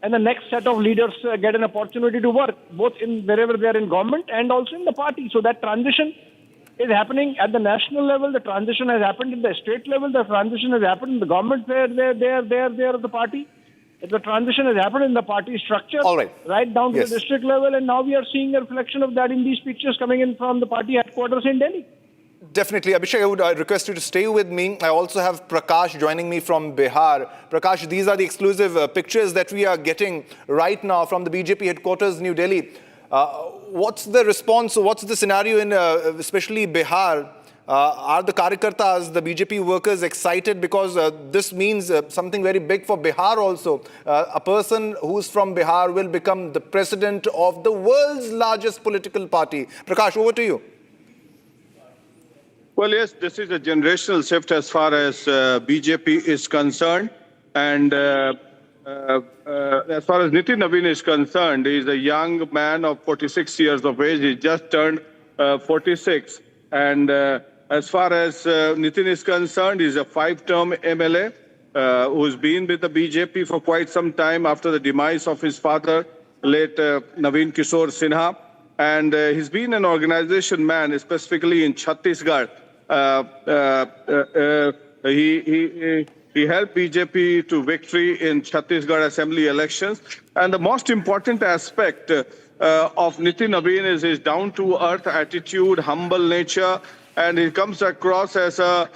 and the next set of leaders get an opportunity to work, both in wherever they are in government and also in the party. So that transition is happening at the national level. The transition has happened in the state level. The transition has happened in the government where they are of the party. The transition has happened in the party structure, all right down to the district level, and now we are seeing a reflection of that in these pictures coming in from the party headquarters in Delhi. Definitely. Abhishek, I would request you to stay with me. I also have Prakash joining me from Bihar. Prakash, these are the exclusive pictures that we are getting right now from the BJP headquarters, New Delhi. What's the response? What's the scenario in especially Bihar? Are the Karyakartas, the BJP workers, excited because this means something very big for Bihar also? A person who's from Bihar will become the president of the world's largest political party. Prakash, over to you. Well, yes, this is a generational shift as far as BJP is concerned. And as far as Nitin Nabin is concerned, he's a young man of 46 years of age. He just turned 46. And as far as Nitin is concerned, he's a 5-term MLA who's been with the BJP for quite some time after the demise of his father, late Naveen Kishore Sinha. And he's been an organization man, specifically in Chhattisgarh. He helped BJP to victory in Chhattisgarh Assembly elections. And the most important aspect of Nitin Nabin is his down-to-earth attitude, humble nature, and he comes across as a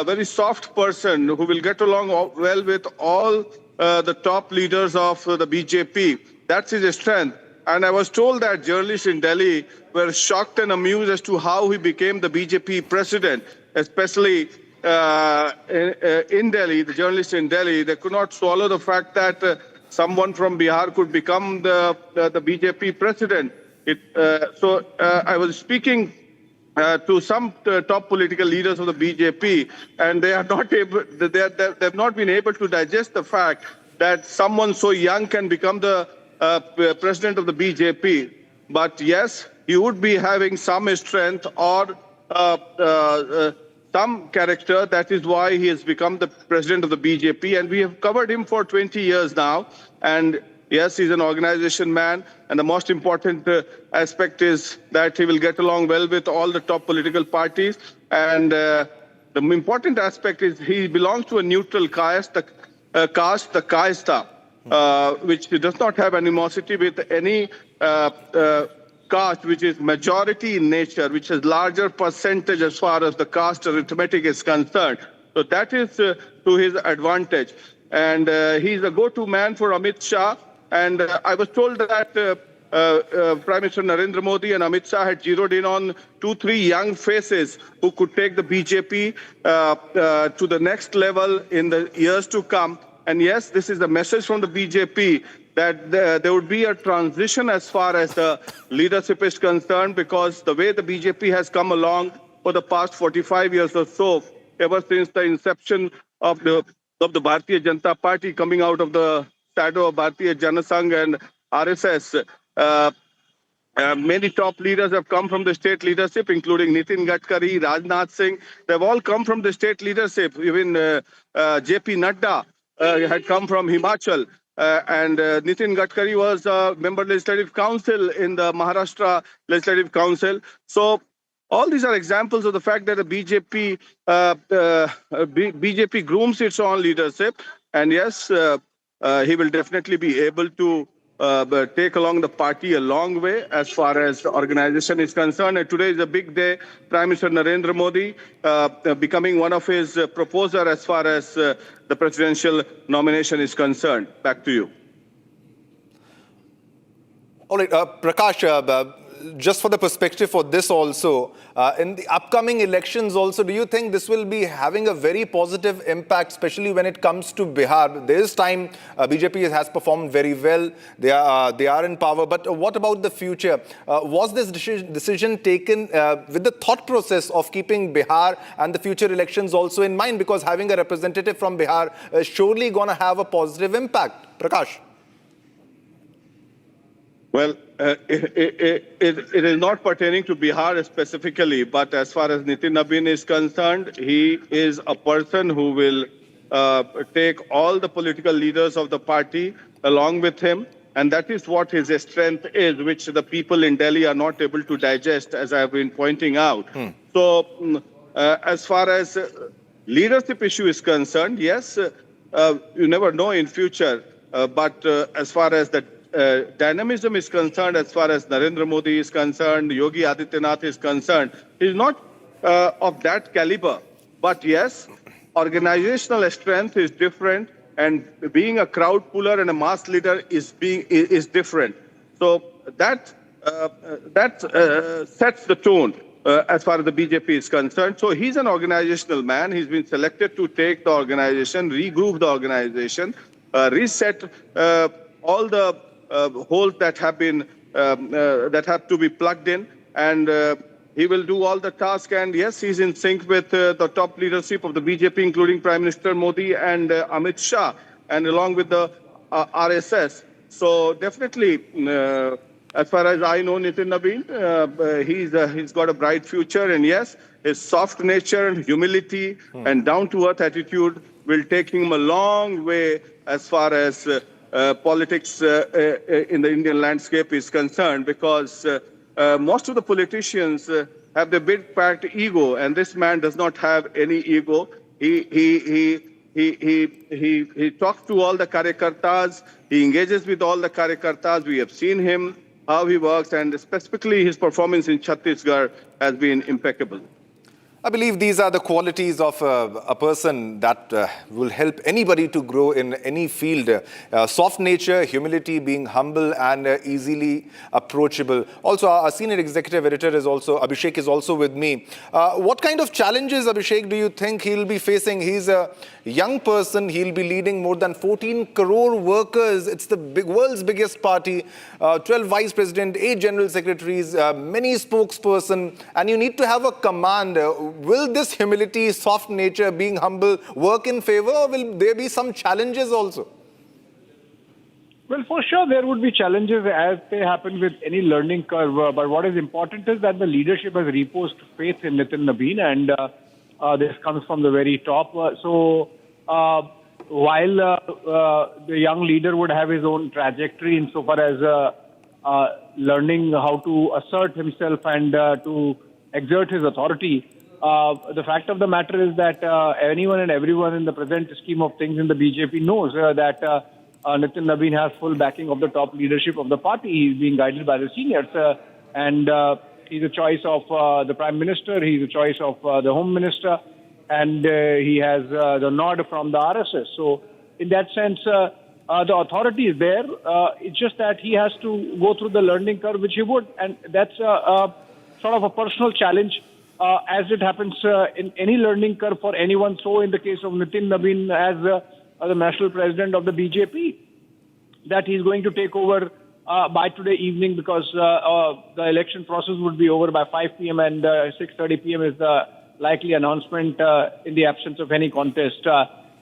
very soft person who will get along well with all the top leaders of the BJP. That's his strength. And I was told that journalists in Delhi were shocked and amused as to how he became the BJP president, especially in Delhi, the journalists in Delhi. They could not swallow the fact that someone from Bihar could become the BJP president. So I was speaking to some top political leaders of the BJP, and they are not able. They have not been able to digest the fact that someone so young can become the president of the BJP. But yes, he would be having some strength or some character. That is why he has become the president of the BJP, and we have covered him for 20 years now. And yes, he's an organization man, and the most important aspect is that he will get along well with all the top political parties. And the important aspect is he belongs to a neutral caste, the Kaista, which does not have animosity with any caste which is majority in nature, which has larger percentage as far as the caste arithmetic is concerned. So that is to his advantage. And he's a go-to man for Amit Shah. And I was told that Prime Minister Narendra Modi and Amit Shah had zeroed in on 2-3 young faces who could take the BJP to the next level in the years to come. And yes, this is the message from the BJP that there would be a transition as far as the leadership is concerned, because the way the BJP has come along for the past 45 years or so, ever since the inception of the Bharatiya Janata Party coming out of the shadow of Bharatiya Jana Sangh and RSS, many top leaders have come from the state leadership, including Nitin Gadkari, Rajnath Singh. They've all come from the state leadership. Even JP Nadda had come from Himachal. And Nitin Gadkari was a member of Legislative Council in the Maharashtra Legislative Council. So all these are examples of the fact that the BJP grooms its own leadership. And yes, he will definitely be able to take along the party a long way as far as the organization is concerned. And today is a big day. Prime Minister Narendra Modi becoming one of his proposers as far as the presidential nomination is concerned. Back to you. All right, Prakash, just for the perspective for this also, in the upcoming elections also, do you think this will be having a very positive impact, especially when it comes to Bihar? There is time, BJP has performed very well, they are in power, but what about the future? Was this decision taken with the thought process of keeping Bihar and the future elections also in mind? Because having a representative from Bihar is surely going to have a positive impact. Prakash. Well, it is not pertaining to Bihar specifically, but as far as Nitin Nabin is concerned, he is a person who will take all the political leaders of the party along with him. And that is what his strength is, which the people in Delhi are not able to digest, as I have been pointing out. So as far as leadership issue is concerned, yes, you never know in future. But as far as the dynamism is concerned, as far as Narendra Modi is concerned, Yogi Adityanath is concerned, he's not of that caliber. But yes, organizational strength is different, and being a crowd puller and a mass leader is different. So that sets the tone as far as the BJP is concerned. So he's an organizational man. He's been selected to take the organization, regroup the organization, reset all the holes that have been that have to be plugged in, and he will do all the tasks. And yes, he's in sync with the top leadership of the BJP, including Prime Minister Modi and Amit Shah, and along with the RSS. So definitely, as far as I know, Nitin Nabin, he's got a bright future. And yes, his soft nature and humility and down-to-earth attitude will take him a long way as far as politics in the Indian landscape is concerned, because most of the politicians have the big packed ego, and this man does not have any ego. He talks to all the karyakartas. He engages with all the karyakartas. We have seen him, how he works, and specifically his performance in Chhattisgarh has been impeccable. I believe these are the qualities of a person that will help anybody to grow in any field. Soft nature, humility, being humble and easily approachable. Also, our senior executive editor is also, Abhishek is also with me. What kind of challenges, Abhishek, do you think he'll be facing? He's a young person. He'll be leading more than 14 crore workers. It's the world's biggest party. 12 vice president, 8 general secretaries, many spokesperson, and you need to have a command. Will this humility, soft nature, being humble work in favor, or will there be some challenges also? Well, for sure, there would be challenges as they happen with any learning curve. But what is important is that the leadership has reposed faith in Nitin Nabin, and this comes from the very top. So while the young leader would have his own trajectory insofar as learning how to assert himself and to exert his authority, the fact of the matter is that anyone and everyone in the present scheme of things in the BJP knows that Nitin Nabin has full backing of the top leadership of the party. He's being guided by the seniors, and he's a choice of the Prime Minister, he's a choice of the Home Minister, and he has the nod from the RSS. So in that sense, the authority is there. It's just that he has to go through the learning curve, which he would, and that's sort of a personal challenge. As it happens in any learning curve for anyone. So in the case of Nitin Nabin as the national president of the BJP, that he's going to take over by today evening, because the election process would be over by 5 p.m. and 6:30 p.m. is the likely announcement in the absence of any contest.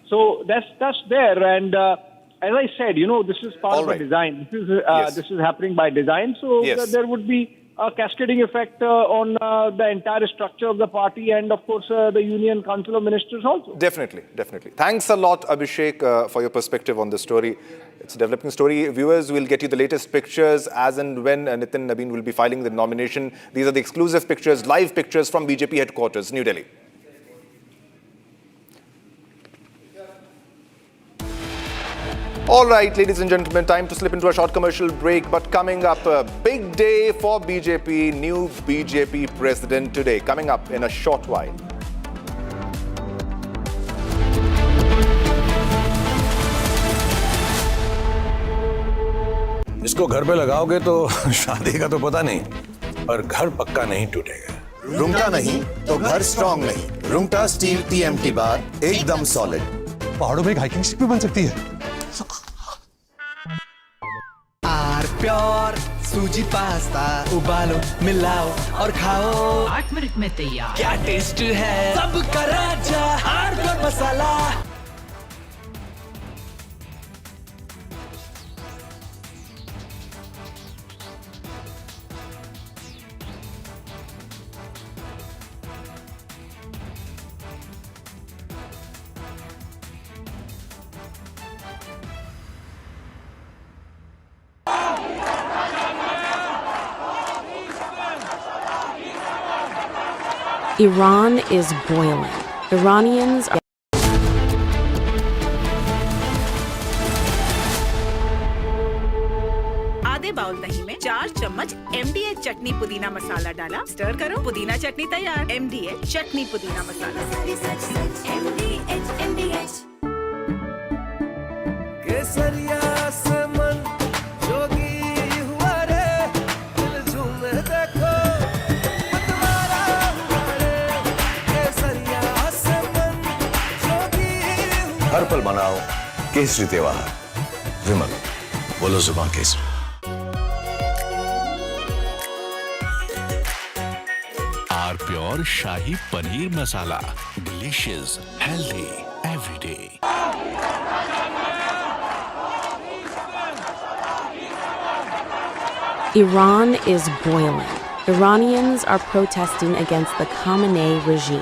So that's there. And as I said, this is part of the design. This is happening by design. So there would be a cascading effect on the entire structure of the party and, of course, the Union Council of Ministers also. Definitely. Thanks a lot, Abhishek, for your perspective on this story. It's a developing story. Viewers will get you the latest pictures as and when Nitin Nabin will be filing the nomination. These are the exclusive pictures, live pictures from BJP headquarters, New Delhi. All right, ladies and gentlemen, time to slip into a short commercial break. But coming up, a big day for BJP, new BJP president today. Coming up in a short while. इसको घर पे लगाओगे तो शादी का तो पता नहीं, पर घर पक्का नहीं टूटेगा। रुंगटा नहीं तो घर स्ट्रॉन्ग नहीं। रुंगटा स्टील टीएमटी बार एकदम सॉलिड। पहाड़ों में एक हाइकिंग शिप भी बन सकती है। प्योर सूजी पास्ता उबालो, मिलाओ और खाओ। 8 मिनट में तैयार। क्या टेस्ट है सबका राजा R pure masala. Iran is boiling. Iranians are आधे बाउल दही में 4 चम्मच MDH चटनी पुदीना मसाला डाला, स्टर करो, पुदीना चटनी तैयार। MDH चटनी पुदीना मसाला। केसरिया से मन जोगी हुआ रे, दिल झूमे देखो मतवारा हुआ रे। केसरिया से मन जोगी हुआ। हर पल मनाओ केसरी त्योहार। विमल, बोलो जुबान केसरी। R pure shahi paneer masala, delicious, healthy everyday. Iran is boiling. Iranians are protesting against the Khamenei regime.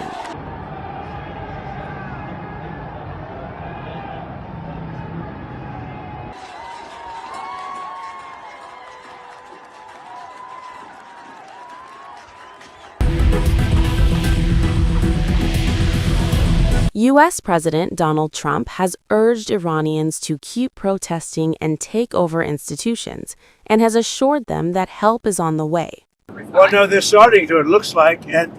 U.S. President Donald Trump has urged Iranians to keep protesting and take over institutions, and has assured them that help is on the way. Well, no, they're starting to, it looks like, and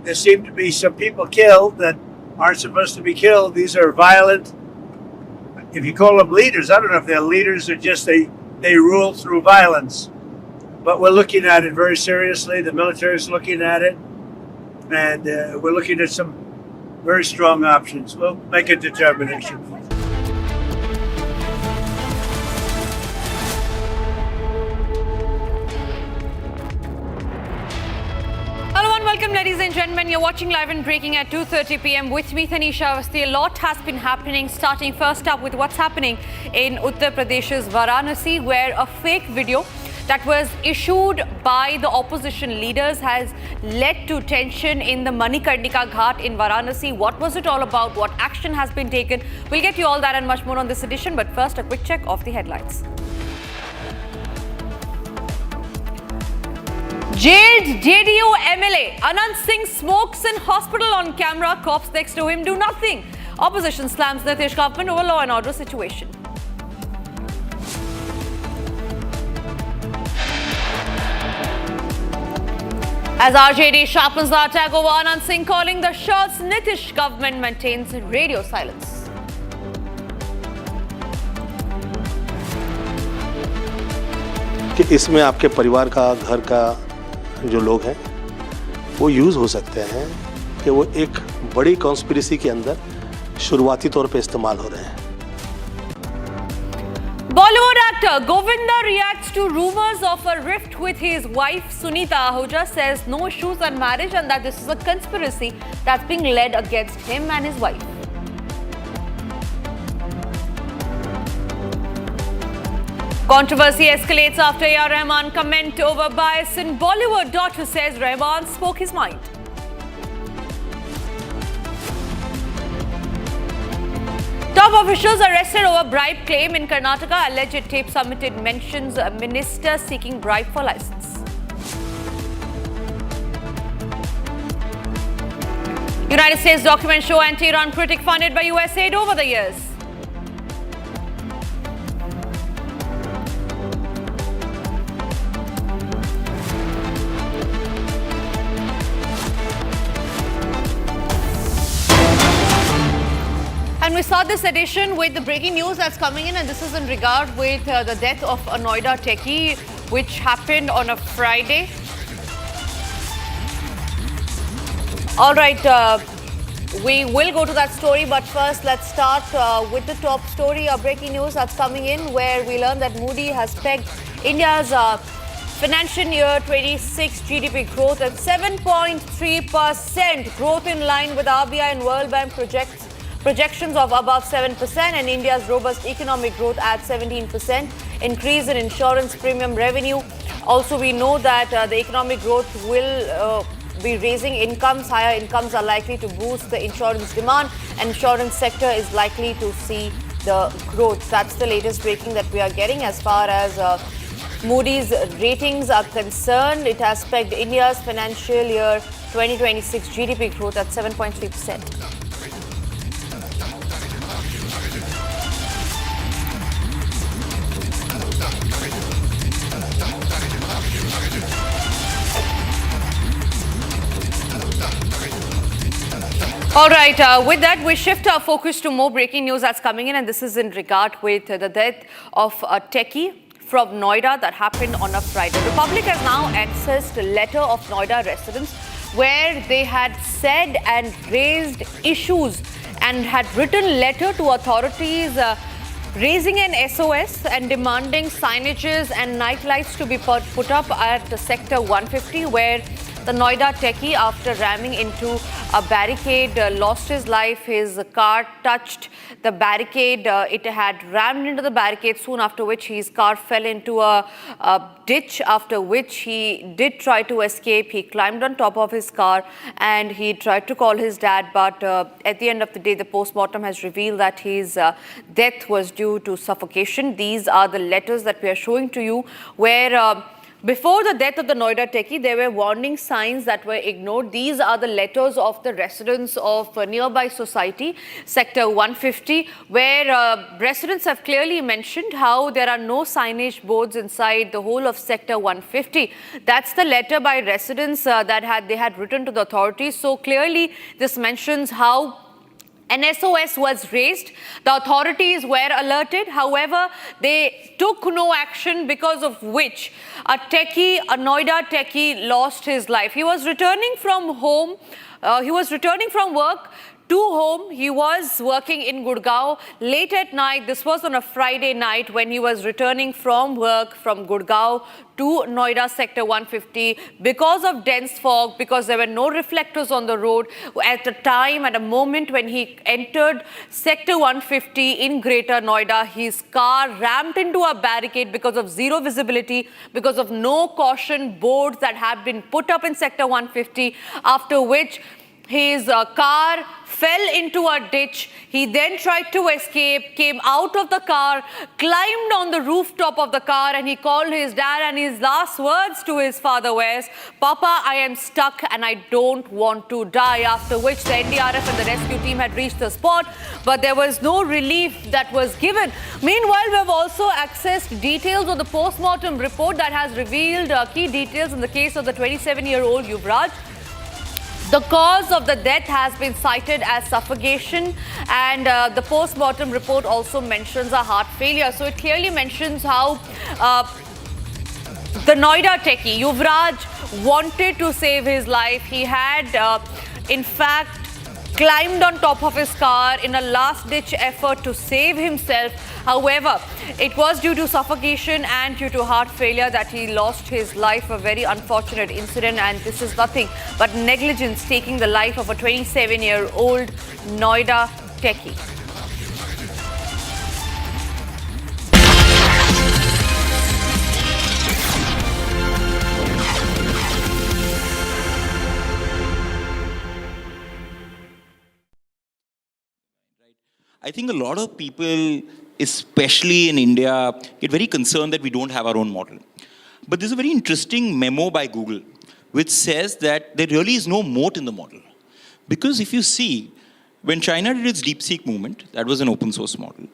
there seem to be some people killed that aren't supposed to be killed. These are violent, if you call them leaders, I don't know if they're leaders or just they rule through violence. But we're looking at it very seriously. The military is looking at it, and we're looking at some very strong options. We'll make a determination. Hello and welcome, ladies and gentlemen. You're watching live and breaking at 2:30 p.m. with me, Tanisha Avasti. A lot has been happening, starting first up with what's happening in Uttar Pradesh's Varanasi, where a fake video that was issued by the opposition leaders has led to tension in the Manikarnika Ghat in Varanasi. What was it all about? What action has been taken? We'll get you all that and much more on this edition, but first a quick check of the headlines. Jailed JDU MLA Anant Singh smokes in hospital on camera. Cops next to him do nothing. Opposition slams Nitish government over law and order situation. As RJD sharpens the attack over Anant Singh, calling the shots, Nitish government maintains radio silence. कि इसमें आपके परिवार का, घर का जो लोग हैं वो यूज़ हो सकते हैं कि वो एक बड़ी कॉन्स्पिरेसी के अंदर शुरुआती तौर पे इस्तेमाल हो रहे हैं. Bollywood actor Govinda reacts to rumors of a rift with his wife Sunita Ahuja, says no issues on marriage and that this is a conspiracy that's being led against him and his wife. Controversy escalates after A.R. Rahman comment over bias in Bollywood. Daughter says Rahman spoke his mind. Top officials arrested over bribe claim in Karnataka. Alleged tape submitted mentions a minister seeking bribe for license. United States documents show anti-Iran critic funded by US aid over the years. And we start this edition with the breaking news that's coming in, and this is in regard with the death of a Noida techie, which happened on a Friday. All right, we will go to that story, but first let's start with the top story, breaking news that's coming in, where we learn that Modi has pegged India's financial year 26 GDP growth at 7.3%, growth in line with RBI and World Bank projections of above 7%, and India's robust economic growth at 17%, increase in insurance premium revenue. Also, we know that the economic growth will be raising incomes. Higher incomes are likely to boost the insurance demand, and insurance sector is likely to see the growth. That's the latest breaking that we are getting as far as Moody's ratings are concerned. It has pegged India's financial year 2026 GDP growth at 7.3%. All right, with that, we shift our focus to more breaking news that's coming in, and this is in regard with the death of a techie from Noida that happened on a Friday. The Republic has now accessed a letter of Noida residents where they had said and raised issues and had written letter to authorities raising an SOS and demanding signages and night lights to be put up at the Sector 150, where the Noida techie, after ramming into a barricade, lost his life. His car touched the barricade. It had rammed into the barricade, soon after which his car fell into a ditch, after which he did try to escape. He climbed on top of his car and he tried to call his dad, but at the end of the day, the postmortem has revealed that his death was due to suffocation. These are the letters that we are showing to you, where before the death of the Noida techie, there were warning signs that were ignored. These are the letters of the residents of a nearby society, Sector 150, where residents have clearly mentioned how there are no signage boards inside the whole of Sector 150. That's the letter by residents that they had written to the authorities. So clearly, this mentions how an SOS was raised. The authorities were alerted. However, they took no action, because of which a Noida techie lost his life. He was returning from home. He was returning from work to home. He was working in Gurugram late at night. This was on a Friday night when he was returning from work from Gurugram to Noida Sector 150. Because of dense fog, because there were no reflectors on the road, at a moment when he entered Sector 150 in Greater Noida, his car rammed into a barricade because of zero visibility, because of no caution boards that had been put up in Sector 150, after which his car fell into a ditch. He then tried to escape, came out of the car, climbed on the rooftop of the car, and he called his dad, and his last words to his father was, "Papa, I am stuck and I don't want to die," after which the NDRF and the rescue team had reached the spot, but there was no relief that was given. Meanwhile, we have also accessed details of the postmortem report that has revealed key details in the case of the 27-year-old Yuvraj. The cause of the death has been cited as suffocation, and the postmortem report also mentions a heart failure. So it clearly mentions how the Noida techie, Yuvraj, wanted to save his life. He had, in fact, climbed on top of his car in a last-ditch effort to save himself. However, it was due to suffocation and due to heart failure that he lost his life. A very unfortunate incident, and this is nothing but negligence taking the life of a 27-year-old Noida techie. I think a lot of people, especially in India, get very concerned that we don't have our own model. But there's a very interesting memo by Google which says that there really is no moat in the model. Because if you see, when China did its DeepSeek movement, that was an open source model.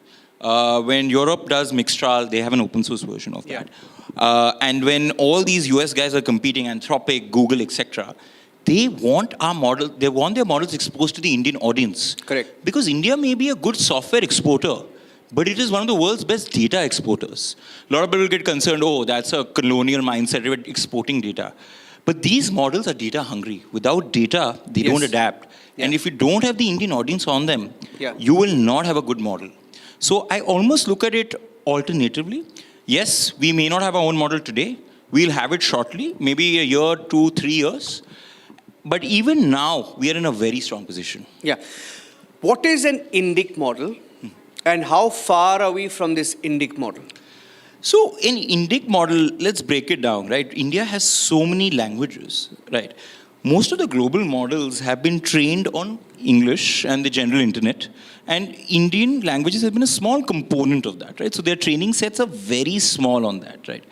When Europe does Mixtral, they have an open source version of that. And when all these US guys are competing, Anthropic, Google, etc., they want our model, they want their models exposed to the Indian audience. Correct. Because India may be a good software exporter, but it is one of the world's best data exporters. A lot of people get concerned, oh, that's a colonial mindset, we're exporting data. But these models are data hungry. Without data, they don't adapt. Yeah. And if you don't have the Indian audience on them, you will not have a good model. So I almost look at it alternatively. Yes, we may not have our own model today. We'll have it shortly, maybe a year, 2, 3 years. But even now, we are in a very strong position. Yeah. What is an Indic model, and how far are we from this Indic model? So in Indic model, let's break it down, right? India has so many languages, right? most of the global models have been trained on English and the general internet, and Indian languages have been a small component of that, right? So their training sets are very small on that, right?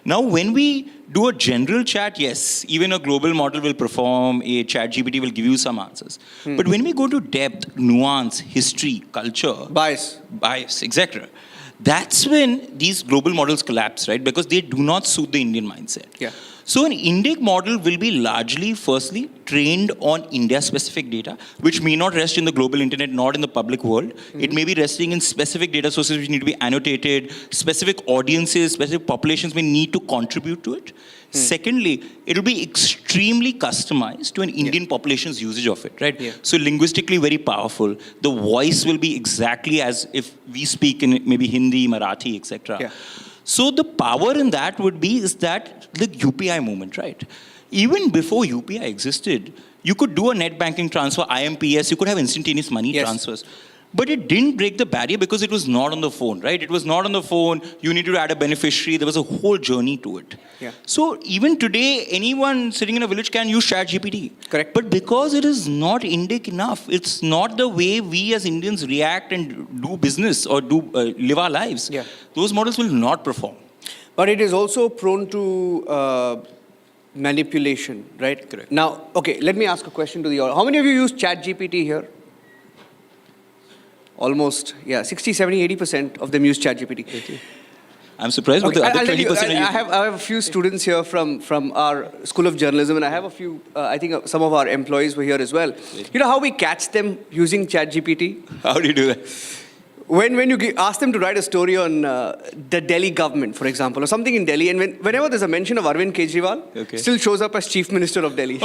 Now, when we do a general chat, yes, even a global model will perform, a chat GPT will give you some answers. But when we go to depth, nuance, history, culture, bias, etc., that's when these global models collapse, right? Because they do not suit the Indian mindset. Yeah. So an Indic model will be largely, firstly, trained on India-specific data, which may not rest in the global internet, not in the public world. It may be resting in specific data sources which need to be annotated, specific audiences, specific populations may need to contribute to it. Secondly, it will be extremely customized to an Indian population's usage of it, right? So linguistically very powerful. The voice will be exactly as if we speak in maybe Hindi, Marathi, etc. So the power in that would be is that the UPI movement, right? Even before UPI existed, you could do a net banking transfer, IMPS, you could have instantaneous money transfers. But it didn't break the barrier because it was not on the phone, right? It was not on the phone. You needed to add a beneficiary. There was a whole journey to it. So even today, anyone sitting in a village can use ChatGPT. Correct. But because it is not Indic enough, it's not the way we as Indians react and do business or do live our lives. Those models will not perform. But it is also prone to manipulation, right? Correct. Now, okay, let me ask a question to the audience. How many of you use ChatGPT here? Almost, 60, 70, 80% of them use ChatGPT. I'm surprised with the other 20%. I have a few students here from our School of Journalism, and I have a few, I think some of our employees were here as well. You know how we catch them using ChatGPT? How do you do that? When you ask them to write a story on the Delhi government, for example, or something in Delhi, and whenever there's a mention of Arvind Kejriwal, still shows up as Chief Minister of Delhi.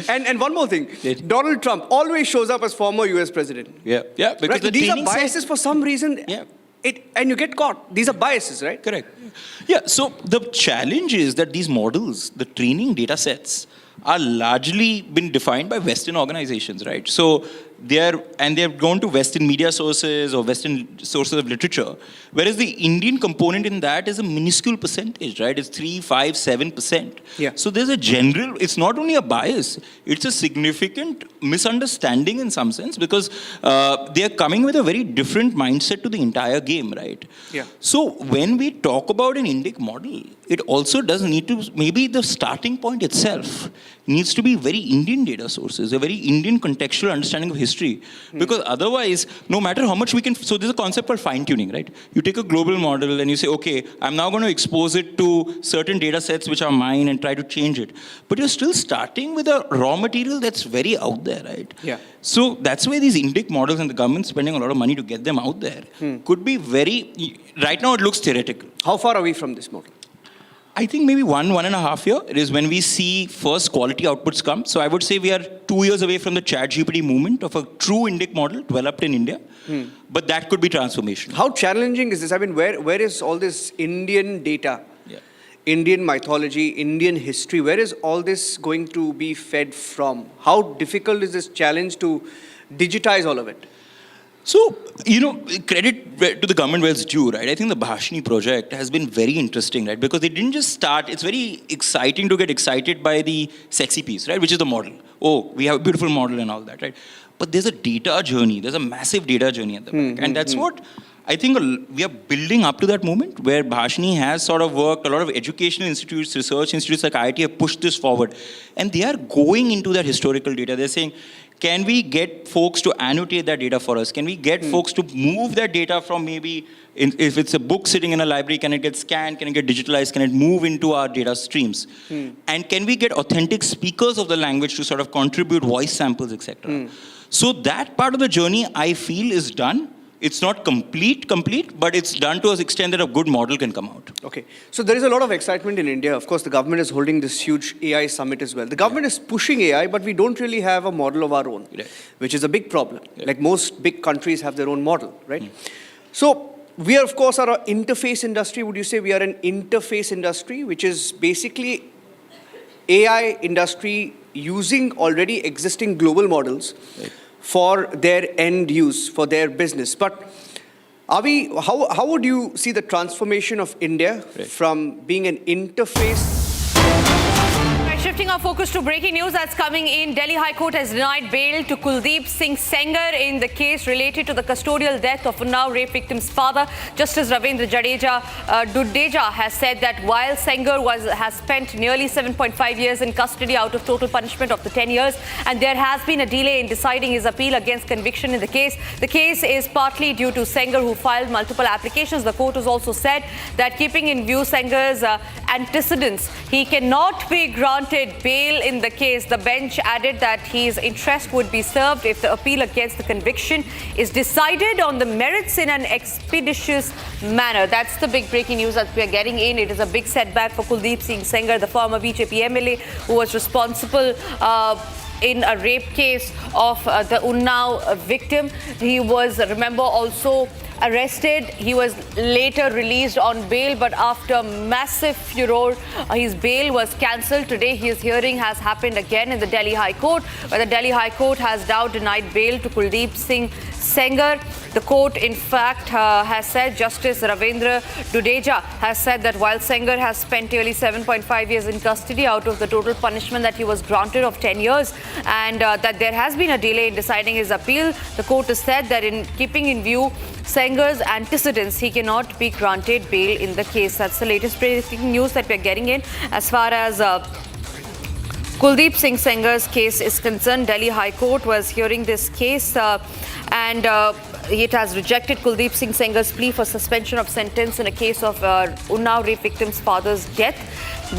And one more thing, Donald Trump always shows up as former US President. Because the these are training biases for some reason. And you get caught. These are biases, right? Correct. So the challenge is that these models, the training data sets, are largely been defined by Western organizations, right? So they've gone to Western media sources or Western sources of literature, whereas the Indian component in that is a minuscule percentage, right? It's 3, 5, 7%. So there's a general, it's not only a bias, it's a significant misunderstanding in some sense because they're coming with a very different mindset to the entire game, right? So when we talk about an Indic model, it also does need to, maybe the starting point itself needs to be very Indian data sources, a very Indian contextual understanding of history. Because otherwise, no matter how much we can, so there's a concept called fine-tuning, right? You take a global model and you say, okay, I'm now going to expose it to certain data sets which are mine and try to change it. But you're still starting with a raw material that's very out there, right? So that's why these Indic models and the government spending a lot of money to get them out there could be very, right now it looks theoretical. How far are we from this model? I think maybe 1.5 year is when we see first quality outputs come. So I would say we are 2 years away from the ChatGPT movement of a true Indic model developed in India. But that could be transformational. How challenging is this? I mean, where is all this Indian data, Indian mythology, Indian history, where is all this going to be fed from? How difficult is this challenge to digitize all of it? So, credit to the government where it's due, right? I think the Bhashni project has been very interesting, right? Because they didn't just start, it's very exciting to get excited by the sexy piece, right? Which is the model. Oh, we have a beautiful model and all that, right? But there's a data journey, there's a massive data journey at the back. And that's what I think we are building up to that moment where Bhashni has sort of worked, a lot of educational institutes, research institutes like IIT have pushed this forward. And they are going into that historical data. They're saying, can we get folks to annotate that data for us? Can we get folks to move that data from maybe, if it's a book sitting in a library, can it get scanned? Can it get digitalized? Can it move into our data streams? And can we get authentic speakers of the language to sort of contribute voice samples, etc.? So that part of the journey, I feel, is done. It's not complete, but it's done to an extent that a good model can come out. Okay. So there is a lot of excitement in India. Of course, the government is holding this huge AI summit as well. The government is pushing AI, but we don't really have a model of our own, which is a big problem. Like most big countries have their own model, right? So we are, of course, are an interface industry. Would you say we are an interface industry, which is basically AI industry using already existing global models for their end use, for their business? But are we, how would you see the transformation of India from being an interface? shifting our focus to breaking news that's coming in. Delhi High Court has denied bail to Kuldeep Singh Sengar in the case related to the custodial death of Unnao rape victim's father. Justice Ravindra Dudeja has said that while Sengar has spent nearly 7.5 years in custody out of total punishment of the 10 years, and there has been a delay in deciding his appeal against conviction in the case. The case is partly due to Sengar, who filed multiple applications. The court has also said that keeping in view Sengar's antecedents, he cannot be granted bail in the case. The bench added that his interest would be served if the appeal against the conviction is decided on the merits in an expeditious manner. That's the big breaking news that we are getting in. It is a big setback for Kuldeep Singh Sengar, the former BJP MLA who was responsible in a rape case of the Unnao victim. He was, remember, also arrested. He was later released on bail, but after massive furor, his bail was cancelled. Today, his hearing has happened again in the Delhi High Court, where the Delhi High Court has now denied bail to Kuldeep Singh Sengar. The court, in fact, has said, Justice Ravindra Dudeja has said that while Sengar has spent nearly 7.5 years in custody out of the total punishment that he was granted of 10 years, and that there has been a delay in deciding his appeal, the court has said that in keeping in view Sengar's antecedents, he cannot be granted bail in the case. That's the latest breaking news that we're getting in. As far as Kuldeep Singh Sengar's case is concerned, Delhi High Court was hearing this case and it has rejected Kuldeep Singh Sengar's plea for suspension of sentence in a case of Unnao rape victim's father's death.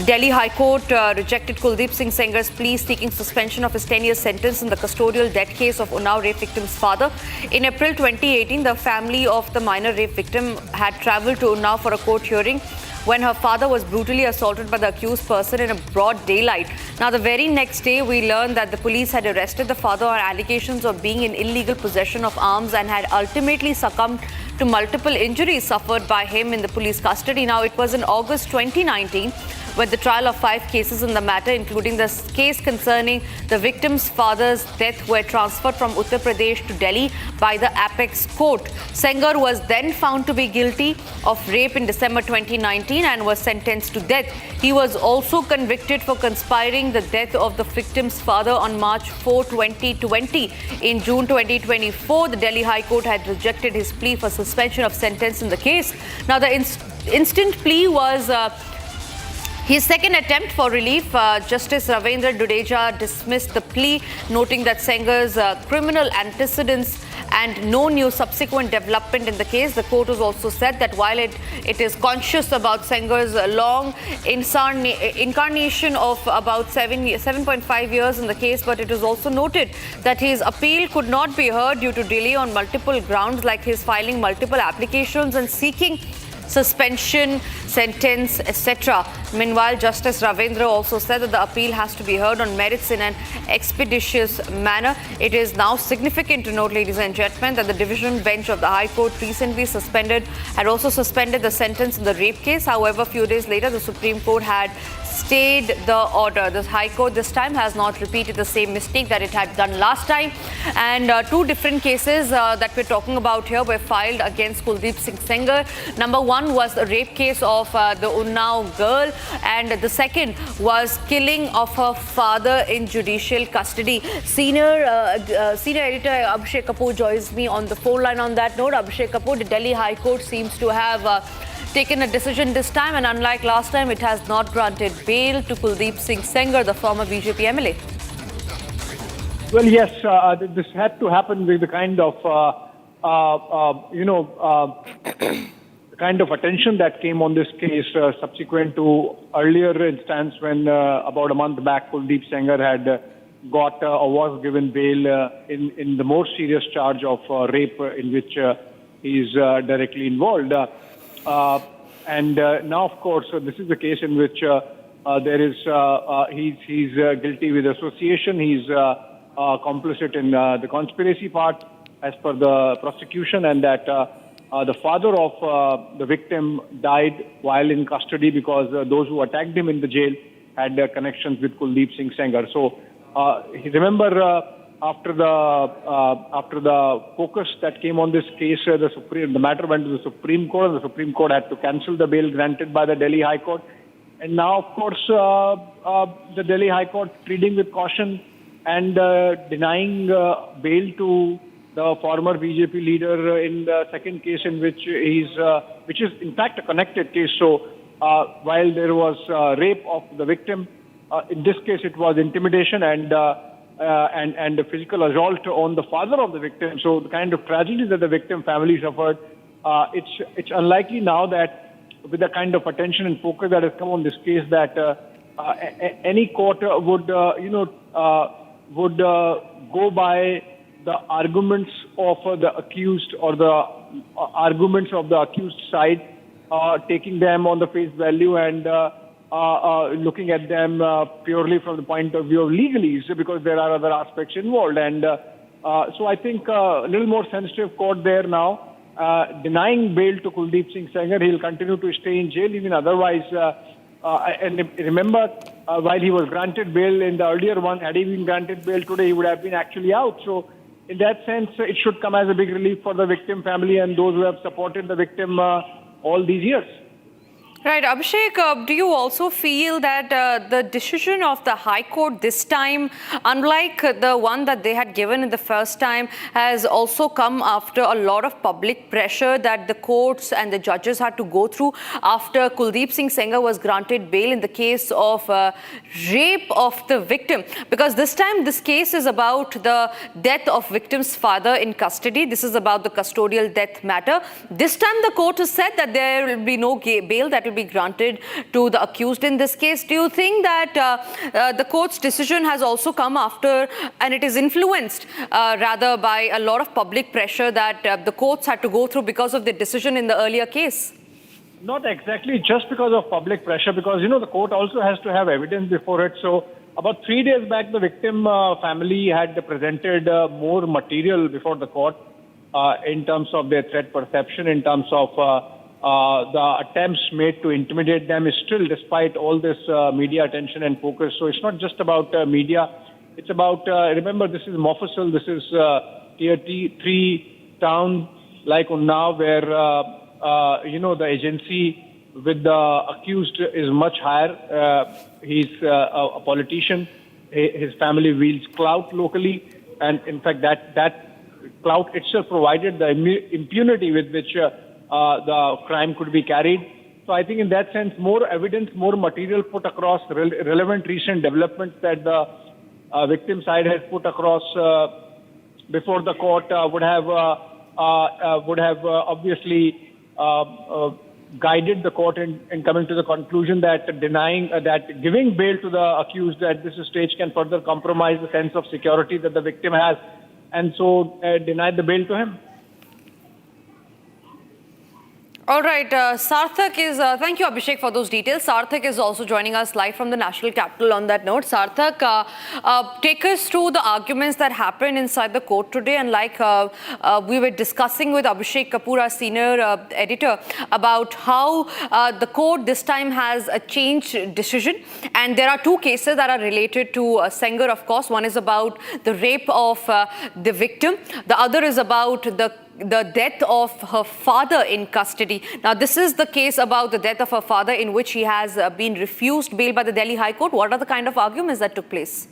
Delhi High Court rejected Kuldeep Singh Sengar's plea seeking suspension of his 10-year sentence in the custodial death case of Unnao rape victim's father. In April 2018, the family of the minor rape victim had travelled to Unnao for a court hearing when her father was brutally assaulted by the accused person in a broad daylight. Now, the very next day, we learned that the police had arrested the father on allegations of being in illegal possession of arms and had ultimately succumbed to multiple injuries suffered by him in the police custody. Now, it was in August 2019 when the trial of 5 cases in the matter, including the case concerning the victim's father's death, were transferred from Uttar Pradesh to Delhi by the Apex Court. Sengar was then found to be guilty of rape in December 2019 and was sentenced to death. He was also convicted for conspiring the death of the victim's father on March 4, 2020. In June 2024, the Delhi High Court had rejected his plea for suspension of sentence in the case. Now, the instant plea was his second attempt for relief. Justice Ravindra Dudeja dismissed the plea, noting that Sengar's criminal antecedents and no new subsequent development in the case. The court has also said that while it is conscious about Sengar's long incarnation of about 7.5 years in the case, but it is also noted that his appeal could not be heard due to delay on multiple grounds, like his filing multiple applications and seeking suspension, sentence, etc. Meanwhile, Justice Ravindra also said that the appeal has to be heard on merits in an expeditious manner. It is now significant to note, ladies and gentlemen, that the division bench of the High Court recently had also suspended the sentence in the rape case. However, a few days later, the Supreme Court had stayed the order. The High Court this time has not repeated the same mistake that it had done last time. And 2 different cases that we're talking about here were filed against Kuldeep Singh Sengar. Number 1 was the rape case of the Unnao girl, and the second was killing of her father in judicial custody. Senior editor Abhishek Kapoor joins me on the phone line on that note. Abhishek Kapoor, the Delhi High Court seems to have taken a decision this time, and unlike last time, it has not granted bail to Kuldeep Singh Sengar, the former BJP MLA. Well, yes, this had to happen with the kind of, kind of attention that came on this case subsequent to earlier instance when about a month back Kuldeep Sengar had got or was given bail in the more serious charge of rape in which he is directly involved. And now, of course, this is the case in which there is he's guilty with association. He's complicit in the conspiracy part, as per the prosecution, and that the father of the victim died while in custody because those who attacked him in the jail had connections with Kuldeep Singh Sengar. So, remember. After the focus that came on this case, the matter went to the Supreme Court, and the Supreme Court had to cancel the bail granted by the Delhi High Court. And now, of course, the Delhi High Court treating with caution and denying bail to the former BJP leader in the second case in which which is in fact a connected case. So while there was rape of the victim, in this case it was intimidation and a physical assault on the father of the victim. So the kind of tragedy that the victim family suffered, it's unlikely now that with the kind of attention and focus that has come on this case that any court would go by the arguments of the accused or the arguments of the accused side, taking them on the face value and looking at them purely from the point of view of legalese, because there are other aspects involved. And so I think a little more sensitive court there now. Denying bail to Kuldeep Singh Sengar, he'll continue to stay in jail even otherwise. And remember, while he was granted bail in the earlier one, had he been granted bail today, he would have been actually out. So in that sense, it should come as a big relief for the victim family and those who have supported the victim all these years. Right, Abhishek, do you also feel that the decision of the High Court this time, unlike the one that they had given in the first time, has also come after a lot of public pressure that the courts and the judges had to go through after Kuldeep Singh Sengar was granted bail in the case of rape of the victim? Because this time this case is about the death of victim's father in custody. This is about the custodial death matter. This time the court has said that there will be no bail that will be granted to the accused in this case. Do you think that the court's decision has also come after and it is influenced rather by a lot of public pressure that the courts had to go through because of the decision in the earlier case? Not exactly just because of public pressure, because, the court also has to have evidence before it. So about 3 days back, the victim family had presented more material before the court in terms of their threat perception, in terms of the attempts made to intimidate them is still, despite all this media attention and focus. So it's not just about media. It's about, remember, this is Mofussil, this is tier 3 town like Unnao, where, the agency with the accused is much higher. He's a politician. His family wields clout locally. And in fact, that clout itself provided the impunity with which the crime could be carried. So I think in that sense, more evidence, more material put across, relevant recent developments that the victim side has put across before the court would have obviously guided the court in coming to the conclusion that giving bail to the accused at this stage can further compromise the sense of security that the victim has, and so denied the bail to him. All right, Sarthak is, thank you Abhishek for those details. Sarthak is also joining us live from the National Capital on that note. Sarthak, take us through the arguments that happened inside the court today, and like we were discussing with Abhishek Kapoor, our senior editor, about how the court this time has a changed decision, and there are two cases that are related to Sengar, of course. One is about the rape of the victim. The other is about the death of her father in custody. Now, this is the case about the death of her father in which he has been refused bail by the Delhi High Court. What are the kind of arguments that took place?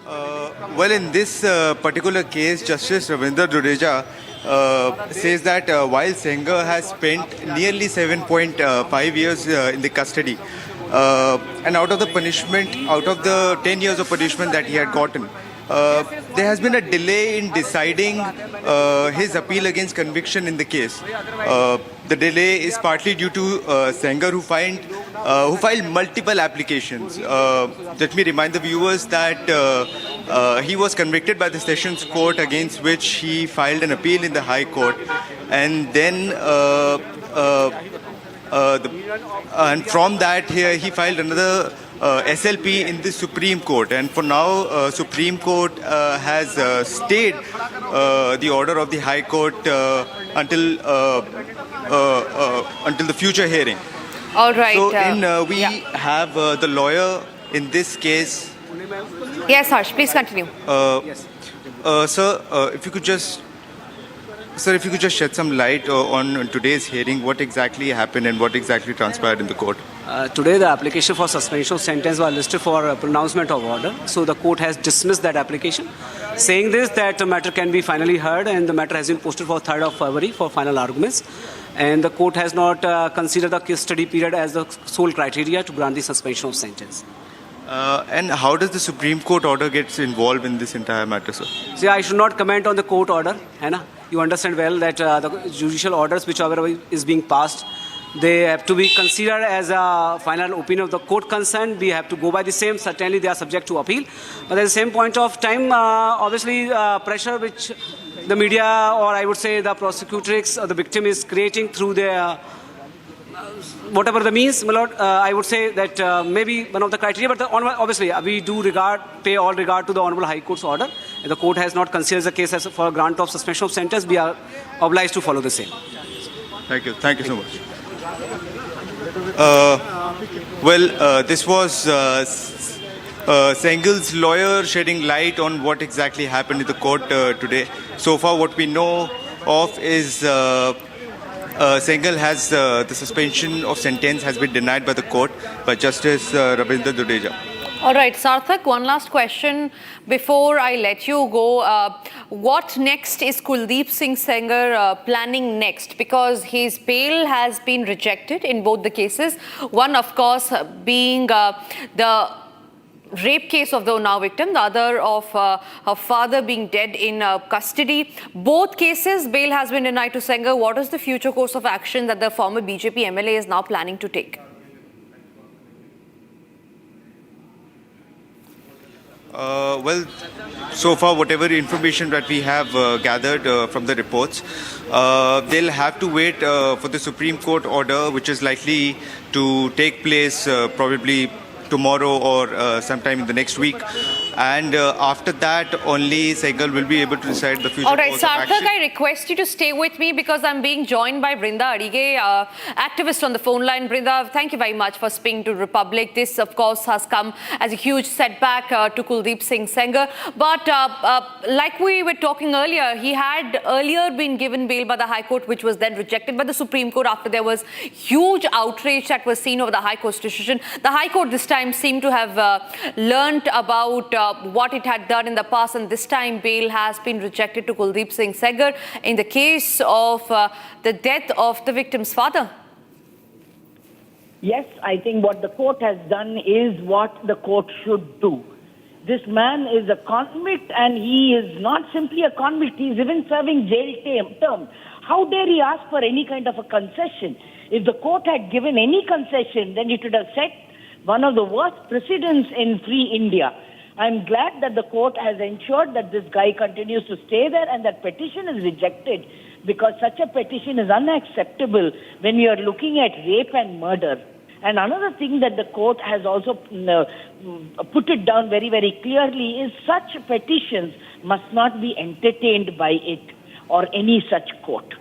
Well, in this particular case, Justice Ravindra Dudeja says that while Sengar has spent nearly 7.5 years in the custody, and out of the 10 years of punishment that he had gotten, there has been a delay in deciding his appeal against conviction in the case. The delay is partly due to Sengar, who filed multiple applications. Let me remind the viewers that he was convicted by the Sessions Court, against which he filed an appeal in the High Court, and then and from that he filed another SLP in the Supreme Court, and for now Supreme Court has stayed the order of the High Court until the future hearing. All right. So we have the lawyer in this case. Yes, Harsh, please continue. Sir, if you could just... Sir, if you could just shed some light on today's hearing, what exactly happened and what exactly transpired in the court? Today, the application for suspension of sentence was listed for pronouncement of order. So the court has dismissed that application, saying this, that the matter can be finally heard, and the matter has been posted for 3rd of February for final arguments. And the court has not considered the case study period as the sole criteria to grant the suspension of sentence. And how does the Supreme Court order get involved in this entire matter, sir? See, I should not comment on the court order. You understand well that the judicial orders whichever is being passed, they have to be considered as a final opinion of the court concerned. We have to go by the same. Certainly, they are subject to appeal. But at the same point of time, obviously, pressure which the media, or I would say the prosecutrix or the victim is creating through their whatever the means, my lord, I would say that maybe one of the criteria, but obviously we do pay all regard to the Honorable High Court's order. If the court has not considered the case as for a grant of suspension of sentence, we are obliged to follow the same. Thank you. Thank you so much. This was Sengar's lawyer shedding light on what exactly happened in the court today. So far, what we know of is Sengar has the suspension of sentence has been denied by the court by Justice Ravindra Jadeja. All right, Sarthak, one last question before I let you go. What next is Kuldeep Singh Sengar planning next? Because his bail has been rejected in both the cases. One, of course, being the rape case of the Unnao victim, the other of her father being dead in custody. Both cases, bail has been denied to Sengar. What is the future course of action that the former BJP MLA is now planning to take? So far, whatever information that we have gathered from the reports, they'll have to wait for the Supreme Court order, which is likely to take place probably tomorrow or sometime in the next week. And after that, only Sengar will be able to decide the future. All right, course of Sarthak, action. I request you to stay with me because I'm being joined by Brinda Adige, activist on the phone line. Brinda, thank you very much for speaking to Republic. This, of course, has come as a huge setback to Kuldeep Singh Sengar. But like we were talking earlier, he had earlier been given bail by the High Court, which was then rejected by the Supreme Court after there was huge outrage that was seen over the High Court's decision. The High Court this time seemed to have learnt about what it had done in the past, and this time bail has been rejected to Kuldeep Singh Sengar in the case of the death of the victim's father. Yes, I think what the court has done is what the court should do. This man is a convict, and he is not simply a convict, he is even serving jail term. How dare he ask for any kind of a concession? If the court had given any concession, then it would have set one of the worst precedents in free India. I'm glad that the court has ensured that this guy continues to stay there and that petition is rejected, because such a petition is unacceptable when we are looking at rape and murder. And another thing that the court has also put it down very, very clearly is such petitions must not be entertained by it or any such court.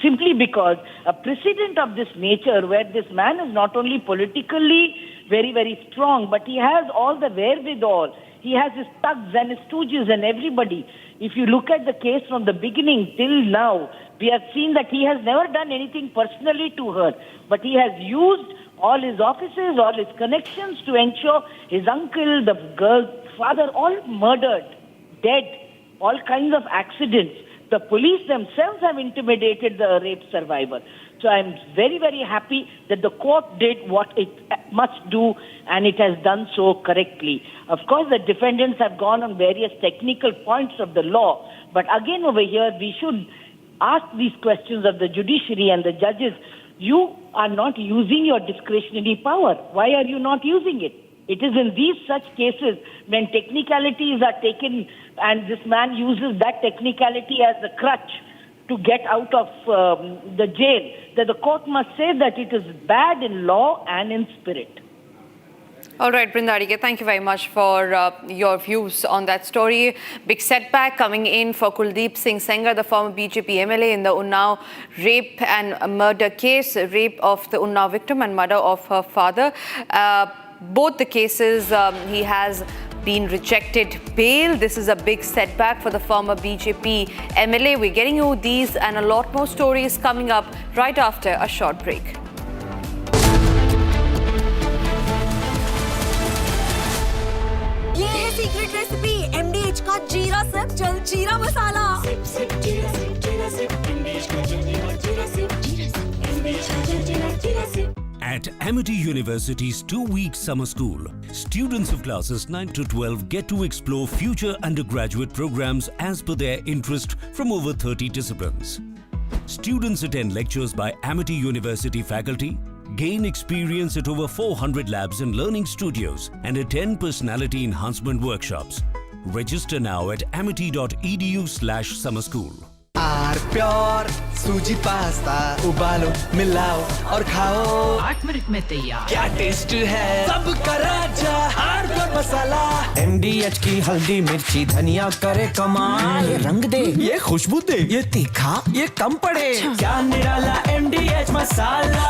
Simply because a precedent of this nature, where this man is not only politically very, very strong, but he has all the wherewithal. He has his thugs and his stooges and everybody. If you look at the case from the beginning till now, we have seen that he has never done anything personally to her, but he has used all his offices, all his connections to ensure his uncle, the girl's father, all murdered, dead, all kinds of accidents. The police themselves have intimidated the rape survivor. So I'm very, very happy that the court did what it must do, and it has done so correctly. Of course, the defendants have gone on various technical points of the law, but again over here, we should ask these questions of the judiciary and the judges. You are not using your discretionary power. Why are you not using it? It is in these such cases when technicalities are taken and this man uses that technicality as a crutch to get out of the jail, that the court must say that it is bad in law and in spirit. All right, Brinda Adige, thank you very much for your views on that story. Big setback coming in for Kuldeep Singh Sengar, the former BJP MLA in the Unnao rape and murder case, rape of the Unnao victim and murder of her father. Both the cases, he has been rejected bail. This is a big setback for the former BJP MLA. We're getting you these and a lot more stories coming up right after a short break. ये है secret recipe MDH का जीरा SIP जल जीरा मसाला। At Amity University's 2-week summer school, students of classes 9 to 12 get to explore future undergraduate programs as per their interest from over 30 disciplines. Students attend lectures by Amity University faculty, gain experience at over 400 labs and learning studios, and attend personality enhancement workshops. Register now at amity.edu/summer school. R pure suji pasta उबालो मिलाओ और खाओ 8 minute में तैयार। क्या taste है सबका राजा आर प्योर मसाला। MDH की हल्दी मिर्ची धनिया करे कमाल। ये रंग दे, ये खुशबू दे, ये तीखा, ये कम पड़े। क्या निराला MDH मसाला।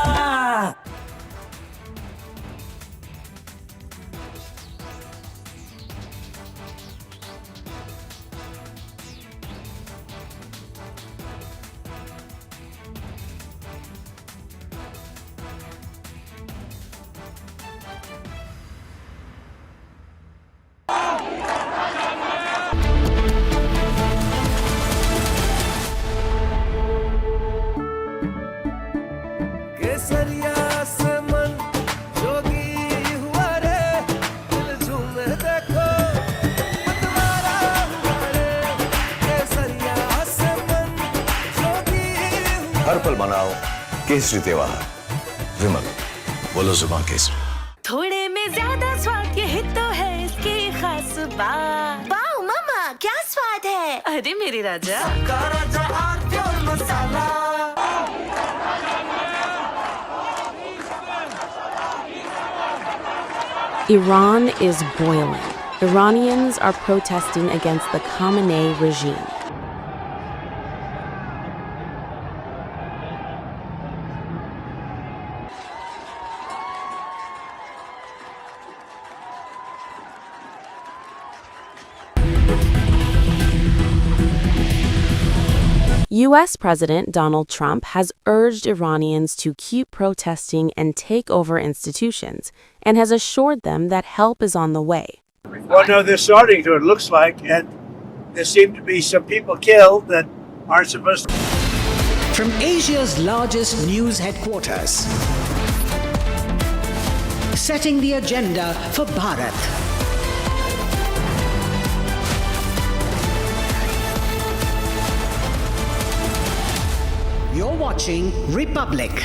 हर पल मनाओ केसरी त्योहार। विमल, बोलो जुबान केसरी। थोड़े में ज्यादा स्वाद ये तो है इसकी खास बात। वाओ मामा क्या स्वाद है। अरे मेरे राजा राजा R pure masala. Iran is boiling. Iranians are protesting against the Khamenei regime. U.S. President Donald Trump has urged Iranians to keep protesting and take over institutions, and has assured them that help is on the way. Well, no, they're starting to, it looks like, and there seem to be some people killed that aren't supposed to. From Asia's largest news headquarters, setting the agenda for Bharat. You're watching Republic.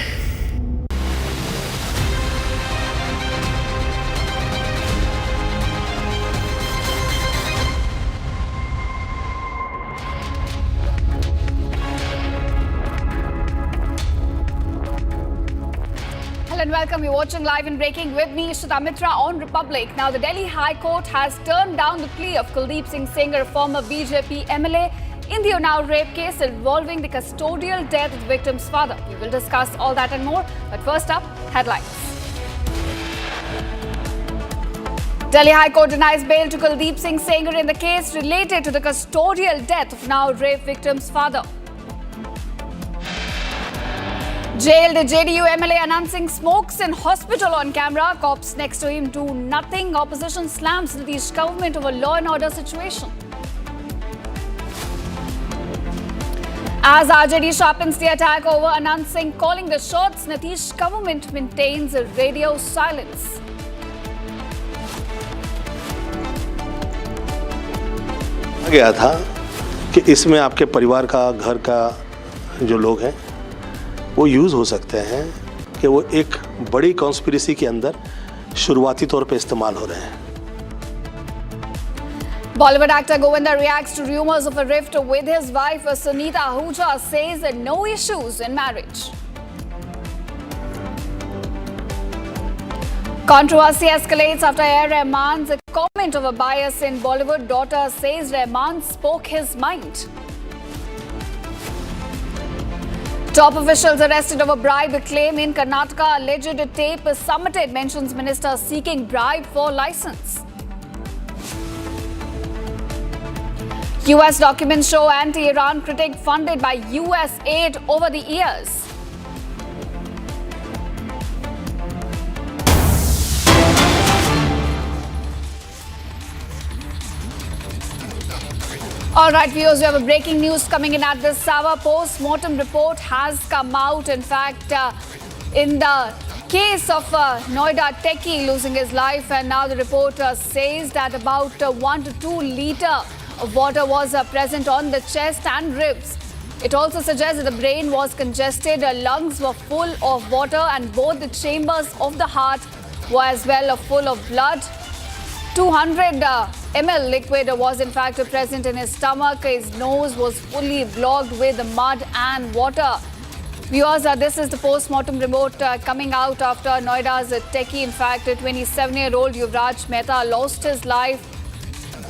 Hello and welcome. You're watching Live and Breaking with me, Ishita Mitra on Republic. Now, the Delhi High Court has turned down the plea of Kuldeep Singh Sengar, a former BJP MLA, in the Unnao rape case involving the custodial death of the victim's father. We will discuss all that and more. But first up, headlines. Delhi High Court denies bail to Kuldeep Singh Sengar in the case related to the custodial death of Unnao rape victim's father. Jailed JDU MLA Anant Singh smokes in hospital on camera. Cops next to him do nothing. Opposition slams Nitish government over law and order situation. As RJD sharpens the attack over Anant Singh calling the shots, Nitish government maintains a radio silence. गया था कि इसमें आपके परिवार का, घर का जो लोग हैं वो यूज़ हो सकते हैं कि वो एक बड़ी कॉन्स्पिरेसी के अंदर शुरुआती तौर पे इस्तेमाल हो रहे हैं। Bollywood actor Govinda reacts to rumors of a rift with his wife Sunita Ahuja, says no issues in marriage. Controversy escalates after A. Rahman's comment of a bias in Bollywood. Daughter says Rahman spoke his mind. Top officials arrested over bribe claim in Karnataka. Alleged tape submitted mentions minister seeking bribe for license. US documents show anti-Iran critic funded by US aid over the years. All right, viewers, we have a breaking news coming in at this hour. Postmortem report has come out. In fact, in the case of Noida techie losing his life, and now the report says that about 1 to 2 litre of water was present on the chest and ribs. It also suggests that the brain was congested, lungs were full of water, and both the chambers of the heart were as well full of blood. 200 ml liquid was in fact present in his stomach. His nose was fully blocked with mud and water. Viewers, this is the postmortem report coming out after Noida's techie. In fact, 27-year-old Yuvraj Mehta lost his life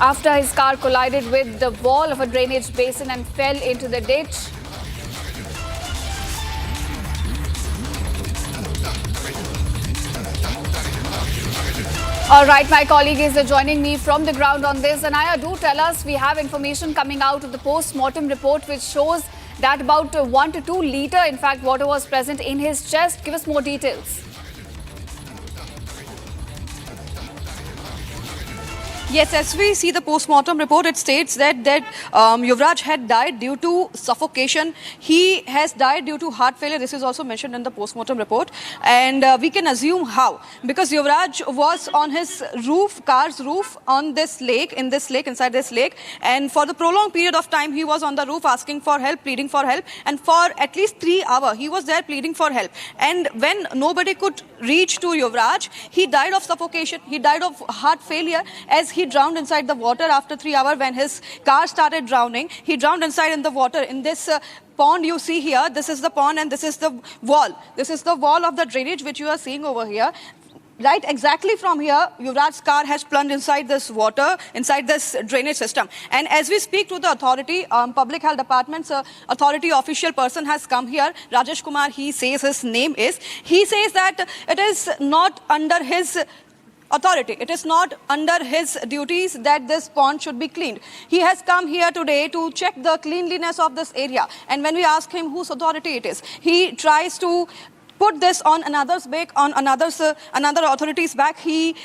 after his car collided with the wall of a drainage basin and fell into the ditch. All right, my colleague is joining me from the ground on this. Anaya, do tell us, we have information coming out of the post-mortem report which shows that about 1 to 2 litre, in fact, water was present in his chest. Give us more details. Yes, as we see the post-mortem report, it states that Yuvraj had died due to suffocation. He has died due to heart failure. This is also mentioned in the post-mortem report. And we can assume how. Because Yuvraj was on his roof, car's roof, on this lake, inside this lake. And for the prolonged period of time, he was on the roof asking for help, pleading for help. And for at least 3 hours, he was there pleading for help. And when nobody could reach to Yuvraj, he died of suffocation. He died of heart failure as he drowned inside the water after 3 hours when his car started drowning. He drowned inside in the water. In this pond you see here, this is the pond and this is the wall. This is the wall of the drainage which you are seeing over here. Right exactly from here, Yuvraj's car has plunged inside this water, inside this drainage system. And as we speak to the authority, Public Health Department's authority official person has come here, Rajesh Kumar, he says his name is. He says that it is not under his authority. It is not under his duties that this pond should be cleaned. He has come here today to check the cleanliness of this area. And when we ask him whose authority it is, he tries to put this on another's back, on another authority's back. He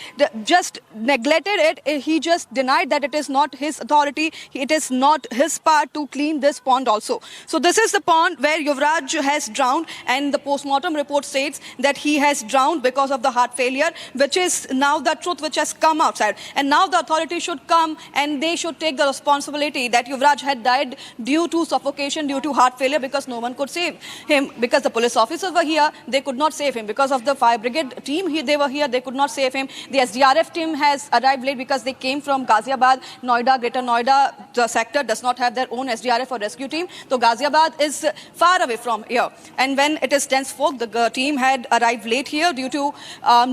just neglected it. He just denied that it is not his authority. It is not his part to clean this pond also. So this is the pond where Yuvraj has drowned, and the postmortem report states that he has drowned because of the heart failure, which is now the truth which has come outside. And now the authority should come and they should take the responsibility that Yuvraj had died due to suffocation, due to heart failure, because no one could save him, because the police officers were here. They could not save him because of the fire brigade team. They were here. They could not save him. The SDRF team has arrived late because they came from Ghaziabad, Noida, Greater Noida. The sector does not have their own SDRF or rescue team. So Ghaziabad is far away from here. And when it is dense fog, the team had arrived late here due to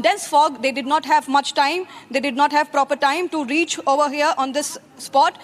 dense fog. They did not have much time. They did not have proper time to reach over here on this spot.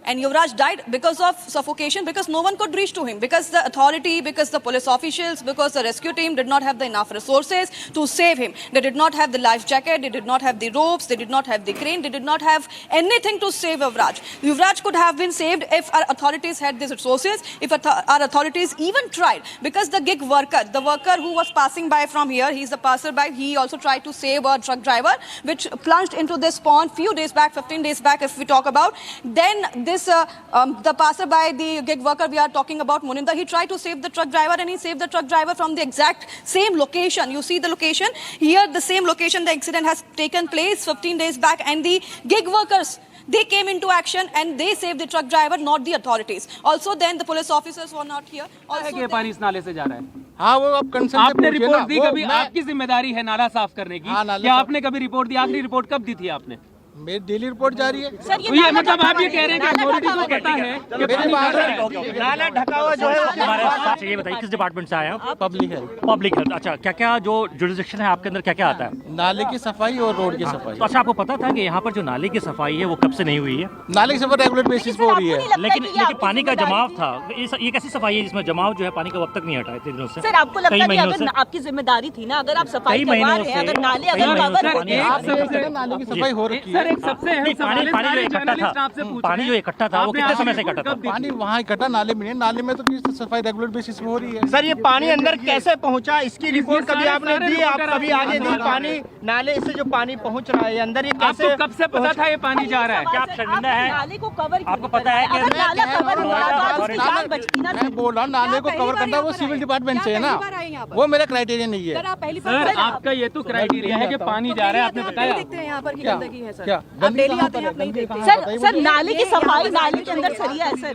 And Yuvraj died because of suffocation, because no one could reach to him, because the authority, because the police officials, because the rescue team did not have the enough resources to save him. They did not have the life jacket, they did not have the ropes, they did not have the crane, they did not have anything to save Yuvraj. Yuvraj could have been saved if our authorities had these resources, if our authorities even tried, because the gig worker, the worker who was passing by from here, he's the passerby, he also tried to save a truck driver, which plunged into this pond few days back, 15 days back if we talk about. Then the passerby, the gig worker we are talking about, Muninda, he tried to save the truck driver, and he saved the truck driver from the exact same location. You see the location? Here, the same location, the accident has taken place 15 days back, and the gig workers, they came into action and they saved the truck driver, not the authorities. Also, then the police officers were not here. Also, पानी इस नाले से जा रहा है। हाँ वो अब कंसर्न आपने रिपोर्ट दी कभी? आपकी जिम्मेदारी है नाला साफ करने की। क्या आपने कभी रिपोर्ट दी? आखिरी रिपोर्ट कब दी थी आपने? मेरी डेली रिपोर्ट जारी है। सर ये मतलब आप ये कह रहे हैं कि अथॉरिटी को पता है कि नाला ढका हुआ जो है हमारे साथ। ये बताइए किस डिपार्टमेंट से आए हैं? पब्लिक है। Public health. अच्छा, क्या क्या जो जुरिसडिक्शन है आपके अंदर, क्या क्या आता है? नाले की सफाई और रोड की सफाई। तो अच्छा, आपको पता था कि यहाँ पर जो नाले की सफाई है वो कब से नहीं हुई है? नाले की सफाई रेगुलर बेसिस पे हो रही है, लेकिन पानी का जमाव था। ये कैसी सफाई है जिसमें जमाव जो है पानी का अब तक नहीं हटा इतने दिनों से? सर आपको लगता है कि अगर आपकी जिम्मेदारी थी ना, अगर आप सफाई करवा रहे हैं, अगर नाले अगर नाले की सफाई हो रखी है। सर एक सबसे अहम सवाल है, पानी जो इकट्ठा था वो कितने समय से इकट्ठा था? पानी वहाँ इकट्ठा नाले में, नाले में तो सफाई रेगुलर बेसिस में हो रही है। सर ये पानी अंदर कैसे पहुंचा, इसकी रिपोर्ट कभी आपने दी, आप कभी आगे दी? पानी नाले से जो पानी पहुंच रहा है अंदर, ये कैसे, आपको कब से पता था ये पानी जा रहा है? क्या आप शर्मिंदा है? नाले को कवर, आपको पता है कि नाला कवर हुआ तो उसकी जान बचती ना? मैं बोल रहा हूँ नाले को कवर करना वो सिविल डिपार्टमेंट से है ना, वो मेरा क्राइटेरिया नहीं है। सर आपका ये तो क्राइटेरिया है कि पानी जा रहा है, आपने बताया। देखते हैं यहाँ पर की गंदगी है सर, क्या आप डेली आते हैं, आप नहीं देखते? सर नाले की सफाई, नाले के अंदर सरिया है सर।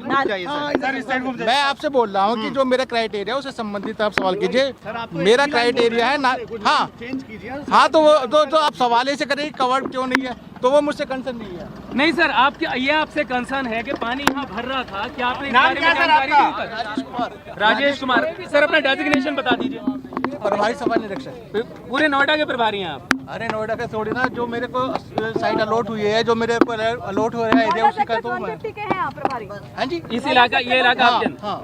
मैं आपसे बोल रहा हूँ कि जो मेरा क्राइटेरिया है उससे संबंधित आप सवाल कीजिए। मेरा क्राइटेरिया है ना, हाँ तो आप सवाल ऐसे करें कवर्ड क्यों नहीं है, तो वो मुझसे कंसर्न नहीं है। नहीं सर, आपके ये आपसे कंसर्न है कि पानी यहाँ भर रहा था, क्या आपने जानकारी दी? राजेश कुमार सर, अपना डेजिग्नेशन बता दीजिए। प्रभारी सफाई निरीक्षक, पूरे नोएडा के प्रभारी हैं आप? अरे नोएडा का थोड़ी ना, जो मेरे को साइट अलॉट हुई है, जो मेरे को अलॉट हो रहा है एरिया उसी का, तो मैं। हाँ जी, इस इलाका, ये इलाका आपके? हाँ।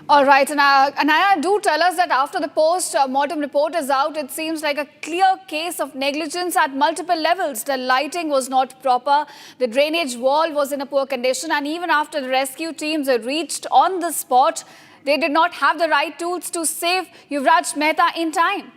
All right, Anaya, do tell us that after the post-mortem report is out, it seems like a clear case of negligence at multiple levels. The lighting was not proper, the drainage wall was in a poor condition, and even after the rescue teams reached on the spot, they did not have the right tools to save Yuvraj Mehta in time.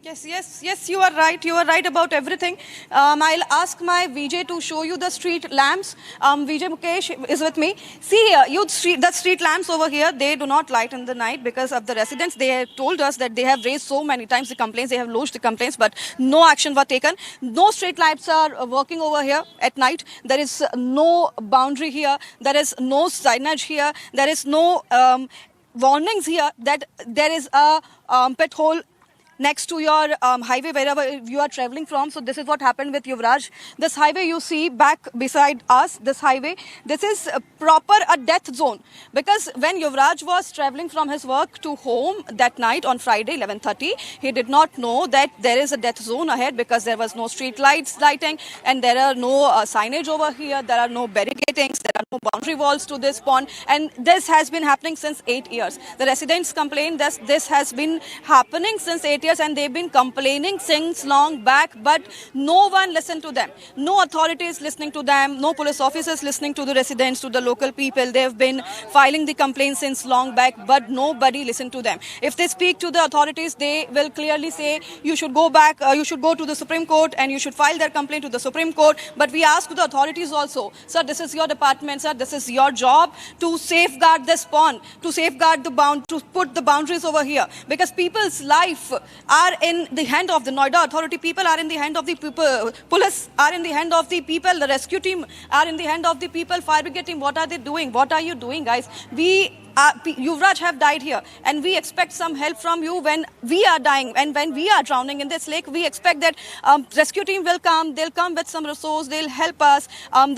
Yes, you are right. You are right about everything. I'll ask my Vijay to show you the street lamps. Vijay Mukesh is with me. See here, the street lamps over here, they do not light in the night because of the residents. They have told us that they have raised so many times the complaints, they have lodged the complaints, but no action was taken. No street lights are working over here at night. There is no boundary here. There is no signage here. There is no warnings here that there is a pit hole next to your highway wherever you are traveling from. So this is what happened with Yuvraj. This highway you see back beside us, this highway, this is proper a death zone. Because when Yuvraj was traveling from his work to home that night on Friday 11:30, he did not know that there is a death zone ahead because there was no street lighting and there are no signage over here, there are no barricadings, there are no boundary walls to this pond, and this has been happening since 8 years. The residents complain that this has been happening since 8 years. And they've been complaining since long back, but no one listened to them. No authorities listening to them, no police officers listening to the residents, to the local people. They've been filing the complaints since long back, but nobody listened to them. If they speak to the authorities, they will clearly say, you should go back, you should go to the Supreme Court and you should file their complaint to the Supreme Court. But we ask the authorities also, sir, this is your department, sir, this is your job to safeguard this pond, to safeguard to put the boundaries over here. Because people's life are in the hand of the Noida authority, people are in the hand of the people, police are in the hand of the people, the rescue team are in the hand of the people, fire brigade team, what are they doing? What are you doing, guys? Yuvraj have died here and we expect some help from you when we are dying and when we are drowning in this lake. We expect that rescue team will come, they'll come with some resource, they'll help us,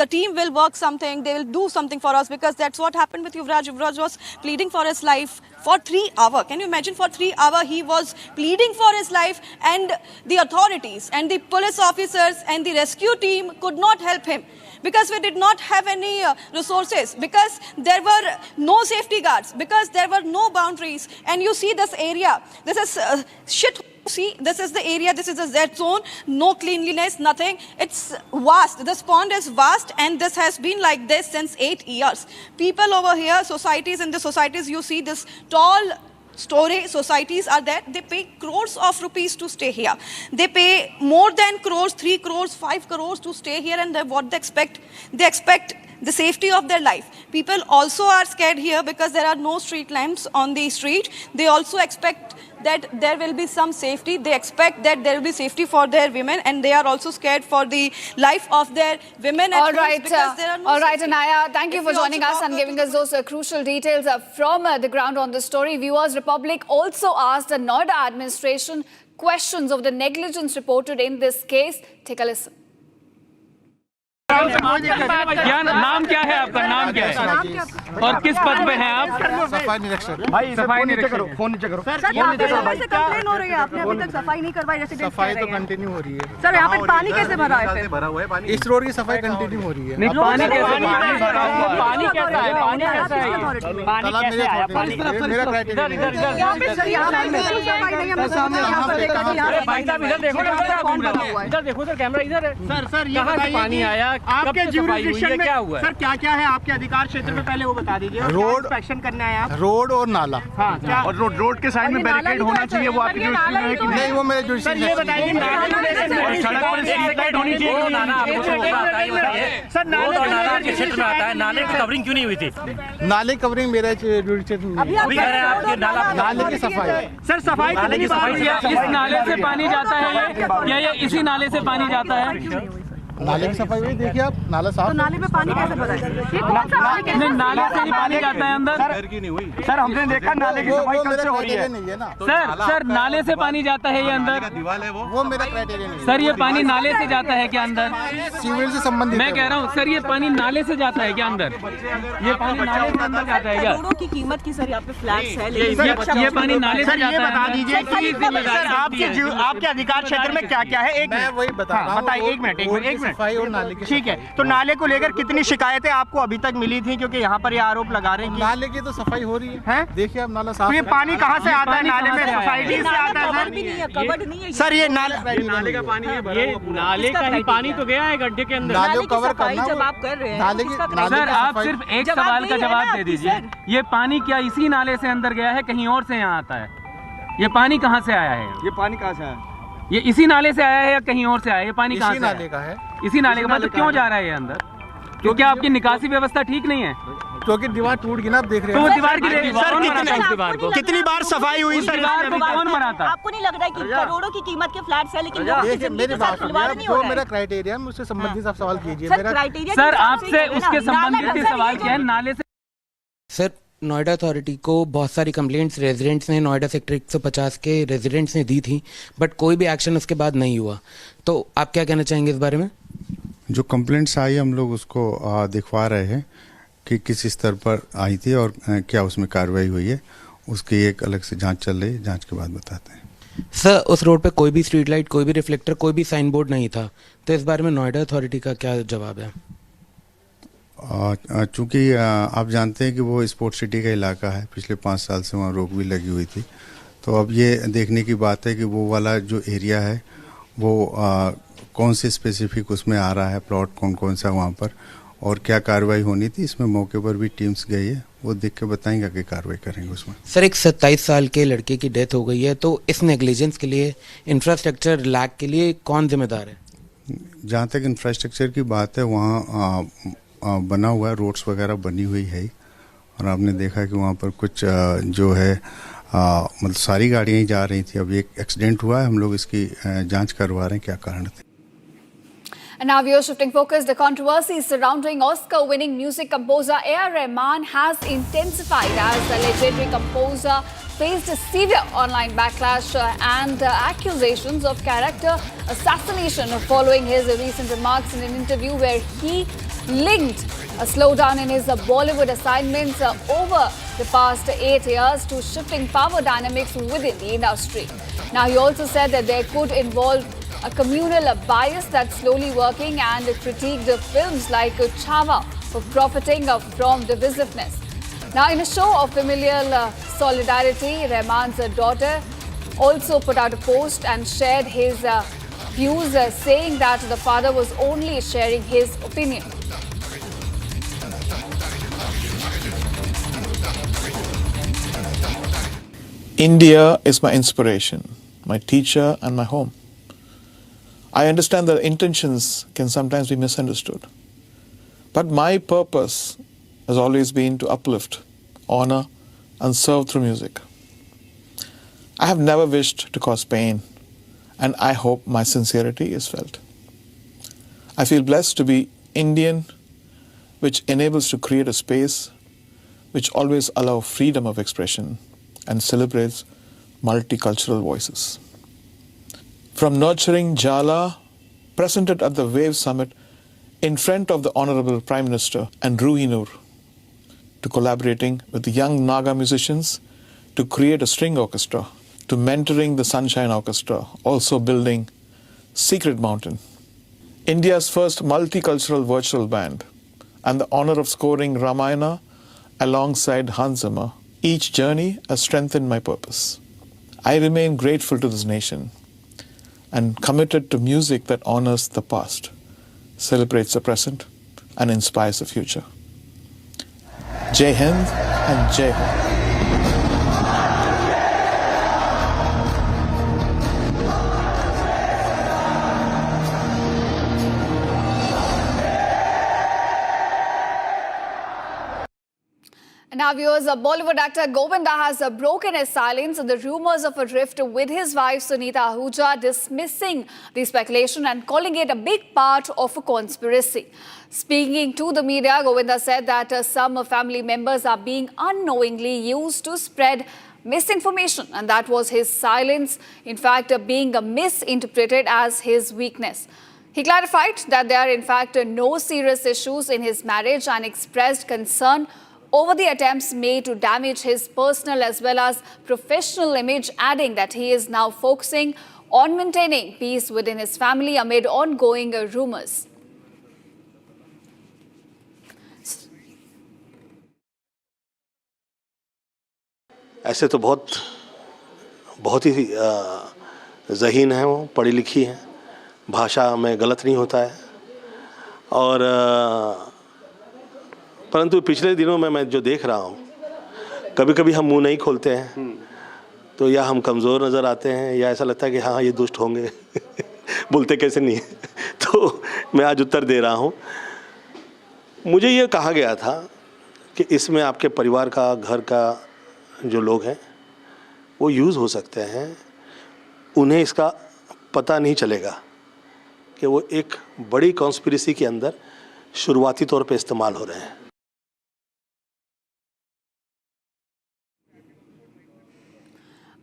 the team will work something, they will do something for us, because that's what happened with Yuvraj. Yuvraj was pleading for his life for 3 hours. Can you imagine? For 3 hours he was pleading for his life and the authorities and the police officers and the rescue team could not help him. Because we did not have any resources, because there were no safety guards, because there were no boundaries. And you see this area, this is shit. See, this is the area, this is a Z zone, no cleanliness, nothing. It's vast, this pond is vast and this has been like this since 8 years. People over here, societies, in the societies you see this tall storage societies are there, they pay crores of rupees to stay here. They pay more than crores, 3 crores, 5 crores to stay here, and what they expect the safety of their life. People also are scared here because there are no street lamps on the street. They also expect that there will be some safety. They expect that there will be safety for their women, and they are also scared for the life of their women at home because there are no safety. Anaya, thank you for joining us and giving us those crucial details from the ground on the story. Viewers, Republic also asked the Noida administration questions of the negligence reported in this case. Take a listen. नाम क्या है आपका? नाम क्या है? और किस पद पे हैं आप? सफाई निरीक्षक। सफाई निरीक्षक। फोन नीचे करो। सर यहाँ पे से कंप्लेन हो रही है, आपने अभी तक सफाई नहीं करवाई, रेसिडेंट्स सफाई तो कंटिन्यू हो रही है सर। यहाँ पे पानी कैसे भरा है फिर? भरा हुआ है पानी। इस रोड की सफाई कंटिन्यू हो रही है। नहीं, पानी कैसे? पानी कैसा है? पानी कैसा है? पानी कैसे आया? मेरा क्राइटेरिया भाई साहब इधर देखो, इधर देखो सर, कैमरा इधर है। सर ये कहाँ से पानी आया? आपके ज्यूरिसडिक्शन में क्या हुआ? सर क्या क्या है आपके अधिकार क्षेत्र में, पहले वो बता दीजिए। रोड इंस्पेक्शन करने आए आप? रोड और नाला। हाँ, क्या? और रोड के साइड में बैरिकेड होना चाहिए, वो आपकी जुरिसडिक्शन है कि नहीं? वो मेरे जुरिसडिक्शन सर ये बताइए, सड़क पर स्ट्रीट लाइट होनी चाहिए। सर नाला आपके क्षेत्र में आता है, नाले की कवरिंग क्यों नहीं हुई थी? नाले कवरिंग मेरा जुरिसडिक्शन अभी कह रहे हैं आपके नाले की सफाई। सर सफाई की सफाई, इस नाले से पानी जाता है या ये इसी नाले से पानी जाता है? नाले की सफाई हुई, देखिए आप, नाला साफ। तो नाले में पानी कैसे भरा है? नहीं, नाले से ही पानी जाता है अंदर। सर हमने देखा नाले की सफाई कब से हो रही है। सर नाले से पानी जाता है ये अंदर? वो मेरा क्राइटेरिया नहीं है। सर ये पानी नाले से जाता है क्या अंदर? सिविल से संबंधित मैं कह रहा हूँ सर, ये पानी नाले से जाता है क्या अंदर? ये पानी नाले से अंदर जाता है क्या? करोड़ों की कीमत की सर यहाँ पे फ्लैट्स है, ये पानी नाले से जाता है? बता दीजिए आपके अधिकार क्षेत्र में क्या क्या है। मैं वही बता रहा हूँ। बताइए, एक मिनट। सफाई और नाले की। ठीक है, तो नाले को लेकर कितनी शिकायतें आपको अभी तक मिली थी? क्योंकि यहाँ पर ये आरोप लगा रहे हैं कि नाले की तो सफाई हो रही है। देखिए अब नाला साफ। तो ये पानी कहाँ से आता है? नाले में सोसाइटी से आता है सर। ये नाले का पानी है, ये नाले का ही पानी तो गया है गड्ढे के अंदर। नाले को कवर करना जब आप कर रहे हैं नाले की। सर आप सिर्फ एक सवाल का जवाब दे दीजिए, ये पानी क्या इसी नाले से अंदर गया है, कहीं और से यहाँ आता है? ये पानी कहाँ से आया है? ये पानी कहाँ से आया? ये इसी नाले से आया है या कहीं और से आया है? ये पानी कहाँ से नाले का है? इसी नाले का। मतलब क्यों जा रहा है ये अंदर? क्योंकि आपकी निकासी व्यवस्था ठीक नहीं है। क्योंकि दीवार टूट गई ना, आप देख रहे हैं। तो वो दीवार की कितनी बार सफाई हुई सर? दीवार को कौन बनाता? आपको नहीं लग रहा है कि करोड़ों की कीमत के फ्लैट्स है, लेकिन मेरी बात जो मेरा क्राइटेरिया, मुझसे संबंधित आप सवाल कीजिए। सर आपसे उसके संबंधित सवाल क्या है? नाले से। सर नोएडा अथॉरिटी को बहुत सारी कंप्लेंट्स रेजिडेंट्स ने, नोएडा सेक्टर 150 के रेजिडेंट्स ने दी थी, बट कोई भी एक्शन उसके बाद नहीं हुआ। तो आप क्या कहना चाहेंगे इस बारे में? जो कंप्लेंट्स आई हम लोग उसको दिखवा रहे हैं कि किस स्तर पर आई थी और क्या उसमें कार्रवाई हुई है। उसकी एक अलग से जांच चल रही है, जांच के बाद बताते हैं। सर उस रोड पे कोई भी स्ट्रीट लाइट, कोई भी रिफ्लेक्टर, कोई भी साइन बोर्ड नहीं था, तो इस बारे में नोएडा अथॉरिटी का क्या जवाब है? चूँकि आप जानते हैं कि वो स्पोर्ट्स सिटी का इलाका है, पिछले 5 साल से वहाँ रोक भी लगी हुई थी। तो अब ये देखने की बात है कि वो वाला जो एरिया है वो कौन से स्पेसिफिक उसमें आ रहा है, प्लॉट कौन कौन सा वहाँ पर, और क्या कार्रवाई होनी थी। इसमें मौके पर भी टीम्स गई है, वो देख के बताएंगे कि कार्रवाई करेंगे उसमें। सर एक 27 साल के लड़के की डेथ हो गई है, तो इस नेग्लिजेंस के लिए, इंफ्रास्ट्रक्चर लैक के लिए कौन जिम्मेदार है? जहाँ तक इंफ्रास्ट्रक्चर की बात है, वहाँ बना हुआ है, रोड्स वगैरह बनी हुई है, और आपने देखा कि वहाँ पर कुछ जो है मतलब सारी गाड़ियाँ ही जा रही थी। अभी एक एक्सीडेंट हुआ है, हम लोग इसकी जांच करवा रहे हैं क्या कारण थे। And now we are shifting focus. The controversy surrounding Oscar-winning music composer A.R. Rahman has intensified as the legendary composer faced a severe online backlash and accusations of character assassination following his recent remarks in an interview where he linked a slowdown in his Bollywood assignments over the past 8 years to shifting power dynamics within the industry. Now, he also said that there could involve a communal bias that's slowly working, and critiqued films like Chava for profiting from divisiveness. Now, in a show of familial solidarity, Rahman's daughter also put out a post and shared his views, saying that the father was only sharing his opinion. India is my inspiration, my teacher and my home. I understand that intentions can sometimes be misunderstood. But my purpose has always been to uplift, honor, and serve through music. I have never wished to cause pain, and I hope my sincerity is felt. I feel blessed to be Indian, which enables to create a space which always allows freedom of expression and celebrates multicultural voices. From nurturing Jala, presented at the Wave Summit in front of the Honorable Prime Minister and Ruhi Noor, to collaborating with the young Naga musicians to create a string orchestra, to mentoring the Sunshine Orchestra, also building Secret Mountain, India's first multicultural virtual band, and the honor of scoring Ramayana alongside Hans Zimmer. Each journey has strengthened my purpose. I remain grateful to this nation and committed to music that honors the past, celebrates the present, and inspires the future. Jai Hind and Jai Ho. Now, viewers, Bollywood actor Govinda has broken his silence on the rumours of a rift with his wife Sunita Ahuja, dismissing the speculation and calling it a big part of a conspiracy. Speaking to the media, Govinda said that some family members are being unknowingly used to spread misinformation, and that was his silence, in fact, being misinterpreted as his weakness. He clarified that there are, in fact, no serious issues in his marriage and expressed concern over the attempts made to damage his personal as well as professional image, adding that he is now focusing on maintaining peace within his family amid ongoing rumors. ऐसे तो बहुत ही ज़हीन हैं, वो पढ़ी लिखी हैं, भाषा में गलत नहीं होता है, और परंतु पिछले दिनों में मैं जो देख रहा हूँ, कभी कभी हम मुंह नहीं खोलते हैं तो या हम कमज़ोर नज़र आते हैं या ऐसा लगता है कि हाँ ये दुष्ट होंगे बोलते कैसे नहीं तो मैं आज उत्तर दे रहा हूँ। मुझे ये कहा गया था कि इसमें आपके परिवार का, घर का जो लोग हैं वो यूज़ हो सकते हैं, उन्हें इसका पता नहीं चलेगा कि वो एक बड़ी कॉन्स्पिरेसी के अंदर शुरुआती तौर पे इस्तेमाल हो रहे हैं।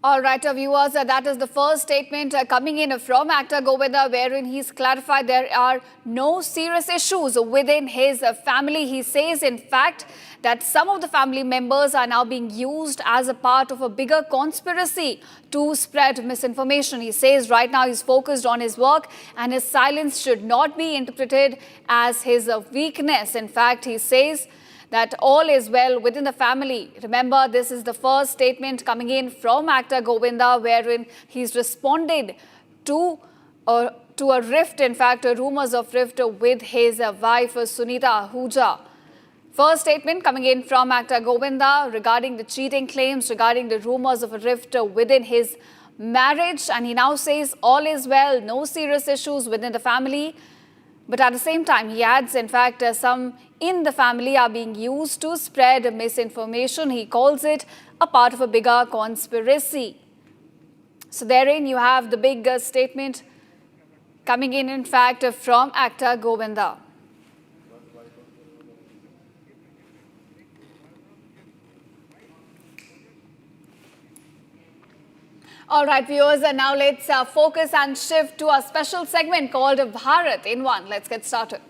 All right, viewers, that is the first statement coming in from actor Govinda, wherein he's clarified there are no serious issues within his family. He says, in fact, that some of the family members are now being used as a part of a bigger conspiracy to spread misinformation. He says right now he's focused on his work and his silence should not be interpreted as his weakness. In fact, he says that all is well within the family. Remember, this is the first statement coming in from actor Govinda, wherein he's responded to a rift, in fact, rumors of rift with his wife Sunita Ahuja. First statement coming in from actor Govinda regarding the cheating claims, regarding the rumors of a rift within his marriage. And he now says all is well, no serious issues within the family. But at the same time, he adds, in fact, some in the family are being used to spread misinformation. He calls it a part of a bigger conspiracy. So therein you have the big statement coming in fact, from actor Govinda. All right, viewers, and now let's focus and shift to a special segment called Bharat in One. Let's get started.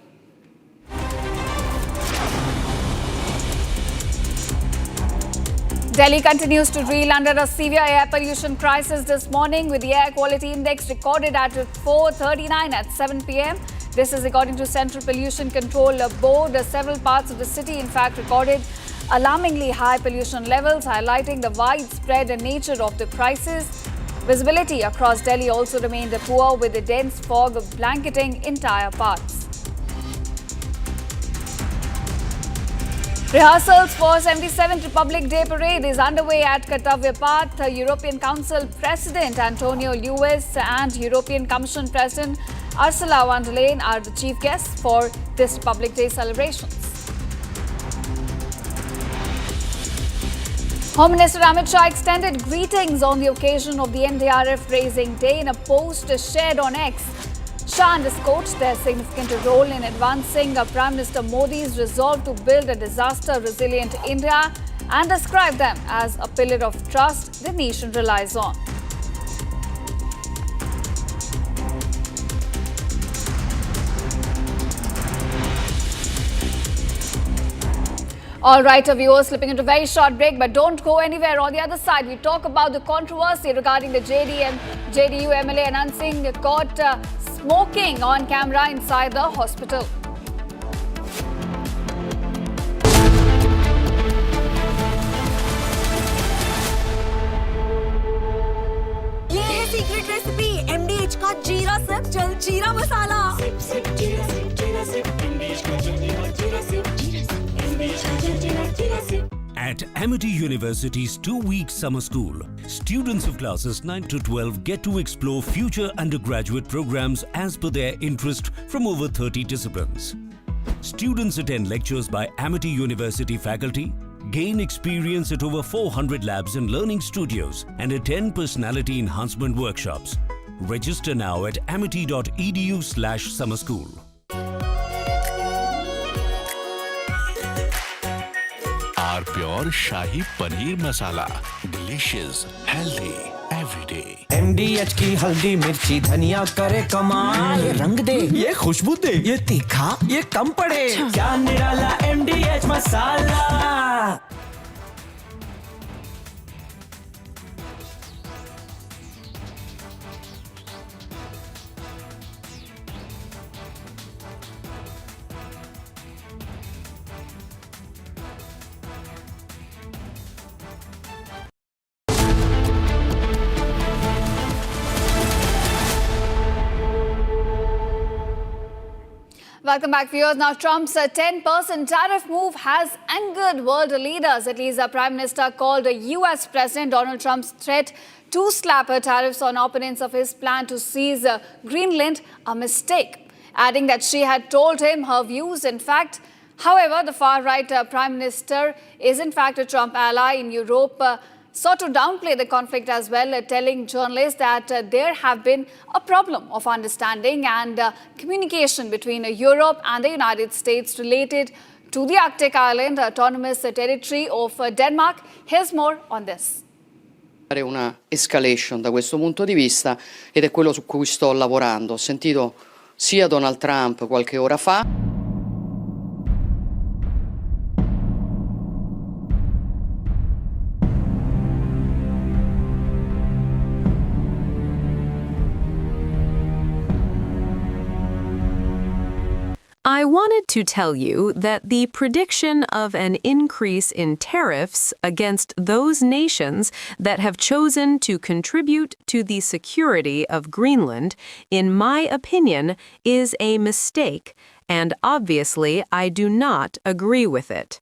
Delhi continues to reel under a severe air pollution crisis this morning, with the air quality index recorded at 439 at 7 p.m. This is according to Central Pollution Control Board. Several parts of the city, in fact, recorded alarmingly high pollution levels, highlighting the widespread nature of the crisis. Visibility across Delhi also remained poor, with a dense fog blanketing entire parts. Rehearsals for 77th Republic Day Parade is underway at Kartavya Path. European Council President Antonio Lewis and European Commission President Ursula von der Leyen are the chief guests for this Republic Day celebrations. Home Minister Amit Shah extended greetings on the occasion of the NDRF Raising Day. In a post shared on X, Shah underscored their significant role in advancing Prime Minister Modi's resolve to build a disaster-resilient India and described them as a pillar of trust the nation relies on. All right, viewers, slipping into a very short break, but don't go anywhere. On the other side, we talk about the controversy regarding the JDU MLA Anant Singh caught smoking on camera inside the hospital. ये है secret recipe MDH का जीरा SIP जल जीरा मसाला। At Amity University's 2-week summer school, students of classes 9 to 12 get to explore future undergraduate programs as per their interest from over 30 disciplines. Students attend lectures by Amity University faculty, gain experience at over 400 labs and learning studios, and attend personality enhancement workshops. Register now at amity.edu/summerschool. Our Pure Shahi Paneer Masala. Delicious, healthy, everyday. MDH की हल्दी मिर्ची धनिया करे कमाल। ये रंग दे, ये खुशबू दे, ये तीखा, ये कम पड़े। क्या निराला MDH masala. Welcome back, viewers. Now, Trump's 10% tariff move has angered world leaders. At least the Prime Minister called US President Donald Trump's threat to slap tariffs on opponents of his plan to seize Greenland a mistake, adding that she had told him her views. In fact, however, the far-right Prime Minister is in fact a Trump ally in Europe, sought to downplay the conflict as well, telling journalists that there have been a problem of understanding and communication between Europe and the United States related to the Arctic island, autonomous territory of Denmark. Here's more on this. Una escalation da questo punto di vista ed è quello su cui sto lavorando. Ho sentito sia Donald Trump qualche ora fa. I wanted to tell you that the prediction of an increase in tariffs against those nations that have chosen to contribute to the security of Greenland, in my opinion, is a mistake, and obviously I do not agree with it.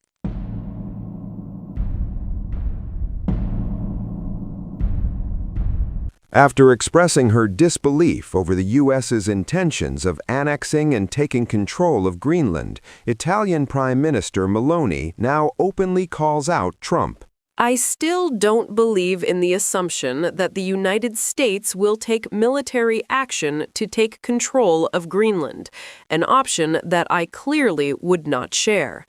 After expressing her disbelief over the U.S.'s intentions of annexing and taking control of Greenland, Italian Prime Minister Meloni now openly calls out Trump. I still don't believe in the assumption that the United States will take military action to take control of Greenland, an option that I clearly would not share.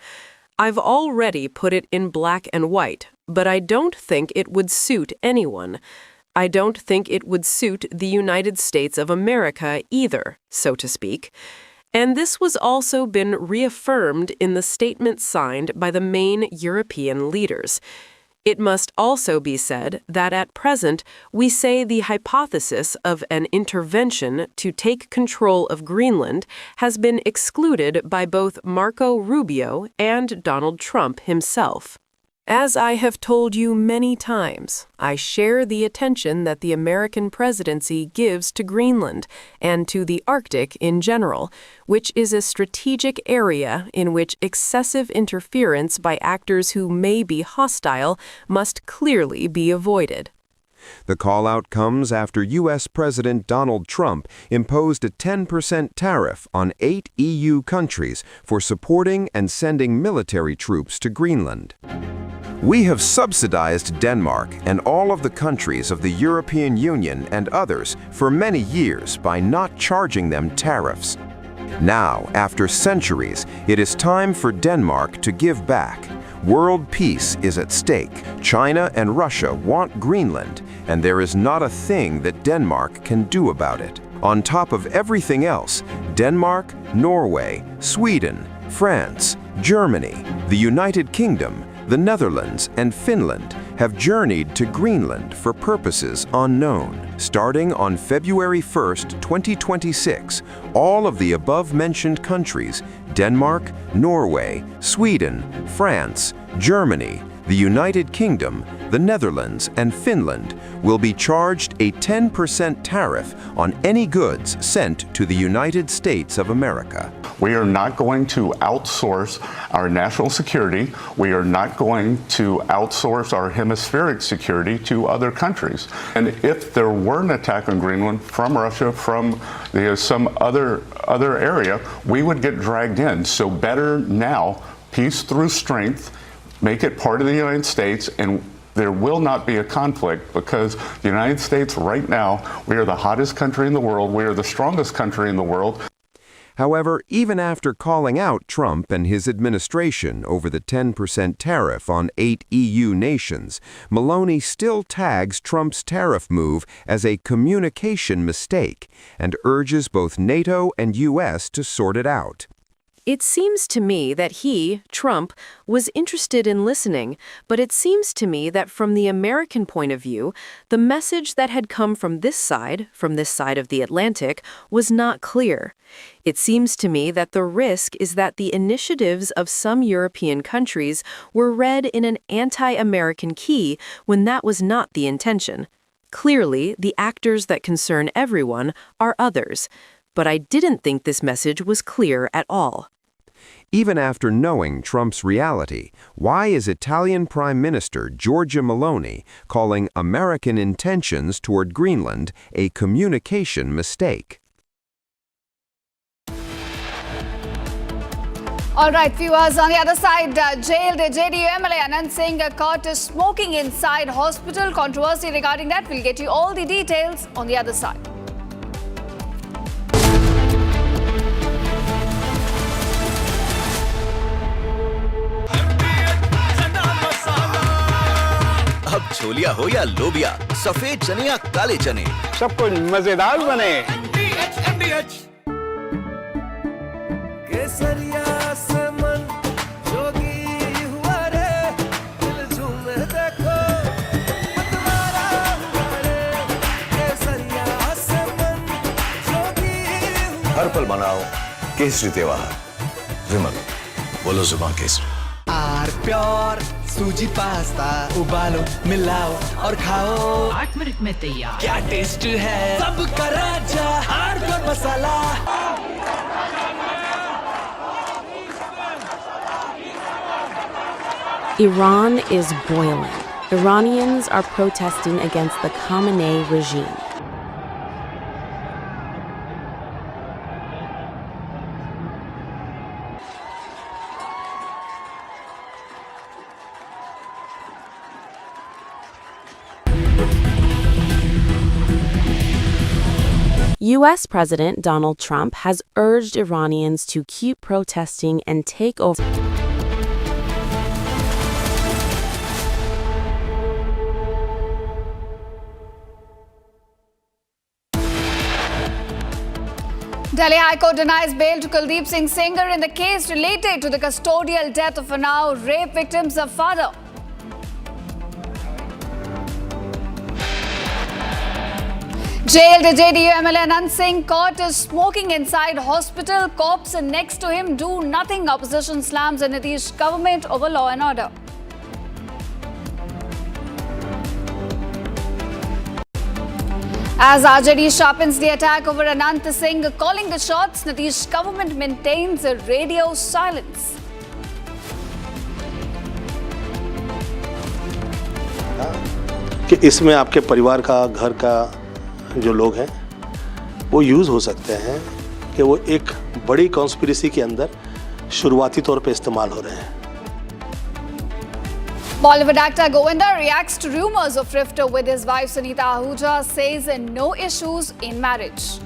I've already put it in black and white, but I don't think it would suit anyone. I don't think it would suit the United States of America either, so to speak. And this was also been reaffirmed in the statement signed by the main European leaders. It must also be said that at present we say the hypothesis of an intervention to take control of Greenland has been excluded by both Marco Rubio and Donald Trump himself. As I have told you many times, I share the attention that the American presidency gives to Greenland and to the Arctic in general, which is a strategic area in which excessive interference by actors who may be hostile must clearly be avoided. The call-out comes after U.S. President Donald Trump imposed a 10% tariff on 8 EU countries for supporting and sending military troops to Greenland. We have subsidized Denmark and all of the countries of the European Union and others for many years by not charging them tariffs. Now, after centuries, it is time for Denmark to give back. World peace is at stake. China and Russia want Greenland, and there is not a thing that Denmark can do about it. On top of everything else, Denmark, Norway, Sweden, France, Germany, the United Kingdom, the Netherlands, and Finland have journeyed to Greenland for purposes unknown. Starting on February 1st, 2026, all of the above-mentioned countries, Denmark, Norway, Sweden, France, Germany, the United Kingdom, the Netherlands, and Finland will be charged a 10% tariff on any goods sent to the United States of America. We are not going to outsource our national security. We are not going to outsource our hemispheric security to other countries. And if there were an attack on Greenland from Russia, from some other area, we would get dragged in. So better now, peace through strength, make it part of the United States, and there will not be a conflict, because the United States right now, we are the hottest country in the world. We are the strongest country in the world. However, even after calling out Trump and his administration over the 10% tariff on 8 EU nations, Maloney still tags Trump's tariff move as a communication mistake and urges both NATO and US to sort it out. It seems to me that he, Trump, was interested in listening, but it seems to me that from the American point of view, the message that had come from this side of the Atlantic, was not clear. It seems to me that the risk is that the initiatives of some European countries were read in an anti-American key when that was not the intention. Clearly, the actors that concern everyone are others. But I didn't think this message was clear at all. Even after knowing Trump's reality, why is Italian Prime Minister Giorgia Meloni calling American intentions toward Greenland a communication mistake? All right, viewers, on the other side, jailed JDU MLA Anant Singh caught smoking inside hospital. Controversy regarding that. We'll get you all the details on the other side. अब छोलिया हो या लोबिया, सफेद चने या काले चने, सब कुछ मजेदार बने। केसरिया से मन जोगी हुआ रे, दिल झूमे देखो मतवारा हुआ रे। केसरिया से मन जोगी हुआ। हर पल मनाओ केसरी त्योहार। विमल, बोलो जुबान केसरी। आर प्योर सूजी पास्ता उबालो मिलाओ और खाओ 8 मिनट में तैयार। क्या टेस्ट है सबका राजा R pure masala. Iran is boiling. Iranians are protesting against the Khamenei regime. U.S. President Donald Trump has urged Iranians to keep protesting and take over. Delhi High Court denies bail to Kuldeep Singh Sengar in the case related to the custodial death of a now rape victim's father. Jailed JDU MLA Anant Singh caught smoking inside hospital. Cops next to him do nothing. Opposition slams the Nitish government over law and order. As RJD sharpens the attack over Anant Singh calling the shots, Nitish government maintains a radio silence. कि इसमें आपके परिवार का, घर का जो लोग हैं वो यूज़ हो सकते हैं कि वो एक बड़ी कॉन्स्पिरेसी के अंदर शुरुआती तौर पे इस्तेमाल हो रहे हैं। Bollywood actor Govinda reacts to rumors of rift with his wife Sunita Ahuja, says no issues in marriage.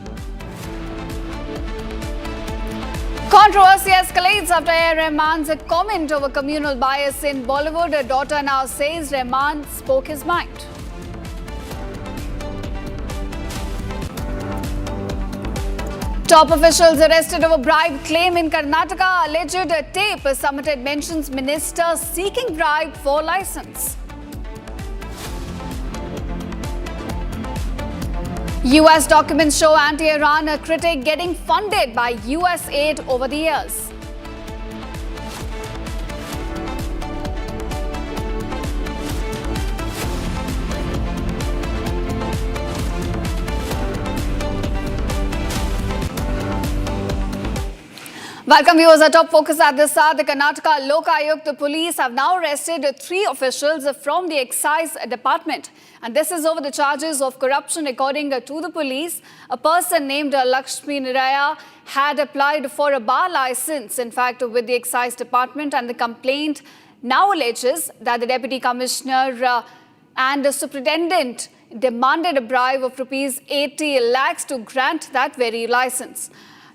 Controversy escalates after A. Rahman's comment over communal bias in Bollywood. A daughter now says Rahman spoke his mind. Top officials arrested over bribe claim in Karnataka. Alleged tape submitted mentions minister seeking bribe for license. US documents show anti-Iran critic getting funded by US aid over the years. Welcome viewers. Our top focus at this hour. The Karnataka Lok-Ayukt police have now arrested 3 officials from the excise department. And this is over the charges of corruption. According to the police, a person named Lakshmi Niraya had applied for a bar license, in fact, with the excise department. And the complaint now alleges that the deputy commissioner and the superintendent demanded a bribe of rupees 80 lakhs to grant that very license.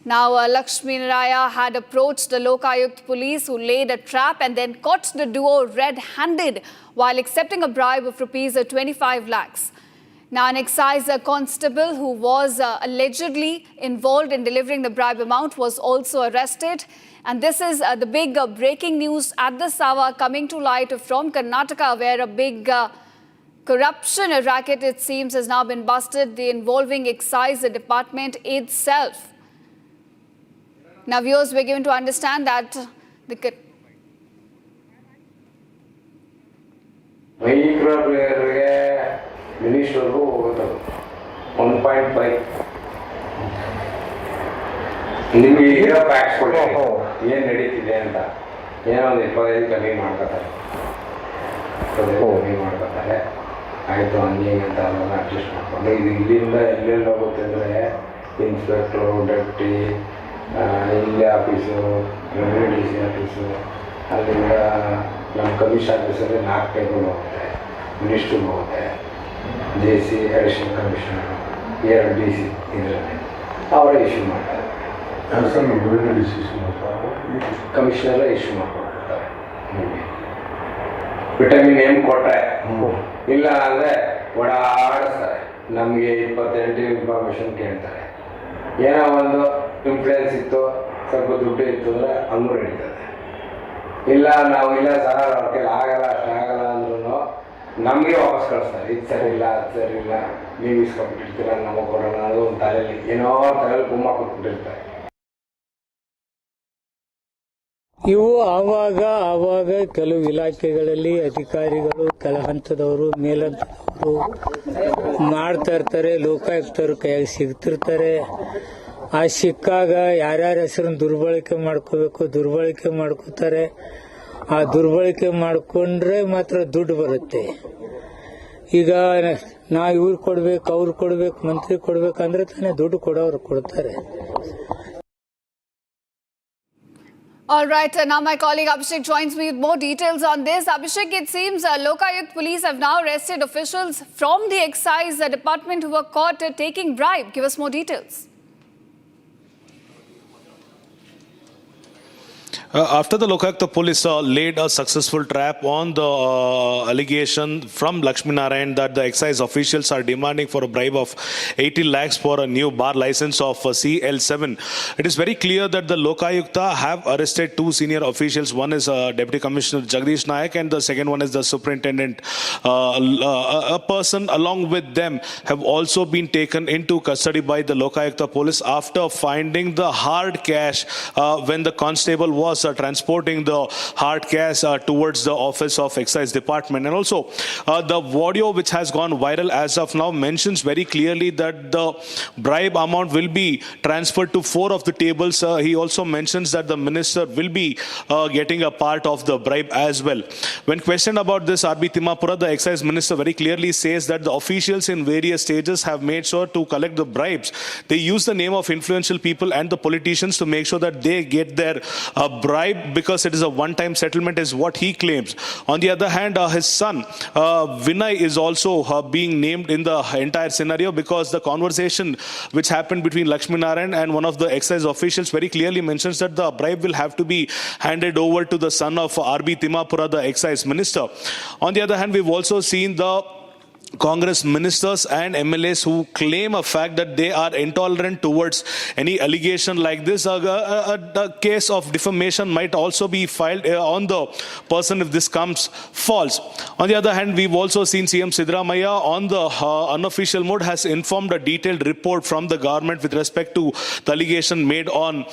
Now, Lakshmi Niraya had approached the Lok-Ayukt police, who laid a trap and then caught the duo red-handed while accepting a bribe of rupees 25 lakhs. Now, an excise constable who was allegedly involved in delivering the bribe amount was also arrested. And this is the big breaking news at this hour coming to light from Karnataka, where a big corruption racket, it seems, has now been busted, involving excise department itself. Now, viewers, we're given to understand that the minister 1.5 ನಿಮಗೆ ಈಗ packs ಕೊಡಿ ಏನು ನಡೀತಿದೆ ಅಂತ ಏನೋ ಒಂದು 25 ಕಮ್ಮಿ ಮಾಡ್ಕೊತಾರೆ ಆಯಿತು ಹಂಗೆ ಅಂತ ಅದನ್ನು ಅಡ್ಜಸ್ಟ್ ಮಾಡ್ಕೊಂಡು ಇದು ಇಲ್ಲಿಂದ ಎಲ್ಲೆಲ್ಲಿ ಹೋಗುತ್ತೆ ಅಂದರೆ ಇನ್ಸ್ಪೆಕ್ಟ್ರು ಡೆಪ್ಟಿ ಇಲ್ಲಿ office revenue D C office ಅಲ್ಲಿಂದ ನಮ್ಮ ಕಮಿಷನ್ ಆಫೀಸಲ್ಲಿ 4 ಟೇಬಲ್ ಹೋಗುತ್ತೆ ಮಿನಿಸ್ಟ್ರಿಗೆ ಹೋಗುತ್ತೆ J C additional commissioner 2 D C ಇದರಲ್ಲಿ ಅವರೇ ಇಶ್ಯೂ ಮಾಡ್ತಾರೆ ಕಮಿಷನರೇ ಇಶ್ಯೂ ಮಾಡ್ಕೊಳ್ತಾರೆ ನಿಮಗೆ ವಿಟಮಿನ್ ಎಮ್ ಕೊಟ್ಟರೆ ಇಲ್ಲ ಅಂದರೆ ಓಡಾಡಿಸ್ತಾರೆ ನಮಗೆ 28 ಇನ್ಫಾರ್ಮೇಷನ್ ಕೇಳ್ತಾರೆ ಏನೋ ಒಂದು ಇನ್ಫ್ಲೂಯೆನ್ಸ್ ಇತ್ತು ಸ್ವಲ್ಪ ದುಡ್ಡು ಇತ್ತು ಅಂದರೆ ಹಂಗೂ ನಡೀತದೆ ಇಲ್ಲ ನಾವು ಇಲ್ಲ ಸರ್ ಅವ್ರ ಕೈಲಿ ಆಗಲ್ಲ ಅಷ್ಟಾಗಲ್ಲ ಅಂದ್ರೂ ನಮಗೆ ವಾಪಸ್ ಕಳಿಸ್ತಾರೆ ಇದು ಸರಿ ಇಲ್ಲ ಅದು ಸರಿ ಇಲ್ಲ ನೀವು ಇಸ್ಕೊಂಡ್ಬಿಟ್ಟಿರ್ತೀರ ನಮಗೆ ಕೊಡೋಣ ಅನ್ನೋದು ಒಂದು ತಲೆಯಲ್ಲಿ ಏನೋ ತಲೆಯಲ್ಲಿ ಗುಮ್ಮ ಕೊಟ್ಬಿಟ್ಟಿರ್ತಾರೆ. ಇವು ಆವಾಗ ಕೆಲವು ಇಲಾಖೆಗಳಲ್ಲಿ ಅಧಿಕಾರಿಗಳು ಕೆಳ ಹಂತದವರು ಮೇಲಂತದವರು ಮಾಡ್ತಾ ಇರ್ತಾರೆ, ಲೋಕಾಯುಕ್ತರು ಕೈಯಾಗಿ ಸಿಗ್ತಿರ್ತಾರೆ. ಆ ಸಿಕ್ಕಾಗ ಯಾರ್ಯಾರ ಹೆಸರನ್ನು ದುರ್ಬಳಕೆ ಮಾಡ್ಕೋತಾರೆ. ಆ ದುರ್ಬಳಕೆ ಮಾಡ್ಕೊಂಡ್ರೆ ಮಾತ್ರ ದುಡ್ಡು ಬರುತ್ತೆ. ಈಗ ನಾವು ಇವ್ರು ಕೊಡ್ಬೇಕು ಅವ್ರು ಕೊಡ್ಬೇಕು ಮಂತ್ರಿ ಕೊಡ್ಬೇಕಂದ್ರೆ ತಾನೇ ದುಡ್ಡು ಕೊಡೋರು ಕೊಡ್ತಾರೆ. All right, now my colleague Abhishek joins me with more details on this. Abhishek, it seems Lok-Ayukt police have now arrested officials from the excise department who were caught taking bribe. Give us more details. After the Lok-Ayukt police laid a successful trap on the allegation from Lakshmi Narayan that the excise officials are demanding for a bribe of 80 lakhs for a new bar license of CL7. It is very clear that the Lok-Ayukta have arrested 2 senior officials. One is Deputy Commissioner Jagdish Nayak and the second one is the Superintendent. A person along with them have also been taken into custody by the Lok-Ayukta police after finding the hard cash when the constable was transporting the hard cash towards the office of excise department. And also the audio which has gone viral as of now mentions very clearly that the bribe amount will be transferred to 4 of the tables. He also mentions that the minister will be getting a part of the bribe as well. When questioned about this, R.B. Timapura, the excise minister, very clearly says that the officials in various stages have made sure to collect the bribes. They use the name of influential people and the politicians to make sure that they get their bribe because it is a one-time settlement is what he claims. On the other hand, his son Vinay is also being named in the entire scenario because the conversation which happened between Lakshmi Narayan and one of the excise officials very clearly mentions that the bribe will have to be handed over to the son of R.B. Timapura, the excise minister. On the other hand, we've also seen the Congress ministers and MLAs who claim a fact that they are intolerant towards any allegation like this. A case of defamation might also be filed on the person if this comes false. On the other hand, we've also seen CM Siddaramaiah on the unofficial mode has informed a detailed report from the government with respect to the allegation made on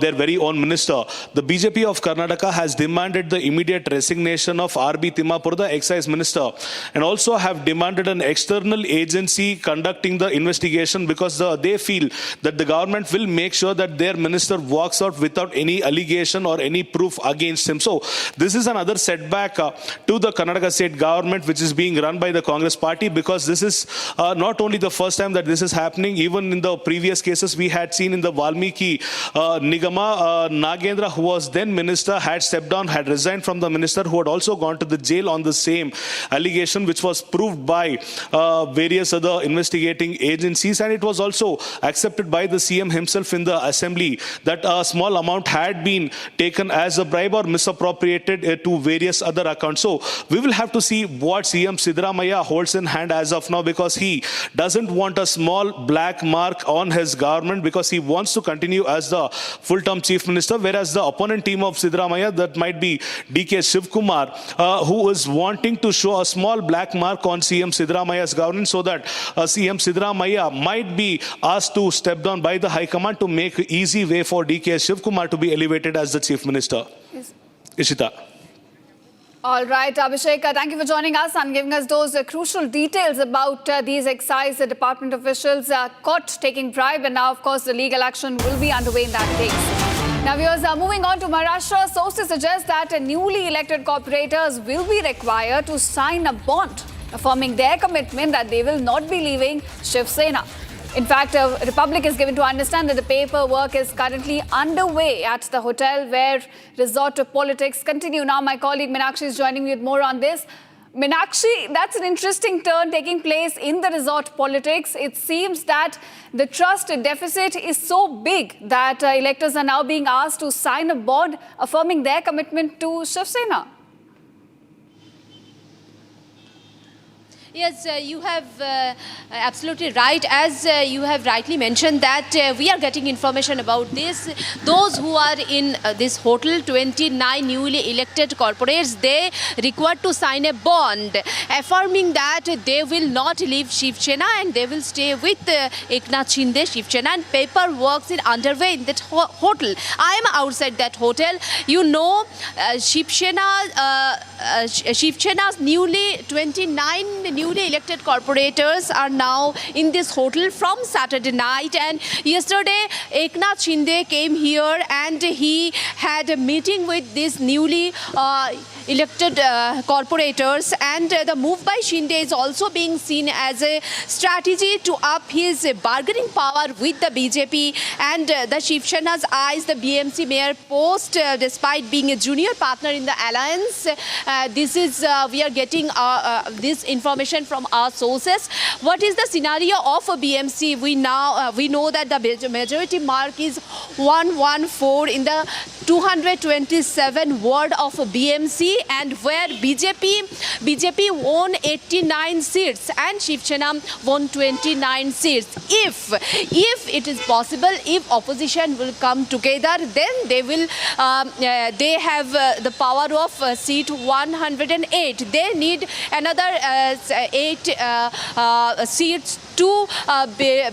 their very own minister. The BJP of Karnataka has demanded the immediate resignation of R.B. Timmapur, the excise minister, and also have demanded an external agency conducting the investigation because they feel that the government will make sure that their minister walks out without any allegation or any proof against him. So this is another setback to the Karnataka state government, which is being run by the Congress party, because this is not only the first time that this is happening. Even in the previous cases we had seen in the Valmiki Nigama, Nagendra, who was then minister, had stepped down, had resigned from the minister, who had also gone to the jail on the same allegation, which was proved by various other investigating agencies, and it was also accepted by the CM himself in the assembly that a small amount had been taken as a bribe or misappropriated to various other accounts. So we will have to see what CM Siddaramaiah holds in hand as of now, because he doesn't want a small black mark on his government, because he wants to continue as the full-term chief minister, whereas the opponent team of Siddaramaiah, that might be DK Shivkumar, who is wanting to show a small black mark on CM Siddaramaiah's governance, so that CM Siddaramaiah might be asked to step down by the High Command to make easy way for DK Shivkumar to be elevated as the chief minister. Yes. Ishita. All right, Abhishek, thank you for joining us and giving us those crucial details about these excise department officials caught taking bribe, and now, of course, the legal action will be underway in that case. Now, viewers, moving on to Maharashtra, sources suggest that newly elected corporators will be required to sign a bond affirming their commitment that they will not be leaving Shiv Sena. In fact, Republic is given to understand that the paperwork is currently underway at the hotel where resort to politics continue. Now, my colleague Meenakshi is joining me with more on this. Meenakshi, that's an interesting turn taking place in the resort politics. It seems that the trust deficit is so big that electors are now being asked to sign a bond affirming their commitment to Shiv Sena. Yes, you have absolutely right. As you have rightly mentioned that we are getting information about this. Those who are in this hotel, 29 newly elected corporates, they required to sign a bond affirming that they will not leave Shiv Sena and they will stay with Eknath Shinde Shiv Sena, and paperwork is underway in that hotel. I am outside that hotel. You know, Shiv Sena's newly 29 newly elected corporators are now in this hotel from Saturday night, and yesterday Eknath Shinde came here and he had a meeting with these newly elected corporators, and the move by Shinde is also being seen as a strategy to up his bargaining power with the BJP and the Shiv Sena's eyes. The BMC mayor post, despite being a junior partner in the alliance, this is we are getting this information from our sources. What is the scenario of a BMC? We know that the majority mark is 114 in the 227 ward of BMC, and where BJP won 89 seats and Shiv Sena won 29 seats. If it is possible, if opposition will come together, then they will they have the power of seat 108. They need another 8 seats to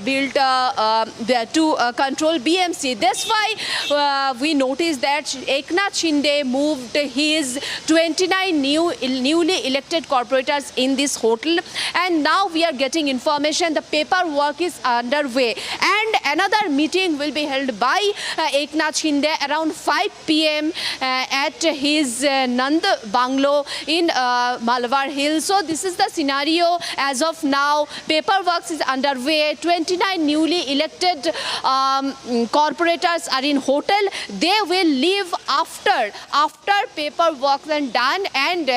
build to control BMC. That's why we noticed that Eknath Shinde moved his 29 newly elected corporators in this hotel, and now we are getting information the paperwork is underway, and another meeting will be held by Eknath Shinde around 5 p.m. at his Nand Bungalow in Malvar Hills. So this is the scenario as of now. Paperwork is underway. 29 newly elected corporators are in hotel. They will leave after paperwork is done and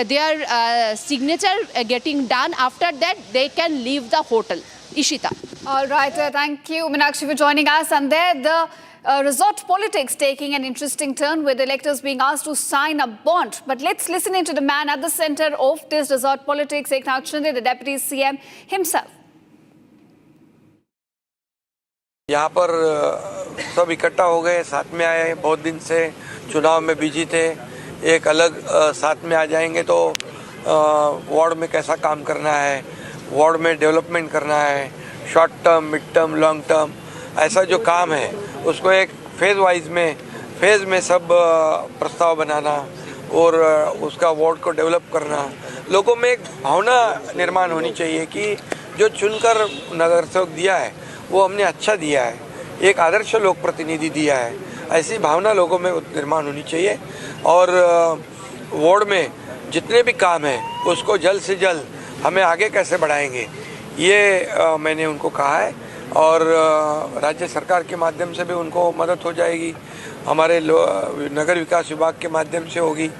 their signature getting done. After that, they can leave the hotel. Ishita. All right. Thank you, Meenakshi, for joining us. And there, the Resort politics taking an interesting turn with electors being asked to sign a bond. But let's listen into the man at the center of this resort politics, Anant Singh, the Deputy CM himself. यहाँ पर सब इकट्ठा हो गए, साथ में आए, बहुत दिन से चुनाव में बिजी थे, एक अलग साथ में आ जाएंगे तो वार्ड में कैसा काम करना है, वार्ड में डेवलपमेंट करना है, short term, mid term, long term, ऐसा जो काम है उसको एक फेज़ में सब प्रस्ताव बनाना और उसका वार्ड को डेवलप करना। लोगों में एक भावना निर्माण होनी चाहिए कि जो चुनकर नगर सेवक दिया है वो हमने अच्छा दिया है, एक आदर्श लोक प्रतिनिधि दिया है, ऐसी भावना लोगों में निर्माण होनी चाहिए। और वार्ड में जितने भी काम हैं उसको जल्द से जल्द हमें आगे कैसे बढ़ाएंगे, ये मैंने उनको कहा है और राज्य सरकार के माध्यम से भी उनको मदद हो जाएगी, हमारे नगर विकास विभाग के माध्यम से होगी।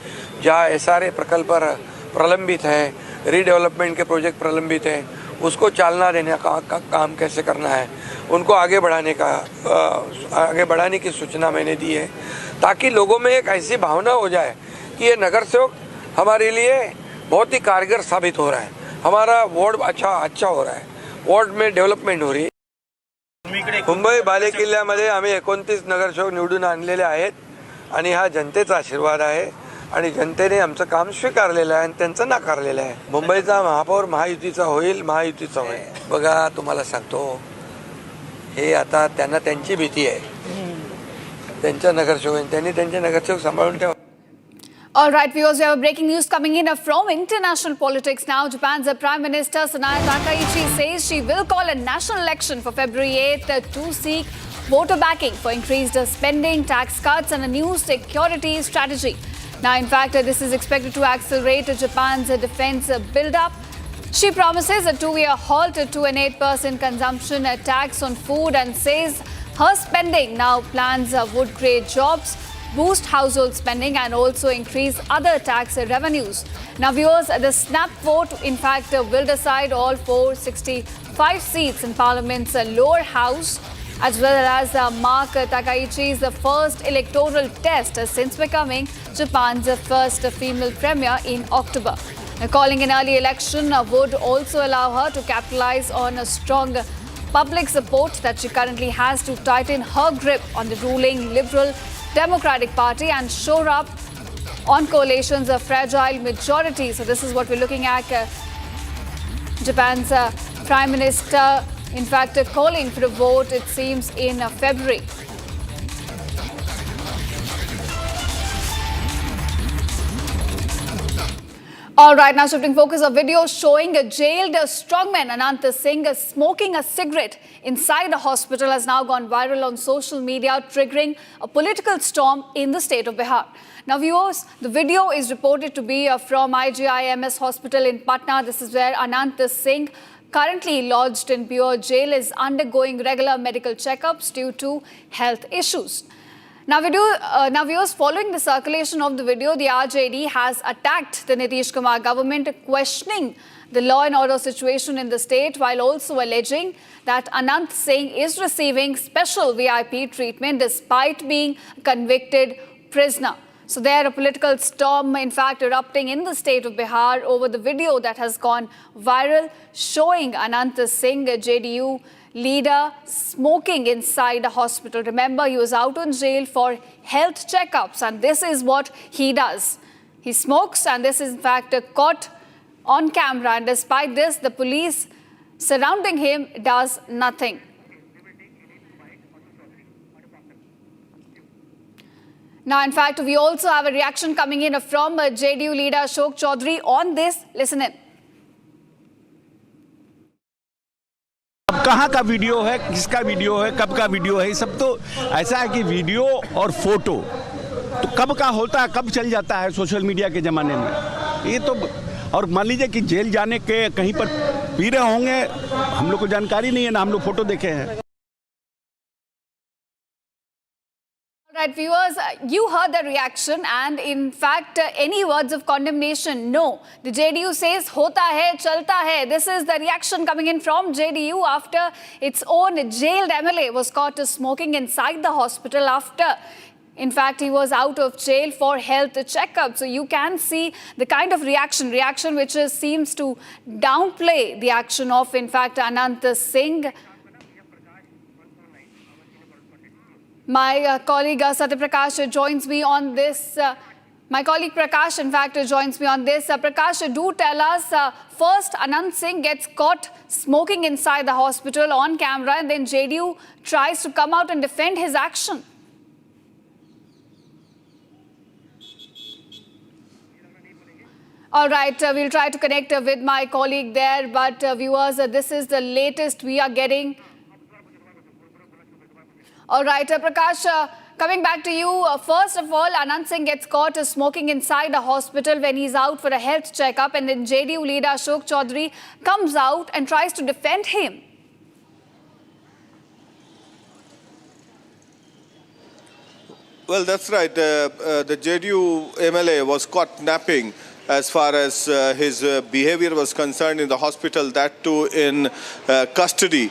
जहाँ SRA प्रकल्प प्रलंबित है, रीडेवलपमेंट के प्रोजेक्ट प्रलंबित हैं, उसको चालना देने का काम कैसे करना है, उनको आगे बढ़ाने की सूचना मैंने दी है, ताकि लोगों में एक ऐसी भावना हो जाए कि ये नगर सेवक हमारे लिए बहुत ही कारगर साबित हो रहा है, हमारा वार्ड अच्छा हो रहा है, वार्ड में डेव्हलपमेंट हो रही है। मुंबई बालेकिल्ल्यामध्ये आम्ही 29 नगरसेवक निवडून आणलेले आहेत आणि हा जनतेचा आशीर्वाद आहे आणि जनतेने आमचं काम स्वीकारलेलं आहे आणि त्यांचं नाकारलेलं आहे। मुंबईचा महापौर महायुतीचा होईल। बघा तुम्हाला सांगतो, हे आता त्यांना त्यांची भीती आहे, त्यांच्या नगरसेवक त्यांनी त्यांचे नगरसेवक सांभाळून ठेवा। All right, viewers, we have breaking news coming in from international politics now. Japan's Prime Minister Sanae Takaichi says she will call a national election for February 8th to seek voter backing for increased spending, tax cuts and a new security strategy. Now, in fact, this is expected to accelerate Japan's defense build-up. She promises a 2-year halt to an 8% consumption tax on food and says her spending now plans would create jobs, boost household spending and also increase other tax revenues. Now, viewers, the snap vote, in fact, will decide all 465 seats in Parliament's lower house, as well as mark Takaichi's first electoral test since becoming Japan's first female premier in October. Now, calling an early election would also allow her to capitalize on a strong public support that she currently has to tighten her grip on the ruling Liberal Democratic Party and shore up on coalition's fragile majority. So this is what we're looking at. Japan's Prime Minister, in fact, calling for a vote, it seems, in February. All right, now shifting focus, a video showing a jailed strongman Anant Singh smoking a cigarette inside a hospital has now gone viral on social media, triggering a political storm in the state of Bihar. Now, viewers, the video is reported to be from IGIMS hospital in Patna. This is where Anant Singh, currently lodged in pure jail, is undergoing regular medical checkups due to health issues. Now, viewers, following the circulation of the video, the RJD has attacked the Nitish Kumar government, questioning the law and order situation in the state, while also alleging that Anant Singh is receiving special VIP treatment despite being a convicted prisoner. So there, a political storm, in fact, erupting in the state of Bihar over the video that has gone viral, showing Anant Singh, a JDU leader, smoking inside a hospital. Remember, he was out on jail for health checkups, and this is what he does. He smokes, and this is, in fact, caught on camera. And despite this, the police surrounding him does nothing. Now, in fact, we also have a reaction coming in from JDU leader Ashok Chaudhary on this. Listen in. अब कहाँ का video है, किसका video है, कब का video है, ये सब तो ऐसा है कि वीडियो और फोटो तो कब का होता है, कब चल जाता है सोशल मीडिया के ज़माने में। ये तो, और मान लीजिए कि जेल जाने के कहीं पर पी रहे होंगे, हम लोग को जानकारी नहीं है ना, हम लोग फोटो देखे हैं। right, viewers, you heard the reaction, and in fact, any words of condemnation? No. The JDU says, hota hai, chalta hai. This is the reaction coming in from JDU after its own jailed MLA was caught smoking inside the hospital after, in fact, he was out of jail for health checkup. So you can see the kind of reaction which seems to downplay the action of, in fact, Anant Singh. My colleague Satyaprakash joins me on this. My colleague Prakash, in fact, joins me on this. Prakash, do tell us, first Anant Singh gets caught smoking inside the hospital on camera, and then JDU tries to come out and defend his action. All right, we'll try to connect with my colleague there, but viewers, this is the latest we are getting. All right, Prakash, coming back to you. First of all, Anant Singh gets caught smoking inside a hospital when he's out for a health checkup, and then JDU leader Ashok Chaudhary comes out and tries to defend him. Well, that's right. The JDU MLA was caught napping as far as his behavior was concerned in the hospital, that too in custody.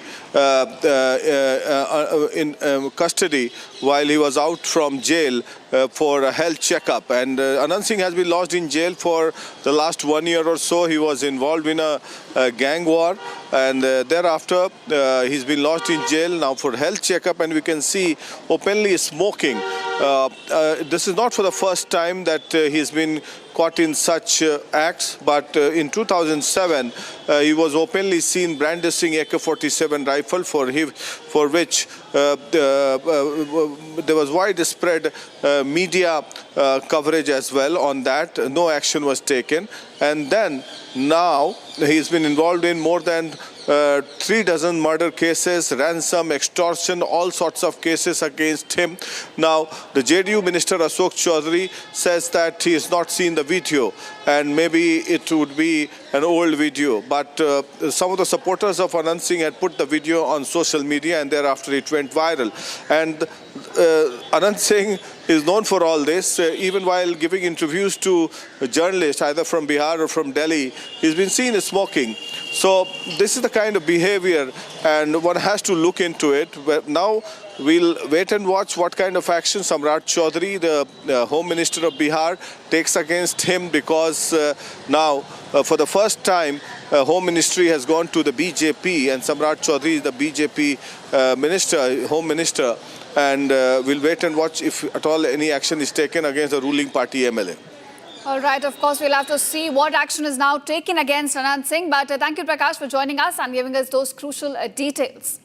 Custody while he was out from jail for a health checkup. And Anant Singh has been lodged in jail for the last 1 year or so. He was involved in a gang war, and thereafter he's been lodged in jail now for health checkup, and we can see openly smoking. This is not for the first time that he's been caught in such acts, but in 2007 he was openly seen brandishing AK-47 rifle, for which there was widespread media coverage as well on that. No action was taken, and then now he's been involved in more than 3 dozen murder cases, ransom, extortion, all sorts of cases against him. Now, the JDU minister Ashok Chaudhary says that he has not seen the video, and maybe it would be an old video. But some of the supporters of Anant Singh had put the video on social media, and thereafter it went viral. And Anant Singh is known for all this. Even while giving interviews to journalists, either from Bihar or from Delhi, he's been seen smoking. So this is the kind of behavior, and one has to look into it. But now we'll wait and watch what kind of action Samrat Chaudhary, the Home Minister of Bihar, takes against him, because now for the first time Home Ministry has gone to the BJP, and Samrat Chaudhary is the BJP minister, Home Minister, and we'll wait and watch if at all any action is taken against the ruling party MLA. All right, of course, we'll have to see what action is now taken against Anant Singh. But thank you, Prakash, for joining us and giving us those crucial details.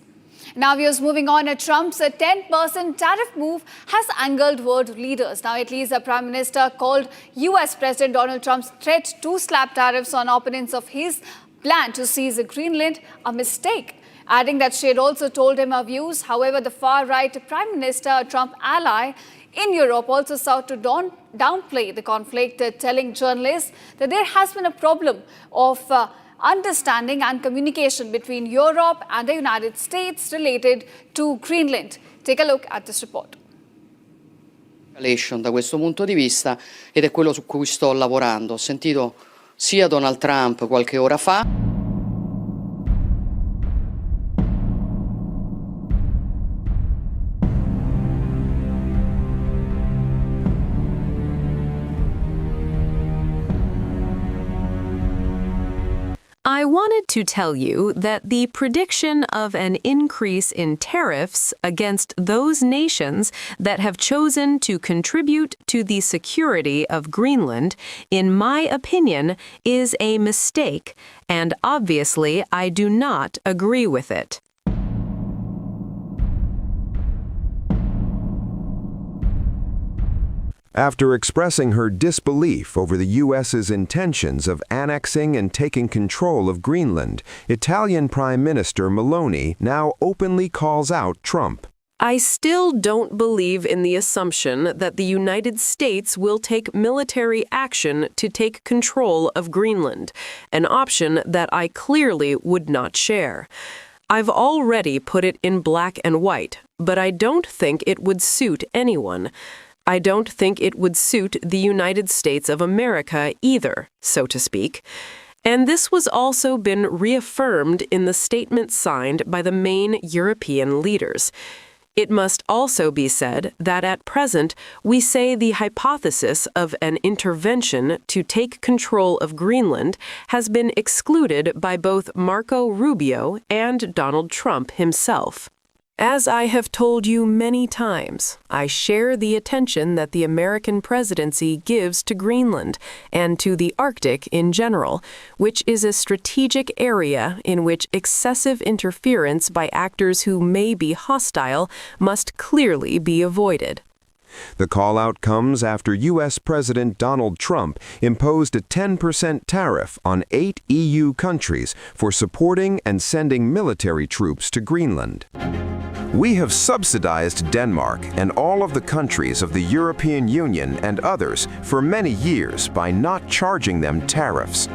Now, viewers, moving on, Trump's 10% tariff move has angered world leaders. Now, at least the Prime Minister called US President Donald Trump's threat to slap tariffs on opponents of his plan to seize Greenland a mistake, adding that she had also told him her views. However, the far-right Prime Minister, Trump ally in Europe, also sought to downplay the conflict, telling journalists that there has been a problem of understanding and communication between Europe and the United States related to Greenland. Take a look at this report. Da questo punto di vista, ed è quello su cui sto lavorando. Ho sentito sia Donald Trump qualche ora fa. I wanted to tell you that the prediction of an increase in tariffs against those nations that have chosen to contribute to the security of Greenland, in my opinion, is a mistake, and obviously I do not agree with it. After expressing her disbelief over the U.S.'s intentions of annexing and taking control of Greenland, Italian Prime Minister Meloni now openly calls out Trump. I still don't believe in the assumption that the United States will take military action to take control of Greenland, an option that I clearly would not share. I've already put it in black and white. but I don't think it would suit anyone. I don't think it would suit the United States of America either, so to speak. And this was also been reaffirmed in the statement signed by the main European leaders. It must also be said that at present we say the hypothesis of an intervention to take control of Greenland has been excluded by both Marco Rubio and Donald Trump himself. As I have told you many times, I share the attention that the American presidency gives to Greenland and to the Arctic in general, which is a strategic area in which excessive interference by actors who may be hostile must clearly be avoided. The call-out comes after U.S. President Donald Trump imposed a 10% tariff on 8 EU countries for supporting and sending military troops to Greenland. We have subsidized Denmark and all of the countries of the European Union and others for many years by not charging them tariffs.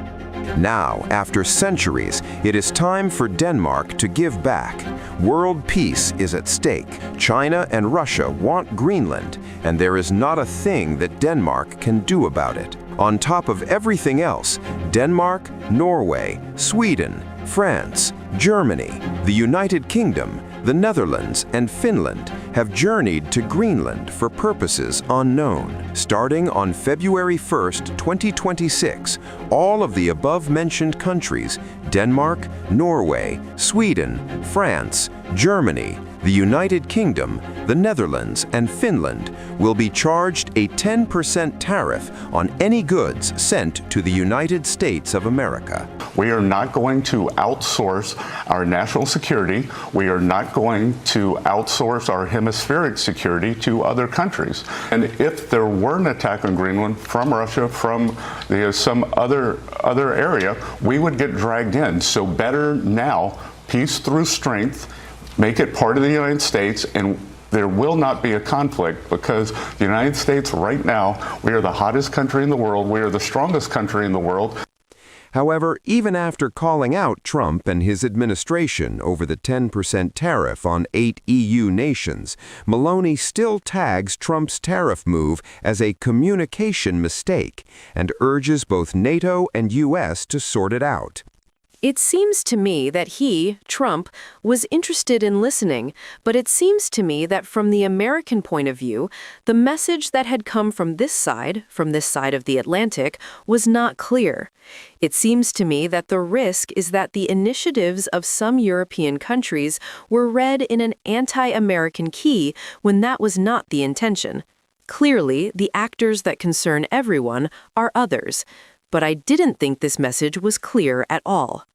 Now, after centuries, it is time for Denmark to give back. World peace is at stake. China and Russia want Greenland, and there is not a thing that Denmark can do about it. On top of everything else, Denmark, Norway, Sweden, France, Germany, the United Kingdom, the Netherlands, and Finland have journeyed to Greenland for purposes unknown. Starting on February 1st, 2026, all of the above-mentioned countries, Denmark, Norway, Sweden, France, Germany, the United Kingdom, the Netherlands, and Finland will be charged a 10% tariff on any goods sent to the United States of America. We are not going to outsource our national security. We are not going to outsource our hemispheric security to other countries. And if there were an attack on Greenland from Russia, from some other area, we would get dragged in. So better now, peace through strength, make it part of the United States, and there will not be a conflict because the United States right now, we are the hottest country in the world. We are the strongest country in the world. However, even after calling out Trump and his administration over the 10% tariff on 8 EU nations, Maloney still tags Trump's tariff move as a communication mistake and urges both NATO and US to sort it out. It seems to me that he, Trump, was interested in listening, but it seems to me that from the American point of view, the message that had come from this side of the Atlantic, was not clear. It seems to me that the risk is that the initiatives of some European countries were read in an anti-American key when that was not the intention. Clearly, the actors that concern everyone are others. But I didn't think this message was clear at all.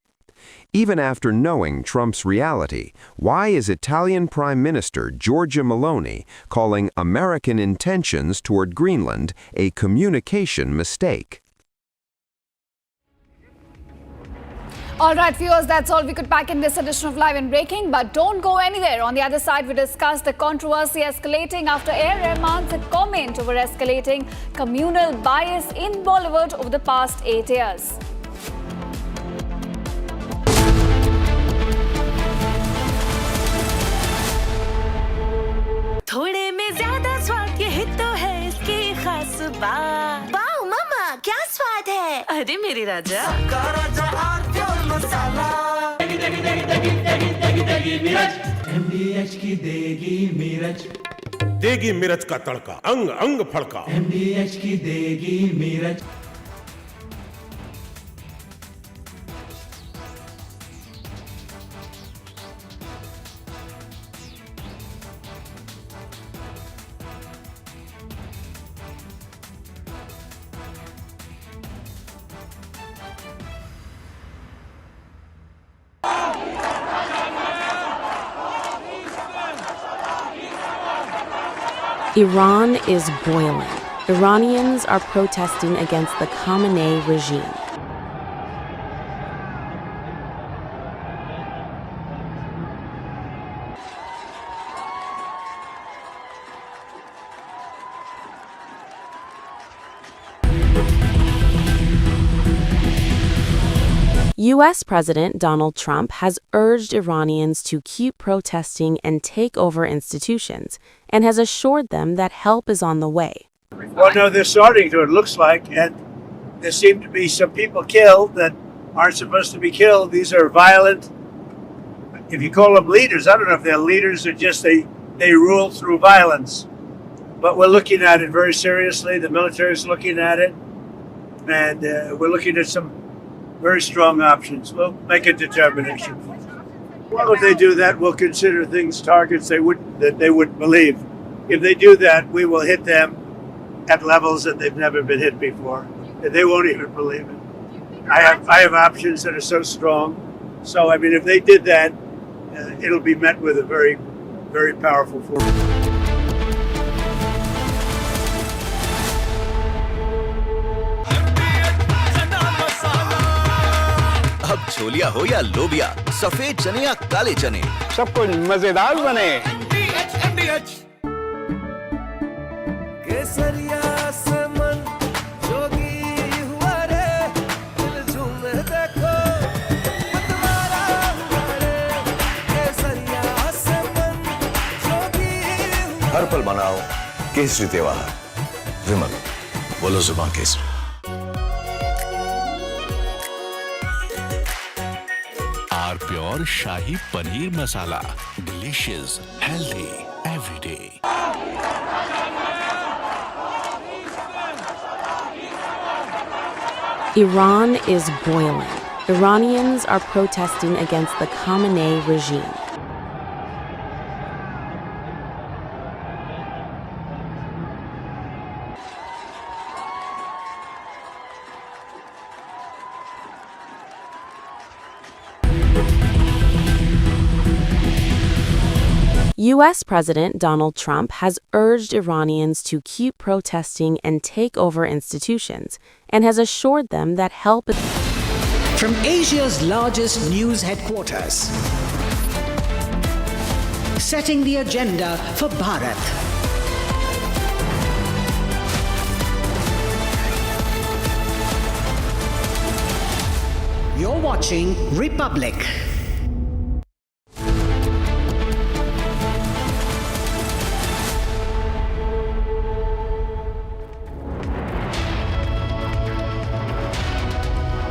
Even after knowing Trump's reality, why is Italian Prime Minister Giorgia Meloni calling American intentions toward Greenland a communication mistake? All right, viewers, that's all we could pack in this edition of Live and Breaking. But don't go anywhere. On the other side, we discuss the controversy escalating after Rahman's comment over escalating communal bias in Bollywood over the past 8 years. थोड़े में ज्यादा स्वाद ये तो है इसकी खास बात। वाओ मामा, क्या स्वाद है? अरे मेरे राजा, राजा और प्योर मसाला। देगी मिर्च, MDH की देगी मिर्च। देगी मिर्च का तड़का, अंग अंग फड़का। MDH की देगी मिर्च। Iran is boiling. Iranians are protesting against the Khamenei regime. U.S. President Donald Trump has urged Iranians to keep protesting and take over institutions, and has assured them that help is on the way. Well, no, they're starting to, it looks like, and there seem to be some people killed that aren't supposed to be killed. These are violent, if you call them leaders, I don't know if they're leaders or just they rule through violence. But we're looking at it very seriously. The military is looking at it, and we're looking at some very strong options. We'll make a determination. Well, if they do that, we'll consider things targets that they wouldn't believe. If they do that, we will hit them at levels that they've never been hit before. They won't even believe it. I have options that are so strong. So, I mean, if they did that, it'll be met with a very, very powerful force. अब छोलिया हो या लोबिया, सफेद चने या काले चने, सब कुछ मजेदार बने। केसरिया से मन जोगी हुआ रे, दिल झूमे देखो मतवारा हुआ रे। केसरिया से मन जोगी हुआ। हर पल बनाओ केसरी त्योहार। विमल, बोलो जुबान Kesari. Pure shahi paneer masala, delicious, healthy every day. Iran is boiling. Iranians are protesting against the Khamenei regime. U.S. President Donald Trump has urged Iranians to keep protesting and take over institutions, and has assured them that help is... From Asia's largest news headquarters, setting the agenda for Bharat. You're watching Republic.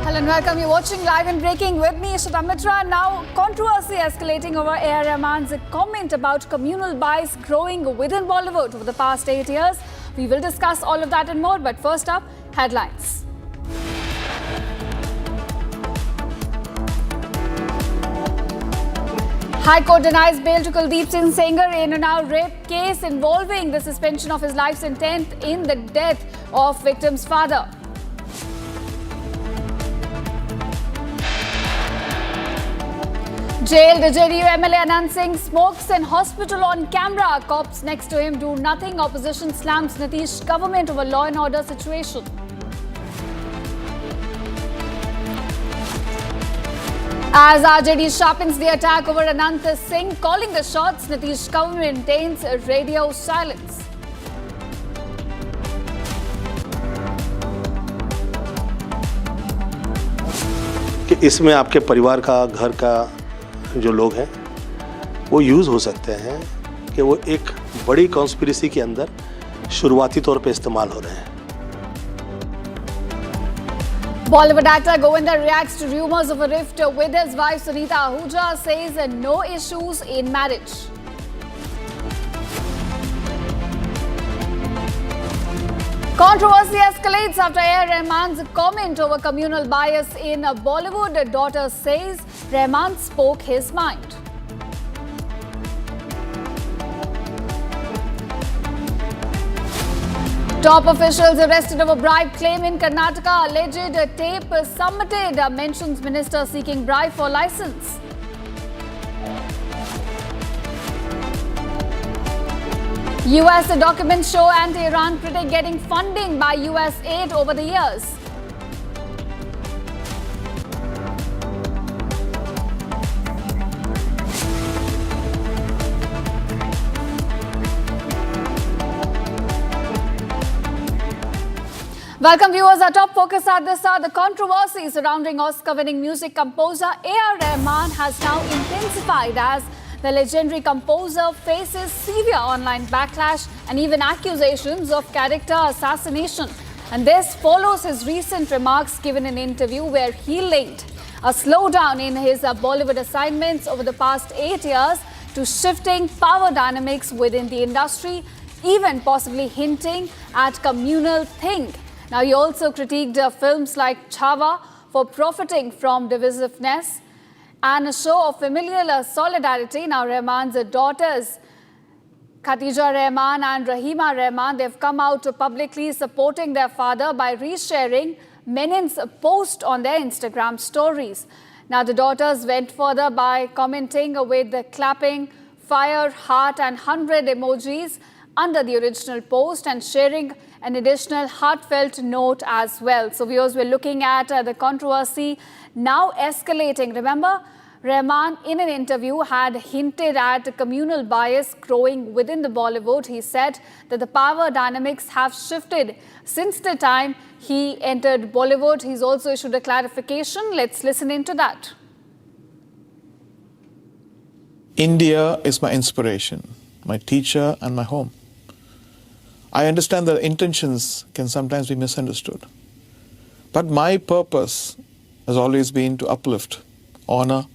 Hello and welcome. You're watching Live and Breaking with me, Mitra. Now, controversy escalating over A.R. Rahman's comment about communal bias growing within Bollywood over the past 8 years. We will discuss all of that and more, but first up, headlines. High Court denies bail to Kuldeep Singh Sengar in a rape case involving the suspension of his life sentence in the death of victim's father. Jailed JDU MLA Anant Singh smokes in hospital on camera. Cops next to him do nothing. Opposition slams Nitish government over law and order situation. As RJD sharpens the attack over Anant Singh, calling the shots, Nitish government maintains radio silence. कि इसमें आपके परिवार का, घर का जो लोग हैं वो यूज़ हो सकते हैं कि वो एक बड़ी कॉन्स्पिरेसी के अंदर शुरुआती तौर पे इस्तेमाल हो रहे हैं। Bollywood actor Govinda reacts to rumors of a rift with his wife Sunita Ahuja, says no issues in marriage. Controversy escalates after A.R. Rahman's comment over communal bias in Bollywood. A daughter says Rahman spoke his mind. Top officials arrested over bribe claim in Karnataka. Alleged tape submitted mentions minister seeking bribe for license. US documents show anti-Iran critic getting funding by US aid over the years. Welcome viewers. Our top focus at this hour, the controversy surrounding Oscar-winning music composer A.R. Rahman has now intensified as the legendary composer faces severe online backlash and even accusations of character assassination. And this follows his recent remarks given in an interview where he linked a slowdown in his Bollywood assignments over the past 8 years to shifting power dynamics within the industry, even possibly hinting at communal think. Now, he also critiqued films like Chhawa for profiting from divisiveness and a show of familial solidarity. Now, Rahman's daughters, Khatija Rahman and Rahima Rahman, they've come out publicly supporting their father by resharing Menin's post on their Instagram stories. Now, the daughters went further by commenting with the clapping, fire, heart and 100 emojis under the original post and sharing an additional heartfelt note as well. So viewers, we're looking at the controversy now escalating. Remember, Rahman in an interview had hinted at communal bias growing within the Bollywood. He said that the power dynamics have shifted since the time he entered Bollywood. He's also issued a clarification. Let's listen into that. India is my inspiration, my teacher and my home. I understand that intentions can sometimes be misunderstood. But my purpose has always been to uplift, honor,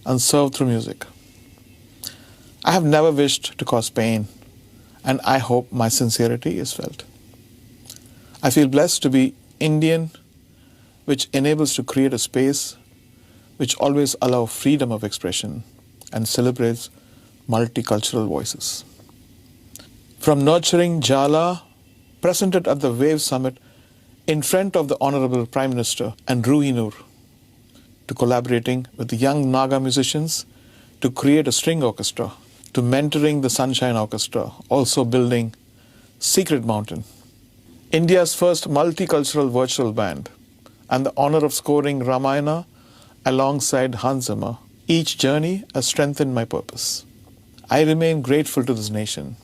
and serve through music. I have never wished to cause pain, and I hope my sincerity is felt. I feel blessed to be Indian, which enables to create a space which always allows freedom of expression and celebrates multicultural voices. From nurturing Jala, presented at the Wave Summit in front of the Honorable Prime Minister and Ruhinur, to collaborating with the young Naga musicians to create a string orchestra, to mentoring the Sunshine Orchestra, also building Secret Mountain, India's first multicultural virtual band, and the honor of scoring Ramayana alongside Hans Zimmer. Each journey has strengthened my purpose. I remain grateful to this nation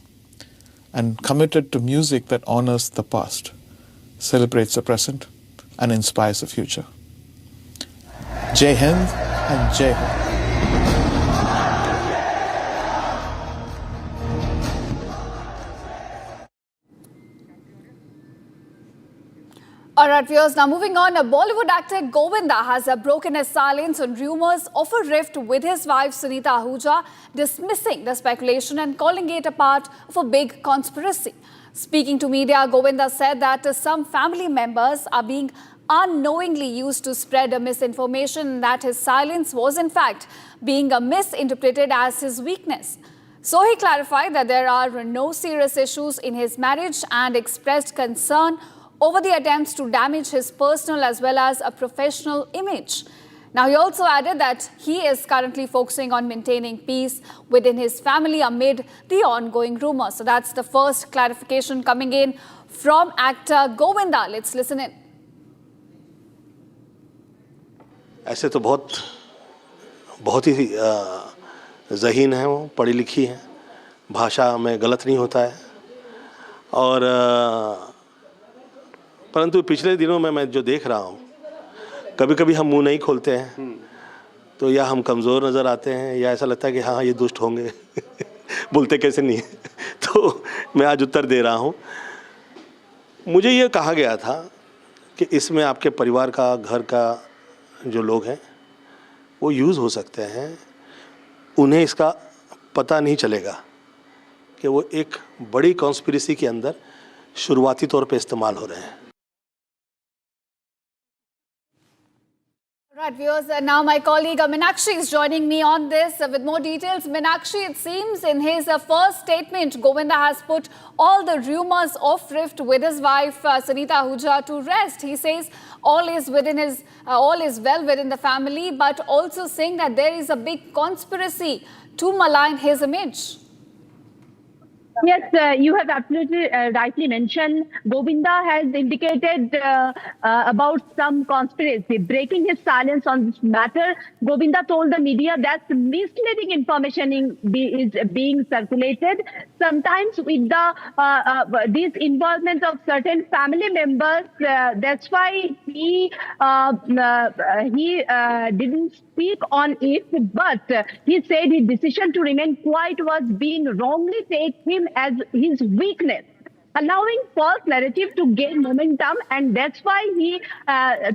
and committed to music that honors the past, celebrates the present, and inspires the future. Jai Hind and Jai Ho. All right, viewers, now moving on, Bollywood actor Govinda has broken his silence on rumours of a rift with his wife Sunita Ahuja, dismissing the speculation and calling it a part of a big conspiracy. Speaking to media, Govinda said that some family members are being unknowingly used to spread a misinformation and that his silence was in fact being misinterpreted as his weakness. So he clarified that there are no serious issues in his marriage and expressed concern over the attempts to damage his personal as well as a professional image. Now, he also added that he is currently focusing on maintaining peace within his family amid the ongoing rumors. So that's the first clarification coming in from actor Govinda. Let's listen in. ऐसे तो बहुत ही ज़हीन है, वो पढ़ी लिखी है, भाषा में गलत नहीं होता है और परंतु पिछले दिनों में मैं जो देख रहा हूँ, कभी कभी हम मुंह नहीं खोलते हैं तो या हम कमज़ोर नज़र आते हैं या ऐसा लगता है कि हाँ ये दुष्ट होंगे बोलते कैसे नहीं तो मैं आज उत्तर दे रहा हूँ। मुझे ये कहा गया था कि इसमें आपके परिवार का, घर का जो लोग हैं वो यूज़ हो सकते हैं, उन्हें इसका पता नहीं चलेगा कि वो एक बड़ी कॉन्स्पिरेसी के अंदर शुरुआती तौर पे इस्तेमाल हो रहे हैं। Right, viewers, now my colleague Meenakshi is joining me on this with more details. Meenakshi, it seems in his first statement, Govinda has put all the rumors of rift with his wife Sunita Ahuja to rest. He says all is well within the family, but also saying that there is a big conspiracy to malign his image. Yes, you have absolutely rightly mentioned. Govinda has indicated about some conspiracy. Breaking his silence on this matter, Govinda told the media that misleading information is being circulated. Sometimes with this involvement of certain family members, that's why he didn't speak on it. But he said his decision to remain quiet was being wrongly taken as his weakness, allowing false narrative to gain momentum, and that's why he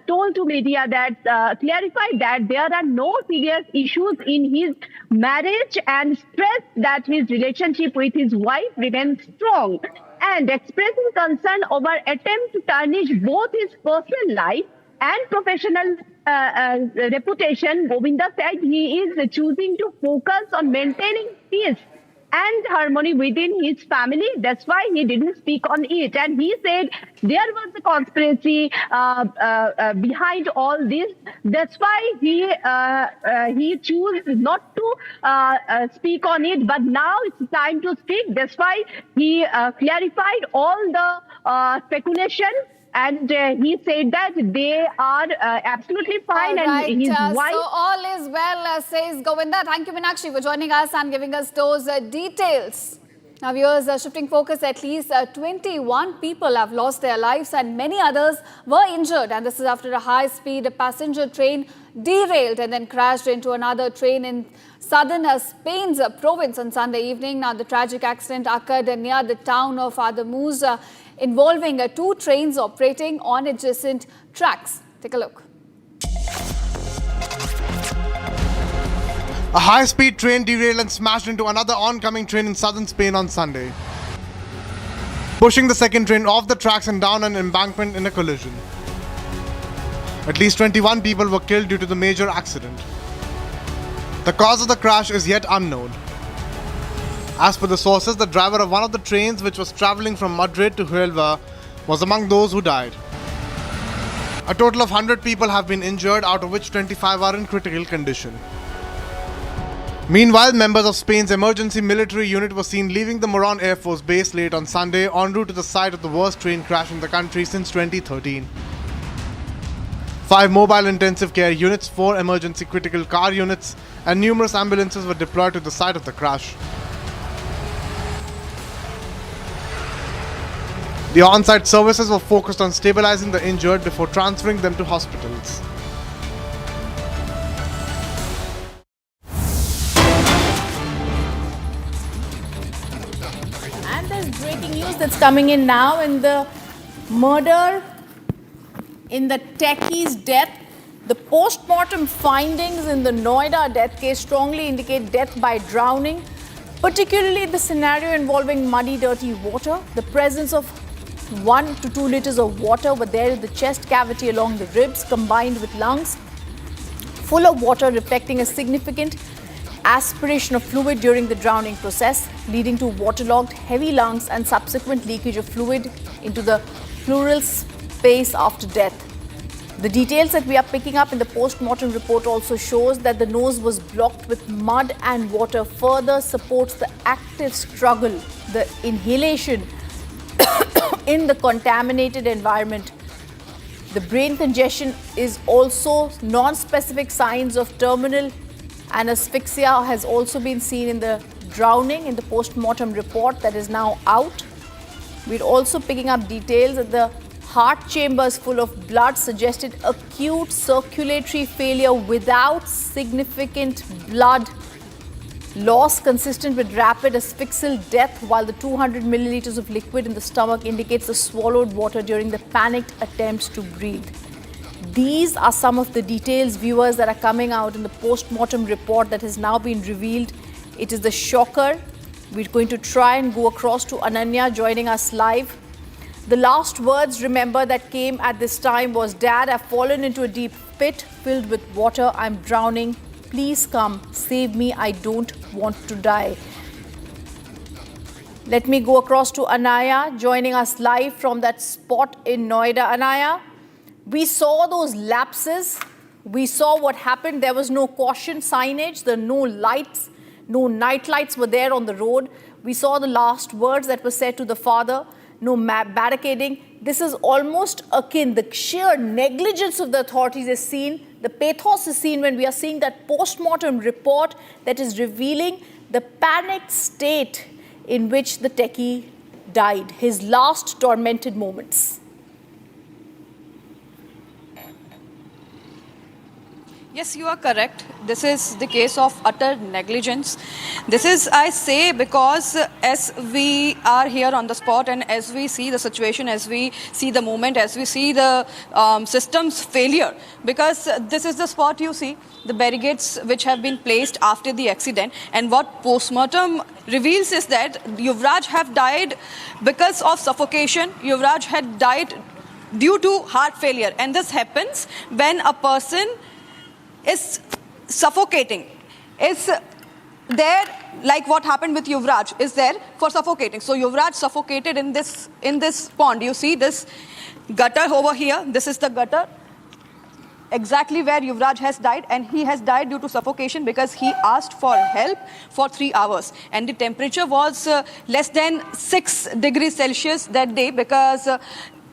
told to media that clarified that there are no serious issues in his marriage and stressed that his relationship with his wife remains strong, and expressing concern over attempt to tarnish both his personal life and professional reputation. Govinda said he is choosing to focus on maintaining peace and harmony within his family. That's why he didn't speak on it. And he said there was a conspiracy behind all this. That's why he chose not to speak on it. But now it's time to speak. That's why he clarified all the speculation. And he said that they are absolutely fine. Right, And his wife. so all is well, says Govinda. Thank you, Meenakshi, for joining us and giving us those details. Now, viewers, shifting focus, at least 21 people have lost their lives and many others were injured. And this is after a high-speed passenger train derailed and then crashed into another train in southern Spain's province on Sunday evening. Now, the tragic accident occurred near the town of Ademuz, involving two trains operating on adjacent tracks. Take a look. A high-speed train derailed and smashed into another oncoming train in southern Spain on Sunday, pushing the second train off the tracks and down an embankment in a collision. At least 21 people were killed due to the major accident. The cause of the crash is yet unknown. As per the sources, the driver of one of the trains, which was travelling from Madrid to Huelva, was among those who died. A total of 100 people have been injured, out of which 25 are in critical condition. Meanwhile, members of Spain's emergency military unit were seen leaving the Moron Air Force Base late on Sunday en route to the site of the worst train crash in the country since 2013. 5 mobile intensive care units, 4 emergency critical car units, and numerous ambulances were deployed to the site of the crash. The on-site services were focused on stabilizing the injured before transferring them to hospitals. And there's breaking news that's coming in now in the murder in the techie's death. The postmortem findings in the Noida death case strongly indicate death by drowning, particularly the scenario involving muddy, dirty water. The presence of 1 to 2 liters of water were there in the chest cavity along the ribs, combined with lungs full of water, reflecting a significant aspiration of fluid during the drowning process, leading to waterlogged heavy lungs and subsequent leakage of fluid into the pleural space after death. The details that we are picking up in the post-mortem report also shows that the nose was blocked with mud and water, further supports the active struggle, the inhalation in the contaminated environment. The brain congestion is also non-specific signs of terminal and asphyxia has also been seen in the drowning in the post-mortem report that is now out. We're also picking up details that the heart chambers full of blood suggested acute circulatory failure without significant blood loss consistent with rapid asphyxial death, while the 200 milliliters of liquid in the stomach indicates the swallowed water during the panicked attempts to breathe. These are some of the details, viewers, that are coming out in the post-mortem report that has now been revealed. It is the shocker. We're going to try and go across to Ananya joining us live. The last words, remember, that came at this time was, "Dad, I've fallen into a deep pit filled with water. I'm drowning. Please come, save me. I don't want to die." Let me go across to Anaya, joining us live from that spot in Noida. Anaya, we saw those lapses. We saw what happened. There was no caution signage. There were no lights. No night lights were there on the road. We saw the last words that were said to the father. No barricading. This is almost akin. The sheer negligence of the authorities is seen. The pathos is seen when we are seeing that post-mortem report that is revealing the panicked state in which the techie died, his last tormented moments. Yes, you are correct. This is the case of utter negligence. This is, I say, because as we are here on the spot and as we see the situation, as we see the moment, as we see the system's failure, because this is the spot you see, the barricades which have been placed after the accident, and what postmortem reveals is that Yuvraj have died because of suffocation. Yuvraj had died due to heart failure, and this happens when a person is suffocating, is there, like what happened with Yuvraj, is there for suffocating. So Yuvraj suffocated in this pond. You see this gutter over here. This is the gutter, exactly where Yuvraj has died, and he has died due to suffocation because he asked for help for 3 hours. And the temperature was less than 6 degrees Celsius that day, because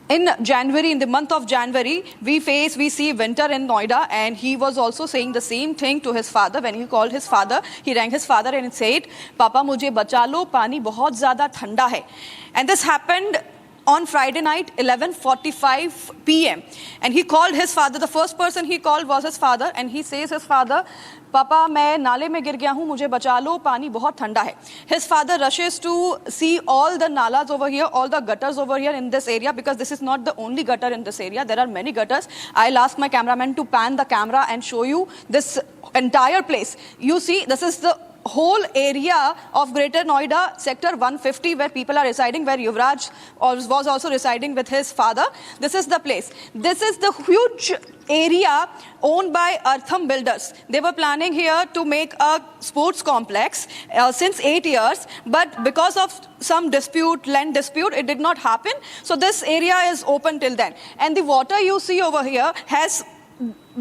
in January, in the month of January, we see winter in Noida, and he was also saying the same thing to his father. When he called his father, he rang his father and said, "Papa, mujhe bacha lo, pani bahut zyada thanda hai." And this happened on Friday night, 11:45 p.m. And he called his father. The first person he called was his father, and he says his father, "Papa, मैं नाले में गिर गया हूँ, मुझे बचा लो, पानी बहुत ठंडा है." His father rushes to see all the nalas over here, all the gutters over here in this area, because this is not the only gutter in this area. There are many gutters. I'll ask my cameraman to pan the camera and show you this entire place. You see, this is the whole area of Greater Noida, Sector 150, where people are residing, where Yuvraj was also residing with his father. This is the place. This is the huge area owned by Artham Builders. They were planning here to make a sports complex since 8 years, but because of some dispute, land dispute, it did not happen. So this area is open till then. And the water you see over here has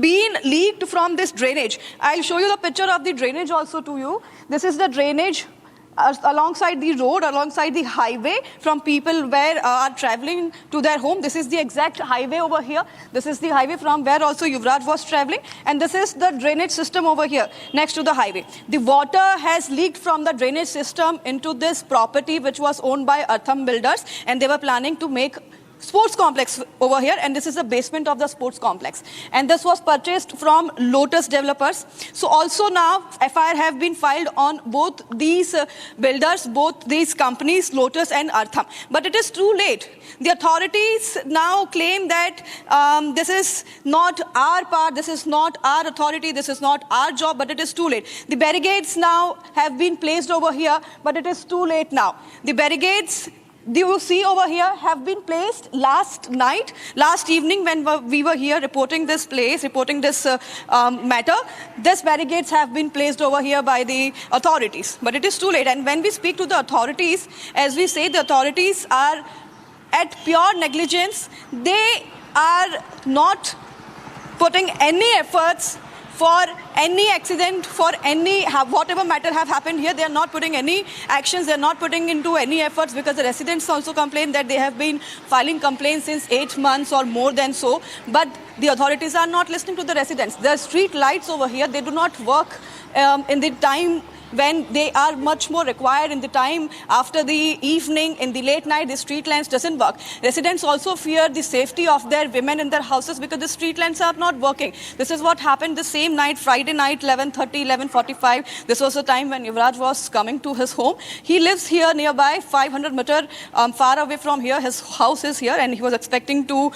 been leaked from this drainage. I'll show you the picture of the drainage also to you. This is the drainage alongside the road, alongside the highway, from people where are traveling to their home. This is the exact highway over here. This is the highway from where also Yuvraj was traveling, and this is the drainage system over here next to the highway. The water has leaked from the drainage system into this property which was owned by Artham Builders, and they were planning to make sports complex over here, and this is the basement of the sports complex, and this was purchased from Lotus developers. So also now FIR have been filed on both these builders, both these companies, Lotus and Artham, but it is too late. The authorities now claim that this is not our part, this is not our authority, this is not our job, but it is too late. The barricades now have been placed over here, but it is too late now. The barricades you see over here have been placed last night, last evening, when we were here reporting this place, reporting this matter. These barricades have been placed over here by the authorities, but it is too late. And when we speak to the authorities, as we say, the authorities are at pure negligence. They are not putting any efforts for any accident, for any whatever matter have happened here. They are not putting any actions, they are not putting into any efforts, because the residents also complain that they have been filing complaints since 8 months or more than so, but the authorities are not listening to the residents. The street lights over here, they do not work in the time when they are much more required. In the time after the evening, in the late night, the street lamps doesn't work. Residents also fear the safety of their women in their houses because the street lamps are not working. This is what happened the same night, Friday night, 11:30, 11:45. This was the time when Yuvraj was coming to his home. He lives here nearby, 500 meters far away from here. His house is here, and he was expecting to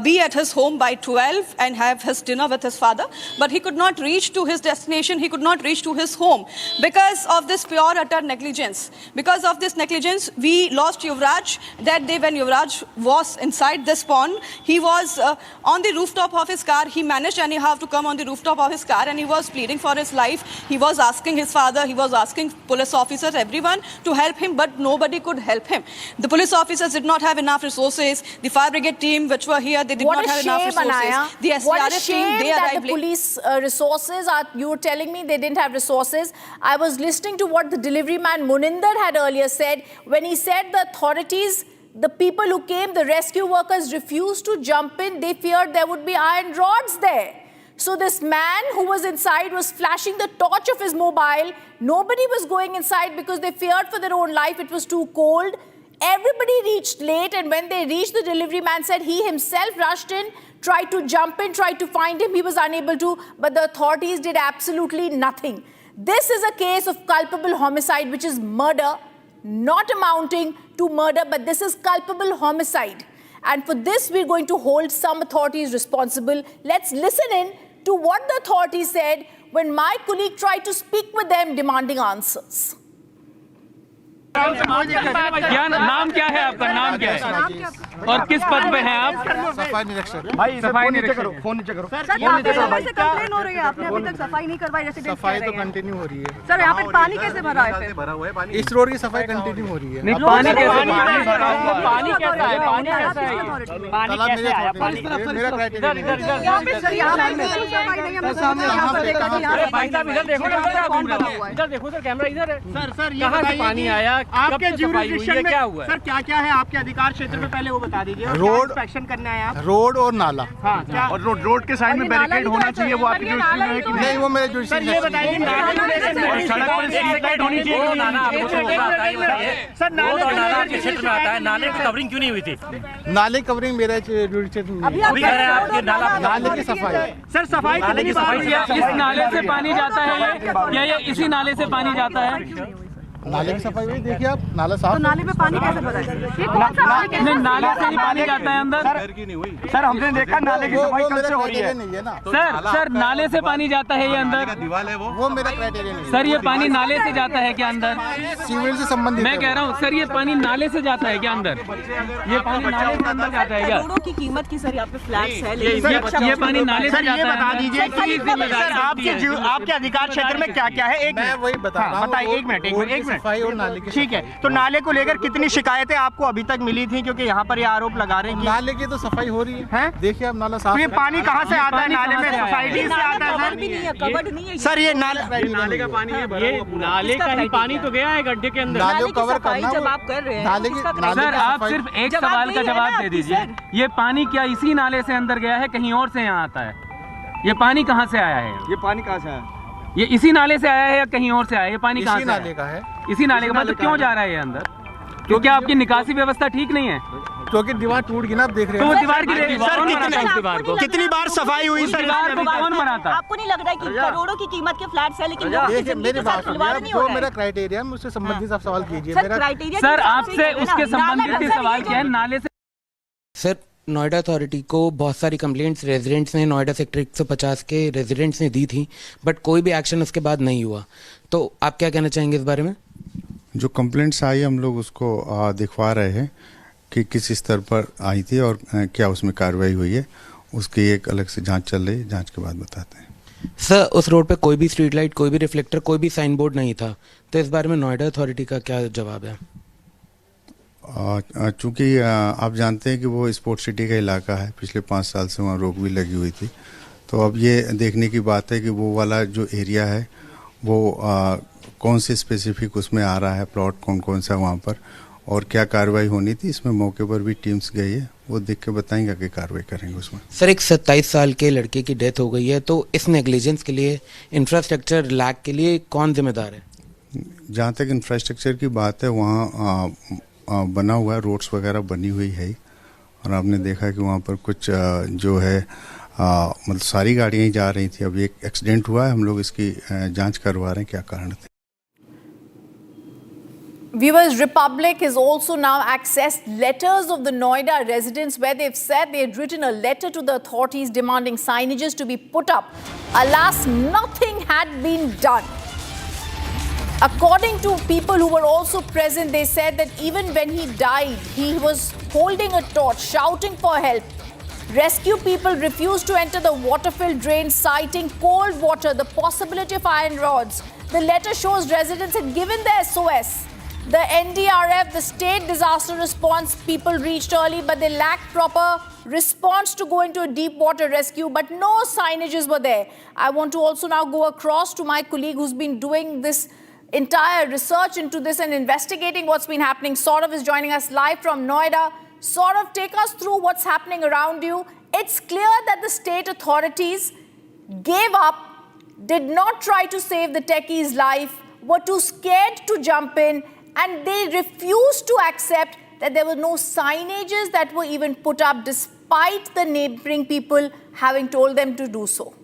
be at his home by 12 and have his dinner with his father. But he could not reach to his destination. He could not reach to his home because of this pure utter negligence. Because of this negligence, we lost Yuvraj that day when Yuvraj was inside this pond. He was on the rooftop of his car. He managed anyhow to come on the rooftop of his car, and he was pleading for his life. He was asking his father, he was asking police officers, everyone to help him, but nobody could help him. The police officers did not have enough resources. The fire brigade team which were here, they did not have enough resources. The SDRF team, they arrived late. The police resources are, you were telling me they didn't have resources. I was listening to what the delivery man Muninder had earlier said when he said the authorities, the people who came, the rescue workers refused to jump in. They feared there would be iron rods there. So this man who was inside was flashing the torch of his mobile. Nobody was going inside because they feared for their own life. It was too cold. Everybody reached late, and when they reached, the delivery man said he himself rushed in, tried to jump in, tried to find him. He was unable to, but the authorities did absolutely nothing. This is a case of culpable homicide, which is murder, not amounting to murder, but this is culpable homicide. And for this, we're going to hold some authorities responsible. Let's listen in to what the authorities said when my colleague tried to speak with them demanding answers. क्या नाम क्या है आपका? नाम क्या है और किस पद पे हैं आप? सफाई निरीक्षक। भाई सफाई निरीक्षक, फोन नीचे करो। सर से कंप्लेन हो रही है, आपने अभी तक सफाई नहीं करवाई, रेसिडेंट्स सफाई तो कंटिन्यू हो रही है। सर यहाँ पे पानी कैसे भरा है फिर? भरा हुआ है पानी। इस रोड की सफाई कंटिन्यू हो रही है। नहीं, पानी कैसे? पानी कैसा है? पानी कैसा है? पानी कैसे है? मेरा क्राइटेरिया इधर देखो सर, कैमरा इधर है। सर कहाँ से पानी आया? आपके जुरिडिक्शन में क्या हुआ? सर क्या है आपके अधिकार क्षेत्र में, पहले वो बता दीजिए। रोड इंस्पेक्शन करने आए आप? रोड और नाला। हाँ, क्या? और रोड के साइड में बैरिकेड होना चाहिए, वो आपकी जुरिडिक्शन में है कि नहीं? वो मेरे जुरिडिक्शन में है। ये बताइए, सड़क पर स्ट्रीट लाइट होनी चाहिए। सर नाला के क्षेत्र में आता है, नाले की कवरिंग क्यों नहीं हुई थी? नाले कवरिंग मेरे जुरिडिक्शन में। अभी कह रहे हैं आपके नाले की सफाई। सर सफाई नाले की सफाई, इस नाले से पानी जाता है क्या? ये इसी नाले से पानी जाता है? नाले की सफाई हुई, देखिए आप, नाला साफ। तो नाले में पानी कैसे भरा है? ये कौन सा नाले? नहीं, नाले से ही पानी जाता है अंदर। सर हमने देखा नाले की सफाई कब से हो रही है। सर नाले से पानी जाता है ये अंदर? दीवार है वो मेरा क्राइटेरिया नहीं है। सर ये पानी नाले से जाता है क्या अंदर? सीवेज से संबंधित मैं कह रहा हूँ सर, ये पानी नाले से जाता है क्या अंदर? ये पानी नाले से अंदर जाता है क्या? करोड़ों की कीमत की सर यहाँ पे फ्लैट्स है, ये पानी नाले से जाता है? बता दीजिए आपके अधिकार क्षेत्र में क्या क्या है। एक मैं वही बता रहा हूँ, बताइए। एक मिनट सफाई और नाले की। ठीक है, तो नाले को लेकर कितनी शिकायतें आपको अभी तक मिली थी? क्योंकि यहाँ पर ये आरोप लगा रहे हैं कि नाले की तो सफाई हो रही है। देखिए अब नाला साफ। ये पानी कहाँ से आता है? नाले में सोसाइटी से आता है सर। ये नाले का पानी, ये नाले का ही पानी तो गया है गड्ढे के अंदर। नाले को कवर करना जब आप कर रहे हैं नाले की। सर आप सिर्फ एक सवाल का जवाब दे दीजिए, ये पानी क्या इसी नाले से अंदर गया है, कहीं और से यहाँ आता है? ये पानी कहाँ से आया है? ये पानी कहाँ से आया? ये इसी नाले से आया है या कहीं और से आया है? ये पानी कहाँ से आया? नाले का है। इसी नाले का। मतलब क्यों जा रहा है ये अंदर? क्योंकि आपकी निकासी व्यवस्था ठीक नहीं है? क्योंकि दीवार टूट गई ना, आप देख रहे हैं। तो दीवार की दीवार को कितनी बार सफाई हुई सर? दीवार को कौन बनाता? आपको नहीं लग रहा है कि करोड़ों की कीमत के फ्लैट्स है, लेकिन देखिए मेरी बात सुनिए, जो मेरा क्राइटेरिया है उससे संबंधित आप सवाल कीजिए। सर आपसे उसके संबंधित ही सवाल किया है, नाले से। सर नोएडा अथॉरिटी को बहुत सारी कंप्लेंट्स रेजिडेंट्स ने, नोएडा सेक्टर 150 के रेजिडेंट्स ने दी थी, बट कोई भी एक्शन उसके बाद नहीं हुआ। तो आप क्या कहना चाहेंगे इस बारे में? जो कंप्लेंट्स आई हम लोग उसको दिखवा रहे हैं कि किस स्तर पर आई थी और क्या उसमें कार्रवाई हुई है। उसकी एक अलग से जांच चल रही है, जांच के बाद बताते हैं। सर उस रोड पे कोई भी स्ट्रीट लाइट, कोई भी रिफ्लेक्टर, कोई भी साइन बोर्ड नहीं था, तो इस बारे में नोएडा अथॉरिटी का क्या जवाब है? चूँकि आप जानते हैं कि वो स्पोर्ट्स सिटी का इलाका है, पिछले 5 साल से वहाँ रोक भी लगी हुई थी। तो अब ये देखने की बात है कि वो वाला जो एरिया है वो कौन से स्पेसिफिक उसमें आ रहा है, प्लॉट कौन कौन सा वहाँ पर, और क्या कार्रवाई होनी थी। इसमें मौके पर भी टीम्स गई है, वो देख के बताएंगे कि कार्रवाई करेंगे उसमें। सर एक 27 साल के लड़के की डेथ हो गई है, तो इस नेग्लिजेंस के लिए, इंफ्रास्ट्रक्चर लैक के लिए कौन जिम्मेदार है? जहाँ तक इंफ्रास्ट्रक्चर की बात है वहाँ बना हुआ है, रोड्स वगैरह बनी हुई है, और आपने देखा कि वहाँ पर कुछ जो है मतलब सारी गाड़ियाँ ही जा रही थी। अभी एक एक्सीडेंट हुआ है, हम लोग इसकी जांच करवा रहे हैं क्या कारण थे। Viewers, Republic has also now accessed letters of the Noida residents where they've said they had written a letter to the authorities demanding signages to be put up. Alas, nothing had been done. According to people who were also present, they said that even when he died, he was holding a torch, shouting for help. Rescue people refused to enter the water-filled drain, citing cold water, the possibility of iron rods. The letter shows residents had given their SOS. The NDRF, the state disaster response people reached early, but they lacked proper response to go into a deep water rescue, but no signages were there. I want to also now go across to my colleague who's been doing this entire research into this and investigating what's been happening. Saurav is joining us live from Noida. Saurav, take us through what's happening around you. It's clear that the state authorities gave up, did not try to save the techie's life, were too scared to jump in, and they refused to accept that there were no signages that were even put up despite the neighboring people having told them to do so.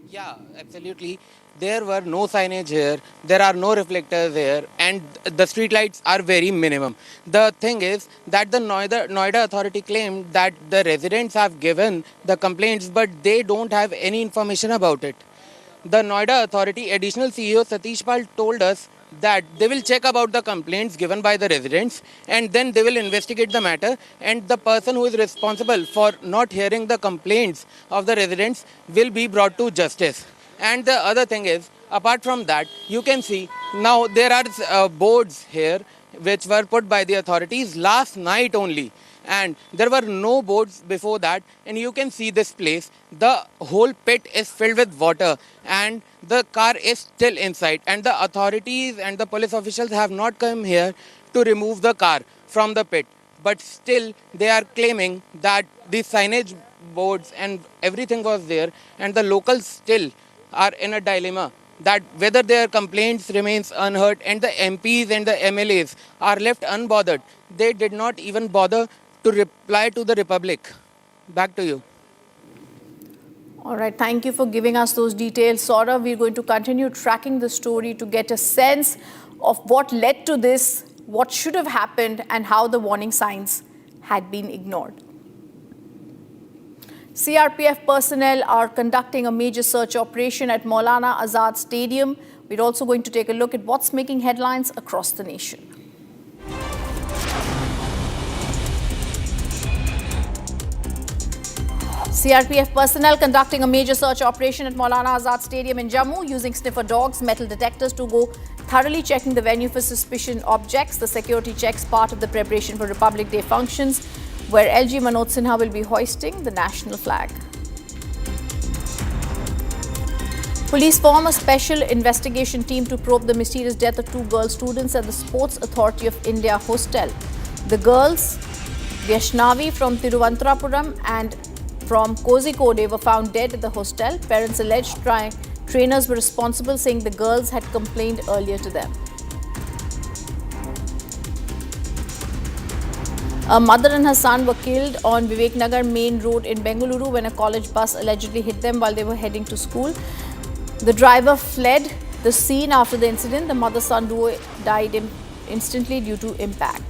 Yeah, absolutely. There were no signage here, there are no reflectors here, and the street lights are very minimum. The thing is that the Noida authority claimed that the residents have given the complaints, but they don't have any information about it. The Noida authority additional CEO Satish Pal told us that they will check about the complaints given by the residents and then they will investigate the matter, and the person who is responsible for not hearing the complaints of the residents will be brought to justice. And the other thing is, apart from that, you can see now there are boards here which were put by the authorities last night only, and there were no boards before that, and you can see this place. The whole pit is filled with water and the car is still inside, and the authorities and the police officials have not come here to remove the car from the pit, but still they are claiming that the signage boards and everything was there, and the locals still are in a dilemma that whether their complaints remains unheard, and the MPs and the MLAs are left unbothered. They did not even bother to reply to the Republic. Back to you. All right, thank you for giving us those details, Saurav. We're going to continue tracking the story to get a sense of what led to this, what should have happened, and how the warning signs had been ignored. CRPF personnel are conducting a major search operation at Maulana Azad Stadium. We're also going to take a look at what's making headlines across the nation. CRPF personnel conducting a major search operation at Maulana Azad Stadium in Jammu using sniffer dogs, metal detectors to go thoroughly checking the venue for suspicious objects. The security checks part of the preparation for Republic Day functions, where LG Manoj Sinha will be hoisting the national flag. Police form a special investigation team to probe the mysterious death of 2 girl students at the Sports Authority of India hostel. The girls, Vaishnavi from Thiruvananthapuram and from Kozhikode, were found dead at the hostel. Parents alleged trainers were responsible, saying the girls had complained earlier to them. A mother and her son were killed on Vivek Nagar main road in Bengaluru when a college bus allegedly hit them while they were heading to school. The driver fled the scene after the incident. The mother-son duo died instantly due to impact.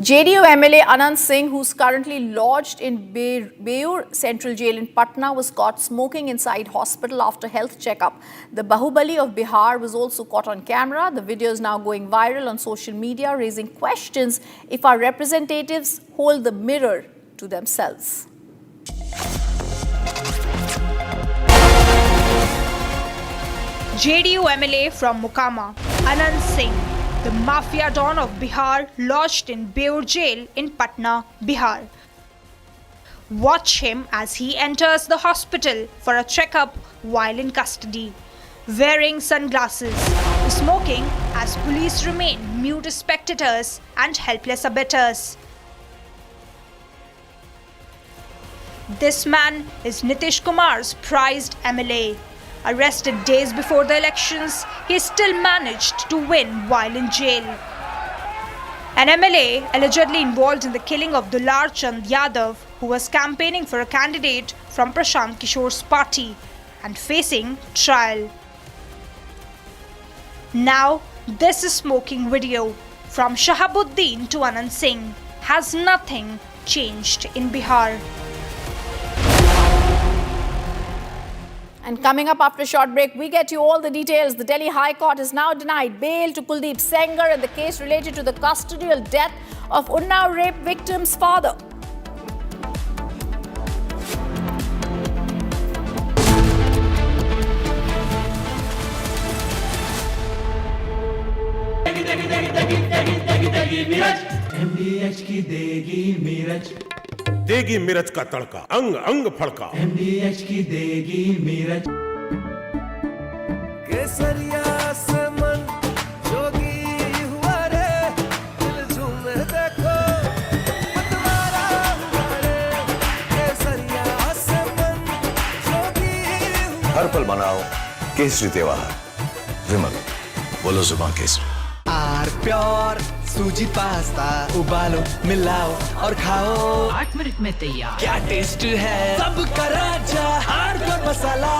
JDU MLA Anant Singh, who's currently lodged in Beur Central Jail in Patna, was caught smoking inside hospital after health checkup. The Bahubali of Bihar was also caught on camera. The video is now going viral on social media, raising questions if our representatives hold the mirror to themselves. JDU MLA from Mukama, Anant Singh, the mafia don of Bihar, lodged in Beur jail in Patna, Bihar. Watch him as he enters the hospital for a checkup while in custody. Wearing sunglasses, smoking as police remain mute spectators and helpless abettors. This man is Nitish Kumar's prized MLA. Arrested days before the elections, he still managed to win while in jail. An MLA allegedly involved in the killing of Dular Chand Yadav, who was campaigning for a candidate from Prashant Kishore's party and facing trial. Now, this smoking video from Shahabuddin to Anant Singh. Has nothing changed in Bihar? And coming up after a short break, we get you all the details. The Delhi High Court has now denied bail to Kuldeep Sengar in the case related to the custodial death of Unnao rape victim's father. MDH की देगी मीरज, देगी मिर्च का तड़का, अंग अंग फड़का। MDH की देगी मीरज। केसरिया से मन जोगी हुआ रे, दिल झूमे देखो मतवारा हुआ रे। केसरिया से मन जोगी हुआ। हर पल मनाओ केसरी त्योहार। विमल, बोलो जुबान केसरी। आर प्योर सूजी पास्ता उबालो मिलाओ और खाओ, 8 मिनट में तैयार। क्या टेस्ट है सबका राजा आर प्योर मसाला।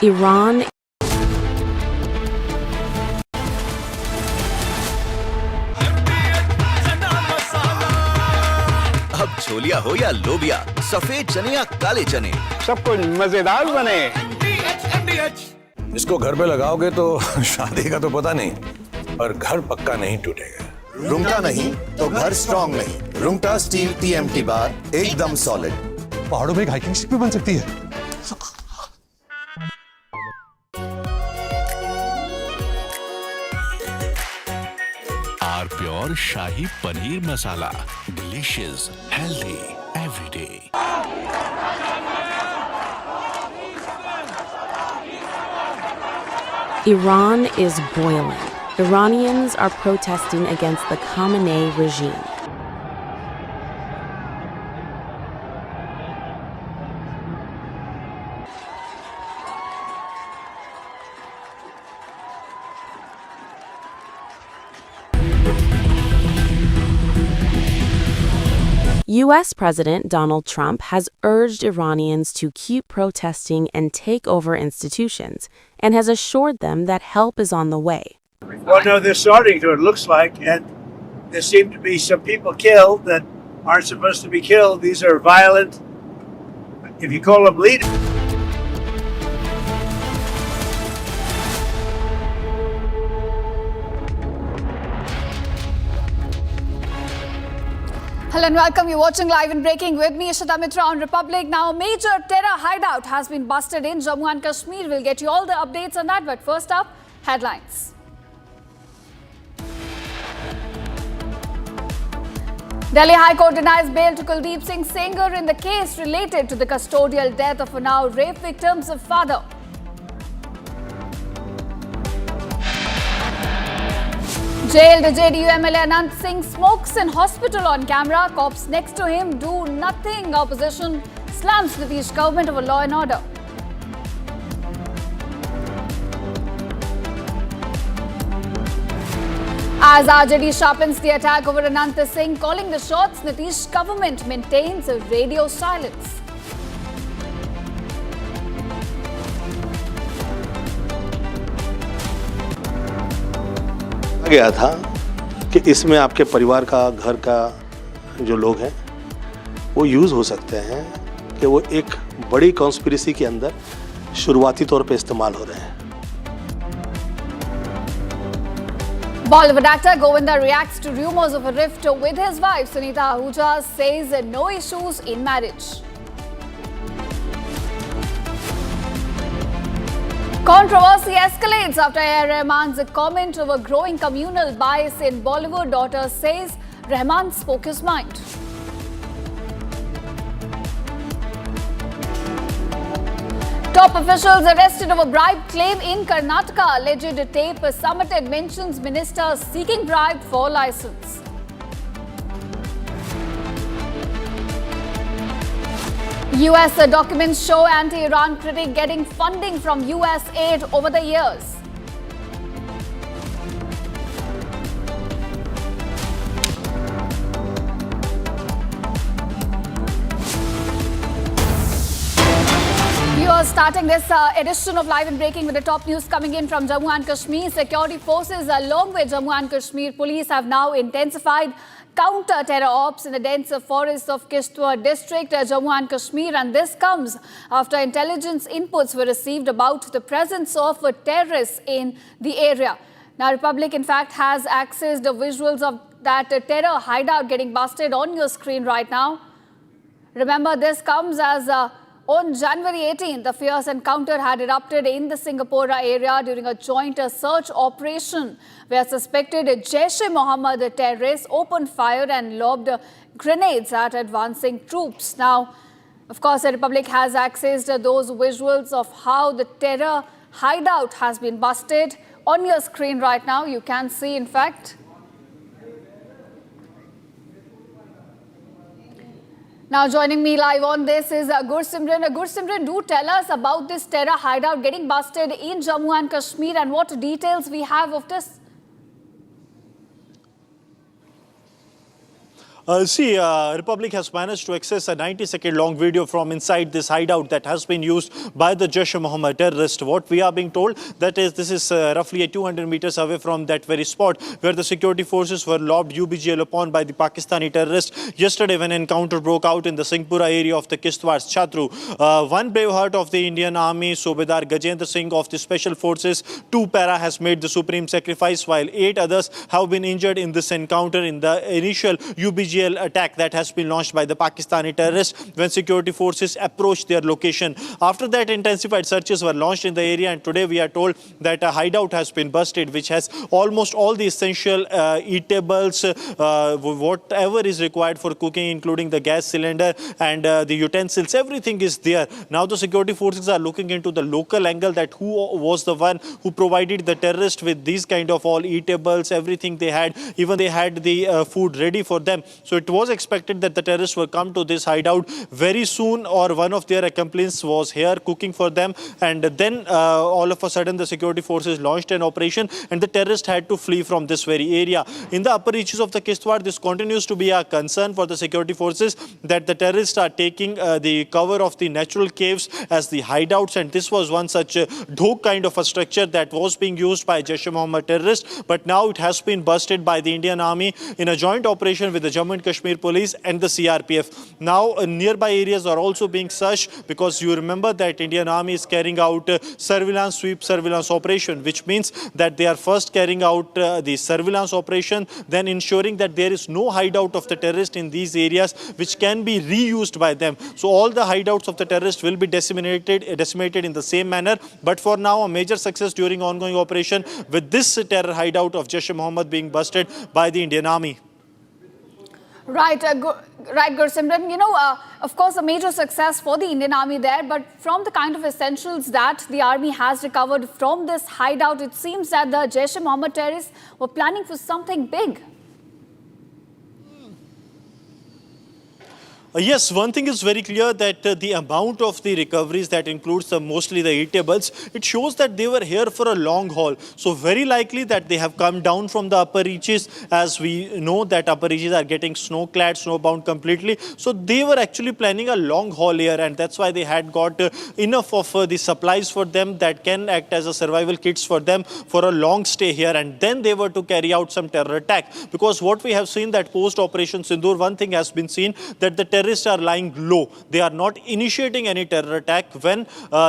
Iran अब छोलिया हो या लोबिया, सफेद चने या काले चने, सब कुछ मजेदार बने। इसको घर पे लगाओगे तो शादी का तो पता नहीं, पर घर पक्का नहीं टूटेगा। रुंगटा नहीं तो घर स्ट्रॉन्ग नहीं। रुंगटा स्टील TMT बार एकदम सॉलिड। पहाड़ों में एक हाइकिंग शिप भी बन सकती है। R pure shahi paneer masala, delicious, healthy everyday. Iran is boiling. Iranians are protesting against the Khamenei regime. U.S. President Donald Trump has urged Iranians to keep protesting and take over institutions, and has assured them that help is on the way. Well, no, they're starting to, it looks like, and there seem to be some people killed that aren't supposed to be killed. These are violent, if you call them leaders. Hello and welcome. You're watching Live and Breaking with me, Ishita Mitra on Republic. Now, a major terror hideout has been busted in Jammu and Kashmir. We'll get you all the updates on that. But first up, headlines. Delhi High Court denies bail to Kuldeep Singh Sengar in the case related to the custodial death of Unnao rape victim's father. Jailed JDU MLA Anant Singh smokes in hospital on camera. Cops next to him do nothing. Opposition slams Nitish government over law and order. As RJD sharpens the attack over Anant Singh, calling the shots, Nitish government maintains a radio silence. गया था कि इसमें आपके परिवार का, घर का जो लोग हैं वो यूज़ हो सकते हैं, कि वो एक बड़ी कॉन्स्पिरेसी के अंदर शुरुआती तौर पे इस्तेमाल हो रहे हैं। Bollywood actor Govinda reacts to rumors of a rift with his wife Sunita Ahuja, says no issues in marriage. Controversy escalates after A.R. Rahman's comment over growing communal bias in Bollywood. Daughter says Rahman spoke his mind. Top officials arrested over bribe claim in Karnataka. Alleged tape submitted mentions ministers seeking bribe for license. US documents show anti-Iran critic getting funding from US aid over the years. course, starting this edition of Live and Breaking with the top news coming in from Jammu and Kashmir. Security forces along with Jammu and Kashmir police have now intensified counter-terror ops in the dense forests of Kishtwar district, Jammu and Kashmir. And this comes after intelligence inputs were received about the presence of terrorists in the area. Now, Republic, in fact, has accessed the visuals of that terror hideout getting busted on your screen right now. Remember, this comes as on January 18th, the fierce encounter had erupted in the Singapura area during a joint search operation where suspected Jaish-e-Mohammed terrorists opened fire and lobbed grenades at advancing troops. Now, of course, the Republic has accessed those visuals of how the terror hideout has been busted. On your screen right now, you can see, in fact. Now, joining me live on this is Gurugram. Gurugram, do tell us about this terror hideout getting busted in Jammu and Kashmir and what details we have of this. Republic has managed to access a 90-second long video from inside this hideout that has been used by the Jaish-e-Mohammed terrorist. What we are being told, that is, this is roughly 200 meters away from that very spot where the security forces were lobbed UBGL upon by the Pakistani terrorists yesterday when an encounter broke out in the Singapura area of the Kishtwar's Chatru. One brave heart of the Indian Army, Subedar Gajendra Singh of the Special Forces, 2 para has made the supreme sacrifice, while 8 others have been injured in this encounter in the initial UBGL attack that has been launched by the Pakistani terrorists when security forces approached their location. After that, intensified searches were launched in the area, and today we are told that a hideout has been busted which has almost all the essential eatables, whatever is required for cooking, including the gas cylinder and the utensils. Everything is there. Now the security forces are looking into the local angle, that who was the one who provided the terrorists with these kind of all eatables, everything they had. Even they had the food ready for them. So it was expected that the terrorists will come to this hideout very soon, or one of their accomplices was here cooking for them. And then all of a sudden the security forces launched an operation and the terrorists had to flee from this very area. In the upper reaches of the Kishtwar, this continues to be a concern for the security forces, that the terrorists are taking the cover of the natural caves as the hideouts. And this was one such dhok kind of a structure that was being used by Jaish-e-Mohammed terrorists. But now it has been busted by the Indian Army in a joint operation with the Jammu and Kashmir police and the CRPF. Now nearby areas are also being searched, because you remember that Indian Army is carrying out surveillance sweep surveillance operation, which means that they are first carrying out the surveillance operation, then ensuring that there is no hideout of the terrorist in these areas which can be reused by them. So all the hideouts of the terrorists will be decimated in the same manner. But for now, a major success during ongoing operation with this terror hideout of Jaish-e-Mohammed being busted by the Indian Army. Right, Gurugram. You know, of course, a major success for the Indian Army there, but from the kind of essentials that the army has recovered from this hideout, it seems that the Jaish-e-Mohammed terrorists were planning for something big. Yes, one thing is very clear, that the amount of the recoveries that includes mostly the eatables, it shows that they were here for a long haul. So very likely that they have come down from the upper reaches, as we know that upper reaches are getting snow-clad, snowbound completely. So they were actually planning a long haul here, and that's why they had got enough of the supplies for them that can act as a survival kits for them for a long stay here. And then they were to carry out some terror attack, because what we have seen that post Operation Sindoor, one thing has been seen, that the terrorists are lying low. They are not initiating any terror attack. When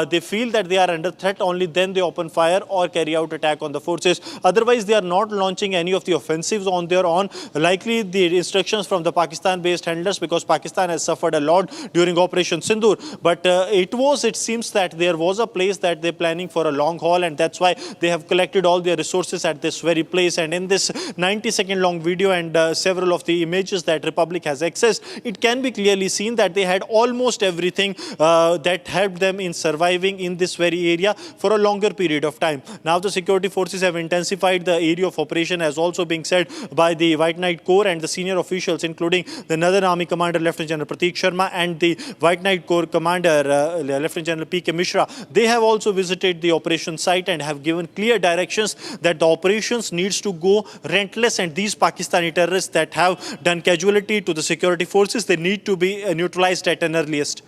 they feel that they are under threat, only then they open fire or carry out attack on the forces. Otherwise, they are not launching any of the offensives on their own. Likely the instructions from the Pakistan-based handlers, because Pakistan has suffered a lot during Operation Sindoor. But it seems that there was a place that they're planning for a long haul, and that's why they have collected all their resources at this very place. And in this 90-second long video and several of the images that Republic has accessed, it can be clearly seen that they had almost everything that helped them in surviving in this very area for a longer period of time. Now the security forces have intensified the area of operation, as also being said by the White Knight Corps and the senior officials, including the Northern Army Commander Lieutenant General Prateek Sharma and the White Knight Corps Commander Lieutenant General P.K. Mishra. They have also visited the operation site and have given clear directions that the operations needs to go relentless, and these Pakistani terrorists that have done casualty to the security forces, they need to be neutralized at an earliest.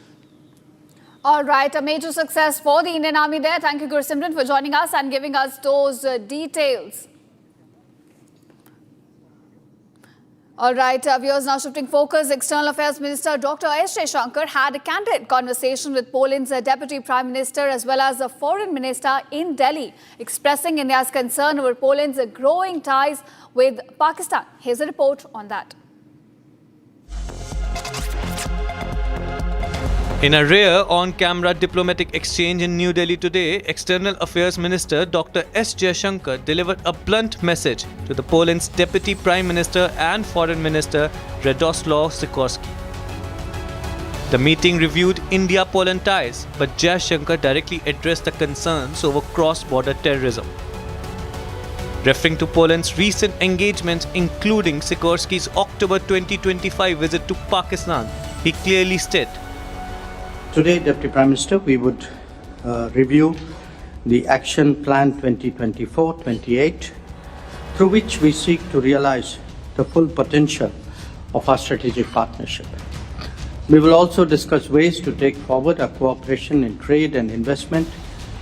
All right, a major success for the Indian Army there. Thank you, Gurusimran, for joining us and giving us those details. All right, viewers, now shifting focus. External Affairs Minister Dr. S. Jaishankar had a candid conversation with Poland's Deputy Prime Minister as well as the Foreign Minister in Delhi, expressing India's concern over Poland's growing ties with Pakistan. Here's a report on that. In a rare on-camera diplomatic exchange in New Delhi today, External Affairs Minister Dr. S. Jaishankar delivered a blunt message to the Poland's Deputy Prime Minister and Foreign Minister Radoslaw Sikorski. The meeting reviewed India-Poland ties, but Jaishankar directly addressed the concerns over cross-border terrorism. Referring to Poland's recent engagements, including Sikorski's October 2025 visit to Pakistan, he clearly stated, Today, Deputy Prime Minister, we would review the Action Plan 2024-28, through which we seek to realize the full potential of our strategic partnership. We will also discuss ways to take forward our cooperation in trade and investment,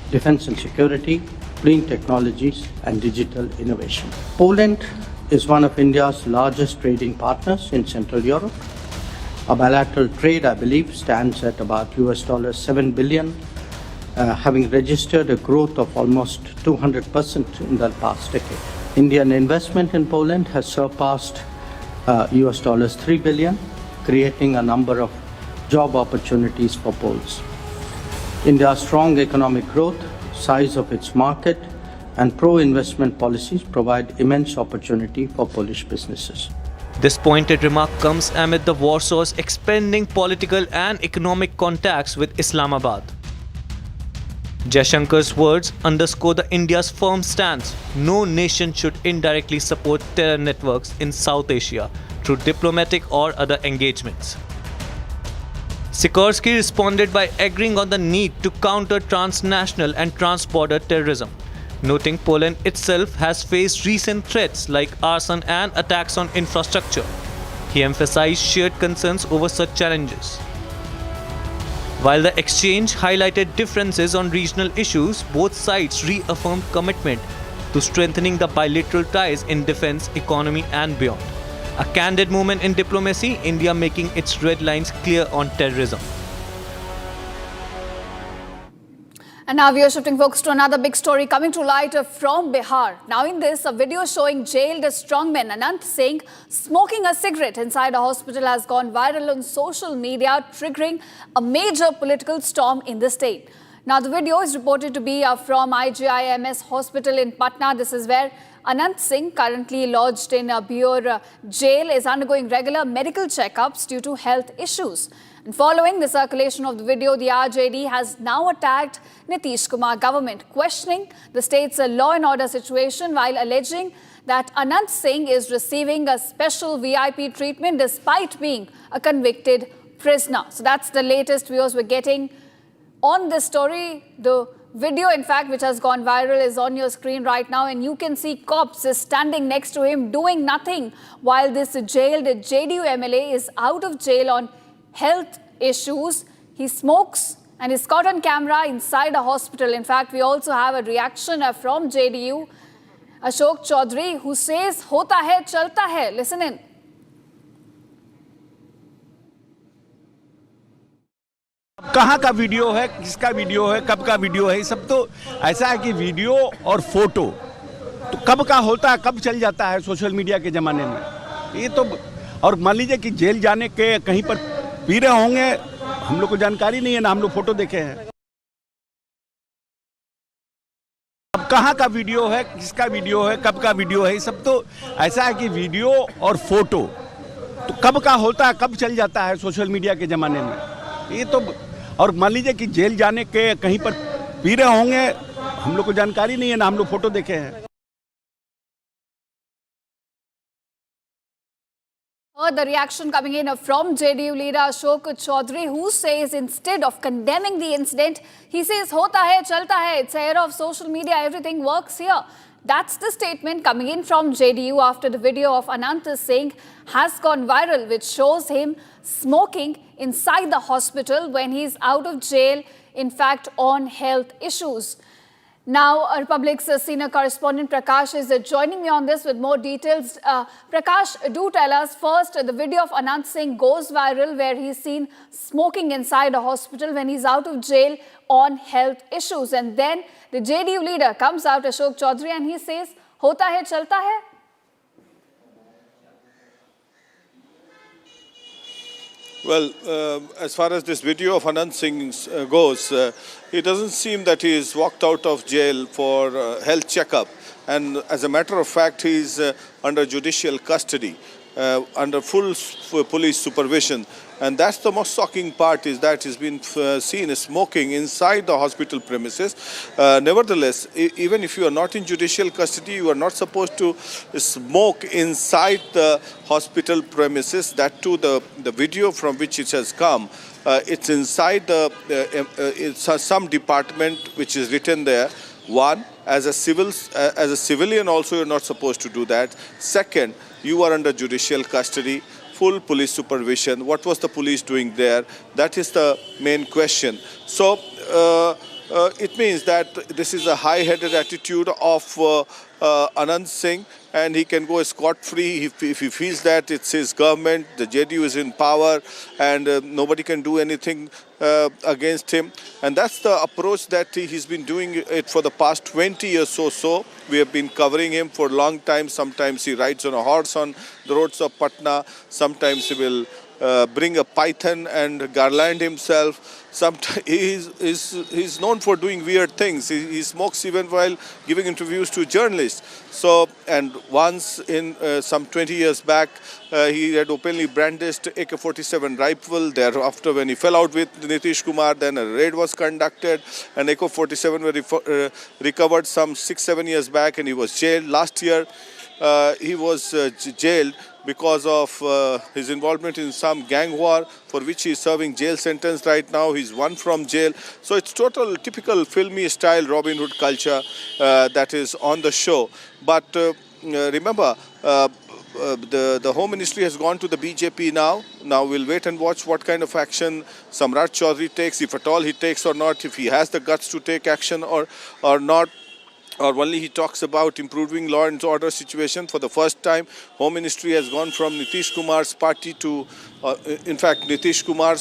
defense and security, clean technologies, and digital innovation. Poland is one of India's largest trading partners in Central Europe. Our bilateral trade, I believe, stands at about $7 billion, having registered a growth of almost 200% in the past decade. Indian investment in Poland has surpassed $3 billion, creating a number of job opportunities for Poles. India's strong economic growth, size of its market, and pro-investment policies provide immense opportunity for Polish businesses. This pointed remark comes amid the Warsaw's expanding political and economic contacts with Islamabad. Jaishankar's words underscore the India's firm stance: no nation should indirectly support terror networks in South Asia through diplomatic or other engagements. Sikorski responded by agreeing on the need to counter transnational and trans-border terrorism, noting Poland itself has faced recent threats like arson and attacks on infrastructure. He emphasized shared concerns over such challenges. While the exchange highlighted differences on regional issues, both sides reaffirmed commitment to strengthening the bilateral ties in defense, economy, and beyond. A candid moment in diplomacy, India making its red lines clear on terrorism. And now we are shifting focus to another big story coming to light from Bihar. Now in this, a video showing jailed strongman Anant Singh smoking a cigarette inside a hospital has gone viral on social media, triggering a major political storm in the state. Now the video is reported to be from IGIMS hospital in Patna. This is where Anant Singh, currently lodged in a Bihar jail, is undergoing regular medical checkups due to health issues. And following the circulation of the video, the RJD has now attacked Nitish Kumar government, questioning the state's law and order situation while alleging that Anant Singh is receiving a special VIP treatment despite being a convicted prisoner. So that's the latest views we're getting on this story. The video, in fact, which has gone viral is on your screen right now, and you can see cops standing next to him doing nothing while this jailed JDU MLA is out of jail on health issues. He smokes and is caught on camera inside a hospital. In fact, we also have a reaction from JDU, Ashok Chaudhary, who says, "Hota hai, chalta hai." Listen in. कहाँ का video है, किसका video है, कब का video है, सब तो ऐसा है कि वीडियो और फोटो तो कब का होता है, कब चल जाता है सोशल मीडिया के ज़माने में। ये तो और मान लीजिए कि जेल जाने के कहीं पर पी रहे होंगे, हम लोग को जानकारी नहीं है ना, हम लोग फोटो देखे हैं। अब कहाँ का वीडियो है, किसका वीडियो है, कब का वीडियो है, सब तो ऐसा है कि वीडियो और फोटो तो कब का होता है, कब चल जाता है सोशल मीडिया के ज़माने में। ये तो और मान लीजिए कि जेल जाने के कहीं पर पी रहे होंगे, हम लोग को जानकारी नहीं है ना, हम लोग फोटो देखे हैं। The reaction coming in from JDU leader Ashok Chaudhary, who says instead of condemning the incident, he says, "Hota hai, chalta hai." It's the era of social media. Everything works here. That's the statement coming in from JDU after the video of Anant Singh has gone viral, which shows him smoking inside the hospital when he's out of jail, in fact, on health issues. Now, Republic's senior correspondent Prakash is joining me on this with more details. Prakash, do tell us first, the video of Anant Singh goes viral where he's seen smoking inside a hospital when he's out of jail on health issues. And then the JDU leader comes out, Ashok Chaudhary, and he says, "Hota hai, chalta hai." Well, as far as this video of Anant Singh goes, it doesn't seem that he is walked out of jail for health checkup. And as a matter of fact, he is under judicial custody, under full police supervision. And that's the most shocking part, is that he's been seen smoking inside the hospital premises. Nevertheless, even if you are not in judicial custody, you are not supposed to smoke inside the hospital premises. That too, the video from which it has come, it's inside it's some department which is written there. One, as a civilian also you're not supposed to do that. Second, you are under judicial custody, full police supervision. What was the police doing there? That is the main question. So it means that this is a high-headed attitude of Anant Singh, and he can go scot-free if he feels that it's his government, the JDU is in power, and nobody can do anything against him. And that's the approach that he's been doing it for the past 20 years or so. We have been covering him for a long time. Sometimes he rides on a horse on the roads of Patna. Sometimes he will bring a python and garland himself. Sometimes he's known for doing weird things. He smokes even while giving interviews to journalists. So, and once in some 20 years back, he had openly brandished AK-47 rifle. Thereafter, when he fell out with Nitish Kumar, then a raid was conducted, and AK-47 were recovered some 6-7 years back, and he was jailed. Last year, he was jailed because of his involvement in some gang war, for which he is serving jail sentence right now. He's won from jail. So it's total typical filmy style Robin Hood culture that is on the show. But remember, the Home Ministry has gone to the BJP now. Now we'll wait and watch what kind of action Samrat Chaudhary takes, if at all he takes or not, if he has the guts to take action or not. Or only he talks about improving law and order situation. For the first time, Home Ministry has gone from Nitish Kumar's party to, in fact, Nitish Kumar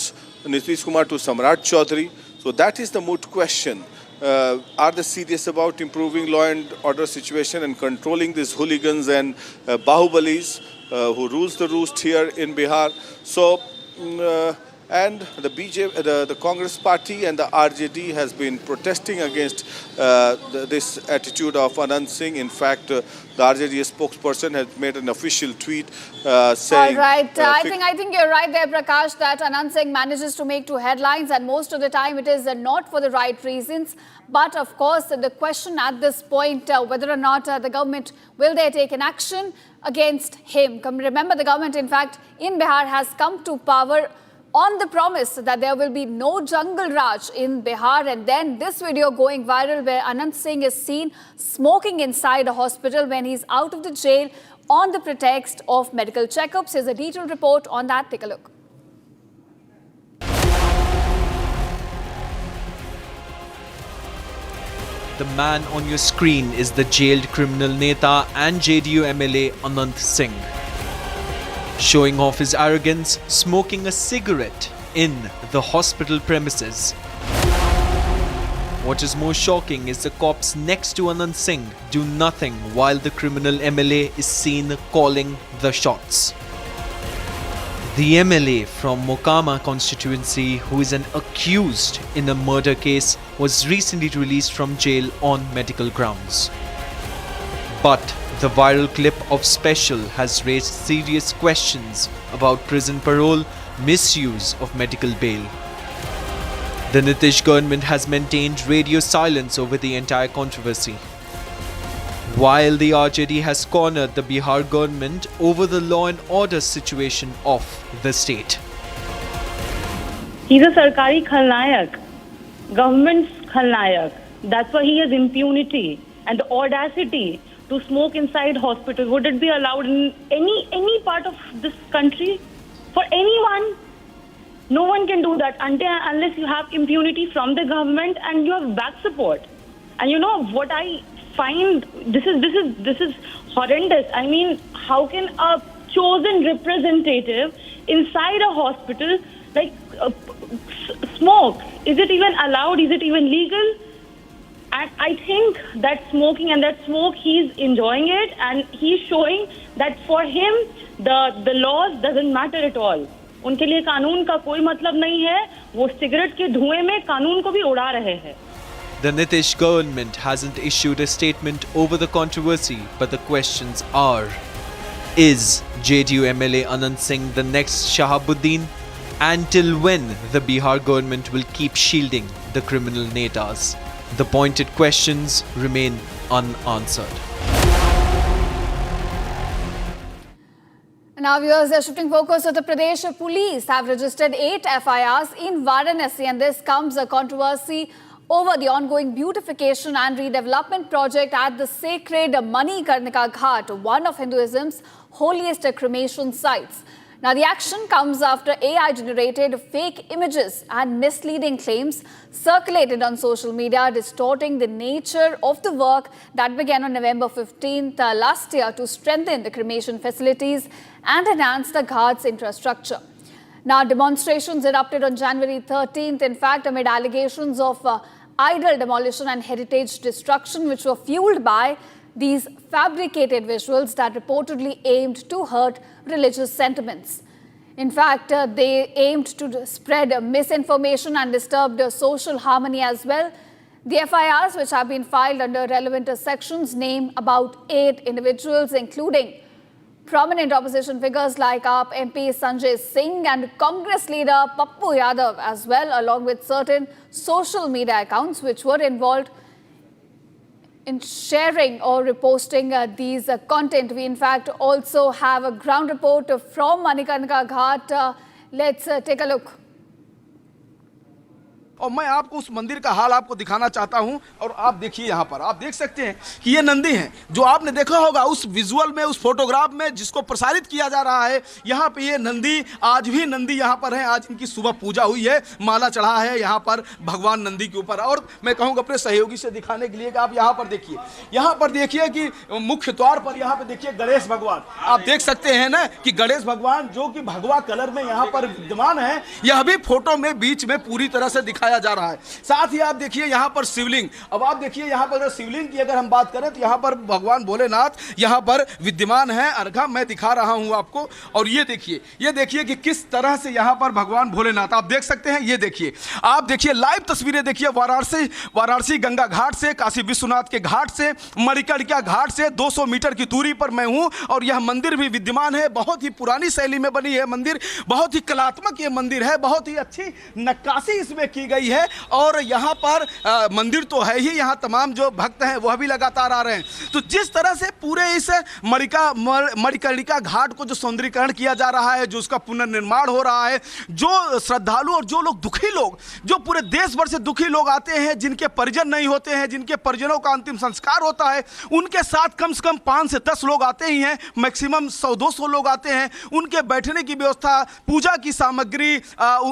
to Samrat Chaudhary. So that is the moot question. Are they serious about improving law and order situation and controlling these hooligans and Bahubalis who rules the roost here in Bihar? So, and the Congress party and the RJD has been protesting against this attitude of Anant Singh. In fact, the RJD spokesperson has made an official tweet saying... All right. I think you're right there, Prakash, that Anant Singh manages to make 2 headlines, and most of the time it is not for the right reasons. But of course, the question at this point, whether or not the government, will they take an action against him? Remember, the government, in fact, in Bihar has come to power on the promise that there will be no jungle raj in Bihar. And then this video going viral where Anant Singh is seen smoking inside a hospital when he's out of the jail on the pretext of medical checkups. Here's a detailed report on that. Take a look. The man on your screen is the jailed criminal Neta and JDU MLA Anant Singh, showing off his arrogance, smoking a cigarette in the hospital premises. What is more shocking is the cops next to Anant Singh do nothing while the criminal MLA is seen calling the shots. The MLA from Mokama constituency, who is an accused in a murder case, was recently released from jail on medical grounds. But the viral clip of Special has raised serious questions about prison parole, misuse of medical bail. The Nitish government has maintained radio silence over the entire controversy, while the RJD has cornered the Bihar government over the law and order situation of the state. He's a Sarkari Khalnayak, government's Khalnayak. That's why he has impunity and the audacity to smoke inside hospitals? Would it be allowed in any part of this country? For anyone? No one can do that unless you have impunity from the government and you have back support. And you know what I find, this is horrendous. I mean, how can a chosen representative inside a hospital smoke? Is it even allowed? Is it even legal? And I think that smoking and that smoke, he's enjoying it, and he's showing that for him the laws doesn't matter at all. उनके लिए कानून का कोई मतलब नहीं है. वो cigarette के धुएं में कानून को भी उड़ा रहे हैं. The Nitish government hasn't issued a statement over the controversy, but the questions are: is JDU MLA Anant Singh the next Shahabuddin? And till when the Bihar government will keep shielding the criminal netas? The pointed questions remain unanswered. Now viewers, they're shifting focus. Uttar Pradesh police have registered 8 FIRs in Varanasi, and this comes a controversy over the ongoing beautification and redevelopment project at the sacred Manikarnika Ghat, one of Hinduism's holiest cremation sites. Now, the action comes after AI-generated fake images and misleading claims circulated on social media, distorting the nature of the work that began on November 15th last year to strengthen the cremation facilities and enhance the Ghat's infrastructure. Now, demonstrations erupted on January 13th, in fact, amid allegations of idol demolition and heritage destruction, which were fueled by these fabricated visuals that reportedly aimed to hurt religious sentiments. In fact, they aimed to spread misinformation and disturbed social harmony as well. The FIRs, which have been filed under relevant sections, name about 8 individuals, including prominent opposition figures like AAP MP Sanjay Singh and Congress leader Pappu Yadav as well, along with certain social media accounts which were involved in sharing or reposting these content. We in fact also have a ground report from Manikarnika Ghat. Let's take a look. और मैं आपको उस मंदिर का हाल आपको दिखाना चाहता हूं, और आप देखिए यहाँ पर आप देख सकते हैं कि ये नंदी हैं जो आपने देखा होगा उस विजुअल में, उस फोटोग्राफ में जिसको प्रसारित किया जा रहा है. यहाँ पे ये नंदी, आज भी नंदी यहाँ पर है. आज इनकी सुबह पूजा हुई है, माला चढ़ा है यहाँ पर भगवान नंदी के ऊपर. और मैं कहूँगा अपने सहयोगी से दिखाने के लिए कि आप यहाँ पर देखिए, यहाँ पर देखिए कि मुख्य द्वार पर यहाँ पर देखिए गणेश भगवान. आप देख सकते हैं ना कि गणेश भगवान जो कि भगवा कलर में यहाँ पर विद्यमान है, यह भी फोटो में बीच में पूरी तरह से दिखाया जा रहा है. साथ ही आप देखिए यहाँ पर शिवलिंग. अब आप देखिए यहाँ पर शिवलिंग की अगर हम बात करें तो यहाँ पर भगवान भोलेनाथ यहाँ पर विद्यमान है. अर्घा मैं दिखा रहा हूँ आपको, और ये देखिए कि किस तरह से यहाँ पर भगवान भोलेनाथ आप देख सकते हैं. ये देखिए, आप देखिए लाइव तस्वीरें देखिए वाराणसी गंगा घाट से, काशी विश्वनाथ के घाट से, मणिकर्णिका घाट से 200 मीटर की दूरी पर मैं हूँ, और यह मंदिर भी विद्यमान है. बहुत ही पुरानी शैली में बनी है मंदिर, बहुत ही कलात्मक ये मंदिर है, बहुत ही अच्छी नक्काशी इसमें की गई है. और यहाँ पर मंदिर तो है ही, यहाँ तमाम जो भक्त हैं वह भी लगातार आ रहे हैं. तो जिस तरह से पूरे इस मणिकर्णिका घाट को जो सौंदर्यीकरण किया जा रहा है, जो उसका पुनर्निर्माण हो रहा है, जो श्रद्धालु और जो लोग दुखी लोग, जो पूरे देश भर से दुखी लोग आते हैं, जिनके परिजन नहीं होते हैं, जिनके परिजनों का अंतिम संस्कार होता है, उनके साथ कम से कम 5 से 10 लोग आते ही हैं, मैक्सिमम 100-200 लोग आते हैं. उनके बैठने की व्यवस्था, पूजा की सामग्री,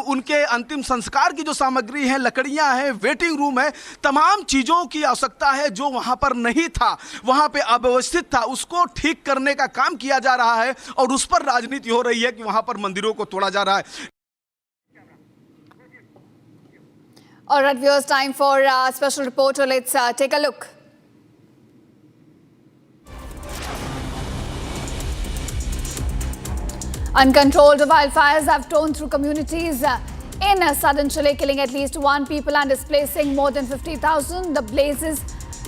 उनके अंतिम संस्कार की जो सामग्री है, लकड़ियां हैं, वेटिंग रूम है, तमाम चीजों की आवश्यकता है जो वहां पर नहीं था, वहां पे अव्यवस्थित था, उसको ठीक करने का काम किया जा रहा है. और उस पर राजनीति हो रही है कि वहां पर मंदिरों को तोड़ा जा रहा है. All right, viewers, time for a special reporter. Let's take a look. Uncontrolled wildfires have torn through communities in southern Chile, killing at least 1 person and displacing more than 50,000. The blazes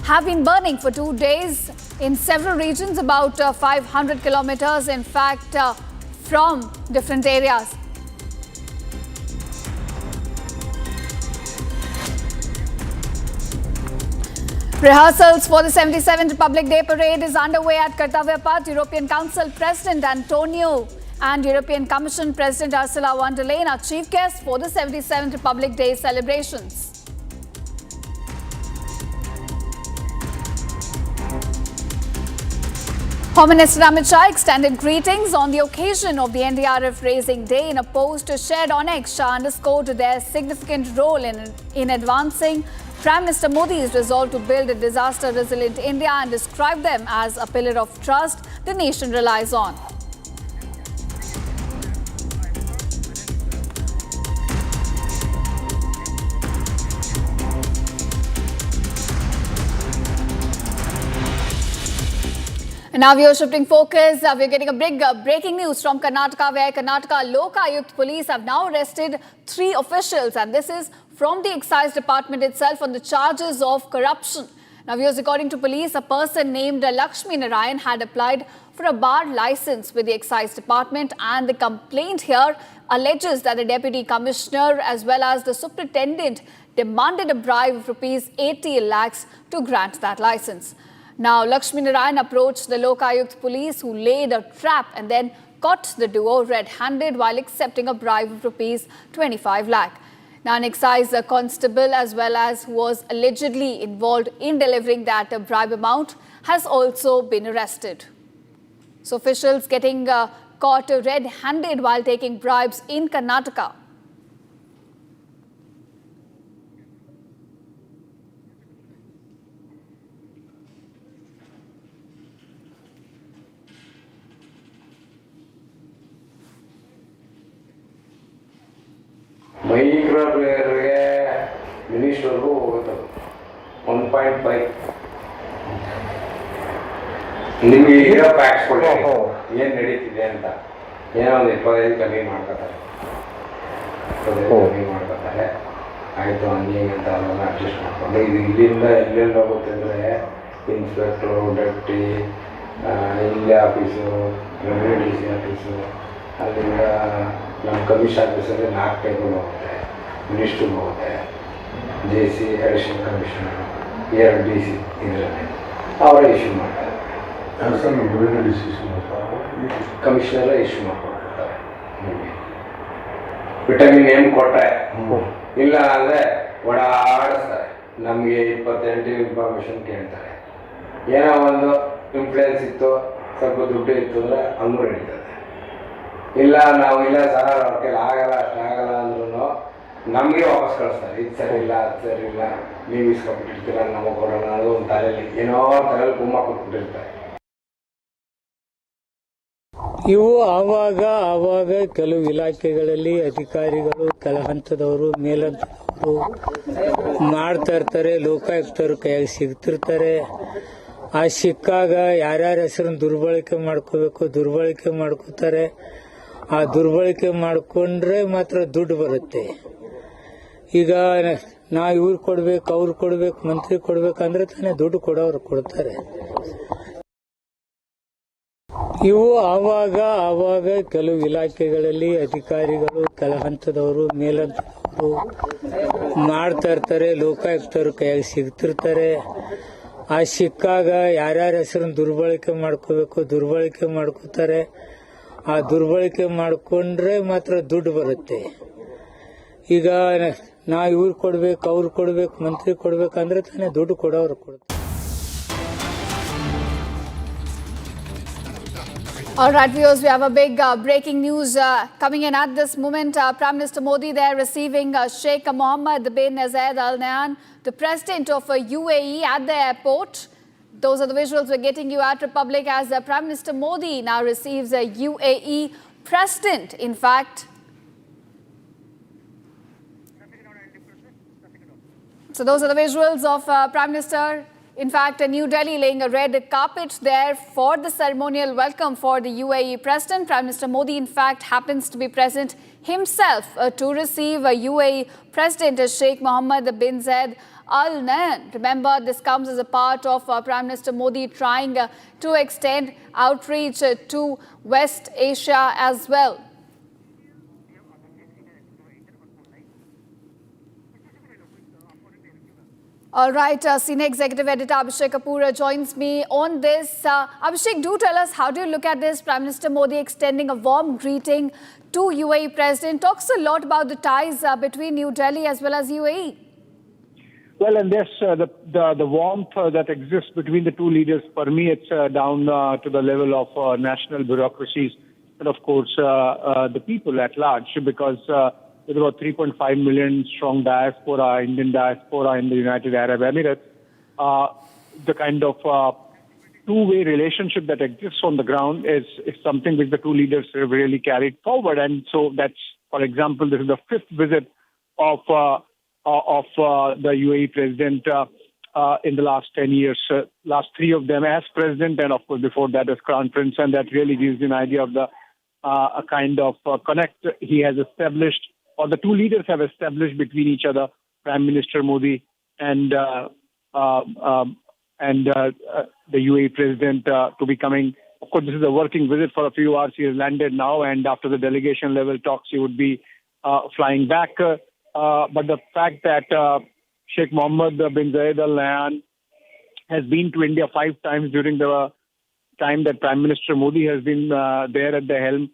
have been burning for 2 days in several regions, about 500 kilometers, in fact, from different areas. Rehearsals for the 77th Republic Day Parade is underway at Karnataka Path. European Council President Antonio and European Commission President Ursula von der Leyen are chief guests for the 77th Republic Day celebrations. Home Minister Amit Shah extended greetings on the occasion of the NDRF Raising Day. In a post shared on X, Shah underscored their significant role in advancing Prime Minister Modi's resolve to build a disaster-resilient India and described them as a pillar of trust the nation relies on. And now we are shifting focus. We are getting a big breaking news from Karnataka, where Karnataka Lokayukt police have now arrested 3 officials, and this is from the excise department itself on the charges of corruption. Now, viewers, according to police, a person named Lakshmi Narayan had applied for a bar license with the excise department, and the complaint here alleges that the deputy commissioner as well as the superintendent demanded a bribe of rupees 80 lakhs to grant that license. Now, Lakshmi Narayan approached the Lokayukt police, who laid a trap and then caught the duo red-handed while accepting a bribe of rupees 25 lakh. Now, an excise constable as well as who was allegedly involved in delivering that bribe amount has also been arrested. So, officials getting caught red-handed while taking bribes in Karnataka. Micro ಪ್ಲೇಯರ್ಗೆ ಮಿನಿಸ್ಟರ್ಗೂ ಹೋಗುತ್ತೆ 1.5 ನಿಮಗೆ ಇರೋ packs ಕೊಡಿ ಏನು ನಡೀತಿದೆ ಅಂತ ಏನೋ ಒಂದು 25 ಕಮ್ಮಿ ಮಾಡ್ಕೊತಾರೆ ಆಯಿತು ಹಂಗೆ ಅಂತ ಅದನ್ನು ಅಡ್ಜಸ್ಟ್ ಮಾಡ್ಕೊಂಡು ಇದು ಇಲ್ಲಿಂದ ಎಲ್ಲೆಲ್ಲಿ ಹೋಗುತ್ತೆ ಅಂದರೆ ಇನ್ಸ್ಪೆಕ್ಟ್ರು ಡೆಪ್ಟಿ ಇಲ್ಲೇ office revenue D C office ಅಲ್ಲಿಂದ ನಮ್ಮ ಕಮಿಷನ್ ಆಫೀಸಲ್ಲಿ 4 ಟೇಬಲ್ ಹೋಗುತ್ತೆ ಮಿನಿಸ್ಟ್ರಿಗೆ ಹೋಗುತ್ತೆ J C additional commissioner 2 D C ಇದರಲ್ಲಿ ಅವರೇ ಇಶ್ಯೂ ಮಾಡ್ತಾರೆ ಕಮಿಷನರೇ ಇಶ್ಯೂ ಮಾಡ್ಕೊಡ್ತಾರೆ ನಿಮಗೆ ವಿಟಮಿನ್ ಏನು ಕೊಟ್ಟರೆ ಇಲ್ಲ ಅಂದರೆ ಓಡಾಡಿಸ್ತಾರೆ ನಮಗೆ 28 ಇನ್ಫಾರ್ಮೇಷನ್ ಕೇಳ್ತಾರೆ ಏನೋ ಒಂದು ಇನ್ಫ್ಲೂಯೆನ್ಸ್ ಇತ್ತು ಸ್ವಲ್ಪ ದುಡ್ಡು ಇತ್ತು ಅಂದರೆ ಹಂಗೂ ನಡೀತದೆ ಇಲ್ಲ ನಾವು ಇಲ್ಲ ಸರ್ ಅವ್ರ ಕೈಲಿ ಆಗಲ್ಲ ಅಷ್ಟಾಗಲ್ಲ ಅಂದ್ರೂ ನಮಗೆ ವಾಪಸ್ ಕಳಿಸ್ತಾರೆ ಇದು ಸರಿ ಇಲ್ಲ ಅದು ಸರಿ ಇಲ್ಲ ನೀವು ಇಸ್ಕೊಬಿಟ್ಟಿರ್ತೀರ ನಮಗೆ ಕೊಡೋಣ ಅನ್ನೋದು ಒಂದು ತಲೆಯಲ್ಲಿ ಏನೋ ತಲೆಯಲ್ಲಿ ಗುಮ್ಮ ಕೊಟ್ಬಿಟ್ಟಿರ್ತಾರೆ. ಇವು ಆವಾಗ ಕೆಲವು ಇಲಾಖೆಗಳಲ್ಲಿ ಅಧಿಕಾರಿಗಳು ಕೆಳ ಹಂತದವರು ಮೇಲಂತದವರು ಮಾಡ್ತಾ ಇರ್ತಾರೆ, ಲೋಕಾಯುಕ್ತರು ಕೈಯಾಗಿ ಸಿಗ್ತಿರ್ತಾರೆ. ಆ ಸಿಕ್ಕಾಗ ಯಾರ್ಯಾರ ಹೆಸರನ್ನು ದುರ್ಬಳಕೆ ಮಾಡ್ಕೋತಾರೆ. ಆ ದುರ್ಬಳಕೆ ಮಾಡಿಕೊಂಡ್ರೆ ಮಾತ್ರ ದುಡ್ಡು ಬರುತ್ತೆ. ಈಗ ನಾವು ಇವ್ರು ಕೊಡ್ಬೇಕು ಅವ್ರು ಕೊಡ್ಬೇಕು ಮಂತ್ರಿ ಕೊಡ್ಬೇಕಂದ್ರೆ ತಾನೇ ದುಡ್ಡು ಕೊಡೋರು ಕೊಡ್ತಾರೆ. ಇವು ಆವಾಗ ಕೆಲವು ಇಲಾಖೆಗಳಲ್ಲಿ ಅಧಿಕಾರಿಗಳು ಕೆಳ ಹಂತದವರು ಮೇಲಂತದವರು ಮಾಡ್ತಾ ಇರ್ತಾರೆ, ಲೋಕಾಯುಕ್ತರು ಕೈಯಾಗಿ ಸಿಗ್ತಿರ್ತಾರೆ. ಆ ಸಿಕ್ಕಾಗ ಯಾರ್ಯಾರ ಹೆಸರನ್ನು ದುರ್ಬಳಕೆ ಮಾಡ್ಕೋತಾರೆ. ಆ ದುರ್ಬಳಕೆ ಮಾಡಿಕೊಂಡ್ರೆ ಮಾತ್ರ ದುಡ್ಡು ಬರುತ್ತೆ. ಈಗ ನಾವು ಇವ್ರು ಕೊಡ್ಬೇಕು ಅವ್ರು ಕೊಡ್ಬೇಕು ಮಂತ್ರಿ ಕೊಡ್ಬೇಕಂದ್ರೆ ತಾನೇ ದುಡ್ಡು ಕೊಡೋರು ಕೊಡ್ತಾರೆ. All right, viewers, we have a big breaking news coming in at this moment. Prime Minister Modi there receiving Sheikh Mohammed bin Zayed Al Nahyan, the president of UAE, at the airport. Those are the visuals we're getting you at Republic as Prime Minister Modi now receives a UAE president. In fact, so those are the visuals of Prime Minister. In fact, New Delhi laying a red carpet there for the ceremonial welcome for the UAE president. Prime Minister Modi, in fact, happens to be present himself to receive a UAE president, Sheikh Mohammed bin Zayed Al Nahyan. Remember, this comes as a part of Prime Minister Modi trying to extend outreach to West Asia as well. All right, Senior Executive Editor Abhishek Kapoor joins me on this. Abhishek, do tell us, how do you look at this? Prime Minister Modi extending a warm greeting to UAE President. Talks a lot about the ties between New Delhi as well as UAE. Well, and there's the warmth that exists between the two leaders. For me, it's down to the level of national bureaucracies and, of course, the people at large, because there's about 3.5 million strong diaspora, Indian diaspora in the United Arab Emirates. The kind of two-way relationship that exists on the ground is something which the two leaders have really carried forward. And so that's, for example, this is the fifth visit of the UAE president in the last 10 years. Last three of them as president, and of course before that as crown prince, and that really gives you an idea of the a kind of connect he has established, or the two leaders have established between each other, Prime Minister Modi and the UAE president to be coming. Of course, this is a working visit for a few hours. He has landed now, and after the delegation level talks, he would be flying back. But the fact that Sheikh Mohammed bin Zayed Al Nahyan has been to India 5 times during the time that Prime Minister Modi has been there at the helm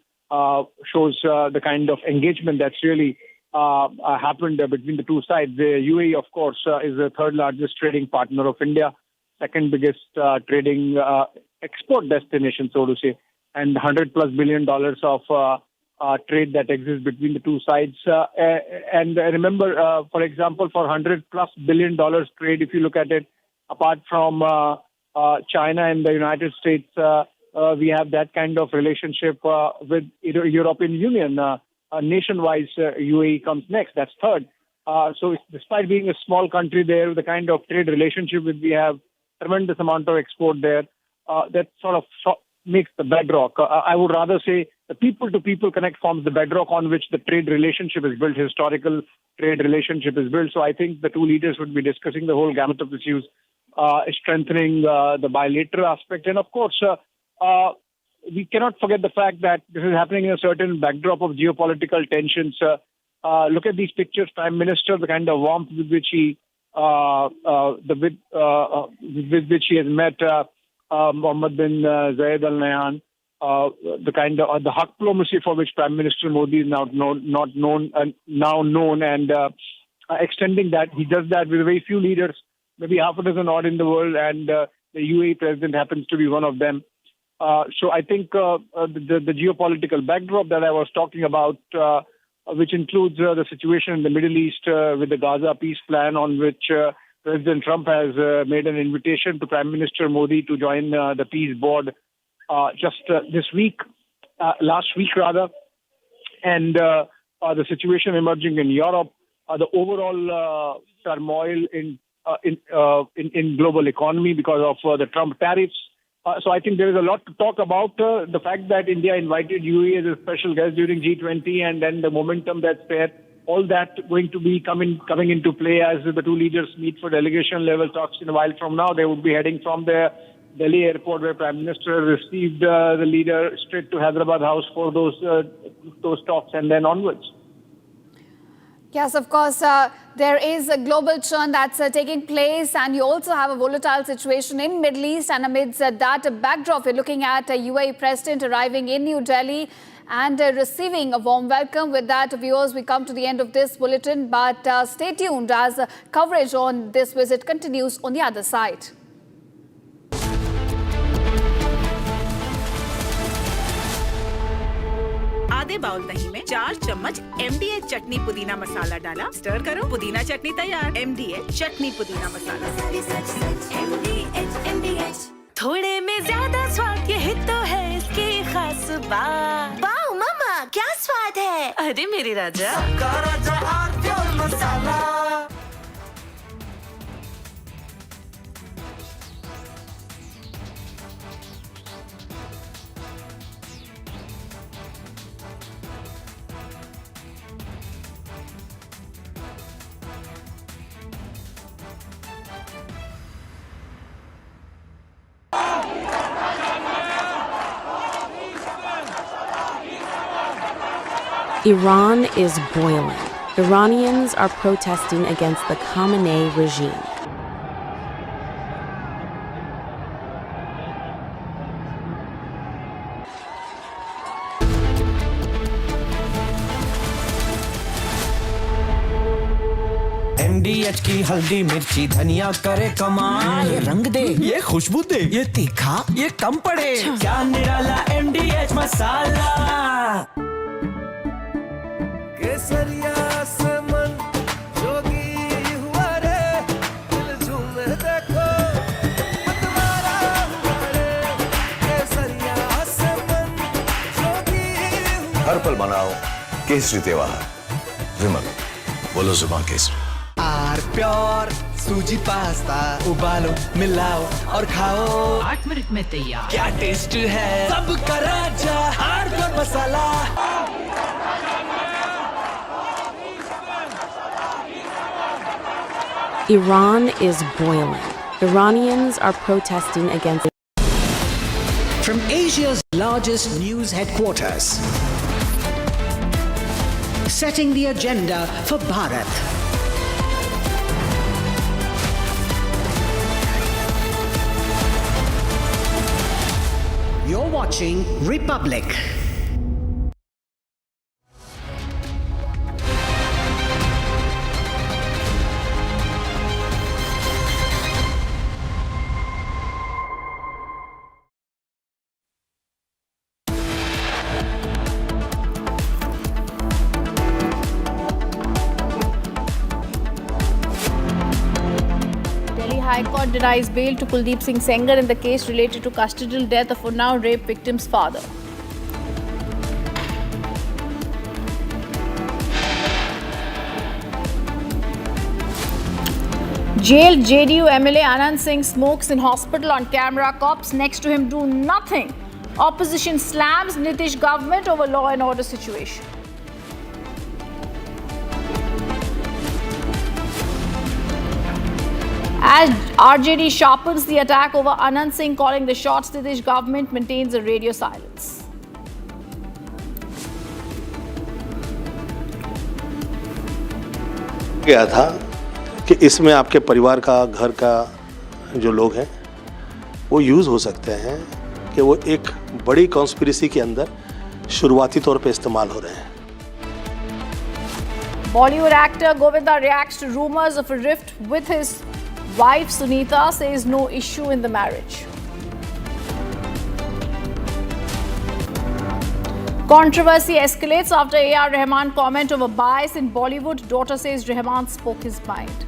shows the kind of engagement that's really happened between the two sides. The UAE, of course, is the third largest trading partner of India, second biggest trading export destination, so to say, and $100+ billion of trade that exists between the two sides. And remember, for example, for $100+ billion trade, if you look at it, apart from China and the United States, we have that kind of relationship with European Union. Nation-wise, UAE comes next. That's third. So despite being a small country there, the kind of trade relationship that we have, tremendous amount of export there, that sort of makes the bedrock. I would rather say the people-to-people connect forms the bedrock on which the trade relationship is built, historical trade relationship is built. So I think the two leaders would be discussing the whole gamut of issues, strengthening the bilateral aspect. And of course, we cannot forget the fact that this is happening in a certain backdrop of geopolitical tensions. Look at these pictures, Prime Minister, the kind of warmth with which he with which he has met Mohammed bin Zayed Al Nahyan, the kind of the diplomacy for which Prime Minister Modi is now known, and extending that. He does that with very few leaders, maybe half a dozen odd in the world, and the UAE president happens to be one of them. So I think the geopolitical backdrop that I was talking about, which includes the situation in the Middle East with the Gaza peace plan, on which President Trump has made an invitation to Prime Minister Modi to join the peace board just this week, last week rather, and the situation emerging in Europe, the overall turmoil in global economy because of the Trump tariffs. So I think there is a lot to talk about. The fact that India invited UAE as a special guest during G20, and then the momentum that's there, all that going to be coming into play as the two leaders meet for delegation level talks in a while from now. They would be heading from the Delhi airport, where Prime Minister received the leader, straight to Hyderabad House for those talks, and then onwards. Yes, of course, there is a global churn that's taking place, and you also have a volatile situation in Middle East. And amidst that backdrop, we're looking at UAE President arriving in New Delhi and receiving a warm welcome. With that, viewers, we come to the end of this bulletin, but stay tuned as coverage on this visit continues on the other side. आधे bowl दही में 4 चम्मच MDH चटनी पुदीना मसाला डाला, stir करो, पुदीना चटनी तैयार। MDH चटनी पुदीना मसाला। MDH थोड़े में ज्यादा स्वाद, यही तो है इसकी खास बात। वाओ मामा, क्या स्वाद है? अरे मेरे राजा, सबका राजा pure masala. Iran is boiling. Iranians are protesting against the Khamenei regime. MDH की हल्दी मिर्ची धनिया करे कमाल, ये रंग दे, ये खुशबू दे, ये तीखा, ये कम पड़े, क्या निराला MDH मसाला। केसरिया से मन जोगी हुआ रे, दिल झूमे देखो मतवारा हुआ रे, केसरिया से मन जोगी हुआ। हर पल मनाओ केसरी त्योहार। विमल, बोलो जुबान केसरी। आर प्योर सूजी पास्ता उबालो मिलाओ और खाओ, 8 मिनट में तैयार। क्या टेस्ट है सबका राजा R pure masala. Iran is boiling. Iranians are protesting against. From Asia's largest news headquarters, setting the agenda for Bharat. You're watching Republic. High Court denies bail to Kuldeep Singh Sengar in the case related to custodial death of Unnao rape victim's father. Jailed JDU MLA Anant Singh smokes in hospital on camera. Cops next to him do nothing. Opposition slams Nitish government over law and order situation. As RJD sharpens the attack over Anant Singh calling the shots, Nitish government maintains a radio silence. गया था कि इसमें आपके परिवार का, घर का जो लोग हैं वो यूज़ हो सकते हैं, कि वो एक बड़ी कॉन्स्पिरेसी के अंदर शुरुआती तौर पे इस्तेमाल हो रहे हैं। Bollywood actor Govinda reacts to rumors of a rift with his wife Sunita, says no issue in the marriage. Controversy escalates after A.R. Rahman comment over bias in Bollywood. Daughter says Rahman spoke his mind.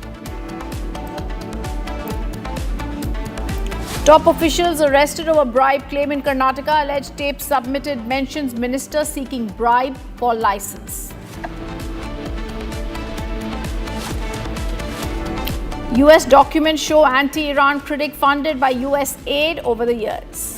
Top officials arrested over bribe claim in Karnataka. Alleged tape submitted mentions minister seeking bribe for license. US documents show anti-Iran critic funded by US aid over the years.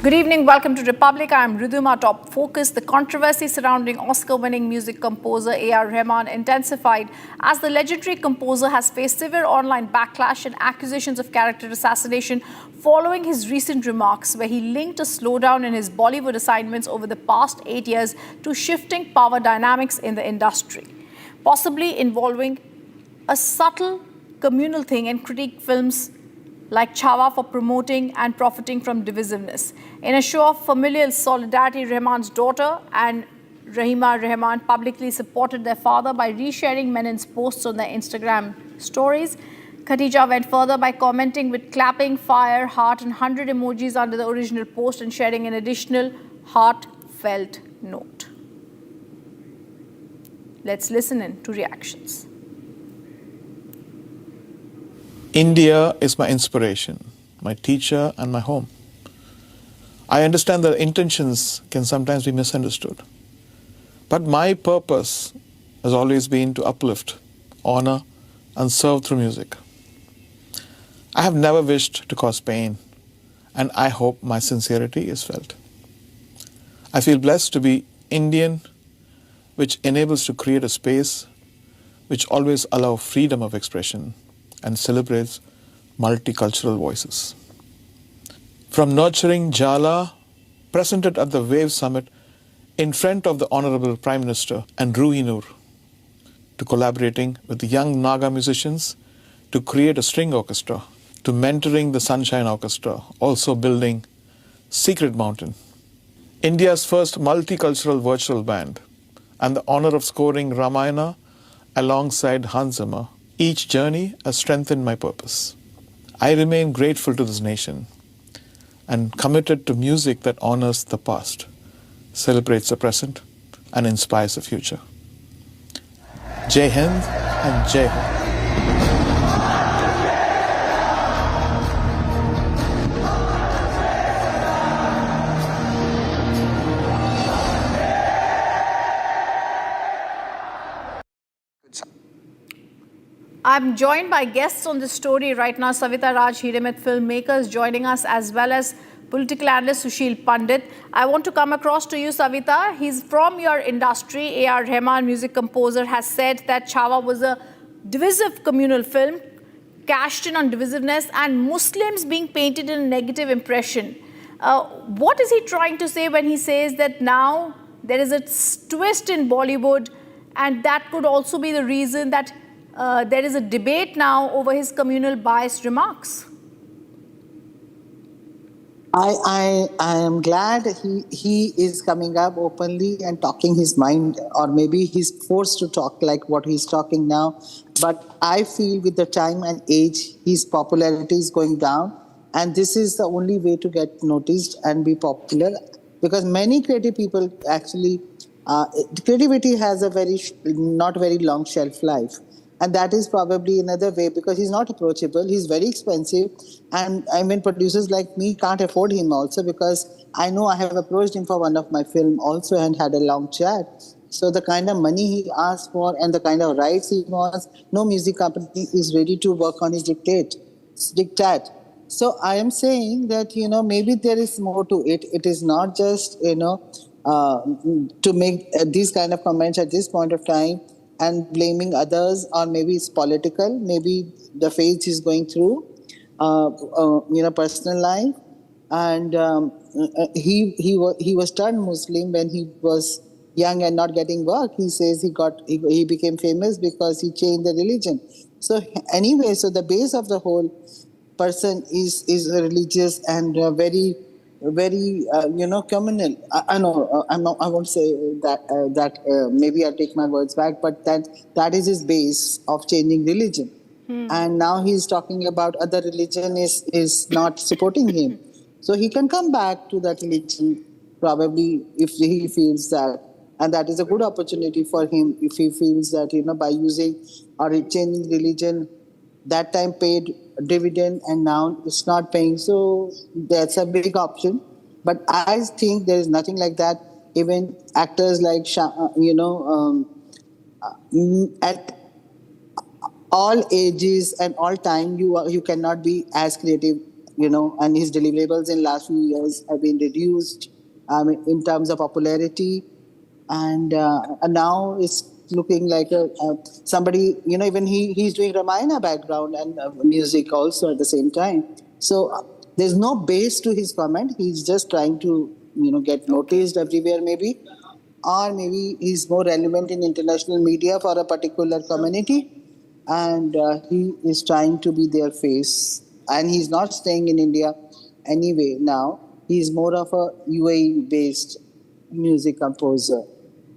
Good evening, welcome to Republic. I am Ridhima. Top focus. The controversy surrounding Oscar-winning music composer A.R. Rahman intensified as the legendary composer has faced severe online backlash and accusations of character assassination following his recent remarks where he linked a slowdown in his Bollywood assignments over the past 8 years to shifting power dynamics in the industry, possibly involving a subtle communal thing and critique films like Chhawa for promoting and profiting from divisiveness. In a show of familial solidarity, Rahman's daughter and Rahima Rahman publicly supported their father by resharing Menin's posts on their Instagram stories. Khatija went further by commenting with clapping, fire, heart and 100 emojis under the original post and sharing an additional heartfelt note. Let's listen in to reactions. India is my inspiration, my teacher and my home. I understand that intentions can sometimes be misunderstood. But my purpose has always been to uplift, honor and serve through music. I have never wished to cause pain, and I hope my sincerity is felt. I feel blessed to be Indian, which enables to create a space which always allows freedom of expression and celebrates multicultural voices. From nurturing Jala, presented at the Wave Summit in front of the Honorable Prime Minister and Ruhinur, to collaborating with the young Naga musicians to create a string orchestra, to mentoring the Sunshine Orchestra, also building Secret Mountain, India's first multicultural virtual band, and the honor of scoring Ramayana alongside Hans Zimmer. Each journey has strengthened my purpose. I remain grateful to this nation and committed to music that honors the past, celebrates the present, and inspires the future. Jai Hind and Jai Ho. I'm joined by guests on this story right now. Savita Raj Hiremeth, filmmakers joining us, as well as political analyst Sushil Pandit. I want to come across to you, Savita. He's from your industry. A.R. Rahman, music composer, has said that Chhawa was a divisive communal film, cashed in on divisiveness and Muslims being painted in a negative impression. What is he trying to say when he says that now there is a twist in Bollywood, and that could also be the reason that there is a debate now over his communal biased remarks? I am glad he is coming up openly and talking his mind, or maybe he's forced to talk like what he's talking now. But I feel with the time and age, his popularity is going down, and this is the only way to get noticed and be popular, because many creative people actually, creativity has a not very long shelf life. And that is probably another way, because he's not approachable, he's very expensive. And I mean, producers like me can't afford him also, because I know I have approached him for one of my films also and had a long chat. So the kind of money he asks for and the kind of rights he wants, no music company is ready to work on his diktat. So I am saying that, maybe there is more to it. It is not just, to make these kind of comments at this point of time and blaming others, or maybe it's political, maybe the phase he's going through, personal life. And he was turned Muslim when he was young and not getting work. He says he became famous because he changed the religion. So anyway, so the base of the whole person is religious and very communal. I know I won't say that maybe I take my words back, but that is his base of changing religion. And now he's talking about other religion is not supporting him. So he can come back to that religion probably if he feels that. And that is a good opportunity for him if he feels that, by using or changing religion, that time paid dividend and now it's not paying. So that's a big option. But I think there is nothing like that. Even actors like, at all ages and all time, you cannot be as creative, and his deliverables in last few years have been reduced in terms of popularity. And now it's looking like somebody, even he's doing Ramayana background and music also at the same time. So there's no base to his comment. He's just trying to, get noticed everywhere maybe. Or maybe he's more relevant in international media for a particular community. And he is trying to be their face. And he's not staying in India anyway now. He's more of a UAE-based music composer.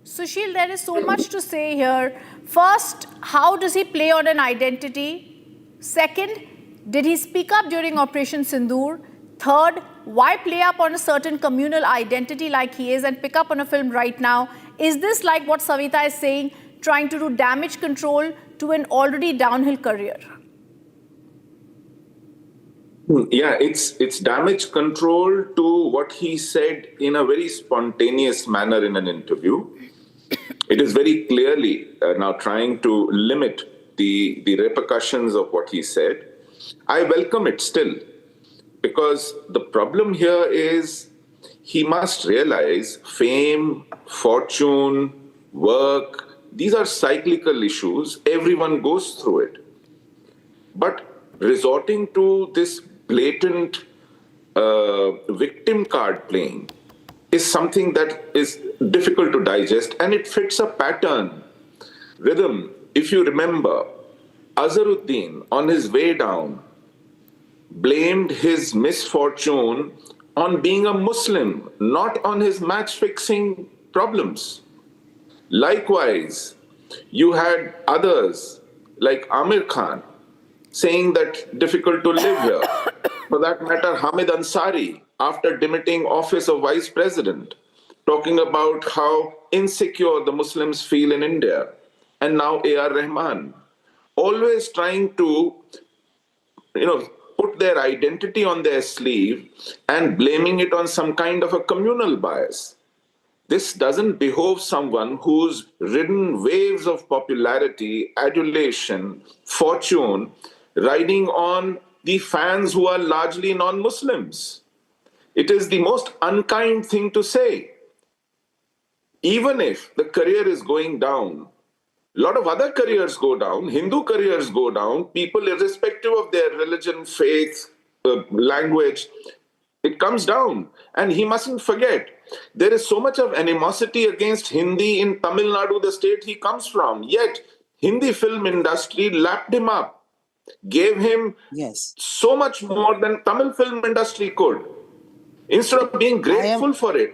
Sushil, there is so much to say here. First, how does he play on an identity? Second, did he speak up during Operation Sindoor? Third, why play up on a certain communal identity like he is and pick up on a film right now? Is this like what Savita is saying, trying to do damage control to an already downhill career? Yeah, it's damage control to what he said in a very spontaneous manner in an interview. It is very clearly now trying to limit the repercussions of what he said. I welcome it still, because the problem here is he must realize fame, fortune, work, these are cyclical issues. Everyone goes through it. But resorting to this blatant victim card playing is something that is difficult to digest, and it fits a pattern. Rhythm, if you remember, Azharuddin on his way down blamed his misfortune on being a Muslim, not on his match-fixing problems. Likewise, you had others like Amir Khan saying that difficult to live here. For that matter, Hamid Ansari, after demitting office of vice president, talking about how insecure the Muslims feel in India. And now A.R. Rahman, always trying to, put their identity on their sleeve and blaming it on some kind of a communal bias. This doesn't behove someone who's ridden waves of popularity, adulation, fortune, riding on the fans who are largely non-Muslims. It is the most unkind thing to say. Even if the career is going down, a lot of other careers go down, Hindu careers go down, people irrespective of their religion, faith, language, it comes down. And he mustn't forget, there is so much of animosity against Hindi in Tamil Nadu, the state he comes from. Yet, Hindi film industry lapped him up, gave him so much more than Tamil film industry could. Instead of being grateful for it,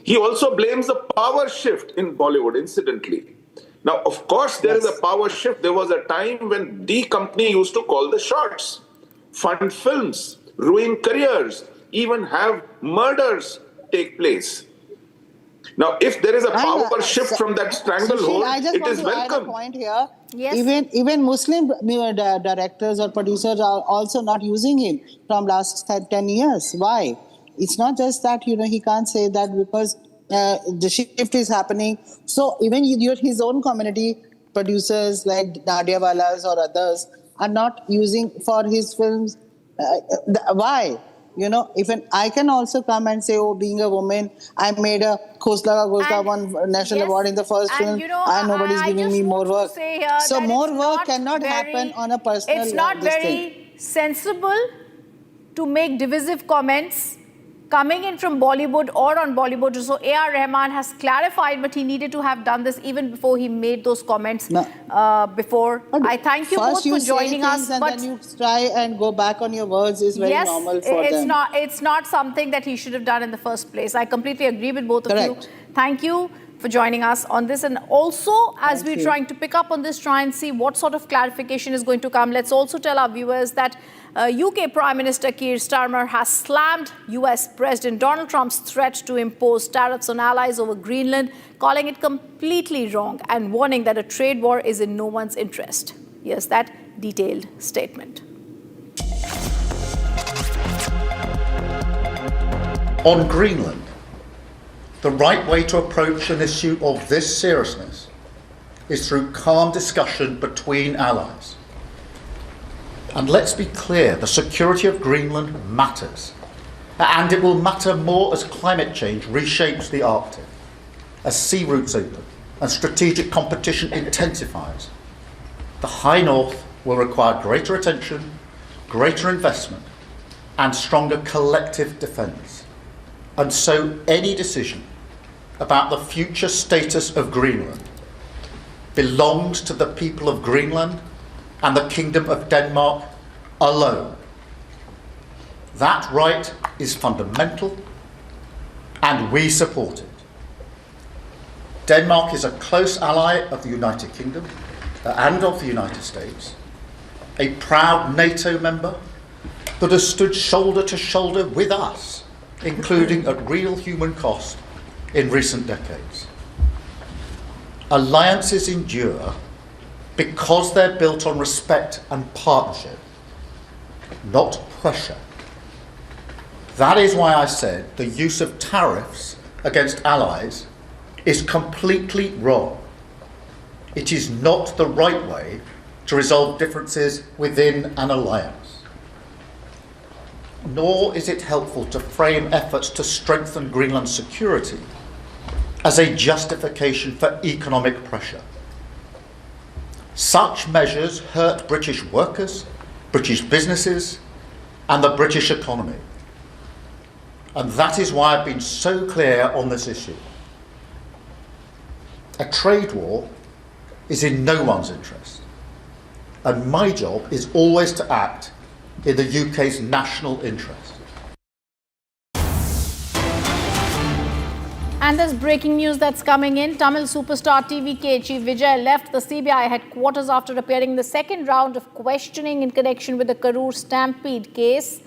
he also blames the power shift in Bollywood, incidentally. Now, of course, there is a power shift. There was a time when the company used to call the shots, fund films, ruin careers, even have murders take place. Now, if there is a power shift from that stranglehold, it is welcome. To add a point here. Yes. Even Muslim directors or producers are also not using him from last 10 years. Why? It's not just that, he can't say that because the shift is happening. So even his own community producers like Nadiawalas or others are not using for his films. Why? Even I can also come and say, being a woman, I made a Khosla won national award in the first film, and nobody's giving me more work. So more work cannot happen on a personal level. It's not very sensible to make divisive comments coming in from Bollywood or on Bollywood. So A.R. Rahman has clarified, but he needed to have done this even before he made those comments before. I thank you both for joining us. And then you try and go back on your words is very normal for them. It's not something that he should have done in the first place. I completely agree with both of you. Thank you for joining us on this. And also, as we're trying to pick up on this, try and see what sort of clarification is going to come, let's also tell our viewers that UK Prime Minister Keir Starmer has slammed US President Donald Trump's threat to impose tariffs on allies over Greenland, calling it completely wrong and warning that a trade war is in no one's interest. Here's that detailed statement. On Greenland, the right way to approach an issue of this seriousness is through calm discussion between allies. And let's be clear, the security of Greenland matters. And it will matter more as climate change reshapes the Arctic, as sea routes open and strategic competition intensifies. The High North will require greater attention, greater investment, and stronger collective defence. And so any decision about the future status of Greenland belongs to the people of Greenland and the Kingdom of Denmark alone. That right is fundamental, and we support it. Denmark is a close ally of the United Kingdom and of the United States, a proud NATO member that has stood shoulder to shoulder with us, including at real human cost in recent decades. Alliances endure because they're built on respect and partnership, not pressure. That is why I said the use of tariffs against allies is completely wrong. It is not the right way to resolve differences within an alliance. Nor is it helpful to frame efforts to strengthen Greenland's security as a justification for economic pressure. Such measures hurt British workers, British businesses, and the British economy. And that is why I've been so clear on this issue. A trade war is in no one's interest. And my job is always to act in the UK's national interest. And there's breaking news that's coming in. Tamil superstar TVK Chief Vijay left the CBI headquarters after appearing in the second round of questioning in connection with the Karur stampede case.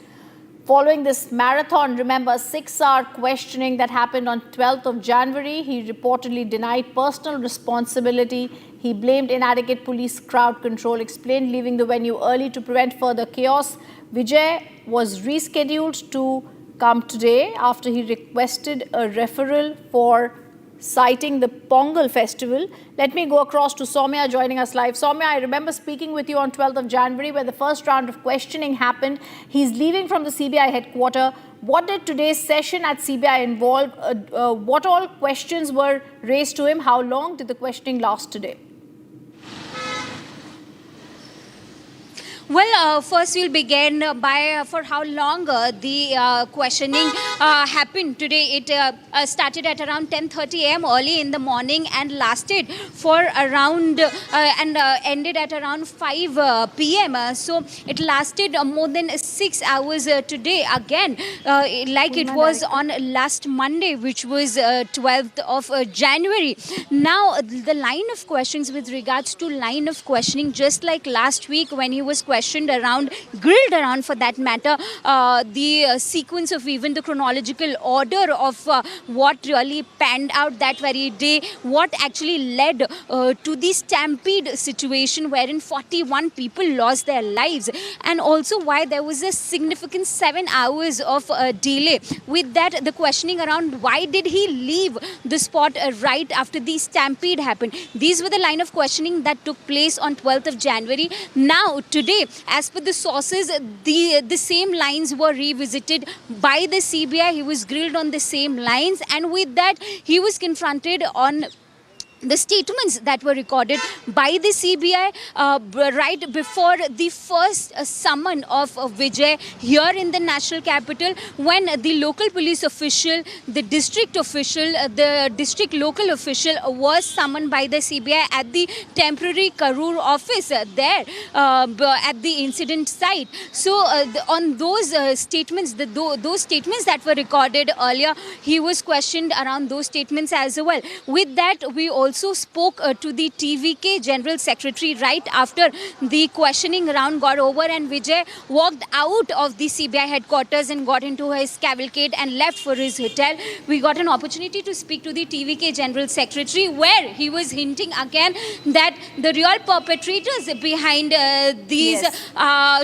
Following this marathon, remember, 6-hour questioning that happened on 12th of January, he reportedly denied personal responsibility. He blamed inadequate police crowd control, explained leaving the venue early to prevent further chaos. Vijay was rescheduled to come today after he requested a referral for citing the Pongal festival. Let me go across to Soumya joining us live. Soumya, I remember speaking with you on 12th of January where the first round of questioning happened. He's leaving from the CBI headquarters. What did today's session at CBI involve? What all questions were raised to him? How long did the questioning last today? Well, first we'll begin by for how long the questioning happened today. It started at around 10:30 a.m. early in the morning and lasted for around and ended at around 5 p.m. So it lasted more than 6 hours today. Again, like it was on last Monday, which was 12th of January. Now, the line of questions with regards to line of questioning, just like last week when he was grilled around for that matter, the sequence of even the chronological order of what really panned out that very day, what actually led to the stampede situation wherein 41 people lost their lives, and also why there was a significant 7 hours of delay. With that, the questioning around why did he leave the spot right after the stampede happened. These were the line of questioning that took place on 12th of January. Now, today, as per the sources, the same lines were revisited by the CBI. He was grilled on the same lines, and with that, he was confronted on the statements that were recorded by the CBI right before the first summon of Vijay here in the national capital, when the local police official, the district official, the district local official was summoned by the CBI at the temporary Karur office there at the incident site. So on those statements, those statements that were recorded earlier, he was questioned around those statements as well. With that, we also spoke to the TVK General Secretary right after the questioning round got over and Vijay walked out of the CBI headquarters and got into his cavalcade and left for his hotel. We got an opportunity to speak to the TVK General Secretary, where he was hinting again that the real perpetrators behind these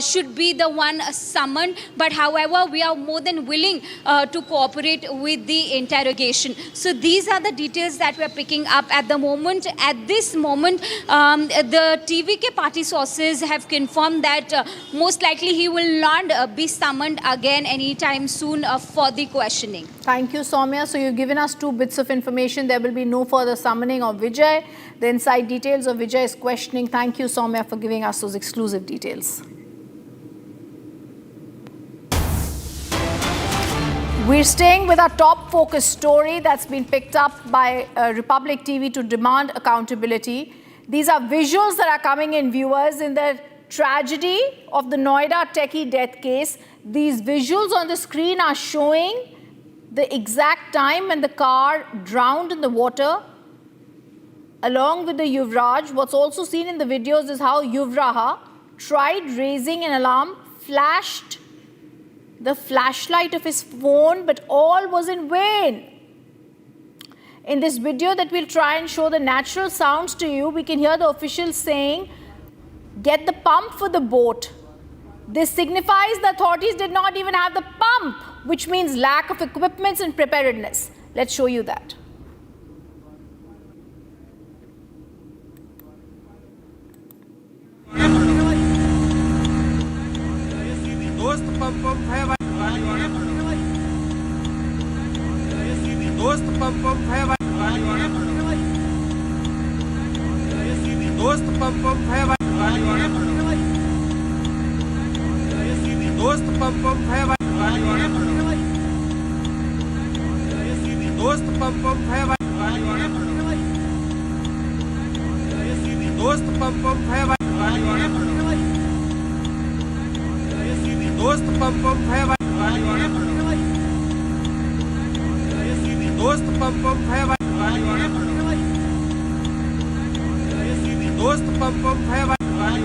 should be the one summoned. But however, we are more than willing to cooperate with the interrogation. So these are the details that we are picking up at the moment. At this moment, the TVK party sources have confirmed that most likely he will not be summoned again anytime soon for the questioning. Thank you, Soumya. So you've given us 2 bits of information. There will be no further summoning of Vijay. The inside details of Vijay's questioning. Thank you, Soumya, for giving us those exclusive details. We're staying with our top focus story that's been picked up by Republic TV to demand accountability. These are visuals that are coming in, viewers, in the tragedy of the Noida techie death case. These visuals on the screen are showing the exact time when the car drowned in the water along with the Yuvraj. What's also seen in the videos is how Yuvraha tried raising an alarm, flashed the flashlight of his phone, but all was in vain. In this video that we'll try and show the natural sounds to you, we can hear the officials saying, "Get the pump for the boat." This signifies the authorities did not even have the pump, which means lack of equipment and preparedness. Let's show you that. दोस्त pump है भाई, दोस्त pump है भाई, दोस्त pump है भाई, दोस्त पंप है भाई, दोस्त पंप है भाई, दोस्त पंप है भाई, दोस्त पंप है भाई, दोस्त पंप है पम पम है भाई,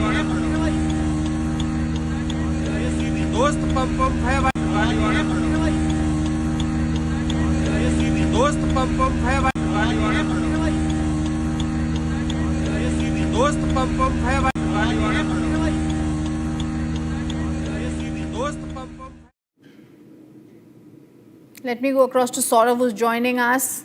दोस्त पम पम है भाई, दोस्त पम पम है भाई, दोस्त पम पम है भाई, दोस्त पम पम. Let me go across to Saurav, who's joining us.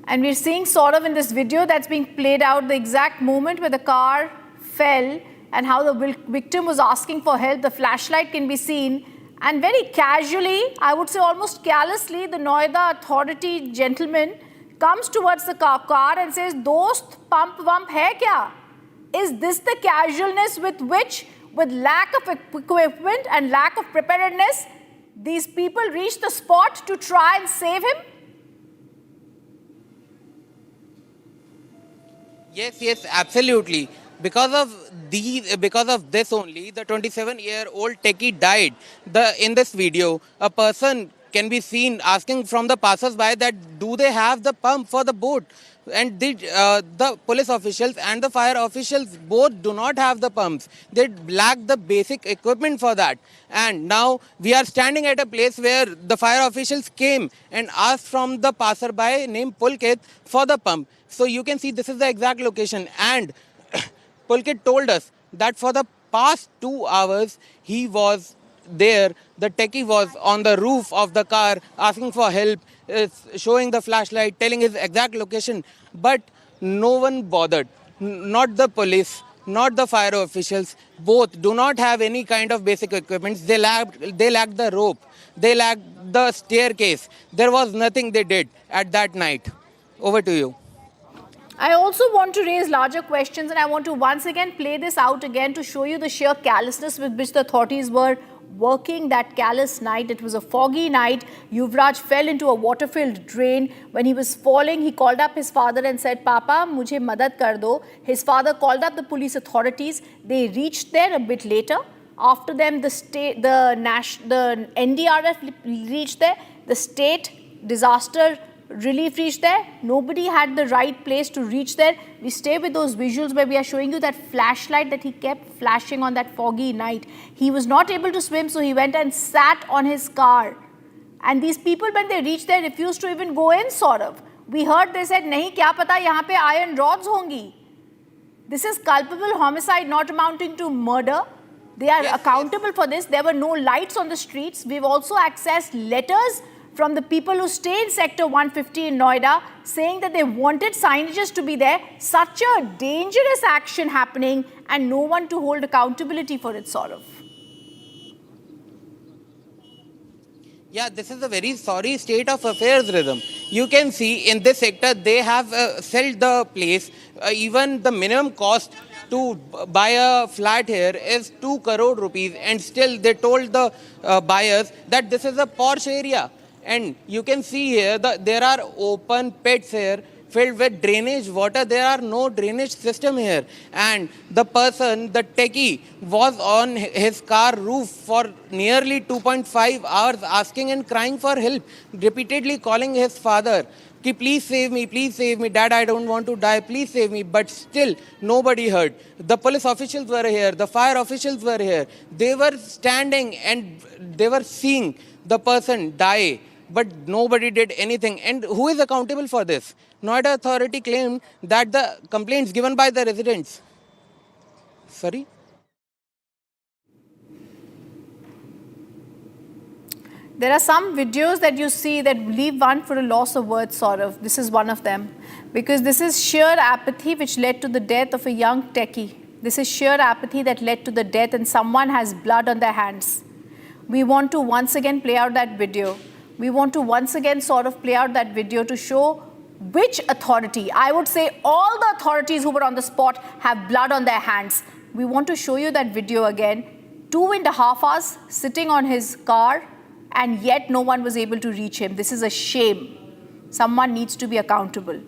And we're seeing Saurav in this video that's being played out, the exact moment where the car fell and how the victim was asking for help. The flashlight can be seen. And very casually, I would say almost callously, the Noida authority gentleman comes towards the car and says, "Dost, pump vump hai kya?" Is this the casualness with which, with lack of equipment and lack of preparedness, these people reach the spot to try and save him? Yes, absolutely. Because of this only, the 27-year-old techie died. In this video, a person can be seen asking from the passers-by that do they have the pump for the boat? And the police officials and the fire officials both do not have the pumps. They lack the basic equipment for that. And now we are standing at a place where the fire officials came and asked from the passerby named Pulkit for the pump. So you can see this is the exact location. And Pulkit told us that for the past 2 hours he was there. The techie was on the roof of the car asking for help, showing the flashlight, telling his exact location. But no one bothered. Not the police, not the fire officials. Both do not have any kind of basic equipment. They lacked the rope. They lacked the staircase. There was nothing they did at that night. Over to you. I also want to raise larger questions, and I want to once again play this out again to show you the sheer callousness with which the authorities were working that callous night. It was a foggy night. Yuvraj fell into a water-filled drain. When he was falling, he called up his father and said, "Papa, mujhe madad kar do." His father called up the police authorities. They reached there a bit later. After them, the NDRF reached there. The state disaster relief reached there. Nobody had the right place to reach there. We stay with those visuals where we are showing you that flashlight that he kept flashing on that foggy night. He was not able to swim, so he went and sat on his car. And these people, when they reached there, refused to even go in, Saurav. We heard they said, "Nahi, kya pata, yahan pe iron rods hongi." This is culpable homicide, not amounting to murder. They are accountable for this. There were no lights on the streets. We've also accessed letters from the people who stay in Sector 150 in Noida, saying that they wanted signages to be there. Such a dangerous action happening and no one to hold accountability for it, Saurav. Yeah, this is a very sorry state of affairs, Rhythm. You can see in this sector, they have sold the place. Even the minimum cost to buy a flat here is 2 crore rupees, and still they told the buyers that this is a posh area. And you can see here that there are open pits here filled with drainage water. There are no drainage system here. And the person, the techie, was on his car roof for nearly 2.5 hours asking and crying for help, repeatedly calling his father. Please save me, Dad, I don't want to die, please save me. But still, nobody heard. The police officials were here, the fire officials were here. They were standing and they were seeing the person die, but nobody did anything. And who is accountable for this? Noida authority claimed that the complaints given by the residents. Sorry? There are some videos that you see that leave one for a loss of words, Saurav. This is one of them. Because this is sheer apathy which led to the death of a young techie. This is sheer apathy that led to the death, and someone has blood on their hands. We want to once again play out that video. We want to once again sort of play out that video to show which authority, I would say all the authorities who were on the spot have blood on their hands. We want to show you that video again. 2.5 hours sitting on his car, and yet no one was able to reach him. This is a shame. Someone needs to be accountable.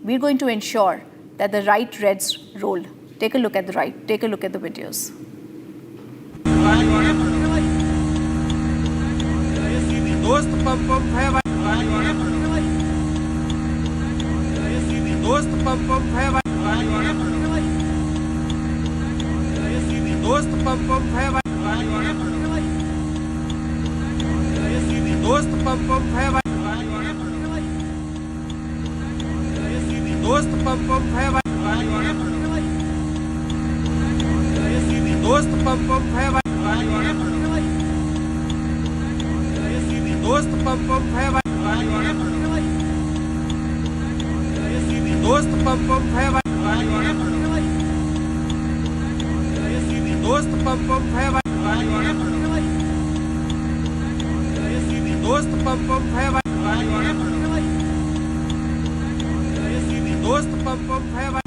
We're going to ensure that the right reds roll. Take a look at the right. Take a look at the videos. दोस्त पम पम है भाई, दोस्त पम पम है भाई, दोस्त पम पम है भाई दोस्त पम पम है भाई दोस्त पम पम है भाई दोस्त पम पम है भाई दोस्त पम पम है भाई दोस्त पम पम है भाई दोस्त पम पम है भाई दोस्त पम पम है भाई दोस्त पम पम है भाई.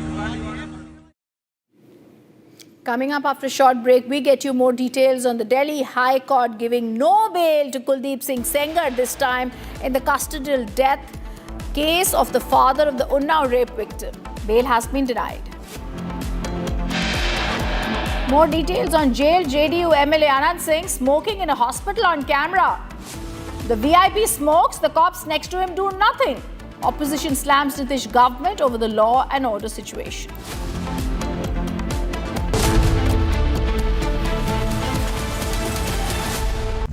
Coming up after a short break, we get you more details on the Delhi High Court giving no bail to Kuldeep Singh Sengar, this time in the custodial death case of the father of the Unnao rape victim. Bail has been denied. More details on jail JDU MLA Anant Singh smoking in a hospital on camera. The VIP smokes, the cops next to him do nothing. Opposition slams Nitish government over the law and order situation.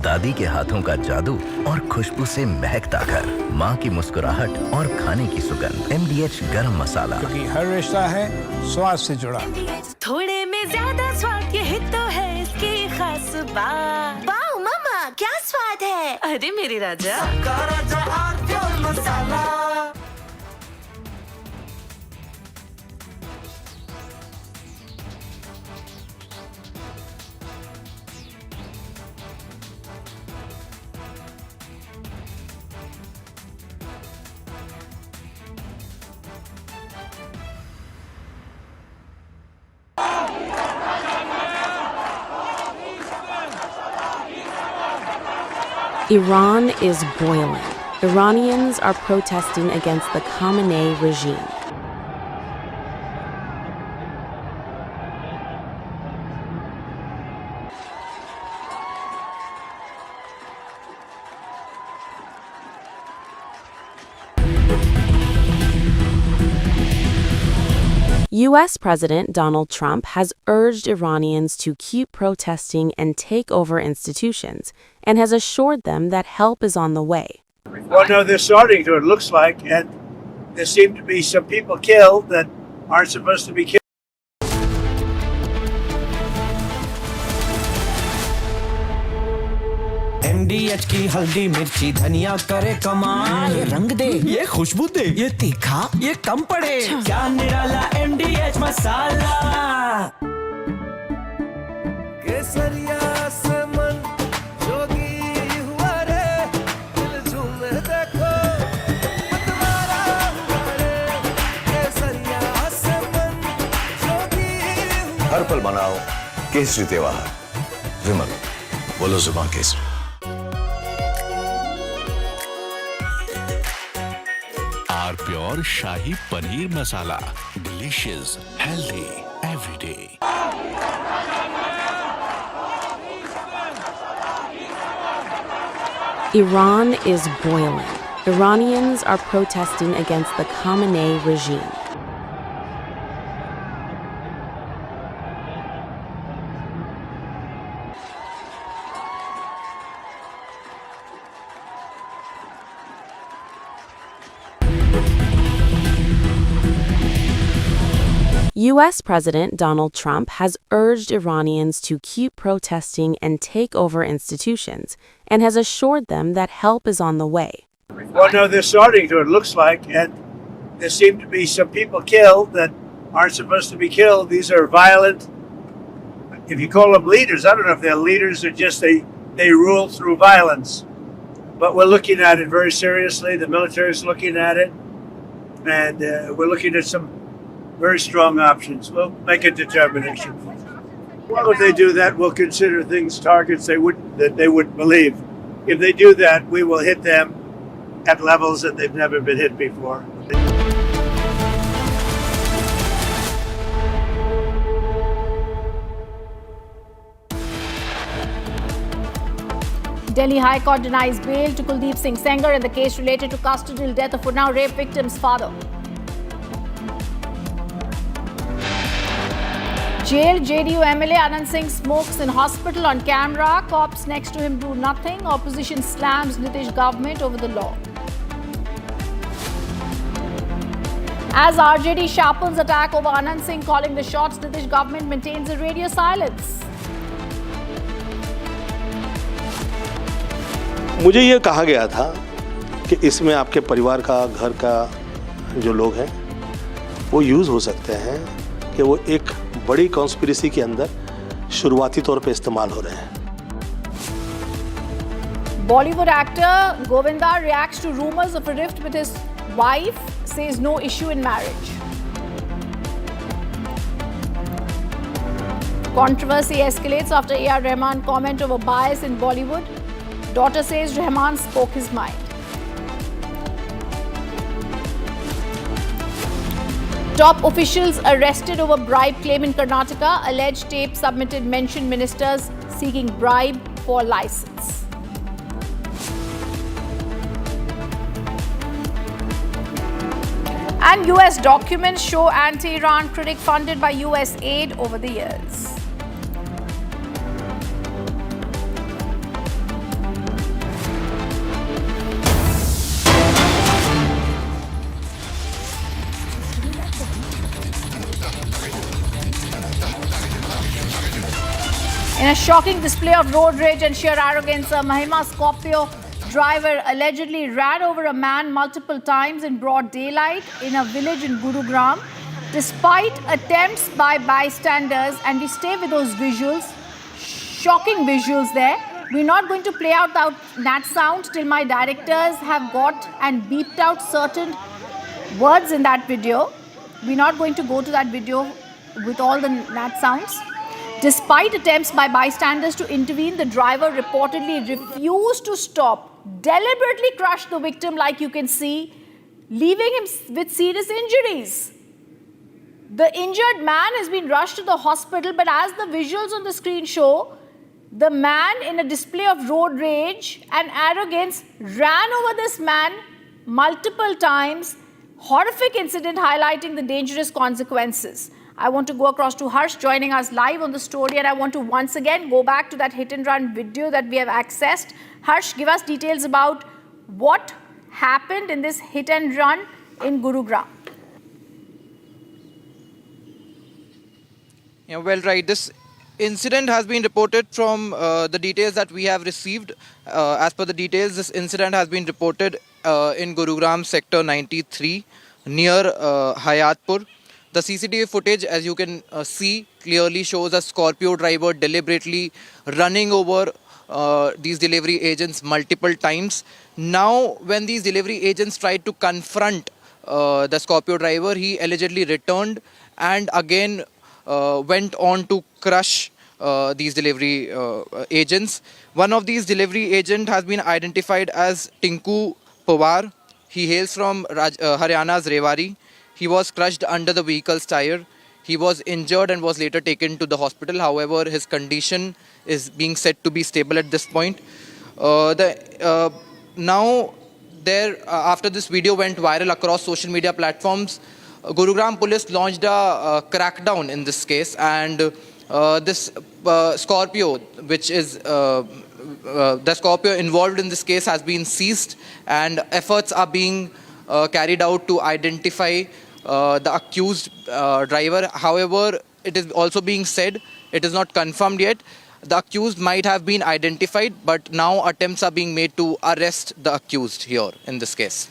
दादी के हाथों का जादू और खुशबू से महकता घर, माँ की मुस्कुराहट और खाने की सुगंध। MDH गरम मसाला, क्योंकि हर रिश्ता है स्वाद से जुड़ा। थोड़े में ज्यादा स्वाद, यही तो है इसकी खास बात। वाओ मामा, क्या स्वाद है। अरे मेरे राजा, सबका राजा और मसाला। Iran is boiling. Iranians are protesting against the Khamenei regime. U.S. President Donald Trump has urged Iranians to keep protesting and take over institutions, and has assured them that help is on the way. Well, no, they're starting to, it looks like, and there seem to be some people killed that aren't supposed to be killed. MDH की हल्दी मिर्ची धनिया करे कमाल, ये रंग दे, ये खुशबू दे, ये तीखा, ये कम पड़े, क्या निराला MDH मसाला। केसरिया से मन जोगी हुआ रे, दिल झूमे देखो मतवारा हुआ रे। केसरिया से मन जोगी हुआ। हर पल मनाओ केसरी त्योहार। विमल, बोलो जुबान Kesari. Pure shahi paneer masala, delicious, healthy every day. Iran is boiling. Iranians are protesting against the Khamenei regime. U.S. President Donald Trump has urged Iranians to keep protesting and take over institutions, and has assured them that help is on the way. Well, no, they're starting to, it looks like, and there seem to be some people killed that aren't supposed to be killed. These are violent, if you call them leaders, I don't know if they're leaders or just they rule through violence. But we're looking at it very seriously. The military is looking at it, and we're looking at some very strong options. We'll make a determination. Well, if they do that, we'll consider things targets that they wouldn't believe. If they do that, we will hit them at levels that they've never been hit before. Delhi High Court denies bail to Kuldeep Singh Sengar in the case related to custodial death of Unnao rape victim's father. Jailed JDU MLA Anant Singh smokes in hospital on camera. Cops next to him do nothing. Opposition slams Nitish government over the law. As RJD sharpens attack over Anant Singh calling the shots, Nitish government maintains a radio silence. मुझे ये कहा गया था कि इसमें आपके परिवार का, घर का जो लोग हैं वो यूज़ हो सकते हैं कि वो एक बड़ी कॉन्स्पिरेसी के अंदर शुरुआती तौर पे इस्तेमाल हो रहे हैं. Bollywood actor Govinda reacts to rumors of a rift with his wife, says no issue in marriage. Controversy escalates after A.R. Rahman comment over bias in Bollywood. Daughter says Rahman spoke his mind. Top officials arrested over bribe claim in Karnataka. Alleged tape submitted mentioned ministers seeking bribe for license. And US documents show anti-Iran critic funded by US aid over the years. In a shocking display of road rage and sheer arrogance, a Mahima Scorpio driver allegedly ran over a man multiple times in broad daylight in a village in Gurugram. Despite attempts by bystanders, and we stay with those visuals, shocking visuals there. We're not going to play out that sound till my directors have got and beeped out certain words in that video. We're not going to go to that video with all the nat sounds. Despite attempts by bystanders to intervene, the driver reportedly refused to stop, deliberately crushed the victim like you can see, leaving him with serious injuries. The injured man has been rushed to the hospital, but as the visuals on the screen show, the man in a display of road rage and arrogance ran over this man multiple times. Horrific incident highlighting the dangerous consequences. I want to go across to Harsh joining us live on the story, and I want to once again go back to that hit and run video that we have accessed. Harsh, give us details about what happened in this hit and run in Gurugram. Yeah, well, right. This incident has been reported from the details that we have received. As per the details, this incident has been reported in Gurugram sector 93 near Hayatpur. The CCTV footage, as you can see, clearly shows a Scorpio driver deliberately running over these delivery agents multiple times. Now, when these delivery agents tried to confront the Scorpio driver, he allegedly returned and again went on to crush these delivery agents. One of these delivery agents has been identified as Tinku Pawar. He hails from Haryana's Rewari. He was crushed under the vehicle's tire. He was injured and was later taken to the hospital. However, his condition is being said to be stable at this point. After this video went viral across social media platforms, Gurugram police launched a crackdown in this case, and this Scorpio, which is the Scorpio involved in this case, has been seized, and efforts are being carried out to identify the accused driver. However, it is also being said, it is not confirmed yet, the accused might have been identified, but now attempts are being made to arrest the accused here in this case.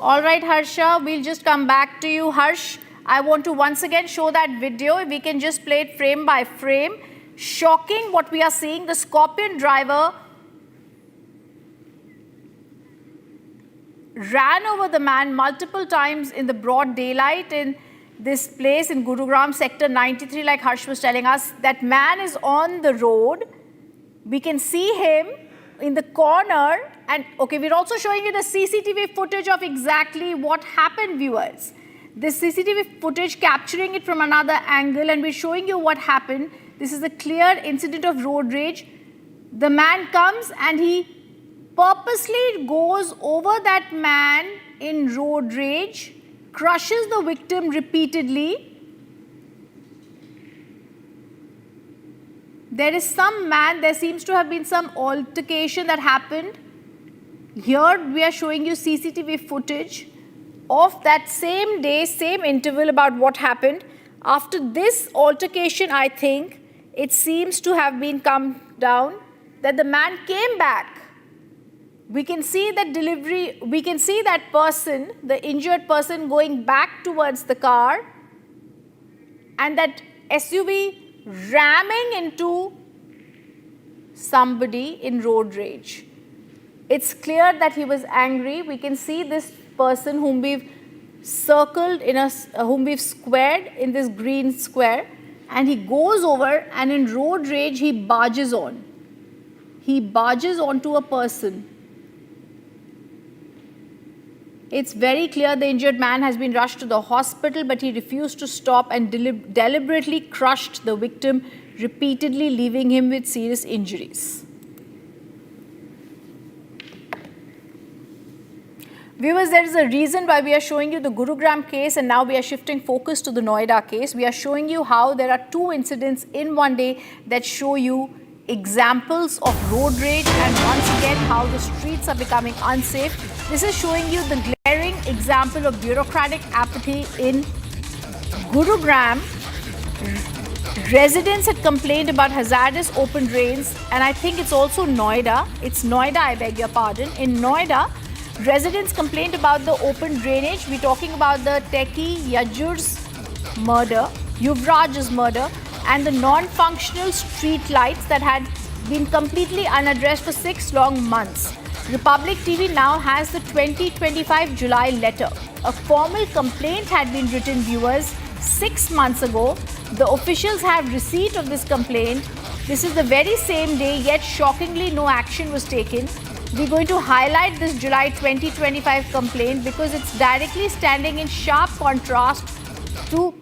All right, Harsha, we'll just come back to you. Harsh, I want to once again show that video. If we can just play it frame by frame. Shocking what we are seeing. The Scorpion driver ran over the man multiple times in the broad daylight in this place in Gurugram sector 93, like Harsh was telling us. That man is on the road. We can see him in the corner, and okay, we're also showing you the CCTV footage of exactly what happened, viewers. This CCTV footage capturing it from another angle, and we're showing you what happened. This is a clear incident of road rage. The man comes and he purposely goes over that man in road rage crushes the victim repeatedly. There seems to have been some altercation that happened. Here we are showing you CCTV footage of that same day, same interval about what happened. After this altercation, I think it seems to have been come down that the man came back. We can see that person, the injured person, going back towards the car, and that SUV ramming into somebody in road rage. It's clear that he was angry. We can see this person whom we've circled whom we've squared in this green square, and he goes over and in road rage he barges on. He barges onto a person. It's very clear the injured man has been rushed to the hospital, but he refused to stop and deliberately crushed the victim repeatedly, leaving him with serious injuries. Viewers, there is a reason why we are showing you the Gurugram case, and now we are shifting focus to the Noida case. We are showing you how there are two incidents in one day that show you examples of road rage and once again how the streets are becoming unsafe. This is showing you the glaring example of bureaucratic apathy in Gurugram. Residents had complained about hazardous open drains, and I think it's also Noida. It's Noida, I beg your pardon. In Noida, residents complained about the open drainage. We're talking about the techie Yuvraj's murder, and the non-functional street lights that had been completely unaddressed for 6 long months. Republic TV now has the 2025 July letter. A formal complaint had been written, viewers, 6 months ago. The officials have receipt of this complaint. This is the very same day, yet shockingly no action was taken. We're going to highlight this July 2025 complaint because it's directly standing in sharp contrast to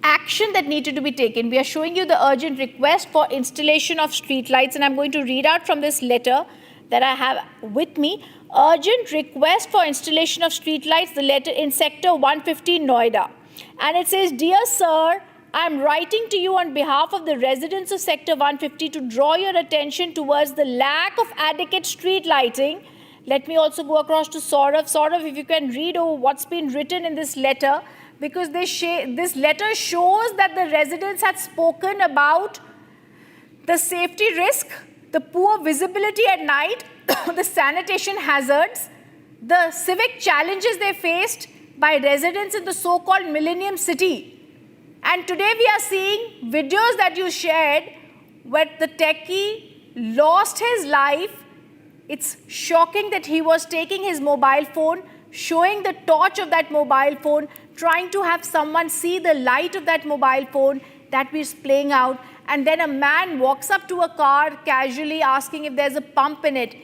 action that needed to be taken. We are showing you the urgent request for installation of streetlights, and I'm going to read out from this letter that I have with me. Urgent request for installation of streetlights, the letter in Sector 150 Noida. And it says, Dear Sir, I am writing to you on behalf of the residents of Sector 150 to draw your attention towards the lack of adequate street lighting. Let me also go across to Saurav. Saurav, if you can read over what's been written in this letter, because this letter shows that the residents had spoken about the safety risk, the poor visibility at night, the sanitation hazards, the civic challenges they faced by residents in the so-called Millennium City. And today we are seeing videos that you shared where the techie lost his life. It's shocking that he was taking his mobile phone, showing the torch of that mobile phone, trying to have someone see the light of that mobile phone that was playing out. And then a man walks up to a car casually asking if there's a pump in it.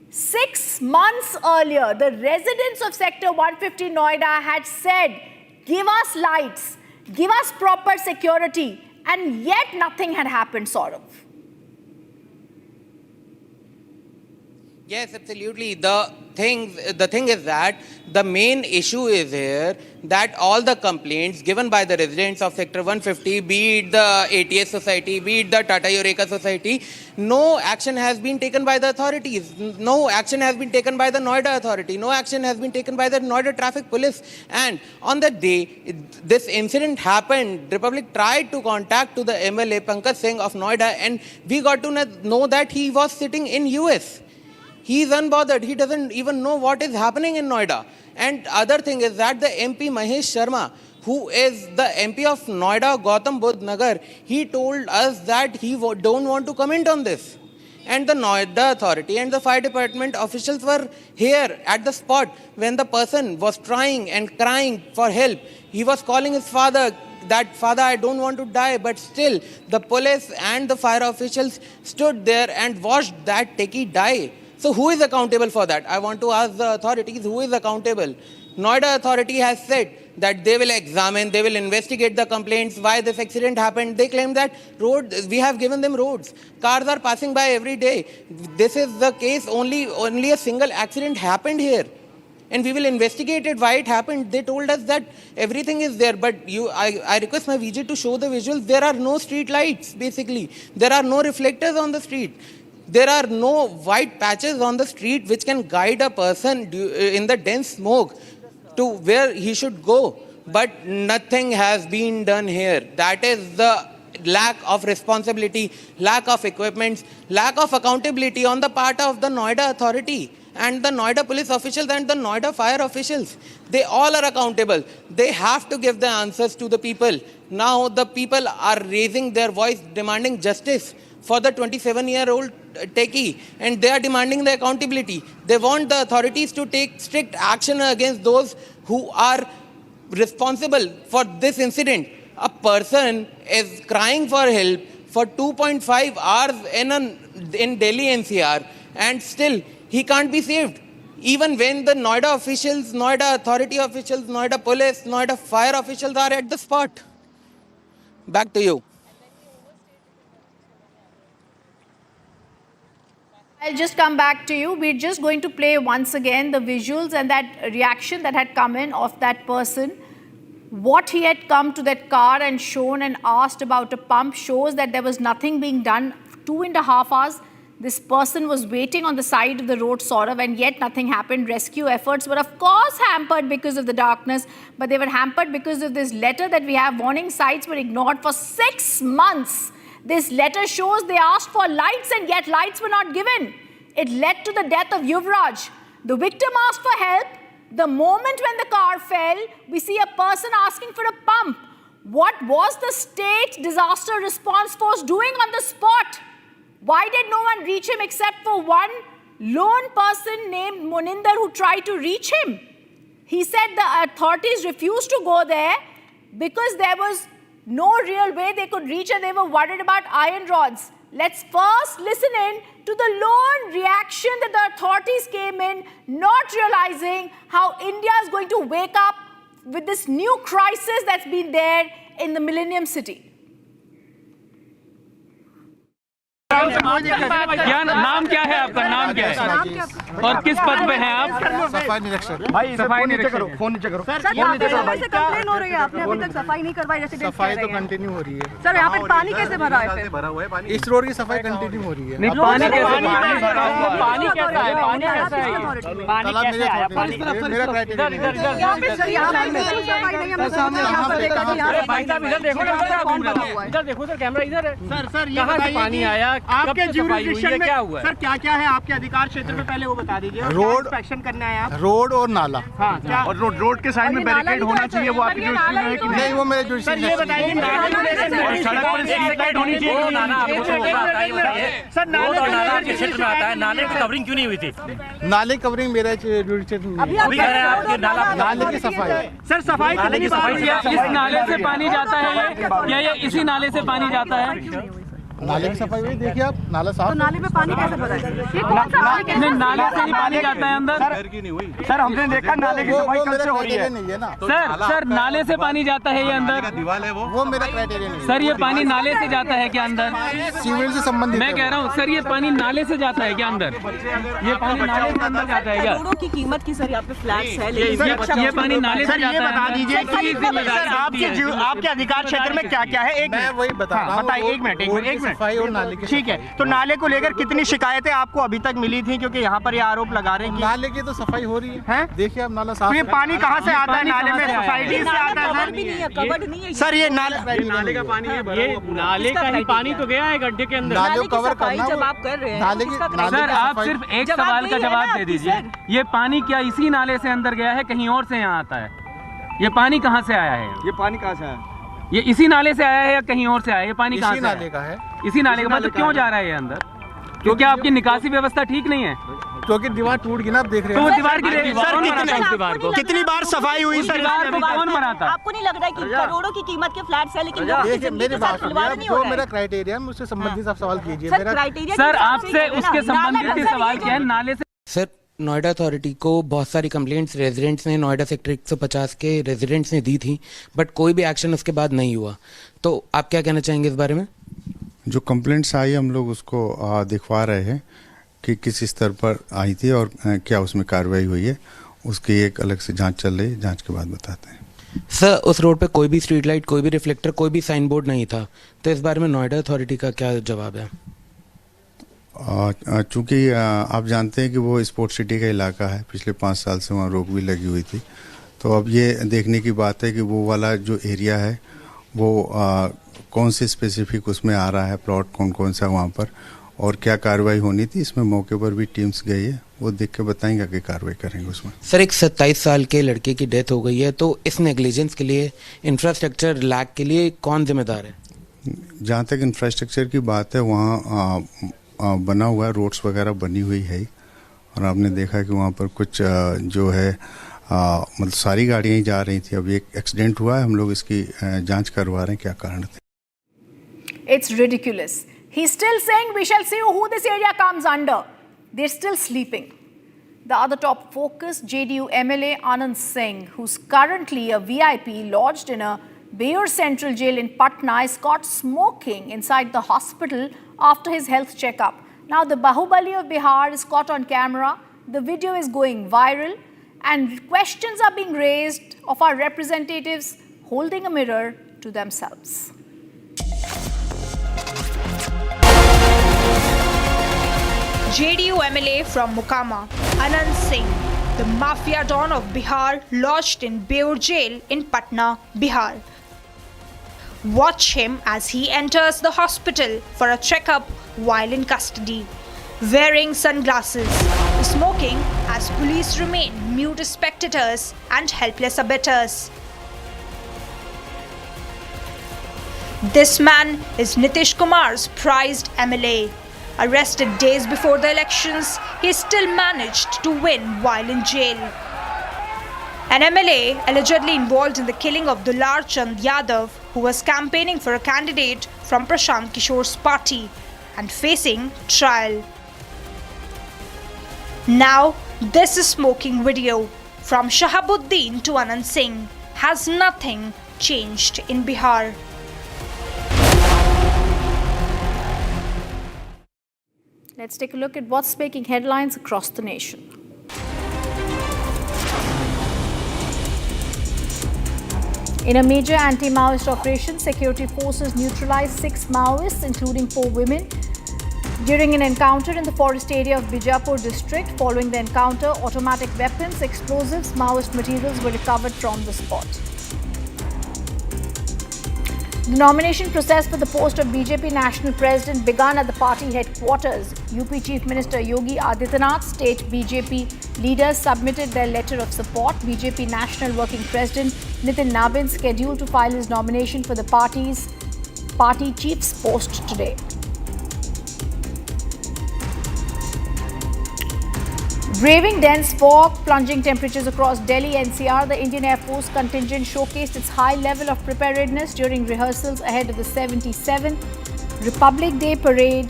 6 months earlier, the residents of Sector 150 Noida had said, give us lights, give us proper security, and yet nothing had happened, Saurav. Yes, absolutely. The thing is that the main issue is here that all the complaints given by the residents of Sector 150, be it the ATS Society, be it the Tata Eureka Society, no action has been taken by the authorities. No action has been taken by the Noida Authority. No action has been taken by the Noida Traffic Police. And on the day this incident happened, Republic tried to contact to the MLA Pankaj Singh of Noida, and we got to know that he was sitting in US. He is unbothered. He doesn't even know what is happening in Noida. And other thing is that the MP Mahesh Sharma, who is the MP of Noida, Gautam Budh Nagar, he told us that he don't want to comment on this. And the Noida Authority and the fire department officials were here at the spot when the person was trying and crying for help. He was calling his father, that father, I don't want to die, but still the police and the fire officials stood there and watched that techie die. So who is accountable for that? I want to ask the authorities, who is accountable? Noida Authority has said that they will examine, they will investigate the complaints, why this accident happened. They claim that we have given them roads. Cars are passing by every day. This is the case, only a single accident happened here. and we will investigate it why it happened. They told us that everything is there, but I request my VJ to show the visuals. There are no street lights, basically. There are no reflectors on the street. There are no white patches on the street which can guide a person in the dense smoke to where he should go. But nothing has been done here. That is the lack of responsibility, lack of equipment, lack of accountability on the part of the Noida authority and the Noida police officials and the Noida fire officials. They all are accountable. They have to give the answers to the people. Now the people are raising their voice, demanding justice for the 27-year-old techie, and they are demanding the accountability. They want the authorities to take strict action against those who are responsible for this incident. A person is crying for help for 2.5 hours in Delhi NCR, and still he can't be saved. Even when the Noida officials, Noida authority officials, Noida police, Noida fire officials are at the spot. Back to you. I'll just come back to you. We're just going to play once again the visuals and that reaction that had come in of that person. What he had come to that car and shown and asked about a pump shows that there was nothing being done. 2.5 hours, this person was waiting on the side of the road sort of, and yet nothing happened. Rescue efforts were of course hampered because of the darkness, but they were hampered because of this letter that we have. Warning signs were ignored for 6 months. This letter shows they asked for lights and yet lights were not given. It led to the death of Yuvraj. The victim asked for help. The moment when the car fell, we see a person asking for a pump. What was the state disaster response force doing on the spot? Why did no one reach him except for one lone person named Moninder who tried to reach him? He said the authorities refused to go there because there was no real way they could reach and they were worried about iron rods. Let's first listen in to the lone reaction that the authorities came in, not realizing how India is going to wake up with this new crisis that's been there in the Millennium City. क्या नाम क्या है आपका? नाम क्या है और किस पद पे हैं आप? सफाई निरीक्षक। भाई सफाई नीचे करो, फोन नीचे करो। सर यहाँ पे कंप्लेन हो रही है, आपने अभी तक सफाई नहीं करवाई, रेसिडेंट्स सफाई तो कंटिन्यू हो रही है। सर यहाँ पे पानी कैसे भरा है? फिर भरा हुआ है पानी। इस रोड की सफाई कंटिन्यू हो रही है। नहीं, पानी कैसे? पानी कैसा है? पानी कैसा है? पानी कैसे आया? पानी मेरा क्राइटेरिया भाई साहब इधर देखो ना, इधर देखो सर, कैमरा इधर है। सर कहाँ से पानी आया? आपके ज्यूरिसडिक्शन में क्या हुआ? सर क्या है आपके अधिकार क्षेत्र में, पहले वो बता दीजिए। रोड इंस्पेक्शन करना है आप? रोड और नाला। हाँ, क्या? और रोड के साइड में बैरिकेड होना चाहिए, वो आपकी जुरिसडिक्शन है कि नहीं? वो मेरे जुरिसडिक्शन है। ये बताइए सड़क पर स्ट्रीट लाइट होनी चाहिए। नाला आपको सर नाला आपके क्षेत्र में आता है, नाले की कवरिंग क्यों नहीं हुई थी? नाले कवरिंग मेरा जुरिसडिक्शन में अभी कर रहे हैं आपके नाले की सफाई। सर सफाई नाले की सफाई, इस नाले से पानी जाता है क्या? ये इसी नाले से पानी जाता है? नाले की सफाई हुई, देखिए आप, नाला साफ। तो नाले में पानी कैसे भरा है? नहीं, नाले से ही पानी जाता है अंदर। सर हमने देखा नाले की सफाई कब से हो रही है? नहीं है ना सर नाले से पानी जाता है ये अंदर? दीवार है वो मेरा क्राइटेरिया नहीं है। सर ये पानी नाले से जाता है क्या अंदर? सीवरेज से संबंधित मैं कह रहा हूँ सर, ये पानी नाले से जाता है क्या अंदर? ये पानी नाले के अंदर जाता है क्या? करोड़ों की कीमत की सर यहाँ पे फ्लैट्स है, ये पानी नाले से जाता है? बता दीजिए आपके अधिकार क्षेत्र में क्या क्या है? एक मैं वही बता रहा हूँ, बताइए। एक मिनट सफाई और नाले की। ठीक है, तो नाले को लेकर कितनी शिकायतें आपको अभी तक मिली थी? क्योंकि यहाँ पर ये आरोप लगा रहे हैं कि नाले की तो सफाई हो रही है। देखिए आप, नाला साफ। ये पानी कहाँ से आता है? नाले में सोसाइटी से आता है सर? ये नाले का पानी है, ये नाले का ही पानी तो गया है गड्ढे के अंदर। नाले को कवर करना जब आप कर रहे हैं नाले की। सर आप सिर्फ एक सवाल का जवाब दे दीजिए, ये पानी क्या इसी नाले से अंदर गया है, कहीं और से यहाँ आता है? ये पानी कहाँ से आया है? ये पानी कहाँ से आया? ये इसी नाले से आया है या कहीं और से आया है? ये पानी कहाँ से? नाले का है। इसी नाले का। मतलब क्यों जा रहा है ये अंदर? क्योंकि आपकी निकासी व्यवस्था ठीक नहीं है? क्योंकि दीवार टूट गई ना, आप देख रहे हैं। तो दीवार की सर कितनी बार सफाई हुई? सर दीवार को कौन बनाता? आपको नहीं लग रहा है कि करोड़ों की कीमत के फ्लैट्स है, लेकिन देखिए मेरी बात सुनिए, जो मेरा क्राइटेरिया है उससे संबंधित आप सवाल कीजिए। सर आपसे उसके संबंधित सवाल किया है नाले से। सर नोएडा अथॉरिटी को बहुत सारी कंप्लेंट्स रेजिडेंट्स ने, नोएडा सेक्टर 150 के रेजिडेंट्स ने दी थी, बट कोई भी एक्शन उसके बाद नहीं हुआ। तो आप क्या कहना चाहेंगे इस बारे में? जो कंप्लेंट्स आई हम लोग उसको दिखवा रहे हैं कि किस स्तर पर आई थी और क्या उसमें कार्रवाई हुई है, उसकी एक अलग से जांच चल रही है, जांच के बाद बताते हैं। सर, उस रोड पे कोई भी स्ट्रीट लाइट, कोई भी रिफ्लेक्टर, कोई भी साइन बोर्ड नहीं था, तो इस बारे में नोएडा अथॉरिटी का क्या जवाब है? चूँकि आप जानते हैं कि वो स्पोर्ट्स सिटी का इलाका है, पिछले 5 साल से वहाँ रोक भी लगी हुई थी, तो अब ये देखने की बात है कि वो वाला जो एरिया है वो कौन से स्पेसिफिक उसमें आ रहा है, प्लॉट कौन कौन सा वहाँ पर, और क्या कार्रवाई होनी थी। इसमें मौके पर भी टीम्स गई है, वो देख के बताएंगे कि कार्रवाई करेंगे उसमें। सर, एक 27 साल के लड़के की डेथ हो गई है, तो इस नेग्लिजेंस के लिए, इंफ्रास्ट्रक्चर लैक के लिए कौन जिम्मेदार है? जहाँ तक इंफ्रास्ट्रक्चर की बात है, वहाँ बना हुआ है, रोड्स वगैरह बनी हुई है, और आपने देखा कि वहाँ पर कुछ जो है मतलब सारी गाड़ियाँ ही जा रही थी। अभी एक एक्सीडेंट हुआ है, हम लोग इसकी जांच करवा रहे हैं क्या कारण थे। It's ridiculous. He's still saying we shall see who this area comes under. They're still sleeping. The other top focus, JDU MLA Anant Singh, who's currently a VIP lodged in a Bihar Central Jail in Patna, is caught smoking inside the hospital after his health checkup. Now the Bahubali of Bihar is caught on camera. The video is going viral and questions are being raised of our representatives holding a mirror to themselves. JDU MLA from Mukama, Anant Singh, the mafia don of Bihar, lodged in Bihar jail in Patna, Bihar. Watch him as he enters the hospital for a checkup while in custody. Wearing sunglasses, smoking as police remain mute spectators and helpless abettors. This man is Nitish Kumar's prized MLA. Arrested days before the elections, he still managed to win while in jail. An MLA allegedly involved in the killing of Dular Chand Yadav, who was campaigning for a candidate from Prashant Kishore's party and facing trial. Now, this smoking video from Shahabuddin to Anant Singh. Has nothing changed in Bihar? Let's take a look at what's making headlines across the nation. In a major anti-Maoist operation, security forces neutralized 6 Maoists, including 4 women, during an encounter in the forest area of Bijapur district. Following the encounter, automatic weapons, explosives, Maoist materials were recovered from the spot. The nomination process for the post of BJP National President began at the party headquarters. UP Chief Minister Yogi Adityanath, state BJP leaders submitted their letter of support. BJP National Working President Nitin Nabin scheduled to file his nomination for the party chief's post today. Braving dense fog, plunging temperatures across Delhi NCR, the Indian Air Force contingent showcased its high level of preparedness during rehearsals ahead of the 77th Republic Day parade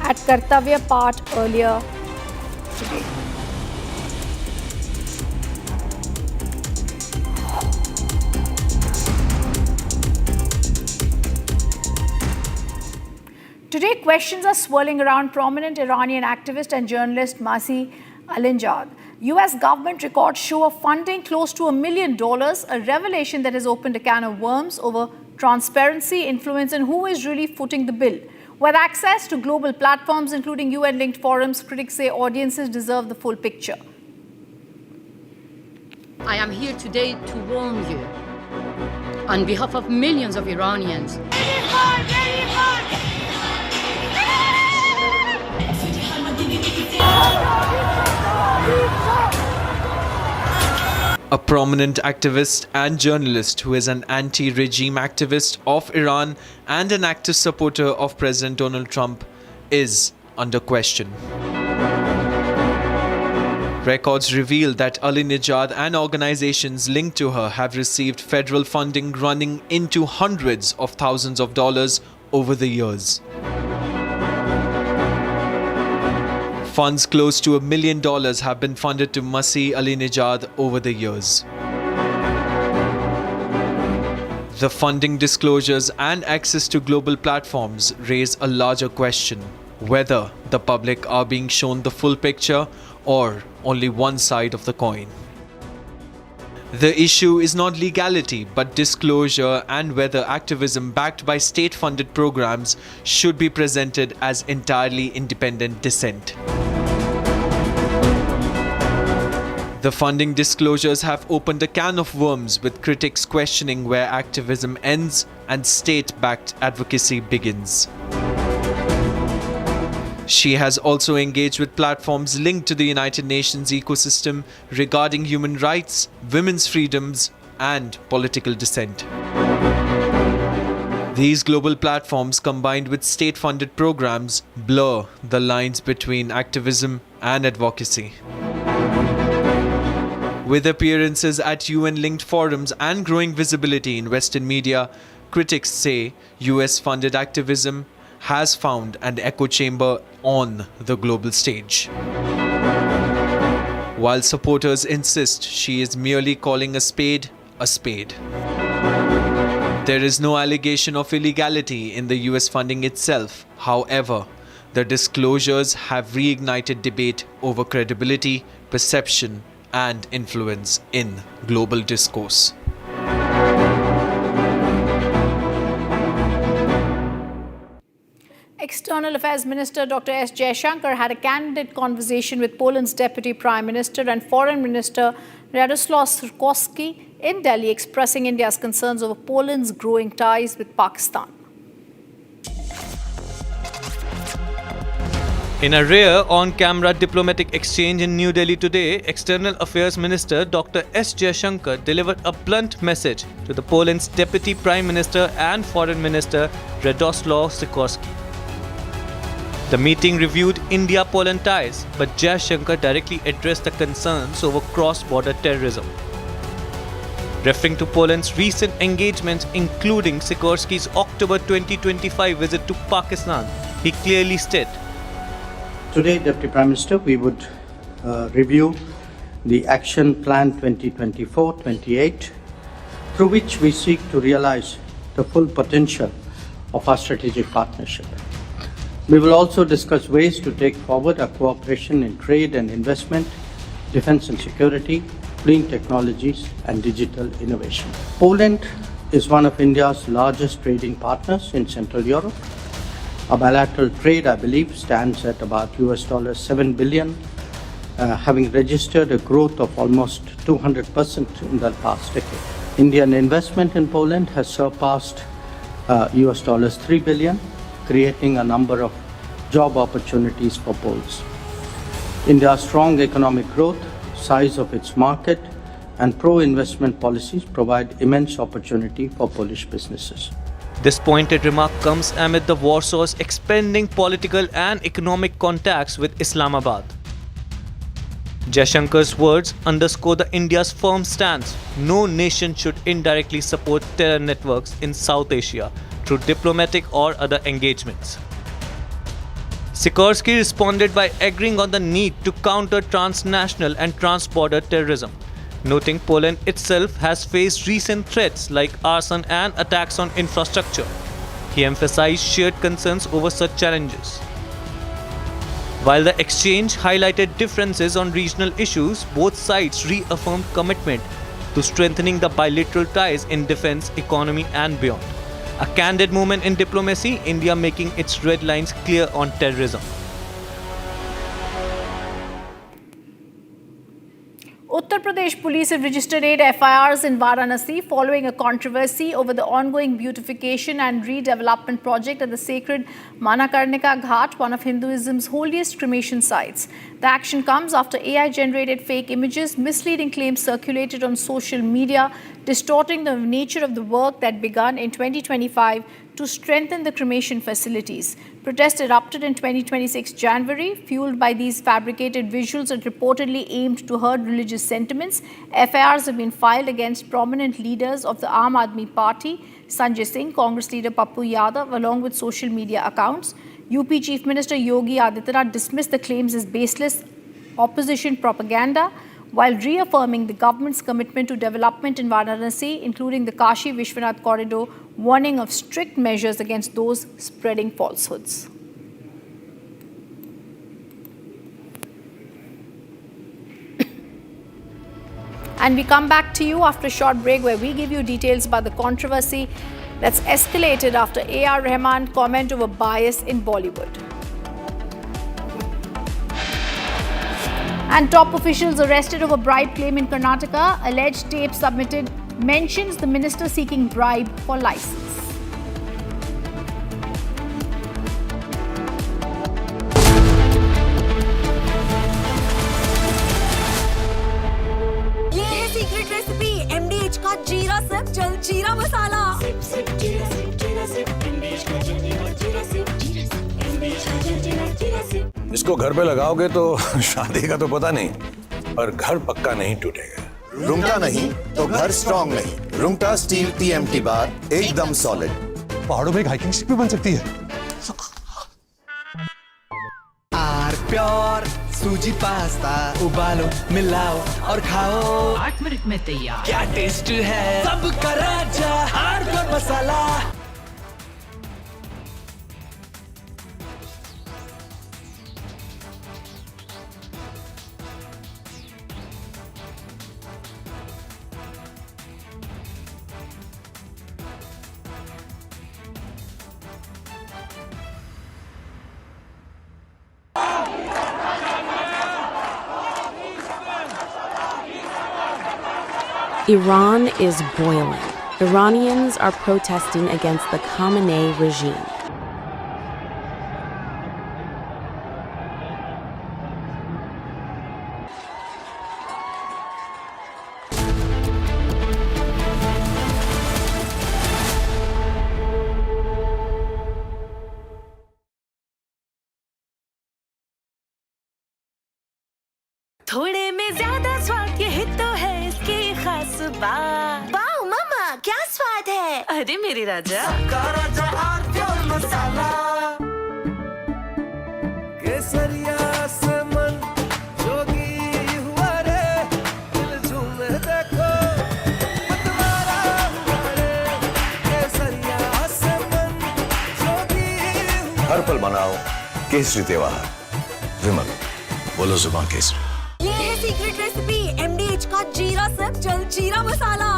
at Kartavya Path earlier today. Today, questions are swirling around prominent Iranian activist and journalist Masi Alinjad. US government records show a funding close to $1 million, a revelation that has opened a can of worms over transparency, influence, and who is really footing the bill. With access to global platforms, including UN-linked forums, critics say audiences deserve the full picture. I am here today to warn you on behalf of millions of Iranians. A prominent activist and journalist who is an anti-regime activist of Iran and an active supporter of President Donald Trump is under question. Records reveal that Alinejad and organizations linked to her have received federal funding running into hundreds of thousands of dollars over the years. Funds close to $1 million have been funded to Masi Alinejad over the years. The funding disclosures and access to global platforms raise a larger question: whether the public are being shown the full picture or only one side of the coin. The issue is not legality, but disclosure and whether activism backed by state-funded programs should be presented as entirely independent dissent. The funding disclosures have opened a can of worms, with critics questioning where activism ends and state-backed advocacy begins. She has also engaged with platforms linked to the United Nations ecosystem regarding human rights, women's freedoms, and political dissent. These global platforms, combined with state-funded programs, blur the lines between activism and advocacy. With appearances at UN-linked forums and growing visibility in Western media, critics say US-funded activism has found an echo chamber on the global stage. While supporters insist she is merely calling a spade a spade. There is no allegation of illegality in the US funding itself. However, the disclosures have reignited debate over credibility, perception, and influence in global discourse. External Affairs Minister Dr. S. Jaishankar had a candid conversation with Poland's Deputy Prime Minister and Foreign Minister Radoslaw Sikorski in Delhi, expressing India's concerns over Poland's growing ties with Pakistan. In a rare on-camera diplomatic exchange in New Delhi today, External Affairs Minister Dr. S. Jaishankar delivered a blunt message to the Poland's Deputy Prime Minister and Foreign Minister Radoslaw Sikorski. The meeting reviewed India-Poland ties, but Jaishankar directly addressed the concerns over cross-border terrorism. Referring to Poland's recent engagements, including Sikorski's October 2025 visit to Pakistan, he clearly stated, Today, Deputy Prime Minister, we would review the Action Plan 2024-28, through which we seek to realize the full potential of our strategic partnership. We will also discuss ways to take forward our cooperation in trade and investment, defense and security, clean technologies, and digital innovation. Poland is one of India's largest trading partners in Central Europe. Our bilateral trade, I believe, stands at about $7 billion, having registered a growth of almost 200% in the past decade. Indian investment in Poland has surpassed $3 billion, creating a number of job opportunities for Poles. India's strong economic growth, size of its market, and pro-investment policies provide immense opportunity for Polish businesses. This pointed remark comes amid the Warsaw's expanding political and economic contacts with Islamabad. Jaishankar's words underscore the India's firm stance: no nation should indirectly support terror networks in South Asia through diplomatic or other engagements. Sikorski responded by agreeing on the need to counter transnational and trans-border terrorism, noting Poland itself has faced recent threats like arson and attacks on infrastructure. He emphasized shared concerns over such challenges. While the exchange highlighted differences on regional issues, both sides reaffirmed commitment to strengthening the bilateral ties in defense, economy, and beyond. A candid moment in diplomacy, India making its red lines clear on terrorism. Uttar Pradesh police have registered 8 FIRs in Varanasi following a controversy over the ongoing beautification and redevelopment project at the sacred Manikarnika Ghat, one of Hinduism's holiest cremation sites. The action comes after AI-generated fake images, misleading claims circulated on social media, distorting the nature of the work that began in 2025 to strengthen the cremation facilities. Protests erupted in 2026 January, fueled by these fabricated visuals that reportedly aimed to hurt religious sentiments. FIRs have been filed against prominent leaders of the Aam Aadmi Party, Sanjay Singh, Congress leader Pappu Yadav, along with social media accounts. UP Chief Minister Yogi Adityanath dismissed the claims as baseless opposition propaganda, while reaffirming the government's commitment to development in Varanasi, including the Kashi Vishwanath corridor, warning of strict measures against those spreading falsehoods. And we come back to you after a short break where we give you details about the controversy that's escalated after A.R. Rahman comment over bias in Bollywood. And top officials arrested over bribe claim in Karnataka. Alleged tape submitted mentions the minister seeking bribe for license. ये है secret recipe MDH का जीरा SIP जल जीरा मसाला। इसको घर पे लगाओगे तो शादी का तो पता नहीं, पर घर पक्का नहीं टूटेगा। रुंगटा नहीं तो घर स्ट्रॉन्ग नहीं। रुंगटा स्टील TMT बार एकदम सॉलिड। पहाड़ों में एक हाइकिंग स्टिक भी बन सकती है। आर प्योर सूजी पास्ता उबालो मिलाओ और खाओ 8 मिनट में तैयार। क्या टेस्ट है सबका राजा R pure masala. Iran is boiling. Iranians are protesting against the Khamenei regime. थोड़े में ज्यादा स्वाद ये तो है इसकी खास बात। वाओ मामा क्या स्वाद है। अरे मेरे राजा राजा और प्योर मसाला। केसरिया से मन जोगी हुआ रे, दिल झूमे देखो मतवारा हुआ रे। केसरिया से मन जोगी हुआ। हर पल मनाओ केसरी त्योहार। विमल बोलो जुबान केसरी। ये है सीक्रेट रेसिपी MDH का जीरा सिप जल जीरा मसाला।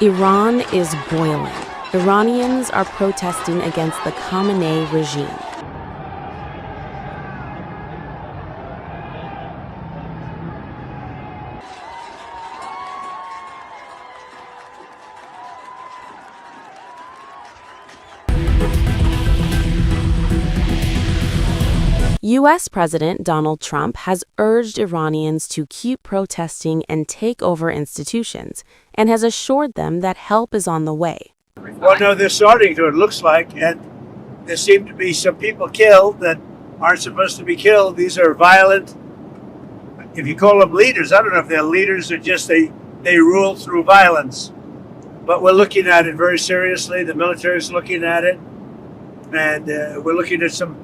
Iran is boiling. Iranians are protesting against the Khamenei regime. U.S. President Donald Trump has urged Iranians to keep protesting and take over institutions, and has assured them that help is on the way. Well, no, they're starting to, it looks like, and there seem to be some people killed that aren't supposed to be killed. These are violent, if you call them leaders, I don't know if they're leaders or just they rule through violence. But we're looking at it very seriously. The military is looking at it, and we're looking at some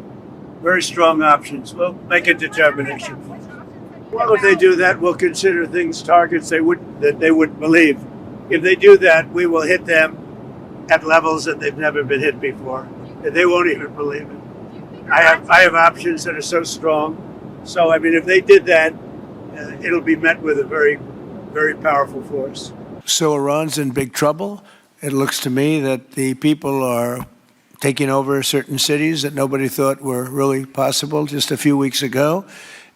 very strong options. We'll make a determination. Well, if they do that, we'll consider things targets that they wouldn't believe. If they do that, we will hit them at levels that they've never been hit before. They won't even believe it. I have options that are so strong. So, I mean, if they did that, it'll be met with a very, very powerful force. So Iran's in big trouble. It looks to me that the people are taking over certain cities that nobody thought were really possible just a few weeks ago.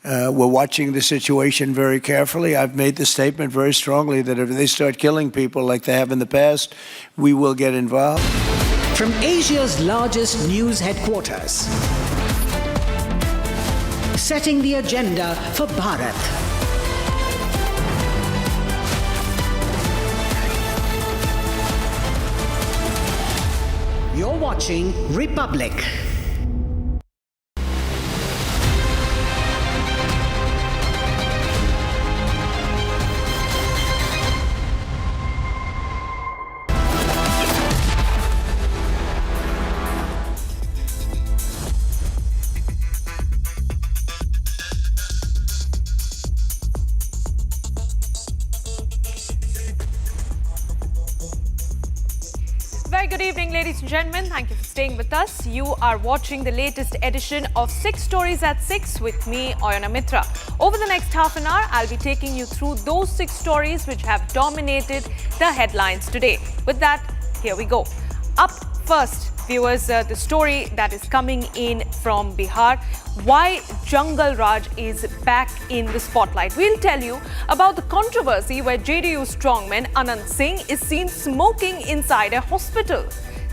We're watching the situation very carefully. I've made the statement very strongly that if they start killing people like they have in the past, we will get involved. From Asia's largest news headquarters, setting the agenda for Bharat. You're watching Republic. good evening, ladies and gentlemen. Thank you for staying with us. You are watching the latest edition of 6 Stories at 6 with me, Oyana Mitra. Over the next half an hour, I'll be taking you through those 6 stories which have dominated the headlines today. With that, here we go. Up first, viewers, the story that is coming in from Bihar, why Jungle Raj is back in the spotlight. We'll tell you about the controversy where JDU strongman Anant Singh is seen smoking inside a hospital.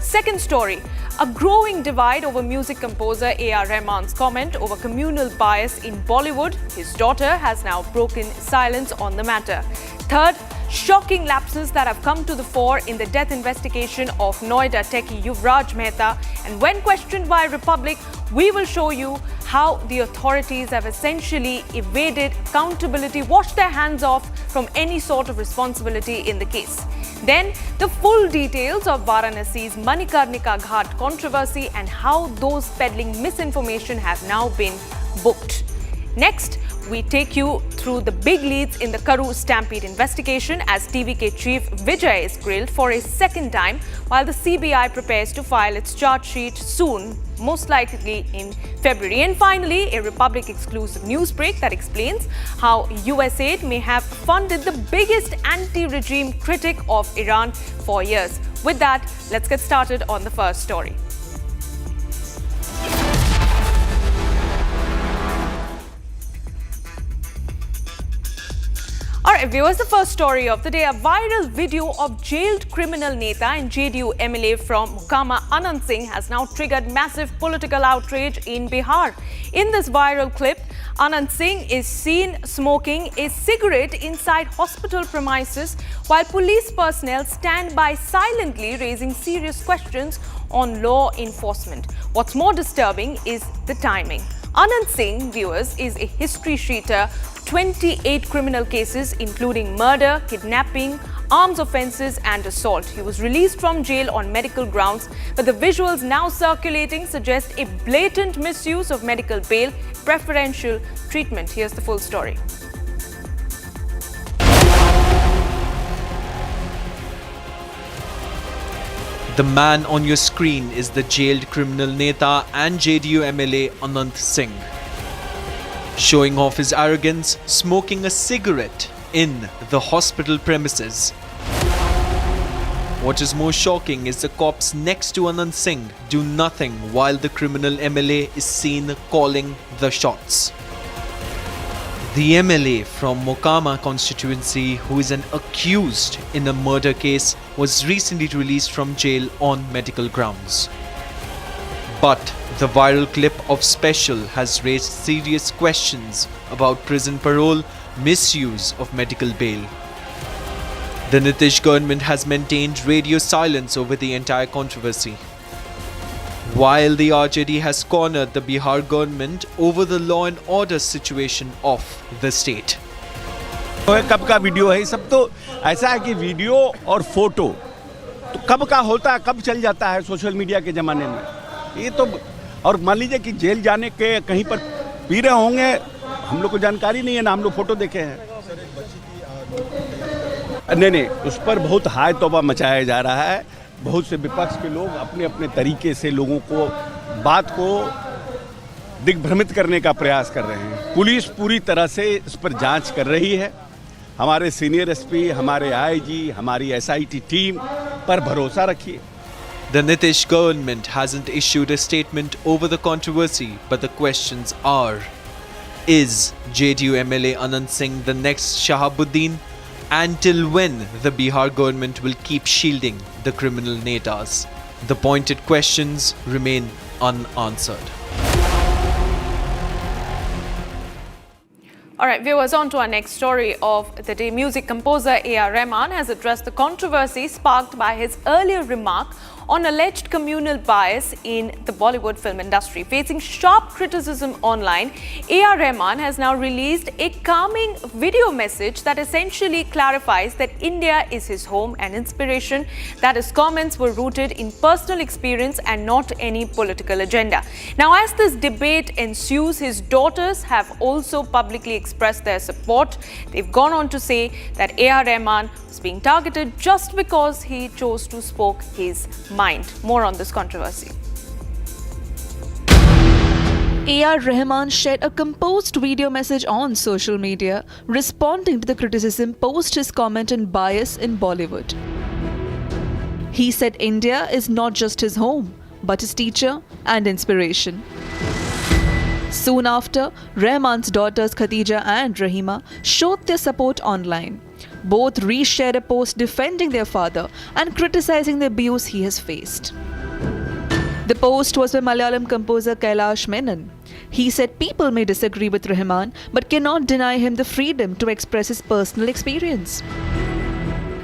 Second story, a growing divide over music composer A.R. Rahman's comment over communal bias in Bollywood. His daughter has now broken silence on the matter. Third, shocking lapses that have come to the fore in the death investigation of Noida techie Yuvraj Mehta. And when questioned by Republic, we will show you how the authorities have essentially evaded accountability, washed their hands off from any sort of responsibility in the case. Then, the full details of Varanasi's Manikarnika Ghat controversy and how those peddling misinformation have now been booked. Next, we take you through the big leads in the Karur Stampede investigation as TVK chief Vijay is grilled for a second time while the CBI prepares to file its charge sheet soon, most likely in February. And finally, a Republic exclusive news break that explains how US aid may have funded the biggest anti-regime critic of Iran for years. With that, let's get started on the first story. Alright viewers, the first story of the day, a viral video of jailed criminal Neta and JDU MLA from Mukama Anant Singh has now triggered massive political outrage in Bihar. In this viral clip, Anant Singh is seen smoking a cigarette inside hospital premises while police personnel stand by silently raising serious questions on law enforcement. What's more disturbing is the timing. Anant Singh, viewers, is a history sheeter, 28 criminal cases including murder, kidnapping, arms offences and assault. He was released from jail on medical grounds, but the visuals now circulating suggest a blatant misuse of medical bail, preferential treatment. Here's the full story. The man on your screen is the jailed criminal Neta and JDU MLA Anant Singh, showing off his arrogance, smoking a cigarette in the hospital premises. What is more shocking is the cops next to Anant Singh do nothing while the criminal MLA is seen calling the shots. The MLA from Mokama constituency, who is an accused in a murder case, was recently released from jail on medical grounds. But the viral clip of Special has raised serious questions about prison parole, misuse of medical bail. The Nitish government has maintained radio silence over the entire controversy, while the RJD has cornered the Bihar government over the law and order situation of the state. कब का video है, सब तो ऐसा है कि video और photo तो कब का होता है, कब चल जाता है सोशल मीडिया के ज़माने में। ये तो और मान लीजिए कि जेल जाने के कहीं पर पी रहे होंगे, हम लोग को जानकारी नहीं है ना, हम लोग फोटो देखे हैं। नहीं, उस पर बहुत हाय तौबा मचाया जा रहा है। बहुत से विपक्ष के लोग अपने अपने तरीके से लोगों को बात को दिग्भ्रमित करने का प्रयास कर रहे हैं। पुलिस पूरी तरह से इस पर जांच कर रही है। हमारे सीनियर एसपी, हमारे आईजी, हमारी एसआईटी टीम पर भरोसा रखिए। The Nitish government hasn't issued a statement over the controversy, but the questions are: is JDU MLA Anant Singh the next Shahabuddin? And till when the Bihar government will keep shielding the criminal netas? The pointed questions remain unanswered. All right, viewers, on to our next story of the day. Music composer A.R. Rahman has addressed the controversy sparked by his earlier remark on alleged communal bias in the Bollywood film industry. Facing sharp criticism online, A.R. Rahman has now released a calming video message that essentially clarifies that India is his home and inspiration, that his comments were rooted in personal experience and not any political agenda. Now, as this debate ensues, his daughters have also publicly expressed their support. They've gone on to say that A.R. Rahman was being targeted just because he chose to speak his mind. More on this controversy. A.R. Rahman shared a composed video message on social media responding to the criticism post his comment on bias in Bollywood. He said India is not just his home, but his teacher and inspiration. Soon after, Rahman's daughters Khatija and Rahima showed their support online. Both reshared a post defending their father and criticizing the abuse he has faced. The post was by Malayalam composer Kailash Menon. He said people may disagree with Rahman but cannot deny him the freedom to express his personal experience.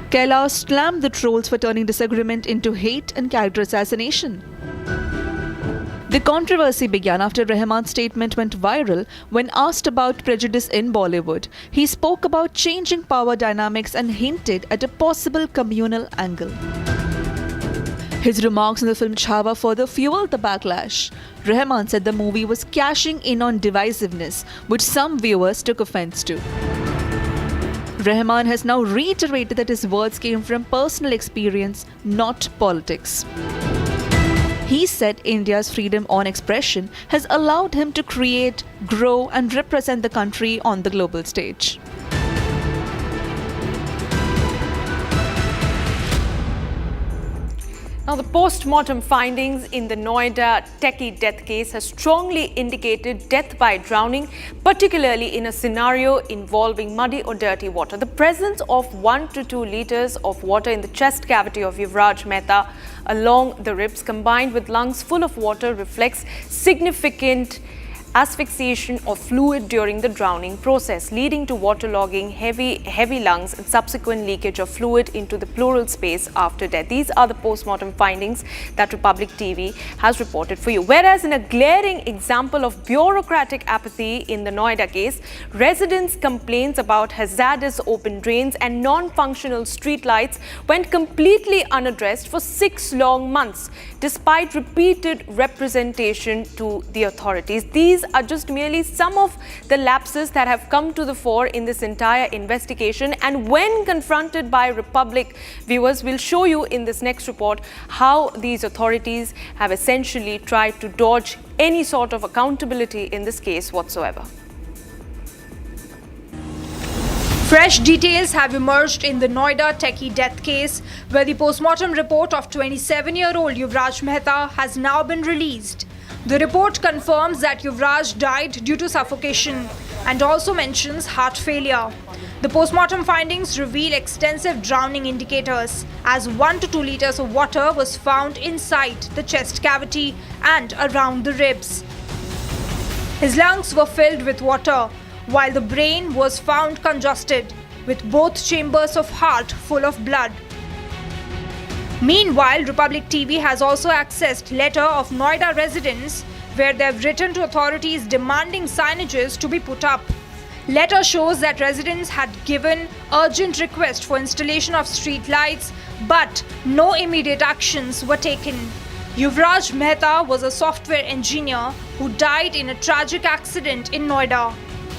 Kailash slammed the trolls for turning disagreement into hate and character assassination. The controversy began after Rahman's statement went viral when asked about prejudice in Bollywood. He spoke about changing power dynamics and hinted at a possible communal angle. His remarks in the film Chhawa further fueled the backlash. Rahman said the movie was cashing in on divisiveness, which some viewers took offense to. Rahman has now reiterated that his words came from personal experience, not politics. He said India's freedom on expression has allowed him to create, grow, and represent the country on the global stage. Now, the post-mortem findings in the Noida techie death case has strongly indicated death by drowning, particularly in a scenario involving muddy or dirty water. The presence of 1 to 2 liters of water in the chest cavity of Yuvraj Mehta along the ribs, combined with lungs full of water, reflects significant asphyxiation of fluid during the drowning process, leading to waterlogging, heavy lungs, and subsequent leakage of fluid into the pleural space after death. These are the post-mortem findings that Republic TV has reported for you. Whereas in a glaring example of bureaucratic apathy in the Noida case, residents' complaints about hazardous open drains and non-functional street lights went completely unaddressed for 6 long months, despite repeated representation to the authorities. These are just merely some of the lapses that have come to the fore in this entire investigation, and when confronted by Republic viewers, we'll show you in this next report how these authorities have essentially tried to dodge any sort of accountability in this case whatsoever. Fresh details have emerged in the Noida techie death case, where the postmortem report of 27-year-old Yuvraj Mehta has now been released. The report confirms that Yuvraj died due to suffocation and also mentions heart failure. The postmortem findings reveal extensive drowning indicators, as 1 to 2 liters of water was found inside the chest cavity and around the ribs. His lungs were filled with water, while the brain was found congested, with both chambers of heart full of blood. Meanwhile, Republic TV has also accessed letter of Noida residents where they have written to authorities demanding signages to be put up. Letter shows that residents had given urgent request for installation of street lights, but no immediate actions were taken. Yuvraj Mehta was a software engineer who died in a tragic accident in Noida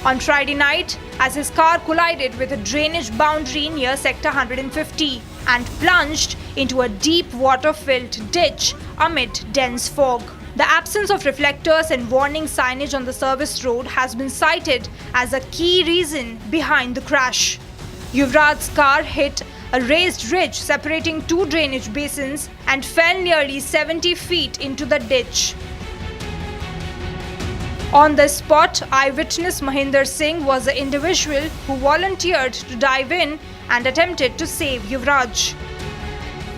on Friday night as his car collided with a drainage boundary near Sector 150 and plunged into a deep water-filled ditch amid dense fog. The absence of reflectors and warning signage on the service road has been cited as a key reason behind the crash. Yuvraj's car hit a raised ridge separating 2 drainage basins and fell nearly 70 feet into the ditch. On the spot, eyewitness Mahinder Singh was the individual who volunteered to dive in and attempted to save Yuvraj.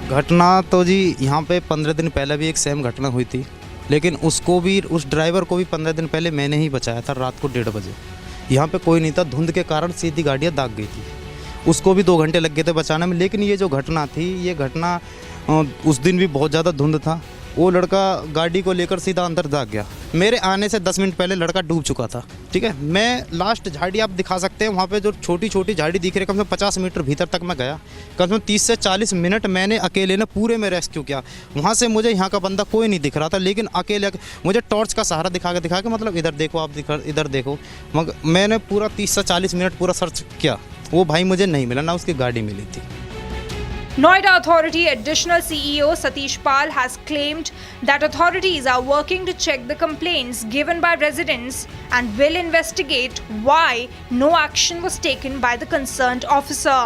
घटना तो जी यहाँ पे 15 दिन पहले भी एक same घटना हुई थी, लेकिन उसको भी, उस ड्राइवर को भी 15 दिन पहले मैंने ही बचाया था रात को 1:30 बजे। यहाँ पे कोई नहीं था, धुंध के कारण सीधी गाड़ियाँ दाग गई थी, उसको भी 2 घंटे लग गए थे बचाने में। लेकिन ये जो घटना थी, ये घटना उस दिन भी बहुत ज़्यादा धुंध था, वो लड़का गाड़ी को लेकर सीधा अंदर दाग गया। मेरे आने से 10 मिनट पहले लड़का डूब चुका था, ठीक है। मैं लास्ट झाड़ी आप दिखा सकते हैं, वहाँ पे जो छोटी छोटी झाड़ी दिख रही है, कम से कम 50 मीटर भीतर तक मैं गया। कम से कम 30 से 40 मिनट मैंने अकेले ने पूरे में रेस्क्यू किया। वहाँ से मुझे यहाँ का बंदा कोई नहीं दिख रहा था, लेकिन अकेले मुझे टॉर्च का सहारा दिखा के मतलब इधर देखो, आप इधर देखो। मगर मैंने पूरा 30 से 40 मिनट पूरा सर्च किया, वो भाई मुझे नहीं मिला, ना उसकी गाड़ी मिली थी। Noida Authority Additional CEO Satish Pal has claimed that authorities are working to check the complaints given by residents and will investigate why no action was taken by the concerned officer.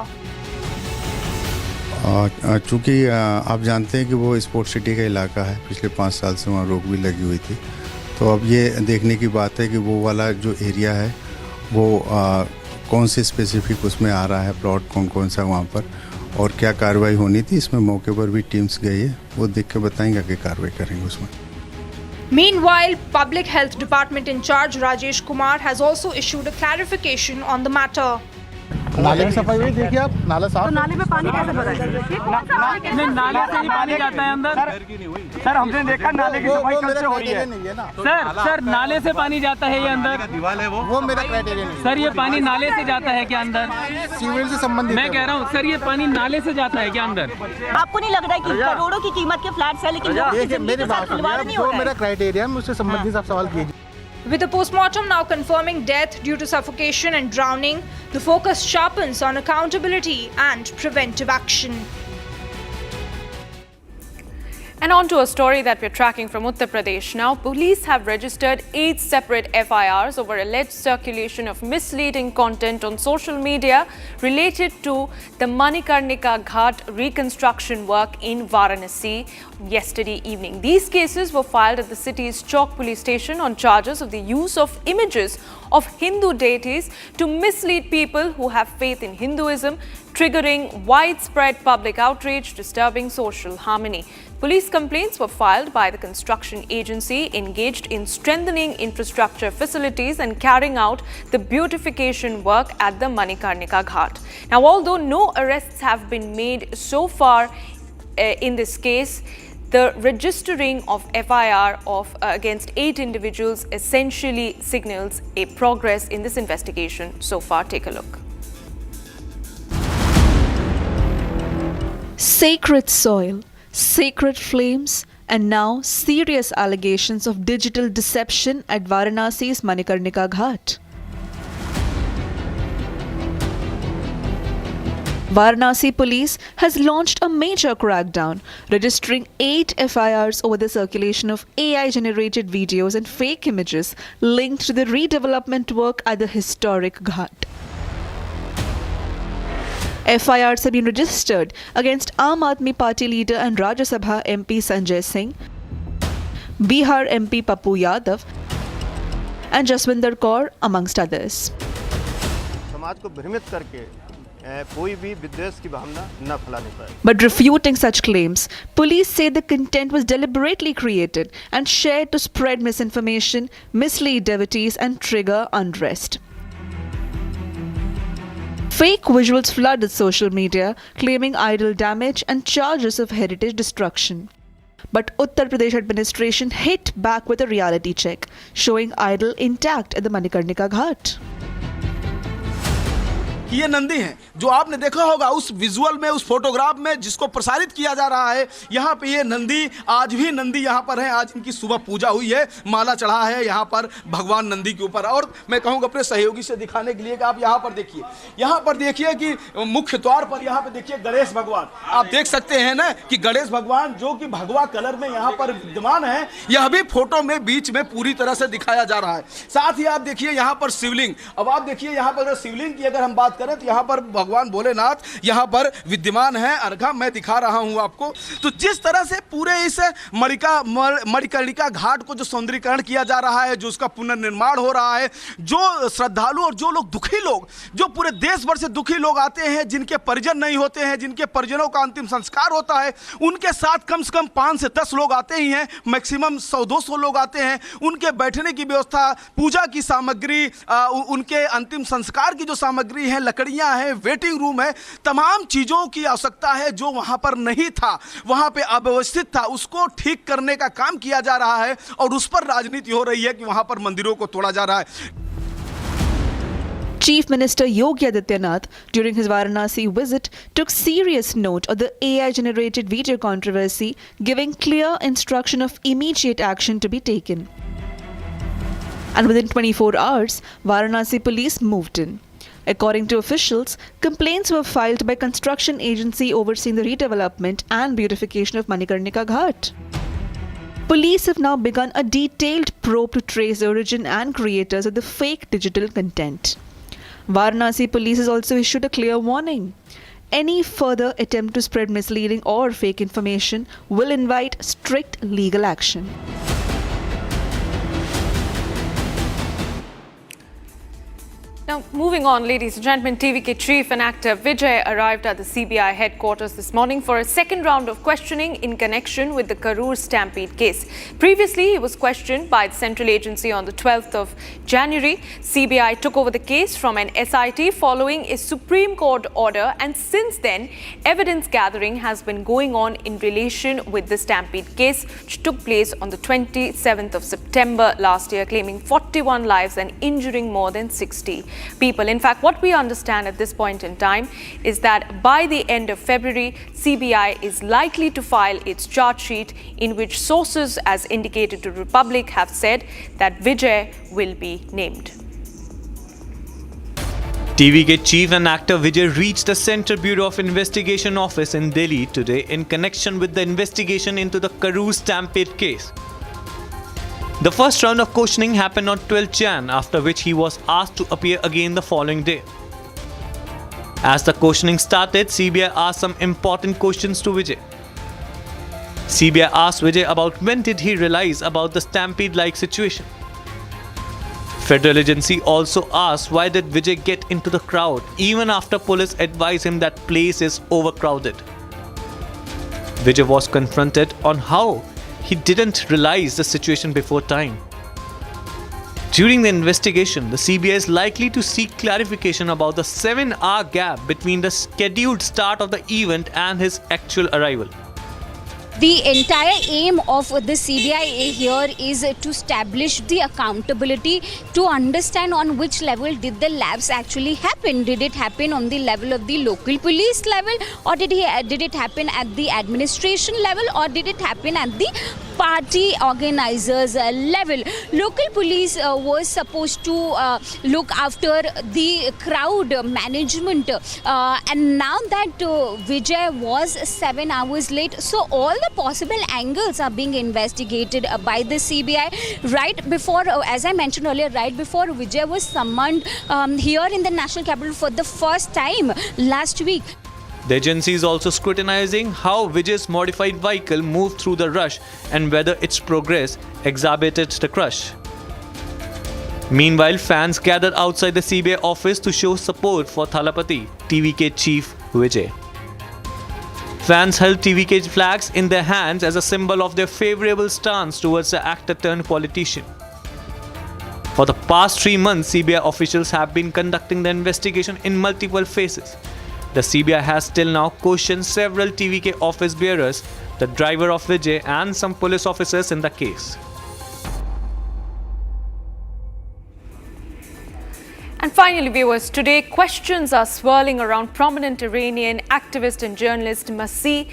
चूँकि आप जानते हैं कि वो sport city का इलाका है, पिछले 5 साल से वहाँ रोक भी लगी हुई थी, तो अब ये देखने की बात है कि वो वाला जो एरिया है वो कौन से स्पेसिफिक उसमें आ रहा है, प्लॉट कौन सा वहाँ पर और क्या कार्रवाई होनी थी। इसमें मौके पर भी टीम्स गई है, वो देख के बताएंगे कि कार्रवाई करेंगे उसमें। Meanwhile, Public Health Department in charge Rajesh Kumar has also issued a clarification on the matter. नाले की सफाई हुई, देखिए आप नाला साफ। तो नाले में पानी कैसे भरा है? नहीं, नाले से ही पानी जाता है अंदर। सर हमने देखा नाले की सफाई कब से हो रही है। सर नाले से पानी जाता है ये अंदर। दीवार है वो मेरा क्राइटेरिया नहीं। सर ये पानी नाले से जाता है क्या अंदर? सीवरेज से संबंधित मैं कह रहा हूँ सर, ये पानी नाले से जाता है क्या अंदर? आपको नहीं लग रहा है कि करोड़ों की कीमत के फ्लैट्स है, लेकिन मेरी बात जो मेरा क्राइटेरिया है उससे संबंधित आप सवाल कीजिए। With the postmortem now confirming death due to suffocation and drowning, the focus sharpens on accountability and preventive action. And on to a story that we're tracking from Uttar Pradesh now. Police have registered 8 separate FIRs over alleged circulation of misleading content on social media related to the Manikarnika Ghat reconstruction work in Varanasi yesterday evening. These cases were filed at the city's Chowk police station on charges of the use of images of Hindu deities to mislead people who have faith in Hinduism, triggering widespread public outrage, disturbing social harmony. Police complaints were filed by the construction agency engaged in strengthening infrastructure facilities and carrying out the beautification work at the Manikarnika Ghat. Now, although no arrests have been made so far in this case, the registering of FIR against 8 individuals essentially signals a progress in this investigation so far. Take a look. Sacred soil, sacred flames, and now serious allegations of digital deception at Varanasi's Manikarnika Ghat. Varanasi police has launched a major crackdown, registering 8 FIRs over the circulation of AI-generated videos and fake images linked to the redevelopment work at the historic Ghat. FIRs have been registered against Aam Aadmi Party leader and Rajya Sabha MP Sanjay Singh, Bihar MP Pappu Yadav, and Jaswinder Kaur, amongst others. But refuting such claims, police say the content was deliberately created and shared to spread misinformation, mislead devotees, and trigger unrest. Fake visuals flooded social media, claiming idol damage and charges of heritage destruction. But Uttar Pradesh administration hit back with a reality check, showing idol intact at the Manikarnika Ghat. ये नंदी हैं जो आपने देखा होगा उस visual में, उस photograph में जिसको प्रसारित किया जा रहा है। यहाँ पे ये नंदी, आज भी नंदी यहाँ पर है। आज इनकी सुबह पूजा हुई है, माला चढ़ा है यहाँ पर भगवान नंदी के ऊपर। और मैं कहूँगा अपने सहयोगी से दिखाने के लिए कि आप यहाँ पर देखिए कि मुख्य द्वार पर यहाँ पे देखिए गणेश भगवान। आप देख सकते हैं ना कि गणेश भगवान जो कि भगवा कलर में यहाँ पर विद्यमान है, यह भी फोटो में बीच में पूरी तरह से दिखाया जा रहा है। साथ ही आप देखिए यहाँ पर शिवलिंग। अब आप देखिए यहाँ पर शिवलिंग की अगर हम बात करें तो यहाँ पर भगवान भोलेनाथ यहाँ पर विद्यमान है। अर्घा मैं दिखा रहा हूँ आपको। तो जिस तरह से पूरे इस मणिकर्णिका घाट को जो सौंदर्यीकरण किया जा रहा है, जो उसका पुनर्निर्माण हो रहा है, जो श्रद्धालु और जो लोग दुखी लोग, जो पूरे देश भर से दुखी लोग आते हैं, जिनके परिजन नहीं होते हैं, जिनके परिजनों का अंतिम संस्कार होता है, उनके साथ कम से कम 5 से 10 लोग आते ही हैं, मैक्सिमम 100-200 लोग आते हैं। उनके बैठने की व्यवस्था, पूजा की सामग्री, उनके अंतिम संस्कार की जो सामग्री है, लकड़ियां हैं, वेटिंग रूम है, तमाम चीजों की आवश्यकता है जो वहां पर नहीं था, वहां पे अव्यवस्थित था, उसको ठीक करने का काम किया जा रहा है। और उस पर राजनीति हो रही है कि वहां पर मंदिरों को तोड़ा जा रहा है। Chief Minister Yogi Adityanath, during his Varanasi visit, took serious note of the AI-generated video controversy, giving clear instruction of immediate action to be taken. And within 24 hours, Varanasi police moved in. According to officials, complaints were filed by construction agency overseeing the redevelopment and beautification of Manikarnika Ghat. Police have now begun a detailed probe to trace the origin and creators of the fake digital content. Varanasi police has also issued a clear warning. Any further attempt to spread misleading or fake information will invite strict legal action. Now, moving on, ladies and gentlemen, TVK chief and actor Vijay arrived at the CBI headquarters this morning for a second round of questioning in connection with the Karur stampede case. Previously, he was questioned by the central agency on the 12th of January. CBI took over the case from an SIT following a Supreme Court order, and since then, evidence gathering has been going on in relation with the stampede case, which took place on the 27th of September last year, claiming 41 lives and injuring more than 60 people. In fact, what we understand at this point in time is that by the end of February, CBI is likely to file its charge sheet, in which sources, as indicated to Republic, have said that Vijay will be named. TVK chief and actor Vijay reached the Central Bureau of Investigation office in Delhi today in connection with the investigation into the Karur stampede case. The first round of questioning happened on 12 Jan, after which he was asked to appear again the following day. As the questioning started, CBI asked some important questions to Vijay. CBI asked Vijay about when did he realize about the stampede-like situation. Federal agency also asked why did Vijay get into the crowd even after police advised him that place is overcrowded. Vijay was confronted on how he didn't realize the situation before time. During the investigation, the CBI is likely to seek clarification about the 7-hour gap between the scheduled start of the event and his actual arrival. The entire aim of the CBI here is to establish the accountability, to understand on which level did the lapse actually happen. Did it happen on the level of the local police level, or did it happen at the administration level, or did it happen at the party organizers level? Local police was supposed to look after the crowd management, and now that Vijay was 7 hours late, so all the possible angles are being investigated by the CBI. Right before, as I mentioned earlier, right before Vijay was summoned here in the National Capital for the first time last week. The agency is also scrutinizing how Vijay's modified vehicle moved through the rush and whether its progress exacerbated the crush. Meanwhile, fans gathered outside the CBI office to show support for Thalapathy, TVK chief Vijay. Fans held TVK flags in their hands as a symbol of their favorable stance towards the actor-turned-politician. For the past 3 months, CBI officials have been conducting the investigation in multiple phases. The CBI has till now questioned several TVK office bearers, the driver of Vijay, and some police officers in the case. And finally, viewers, today questions are swirling around prominent Iranian activist and journalist Masih.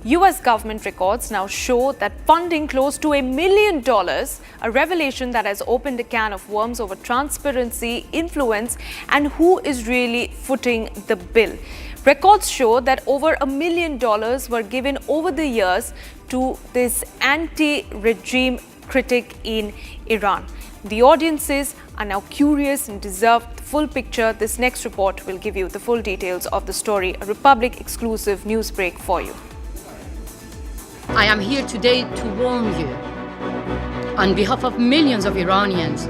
US government records now show that funding close to $1 million, a revelation that has opened a can of worms over transparency, influence, and who is really footing the bill. Records show that over $1 million were given over the years to this anti-regime critic in Iran. The audiences are now curious and deserve the full picture. This next report will give you the full details of the story, a Republic exclusive news break for you. I am here today to warn you on behalf of millions of Iranians.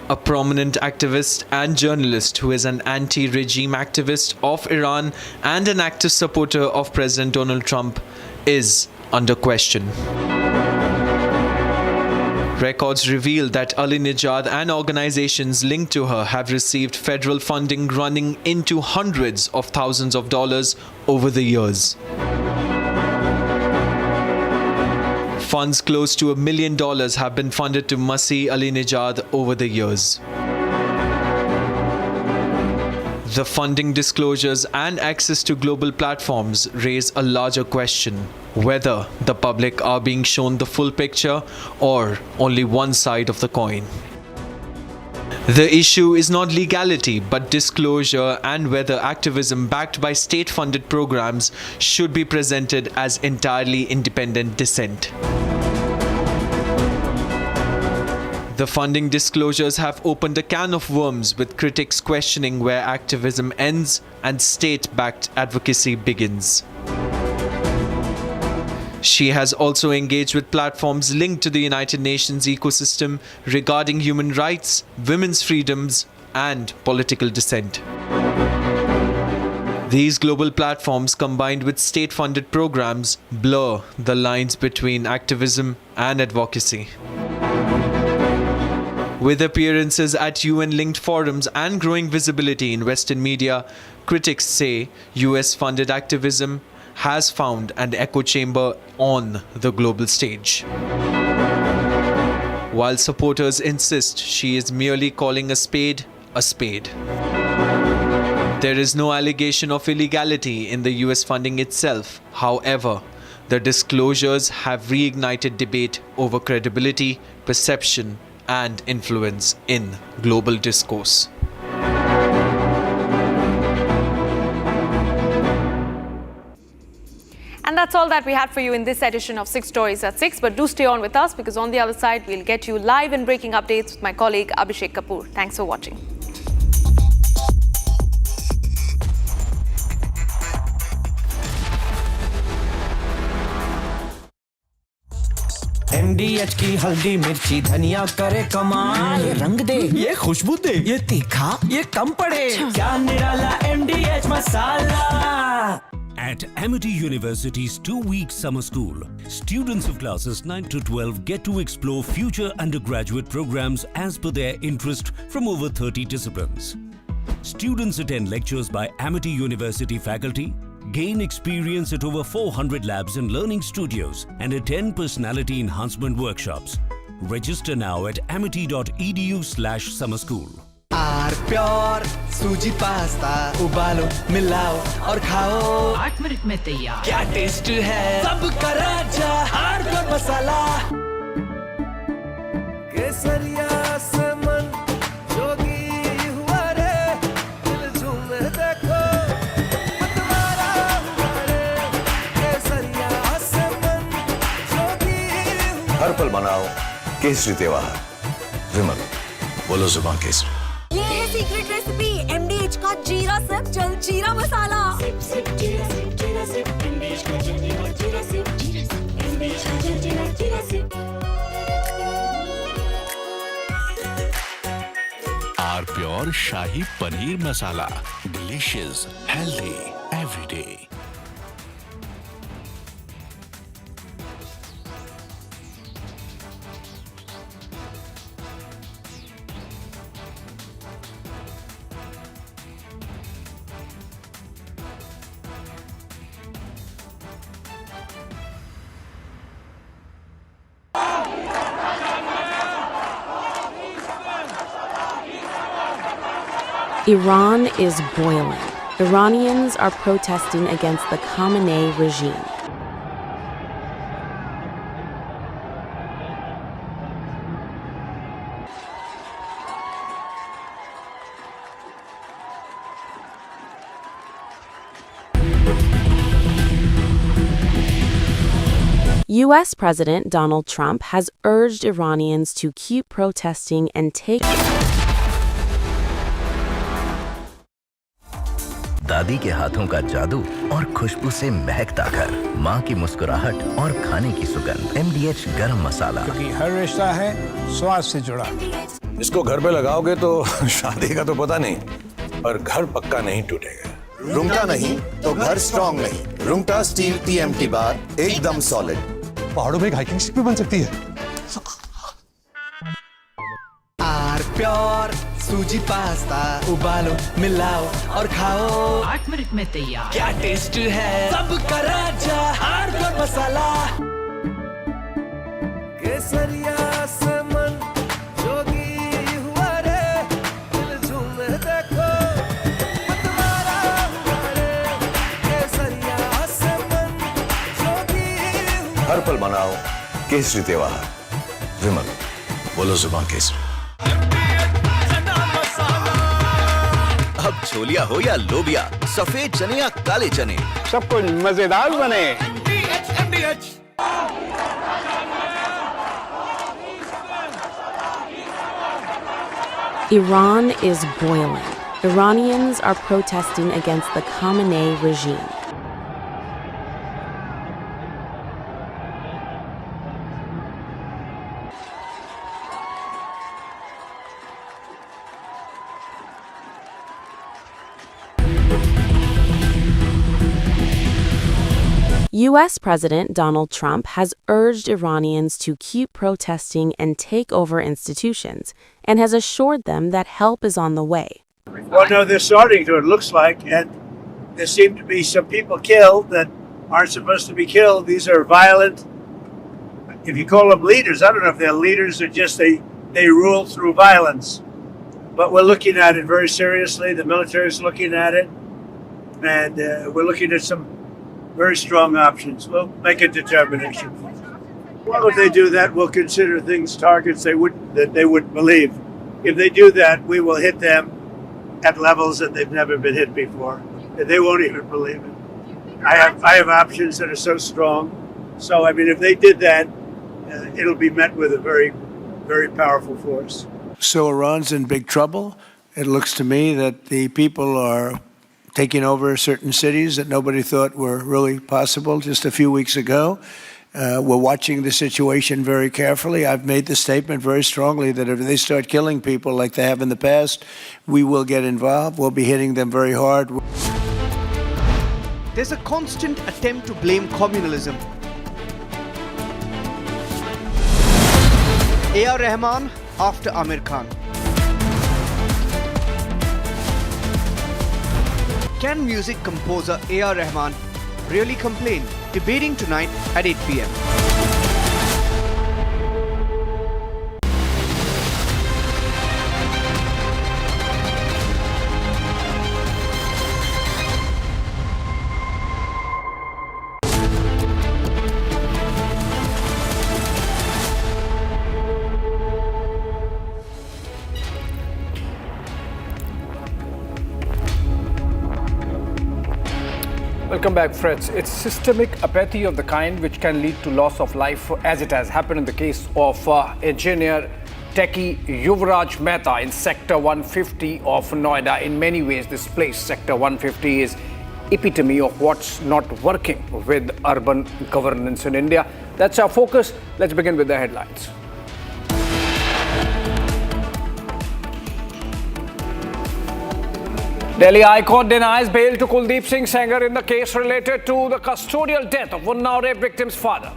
A prominent activist and journalist who is an anti-regime activist of Iran and an active supporter of President Donald Trump is under question. Records reveal that Ahmadinejad and organizations linked to her have received federal funding running into hundreds of thousands of dollars over the years. Funds close to $1 million have been funded to Masih Ahmadinejad over the years. The funding disclosures and access to global platforms raise a larger question: whether the public are being shown the full picture or only one side of the coin. The issue is not legality but disclosure, and whether activism backed by state-funded programs should be presented as entirely independent dissent. The funding disclosures have opened a can of worms, with critics questioning where activism ends and state-backed advocacy begins. She has also engaged with platforms linked to the United Nations ecosystem regarding human rights, women's freedoms, and political dissent. These global platforms, combined with state-funded programs, blur the lines between activism and advocacy. With appearances at UN-linked forums and growing visibility in Western media, critics say US-funded activism has found an echo chamber on the global stage. While supporters insist she is merely calling a spade a spade. There is no allegation of illegality in the US funding itself. However, the disclosures have reignited debate over credibility, perception, and influence in global discourse. And that's all that we had for you in this edition of 6 Stories at 6. But do stay on with us, because on the other side, we'll get you live and breaking updates with my colleague Abhishek Kapoor. Thanks for watching. MDH की हल्दी मिर्ची धनिया करे कमाल, ये रंग दे, ये खुशबू दे, ये तीखा, ये कम पड़े, क्या निराला MDH masala. At Amity University's 2-week summer school, students of classes 9 to 12 get to explore future undergraduate programs as per their interest from over 30 disciplines. Students attend lectures by Amity University faculty, gain experience at over 400 labs and learning studios, and attend personality enhancement workshops. Register now at amity.edu/summer school. R pure suji pasta उबालो मिलाओ और खाओ, 8 minute में तैयार. क्या taste है सबका राजा आर प्योर मसाला. केसरिया से मन जोगी हुआ रे, दिल झूमे देखो मतवारा हुआ रे. केसरिया से मन जोगी हुआ. हर पल मनाओ केसरी त्योहार. विमल, बोलो जुबान केसरी. ये है सीक्रेट रेसिपी MDH का जीरा सिप जल जीरा मसाला. सिप सिप जीरा सिप जीरा सिप MDH का जल जीरा सिप जीरा सिप MDH का jal jeera sip. R pure shahi paneer masala, delicious, healthy everyday. Iran is boiling. Iranians are protesting against the Khamenei regime. US President Donald Trump has urged Iranians to keep protesting and take. दादी के हाथों का जादू और खुशबू से महकता घर, माँ की मुस्कुराहट और खाने की सुगंध. MDH गरम मसाला, क्योंकि हर रिश्ता है स्वाद से जुड़ा. इसको घर पे लगाओगे तो शादी का तो पता नहीं, पर घर पक्का नहीं टूटेगा. रुंगटा नहीं तो घर स्ट्रॉन्ग नहीं. रुंगटा स्टील TMT बार एकदम सॉलिड. पहाड़ों में एक हाइकिंग शिप भी बन सकती है. आर प्योर सूजी पास्ता उबालो मिलाओ और खाओ, 8 मिनट में तैयार. क्या टेस्ट है सबका राजा आर प्योर मसाला. केसरिया से मन जोगी हुआ रे, दिल झूमे देखो हर पल मनाओ केसरी त्योहार। विमल, बोलो जुबान केसरी। अब छोलिया हो या लोबिया, सफेद चने या काले चने, सब कुछ मजेदार बने। Iran is boiling. Iranians are protesting against the Khamenei regime. U.S. President Donald Trump has urged Iranians to keep protesting and take over institutions, and has assured them that help is on the way. Well, no, they're starting to, it looks like, and there seem to be some people killed that aren't supposed to be killed. These are violent, if you call them leaders, I don't know if they're leaders or just they rule through violence. But we're looking at it very seriously. The military is looking at it, and we're looking at some very strong options. We'll make a determination. Well, if they do that, we'll consider things targets that they wouldn't believe. If they do that, we will hit them at levels that they've never been hit before. They won't even believe it. I have options that are so strong. So, I mean, if they did that, it'll be met with a very, very powerful force. So Iran's in big trouble. It looks to me that the people are taking over certain cities that nobody thought were really possible just a few weeks ago. We're watching the situation very carefully. I've made the statement very strongly that if they start killing people like they have in the past, we will get involved. We'll be hitting them very hard. There's a constant attempt to blame communalism. A.R. Rahman after Amir Khan. Can music composer A.R. Rahman really complain? Debating tonight at 8 p.m. Welcome back, friends. It's systemic apathy of the kind which can lead to loss of life, as it has happened in the case of engineer techie Yuvraj Mehta in Sector 150 of Noida. In many ways, this place, Sector 150, is epitome of what's not working with urban governance in India. That's our focus. Let's begin with the headlines. Delhi High Court denies bail to Kuldeep Singh Sengar in the case related to the custodial death of Unnao rape victim's father.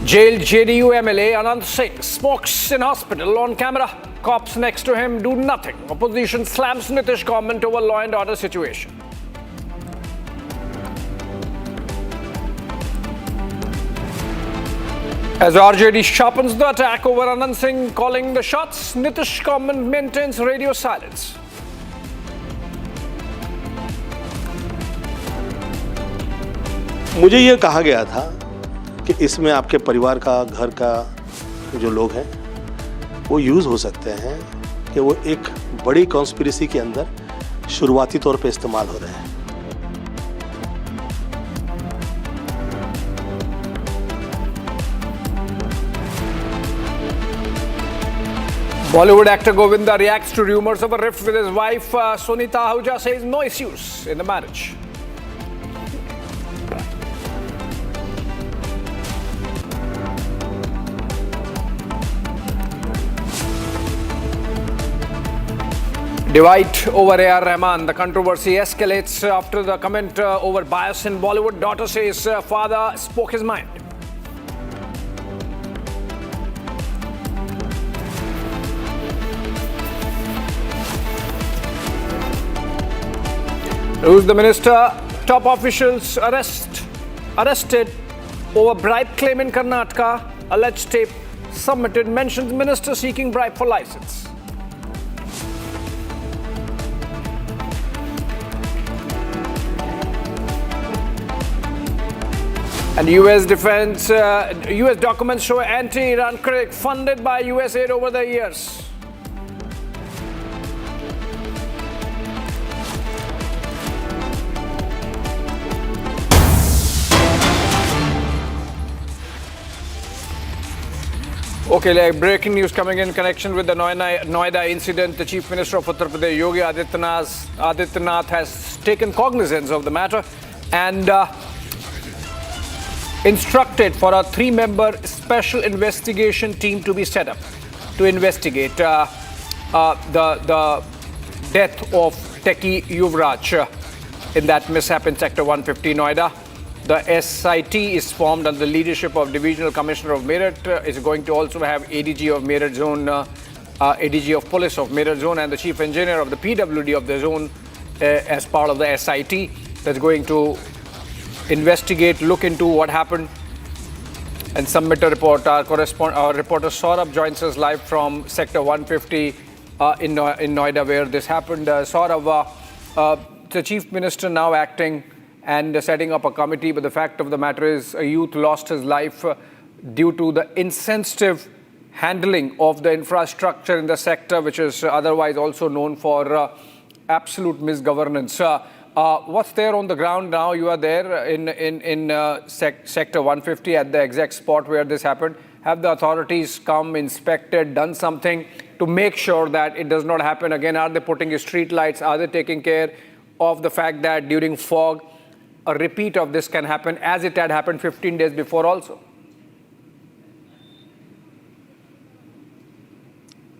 Jailed JDU MLA Anant Singh smokes in hospital on camera. Cops next to him do nothing. Opposition slams Nitish government over law and order situation. As RJD sharpens the attack over Anant Singh calling the shots, Nitish government maintains radio silence. मुझे ये कहा गया था कि इसमें आपके परिवार का, घर का जो लोग हैं वो यूज़ हो सकते हैं, कि वो एक बड़ी कॉन्स्पिरेसी के अंदर शुरुआती तौर पे इस्तेमाल हो रहे हैं। Bollywood actor Govinda reacts to rumors of a rift with his wife. Sunita Ahuja says no issues in the marriage. Divide over A.R. Rahman. The controversy escalates after the comment over bias in Bollywood. Daughter says father spoke his mind. Who's the minister? Top officials arrested over bribe claim in Karnataka. Alleged tape submitted mentions minister seeking bribe for license. And US US documents show anti-Iran critic funded by US aid over the years. Okay, breaking news coming in connection with the Noida incident. The Chief Minister of Uttar Pradesh, Yogi Adityanath, has taken cognizance of the matter and instructed for a 3-member special investigation team to be set up to investigate the death of techie Yuvraj in that mishap in Sector 150 Noida. The SIT is formed under the leadership of Divisional Commissioner of Meerut. Is going to also have ADG of Meerut Zone, ADG of Police of Meerut Zone, and the Chief Engineer of the PWD of the zone as part of the SIT that's going to investigate, look into what happened, and submit a report. Our reporter Saurabh joins us live from Sector 150 in Noida, where this happened. Saurabh, the Chief Minister now acting and setting up a committee, but the fact of the matter is a youth lost his life due to the insensitive handling of the infrastructure in the sector, which is otherwise also known for absolute misgovernance. What's there on the ground now? You are there in Sector 150 at the exact spot where this happened. Have the authorities come, inspected, done something to make sure that it does not happen again? Are they putting street lights? Are they taking care of the fact that during fog, a repeat of this can happen as it had happened 15 days before also?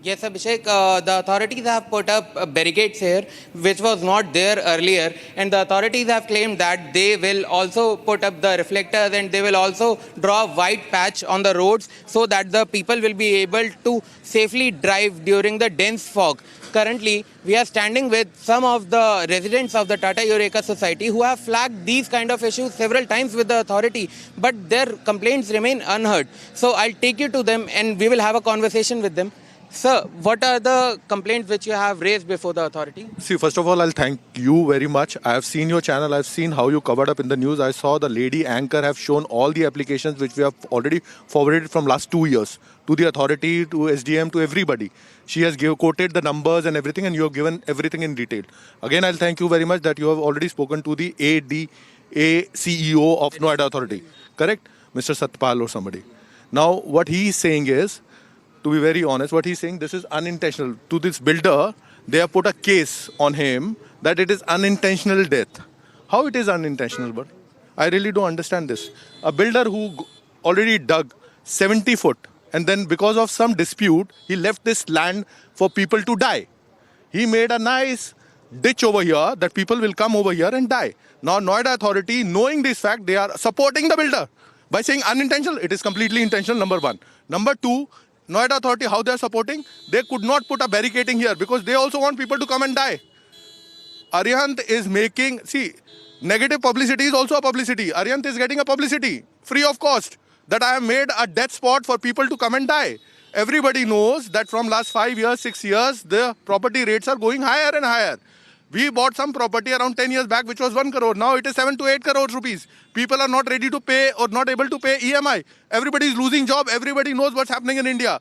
Yes, Abhishek, the authorities have put up barricades here, which was not there earlier. And the authorities have claimed that they will also put up the reflectors and they will also draw a white patch on the roads so that the people will be able to safely drive during the dense fog. Currently, we are standing with some of the residents of the Tata Eureka Society who have flagged these kind of issues several times with the authority, but their complaints remain unheard. So I'll take you to them and we will have a conversation with them. Sir, what are the complaints which you have raised before the authority? See, first of all, I'll thank you very much. I have seen your channel. I've seen how you covered up in the news. I saw the lady anchor have shown all the applications which we have already forwarded from last 2 years to the authority, to SDM, to everybody. She has quoted the numbers and everything, and you have given everything in detail. Again, I'll thank you very much that you have already spoken to the ADA CEO of Noida Authority. Correct? Mr. Satpal or somebody. Now, what he is saying is, to be very honest, what he's saying, this is unintentional. To this builder, they have put a case on him that it is unintentional death. How it is unintentional, but I really don't understand this. A builder who already dug 70 foot and then because of some dispute, he left this land for people to die. He made a nice ditch over here that people will come over here and die. Now, Noida Authority, knowing this fact, they are supporting the builder by saying unintentional. It is completely intentional, number one. Number two, Noida Authority, how they are supporting, they could not put a barricading here because they also want people to come and die. Arihant is making, see, negative publicity is also a publicity. Arihant is getting a publicity, free of cost, that I have made a death spot for people to come and die. Everybody knows that from last 5 years, 6 years, the property rates are going higher and higher. We bought some property around 10 years back, which was 1 crore. Now it is 7 to 8 crores rupees. People are not ready to pay or not able to pay EMI. Everybody is losing job. Everybody knows what's happening in India.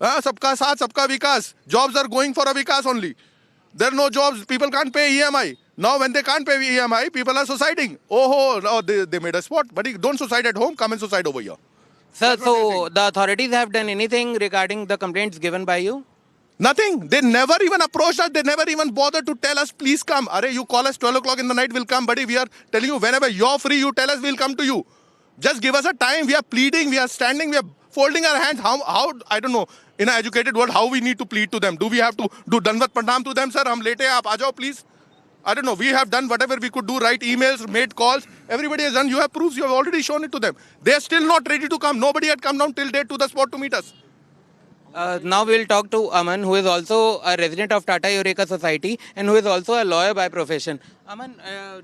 Sabka saath, sabka vikas. Jobs are going for a vikas only. There are no jobs. People can't pay EMI. Now when they can't pay EMI, people are suiciding. Oh, they made a spot. But don't suicide at home. Come and suicide over here. Sir, so the authorities have done anything regarding the complaints given by you? Nothing. They never even approached us. They never even bothered to tell us, please come. Arey, you call us 12 o'clock in the night, we'll come. Buddy, we are telling you, whenever you're free, you tell us, we'll come to you. Just give us a time. We are pleading, we are standing, we are folding our hands. How I don't know, in an educated world, how we need to plead to them. Do we have to do Danvat Pranam to them, sir? Hum late hai, aap aa jao, please. I don't know. We have done whatever we could do, write emails, made calls. Everybody has done. You have proofs. You have already shown it to them. They are still not ready to come. Nobody had come down till date to the spot to meet us. Now we'll talk to Aman, who is also a resident of Tata Eureka Society and who is also a lawyer by profession. Aman,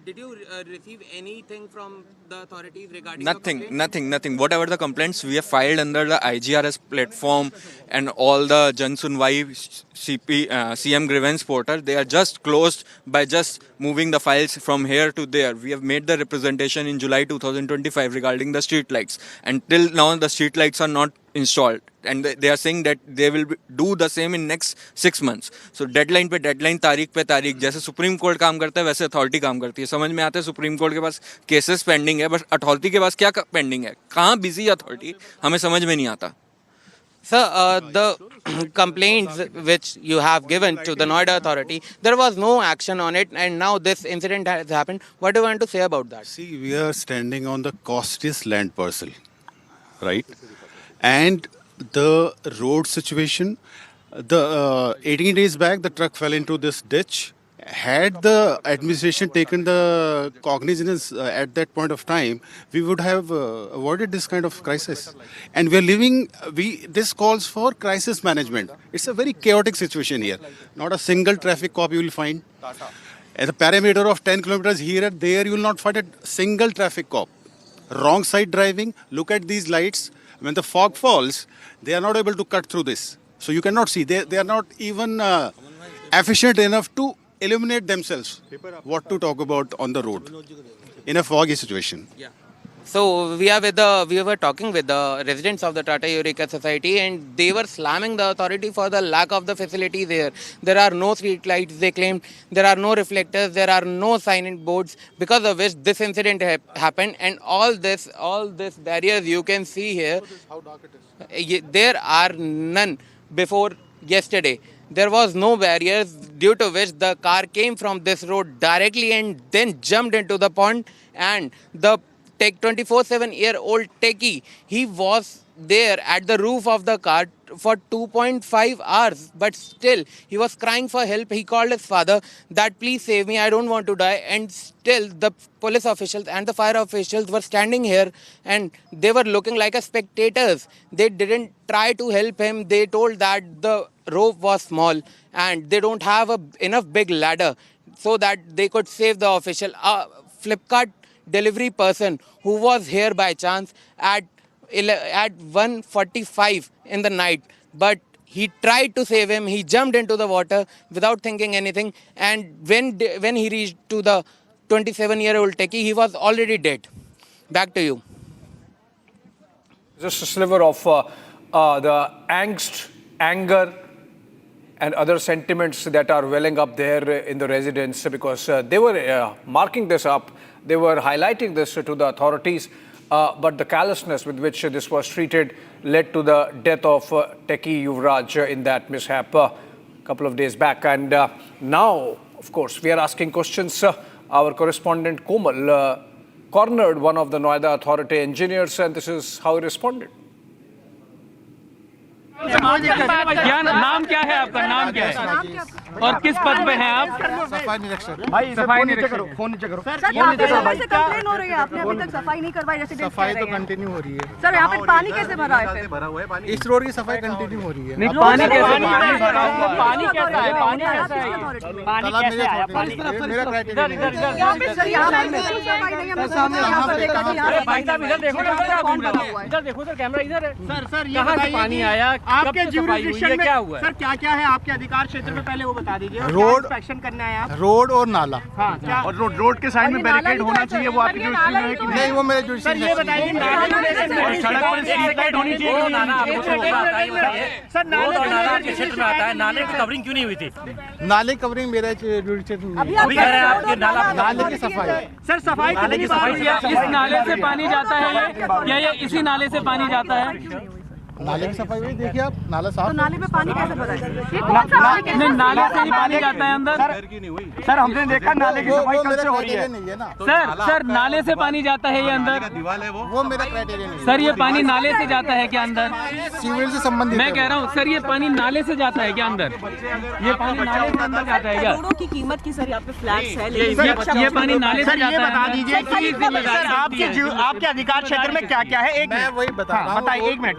did you receive anything from the authorities regarding Nothing. Whatever the complaints we have filed under the IGRS platform and all the Jan Sunwai CM grievance portal, they are just closed by just moving the files from here to there. We have made the representation in July 2025 regarding the street lights. Until now, the street lights are not installed. And they are saying that they will do the same in next 6 months. So deadline पे deadline, तारीख पे तारीख, जैसे supreme court काम करता है वैसे authority काम करती है. समझ में आता है सुप्रीम कोर्ट के पास केसेस पेंडिंग है, बट अथॉरिटी के पास क्या पेंडिंग है, कहाँ बिजी अथॉरिटी, हमें समझ में नहीं आता. Sir, the complaints which you have given to the Noida authority, there was no action on it, and now this incident has happened. What do you want to say about that? See, we are standing on the costliest land parcel, right? And the road situation, 18 days back, the truck fell into this ditch. Had the administration taken the cognizance at that point of time, we would have avoided this kind of crisis. And we are living, this calls for crisis management. It's a very chaotic situation here. Not a single traffic cop you will find. At a parameter of 10 kilometers here and there, you will not find a single traffic cop. Wrong side driving, look at these lights. When the fog falls, they are not able to cut through this. So you cannot see. They are not even efficient enough to illuminate themselves. What to talk about on the road in a foggy situation. Yeah. So we were talking with the residents of the Tata Eureka Society, and they were slamming the authority for the lack of the facilities there. There are no street lights, they claimed. There are no reflectors, there are no sign boards, because of which this incident happened. And all this barriers you can see here, there are none before yesterday. There was no barriers, due to which the car came from this road directly and then jumped into the pond. And the 24/7-year-old techie, he was there at the roof of the car for 2.5 hours, but still he was crying for help. He called his father that, please save me, I don't want to die. And still the police officials and the fire officials were standing here and they were looking like spectators. They didn't try to help him. They told that the rope was small and they don't have enough big ladder so that they could save the official. Flipkart delivery person who was here by chance at 1:45 in the night, but he tried to save him. He jumped into the water without thinking anything, and when he reached to the 27-year-old techie, he was already dead. Back to you. Just a sliver of the angst, anger and other sentiments that are welling up there in the residents, because they were marking this up. They were highlighting this to the authorities, but the callousness with which this was treated led to the death of techie Yuvraj in that mishap a couple of days back. And now, of course, we are asking questions. Our correspondent Komal cornered one of the Noida authority engineers, and this is how he responded. क्या नाम क्या है आपका, नाम क्या है और किस पद पे हैं आप? सफाई निरीक्षक। भाई सफाई निरीक्षक, फोन नीचे करो। सर यहाँ पे सफाई से कंप्लेन हो रही है, आपने अभी तक सफाई नहीं करवाई, रेसिडेंट्स सफाई तो कंटिन्यू हो रही है। सर यहाँ पे पानी कैसे भरा है फिर? भरा हुआ है पानी। इस रोड की सफाई कंटिन्यू हो रही है। नहीं, पानी कैसे भरा हुआ है? पानी कैसा है? पानी कैसा है? पानी कैसे आया? पानी मेरा क्राइटेरिया सर यहाँ पे बिल्कुल सफाई नहीं है। मैं सामने यहाँ पे देखा कि यहाँ भाई साहब इधर देखो ना, इधर देखो सर, कैमरा इधर है। सर ये कहाँ से पानी आया, आपके ज्यूरिसडिक्शन में क्या हुआ है? सर क्या है आपके अधिकार क्षेत्र में, पहले वो बता दीजिए। रोड इंस्पेक्शन करना है आप? रोड और नाला। हाँ, क्या? और रोड के साइड में बैरिकेड होना चाहिए, वो आपकी जुरिसडिक्शन में है कि नहीं? वो मेरे जुरिसडिक्शन में है। सर ये बताइए, और सड़क पर स्ट्रीट लाइट होनी चाहिए। सर नाला आपके क्षेत्र में आता है, नाले की कवरिंग क्यों नहीं हुई थी? नाले कवरिंग मेरा जुरिसडिक्शन में है। अभी कह रहे हैं आपके नाले की सफाई। सर सफाई कितनी बार हुई है? इस नाले से पानी जाता है या ये इसी नाले से पानी जाता है? नाले की सफाई हुई, देखिए आप, नाला साफ। तो नाले में पानी कैसे भरा है? नहीं, नाले से ही पानी जाता है अंदर। सर हमने देखा नाले की सफाई कब से हो रही है? सर नाले से पानी जाता है ये अंदर? वो मेरा क्राइटेरिया नहीं है। सर ये पानी नाले से जाता है क्या अंदर? सीवरेज से संबंधित मैं कह रहा हूँ सर, ये पानी नाले से जाता है क्या अंदर? ये पानी नाले से अंदर जाता है क्या? करोड़ों की कीमत की सर यहाँ पे फ्लैट्स है, ये पानी नाले से जाता है? बता दीजिए आपके अधिकार क्षेत्र में क्या क्या है। एक मैं वही बताइए, एक मिनट।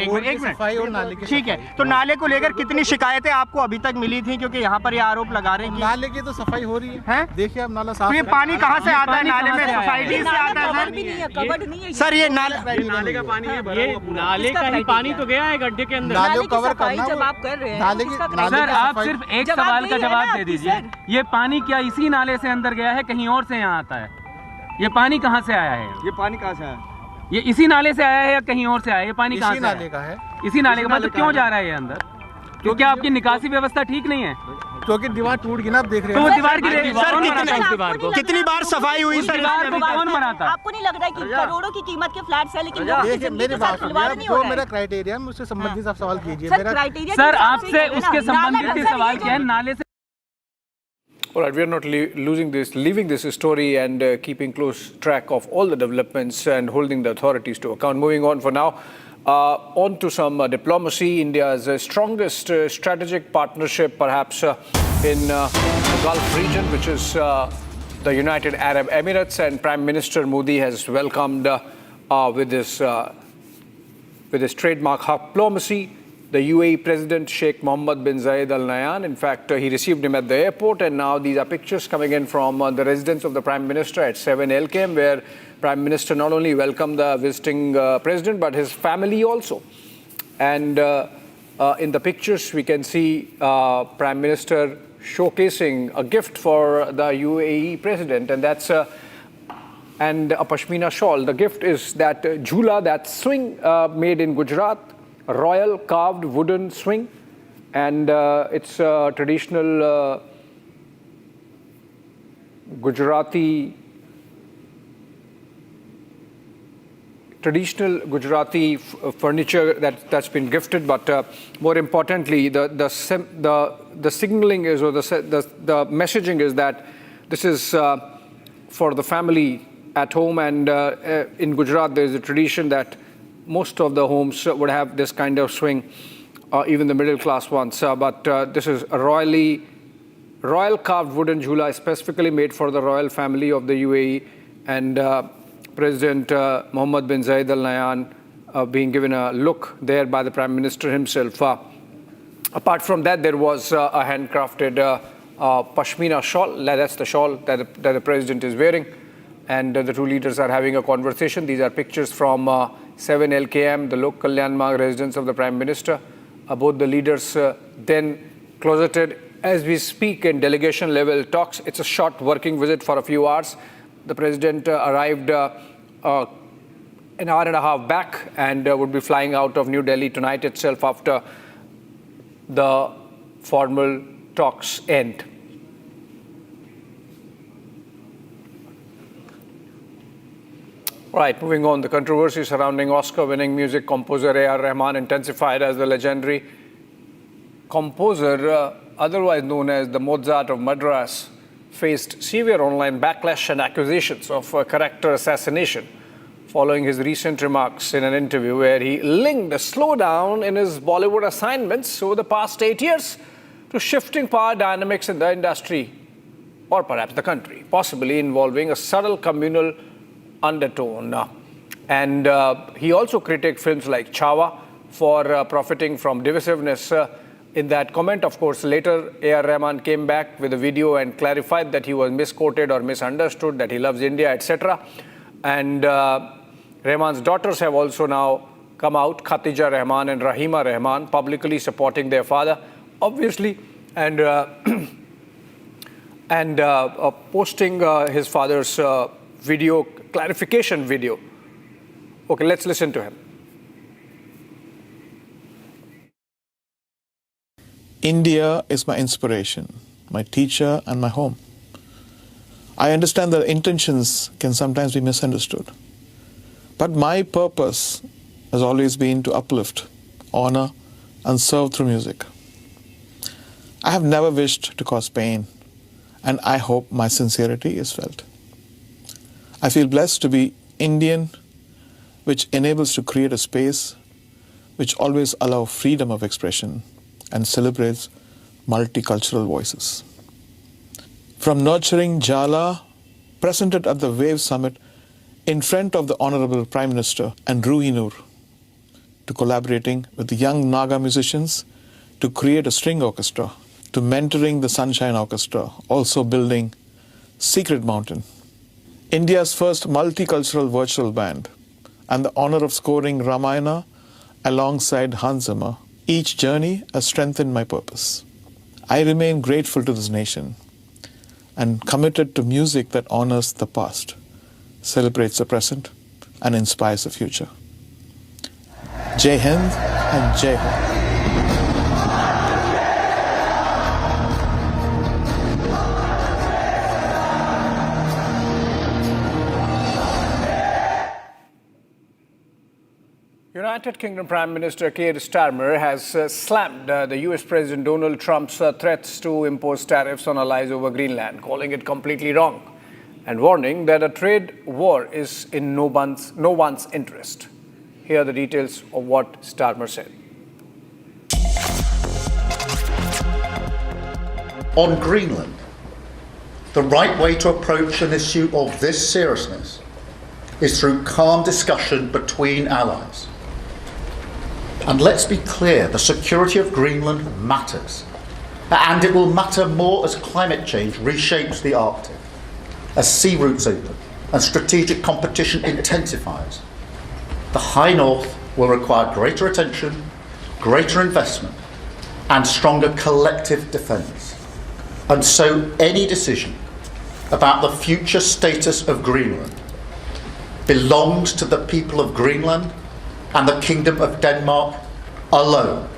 मिनट ठीक है। तो नाले को लेकर कितनी शिकायतें आपको अभी तक मिली थी, क्योंकि यहाँ पर ये आरोप लगा रहे हैं कि नाले की तो सफाई हो रही है, देखिए अब नाला साफ। तो ये पानी कहाँ से आता है? नाले में सोसाइटी से आता है सर। ये नाले का पानी है, ये नाले का ही पानी तो गया है गड्ढे के अंदर। नाले को कवर करना जब आप कर रहे हैं नाले की सर, आप सिर्फ एक सवाल का जवाब दे दीजिए, ये पानी क्या इसी नाले से अंदर गया है, कहीं और से यहाँ आता है? ये पानी कहाँ से आया है? ये पानी कहाँ से आया? ये इसी नाले से आया है या कहीं और से आया है? ये पानी कहाँ से नाले का है? इसी नाले का। मतलब क्यों जा रहा है ये अंदर? क्योंकि आपकी निकासी व्यवस्था ठीक नहीं है, क्योंकि दीवार टूट गई ना, आप देख रहे तो हैं। वो दीवार की कितनी बार सफाई हुई सर? दीवार को कौन बनाता? आपको नहीं लग रहा है कि करोड़ों की कीमत के फ्लैट्स है, लेकिन देखिए मेरी बात सुनिए, जो मेरा क्राइटेरिया मुझसे संबंधित आप सवाल कीजिए। सर आपसे उसके संबंधित सवाल क्या है? नाले से। All right, we are not leaving this story and keeping close track of all the developments and holding the authorities to account. Moving on for now, on to some diplomacy. India's strongest strategic partnership, perhaps, in the Gulf region, which is the United Arab Emirates, and Prime Minister Modi has welcomed with his trademark diplomacy the UAE President Sheikh Mohammed bin Zayed Al Nahyan. In fact, he received him at the airport, and now these are pictures coming in from the residence of the Prime Minister at 7 LKM, where Prime Minister not only welcomed the visiting President, but his family also. And in the pictures, we can see Prime Minister showcasing a gift for the UAE President, and that's and a Pashmina shawl. The gift is that jhula, that swing made in Gujarat, a royal carved wooden swing, and it's a traditional Gujarati furniture that's been gifted. But more importantly, the signaling is, or the messaging is that this is for the family at home. And in Gujarat, there is a tradition that most of the homes would have this kind of swing, even the middle class ones. But this is a royal carved wooden jhula specifically made for the royal family of the UAE, and President Mohammed bin Zayed Al Nahyan being given a look there by the Prime Minister himself. Apart from that, there was a handcrafted Pashmina shawl. That's the shawl that the President is wearing, and the two leaders are having a conversation. These are pictures from 7 LKM, the local landmark residence of the Prime Minister. Both the leaders then closeted as we speak in delegation level talks. It's a short working visit for a few hours. The President arrived an hour and a half back and would be flying out of New Delhi tonight itself after the formal talks end. Right, moving on, the controversy surrounding Oscar-winning music composer A.R. Rahman intensified as the legendary composer, otherwise known as the Mozart of Madras, faced severe online backlash and accusations of character assassination following his recent remarks in an interview where he linked a slowdown in his Bollywood assignments over the past 8 years to shifting power dynamics in the industry, or perhaps the country, possibly involving a subtle communal undertone. And he also critiqued films like Chhawa for profiting from divisiveness. In that comment, of course, later A.R. Rahman came back with a video and clarified that he was misquoted or misunderstood, that he loves India, etc. And Rahman's daughters have also now come out, Khatija Rahman and Rahima Rahman, publicly supporting their father, obviously, and posting his father's video, clarification video. Okay, let's listen to him. India is my inspiration, my teacher, and my home. I understand that intentions can sometimes be misunderstood. But my purpose has always been to uplift, honor, and serve through music. I have never wished to cause pain, and I hope my sincerity is felt. I feel blessed to be Indian, which enables to create a space which always allows freedom of expression and celebrates multicultural voices. From nurturing Jala, presented at the Wave Summit in front of the Honorable Prime Minister and Ruhi Noor, to collaborating with the young Naga musicians to create a string orchestra, to mentoring the Sunshine Orchestra, also building Secret Mountain, India's first multicultural virtual band, and the honor of scoring Ramayana alongside Hans Zimmer. Each journey has strengthened my purpose. I remain grateful to this nation and committed to music that honors the past, celebrates the present, and inspires the future. Jai Hind and Jai Ho. United Kingdom Prime Minister Keir Starmer has slammed the US President Donald Trump's threats to impose tariffs on allies over Greenland, calling it completely wrong and warning that a trade war is in no one's interest. Here are the details of what Starmer said. On Greenland, the right way to approach an issue of this seriousness is through calm discussion between allies. And let's be clear, the security of Greenland matters. And it will matter more as climate change reshapes the Arctic, as sea routes open and strategic competition intensifies. The High North will require greater attention, greater investment, and stronger collective defence. And so any decision about the future status of Greenland belongs to the people of Greenland and the Kingdom of Denmark alone.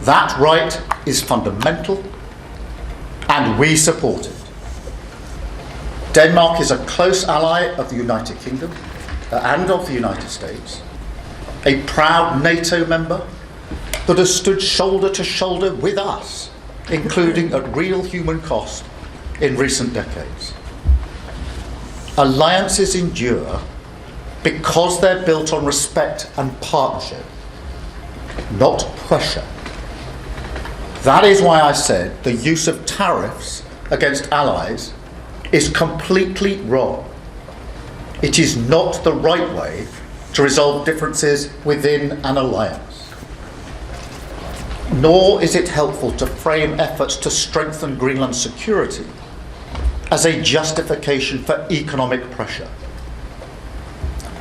That right is fundamental, and we support it. Denmark is a close ally of the United Kingdom and of the United States, a proud NATO member that has stood shoulder to shoulder with us, including at real human cost in recent decades. Alliances endure because they're built on respect and partnership, not pressure. That is why I said the use of tariffs against allies is completely wrong. It is not the right way to resolve differences within an alliance. Nor is it helpful to frame efforts to strengthen Greenland's security as a justification for economic pressure.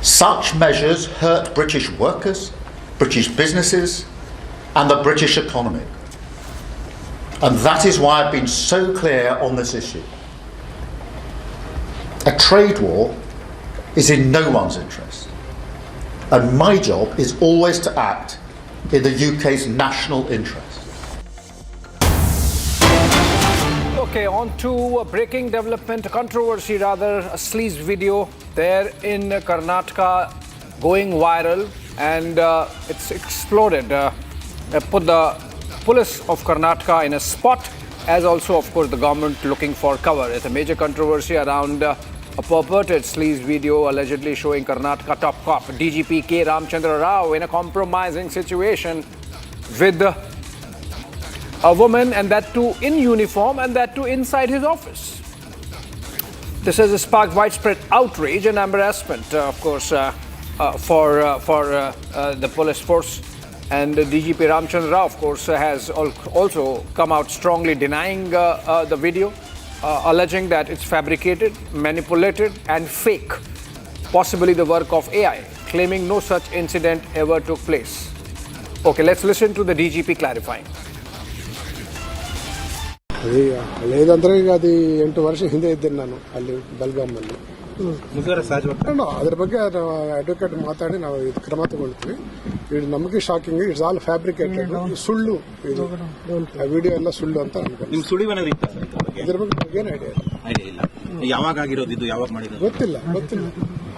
Such measures hurt British workers, British businesses, and the British economy. And that is why I've been so clear on this issue. A trade war is in no one's interest. And my job is always to act in the UK's national interest. Okay, on to a breaking development, a controversy rather, a sleaze video there in Karnataka going viral, and it's exploded. Put the police of Karnataka in a spot, as also, of course, the government looking for cover. It's a major controversy around a purported sleaze video allegedly showing Karnataka top cop DGP K. Ramchandra Rao in a compromising situation with a woman, and that too in uniform, and that too inside his office. This has sparked widespread outrage and embarrassment, of course, for the police force. And DGP Ramchandra Rao, of course, has also come out strongly denying the video, alleging that it's fabricated, manipulated, and fake, possibly the work of AI, claiming no such incident ever took place. Okay, let's listen to the DGP clarifying. లేదంటే ఇక అది 8 ವರ್ಷ ಹಿಂದೆ ಇದ್ದೇನೆ ನಾನು ಅಲ್ಲಿ ಬೆಲ್ಗಾಮಲ್ಲಿ ಅದ್ರ ಬಗ್ಗೆ ಅಡ್ವೊಕೇಟ್ ಮಾತಾಡಿ ನಾವು ಇದು ಕ್ರಮ ತಗೊಳ್ತೀವಿ. ಇದು ನಮಗೆ ಶಾಕಿಂಗ್, ಇಟ್ಸ್ ಆಲ್ ಫ್ಯಾಬ್ರಿಕೇಟೆಡ್, ಸುಳ್ಳು, ಇದು ವಿಡಿಯೋ ಎಲ್ಲ ಸುಳ್ಳು ಅಂತ ಅನ್ಕೊಂಡು. ಇದ್ರ ಬಗ್ಗೆ ಏನು ಐಡಿಯಾ ಇಲ್ಲ. ಯಾವಾಗ ಆಗಿರೋದು ಇದು, ಯಾವಾಗ ಮಾಡಿರೋದು ಗೊತ್ತಿಲ್ಲ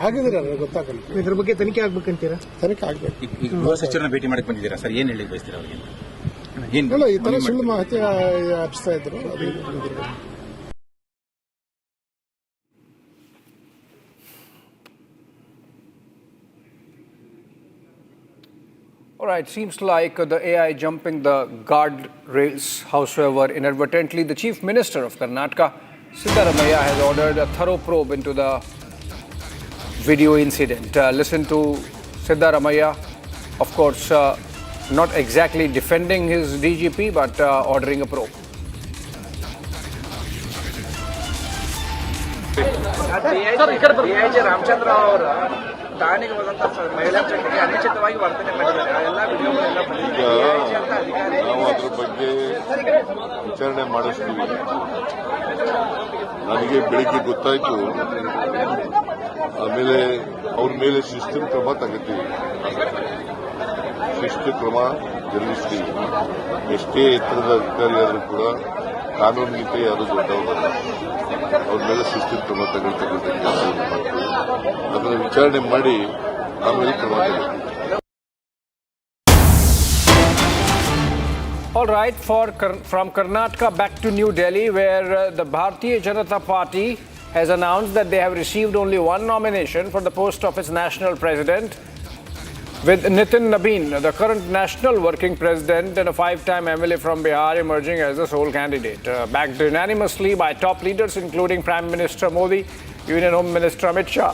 ಆಗಿದ್ರೆ ಗೊತ್ತಾಗಲ್ಲ. ಇದ್ರ ಬಗ್ಗೆ ತನಿಖೆ ಆಗ್ಬೇಕಂತೀರಾ? ತನಿಖೆ ಆಗ್ಬೇಕು. ಈಗ ಗೃಹ ಸಚಿವರನ್ನ ಭೇಟಿ ಮಾಡಕ್ಕೆ ಬಂದಿದ್ದೀರಾ ಸರ್, ಏನ್ ಹೇಳಿ ಬಯಸ್ತೀರಾ ಅವರಿಗೆ? ಇಲ್ಲ, ಈ ತರ ಸುಳ್ಳು ಮಾಹಿತಿ ಹಚ್ತಾ ಇದ್ರು. All right, seems like the AI jumping the guard rails. However, inadvertently, the Chief Minister of Karnataka, Siddaramaiah, has ordered a thorough probe into the video incident. Listen to Siddaramaiah of course, not exactly defending his DGP, but ordering a probe. ಠಾಣೆಗೆ ಹೋದಂತ ಮಹಿಳಾ ಚಟಕ್ಕೆ ಅನಿಶ್ಚಿತವಾಗಿ ವರ್ತನೆ ಮಾಡಿದ್ದಾರೆ ಆ ಎಲ್ಲ ವಿಡಿಯೋಗಳೆಲ್ಲ ನಾವು ಅದ್ರ ಬಗ್ಗೆ ವಿಚಾರಣೆ ಮಾಡಿಸ್ತೀವಿ. ನನಗೆ ಬೆಳಿಗ್ಗೆ ಗೊತ್ತಾಯ್ತು, ಆಮೇಲೆ ಅವ್ರ ಮೇಲೆ ಶಿಸ್ತಿನ ಕ್ರಮ ತಗೋತೀವಿ, ಶಿಸ್ತು ಕ್ರಮ ಜರುಗಿಸ್ತೀವಿ. ಎಷ್ಟೇ ಎತ್ತರದ ಅಧಿಕಾರಿ ಆದರೂ ಕೂಡ ಕಾನೂನಿಗಿಂತ ಯಾರು ದೊಡ್ಡವರಲ್ಲ, ಅವ್ರ ಮೇಲೆ ಶಿಸ್ತಿನ ಕ್ರಮ ತಗೊಳ್ತಕ್ಕಂಥ ಕೆಲಸವನ್ನು ಮಾಡ್ತೀವಿ. ಅದನ್ನು ವಿಚಾರಣೆ ಮಾಡಿ ಆಮೇಲೆ ಕ್ರಮ ತಗೊಳ್ತೀವಿ. All right, from Karnataka back to New Delhi, where the Bharatiya Janata Party has announced that they have received only one nomination for the post of its national president, with Nitin Nabin, the current national working president and a 5-time MLA from Bihar, emerging as the sole candidate. Backed unanimously by top leaders including Prime Minister Modi, Union Home Minister Amit Shah,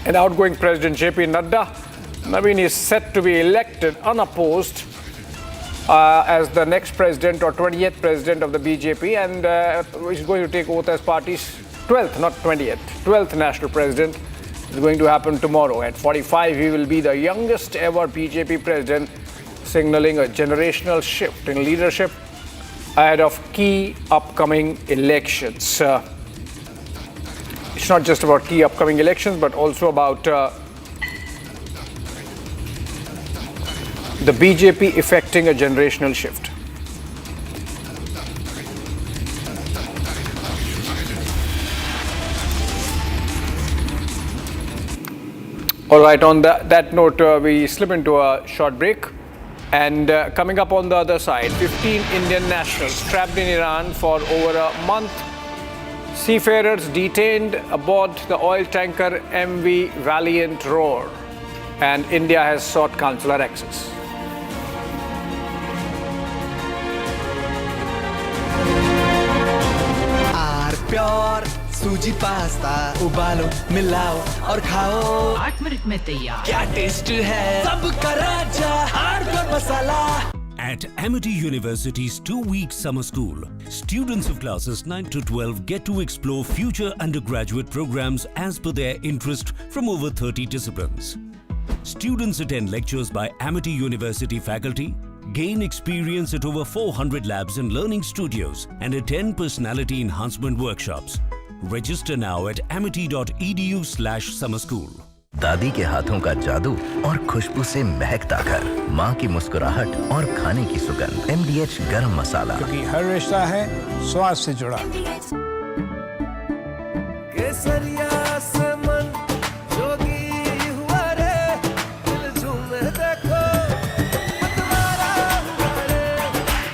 and outgoing President JP Nadda, Nabin is set to be elected unopposed as the next president or 20th president of the BJP, and is going to take oath as party's 12th, not 20th, 12th national president. Is going to happen tomorrow. At 45, he will be the youngest ever BJP president, signaling a generational shift in leadership ahead of key upcoming elections. It's not just about key upcoming elections, but also about the BJP effecting a generational shift. All right, on that note, we slip into a short break. And coming up on the other side, 15 Indian nationals trapped in Iran for over a month. Seafarers detained aboard the oil tanker MV Valiant Roar. And India has sought consular access. सूजी pasta उबालो मिलाओ और खाओ 8 minute में तैयार क्या taste है सबका राजा hardcore masala At Amity University's 2-week summer school, students of classes 9 to 12 get to explore future undergraduate programs as per their interest from over 30 disciplines. Students attend lectures by Amity University faculty, gain experience at over 400 labs and learning studios, and attend personality enhancement workshops. Register now at amity.edu/summer school. दादी के हाथों का जादू और खुशबू से महकता घर, माँ की मुस्कुराहट और खाने की सुगंध, MDH गरम मसाला, क्योंकि हर रिश्ता है स्वाद से जुड़ा। केसरिया से मन जोगी हुआ रे, दिल झूमे देखो मतवारा हुआ रे,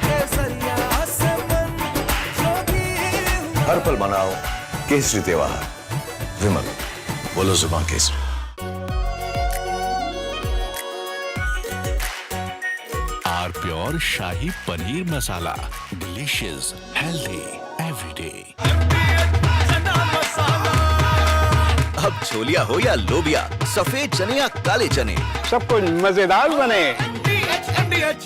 केसरिया से मन जोगी हुआ। हर पल मनाओ केसरी त्योहार। विमल, बोलो जुबान Kesari. Pure Shahi Paneer Masala. Delicious, healthy, every day. अब छोलिया हो या लोबिया, सफेद चने या काले चने, सब कुछ मजेदार बने। MDH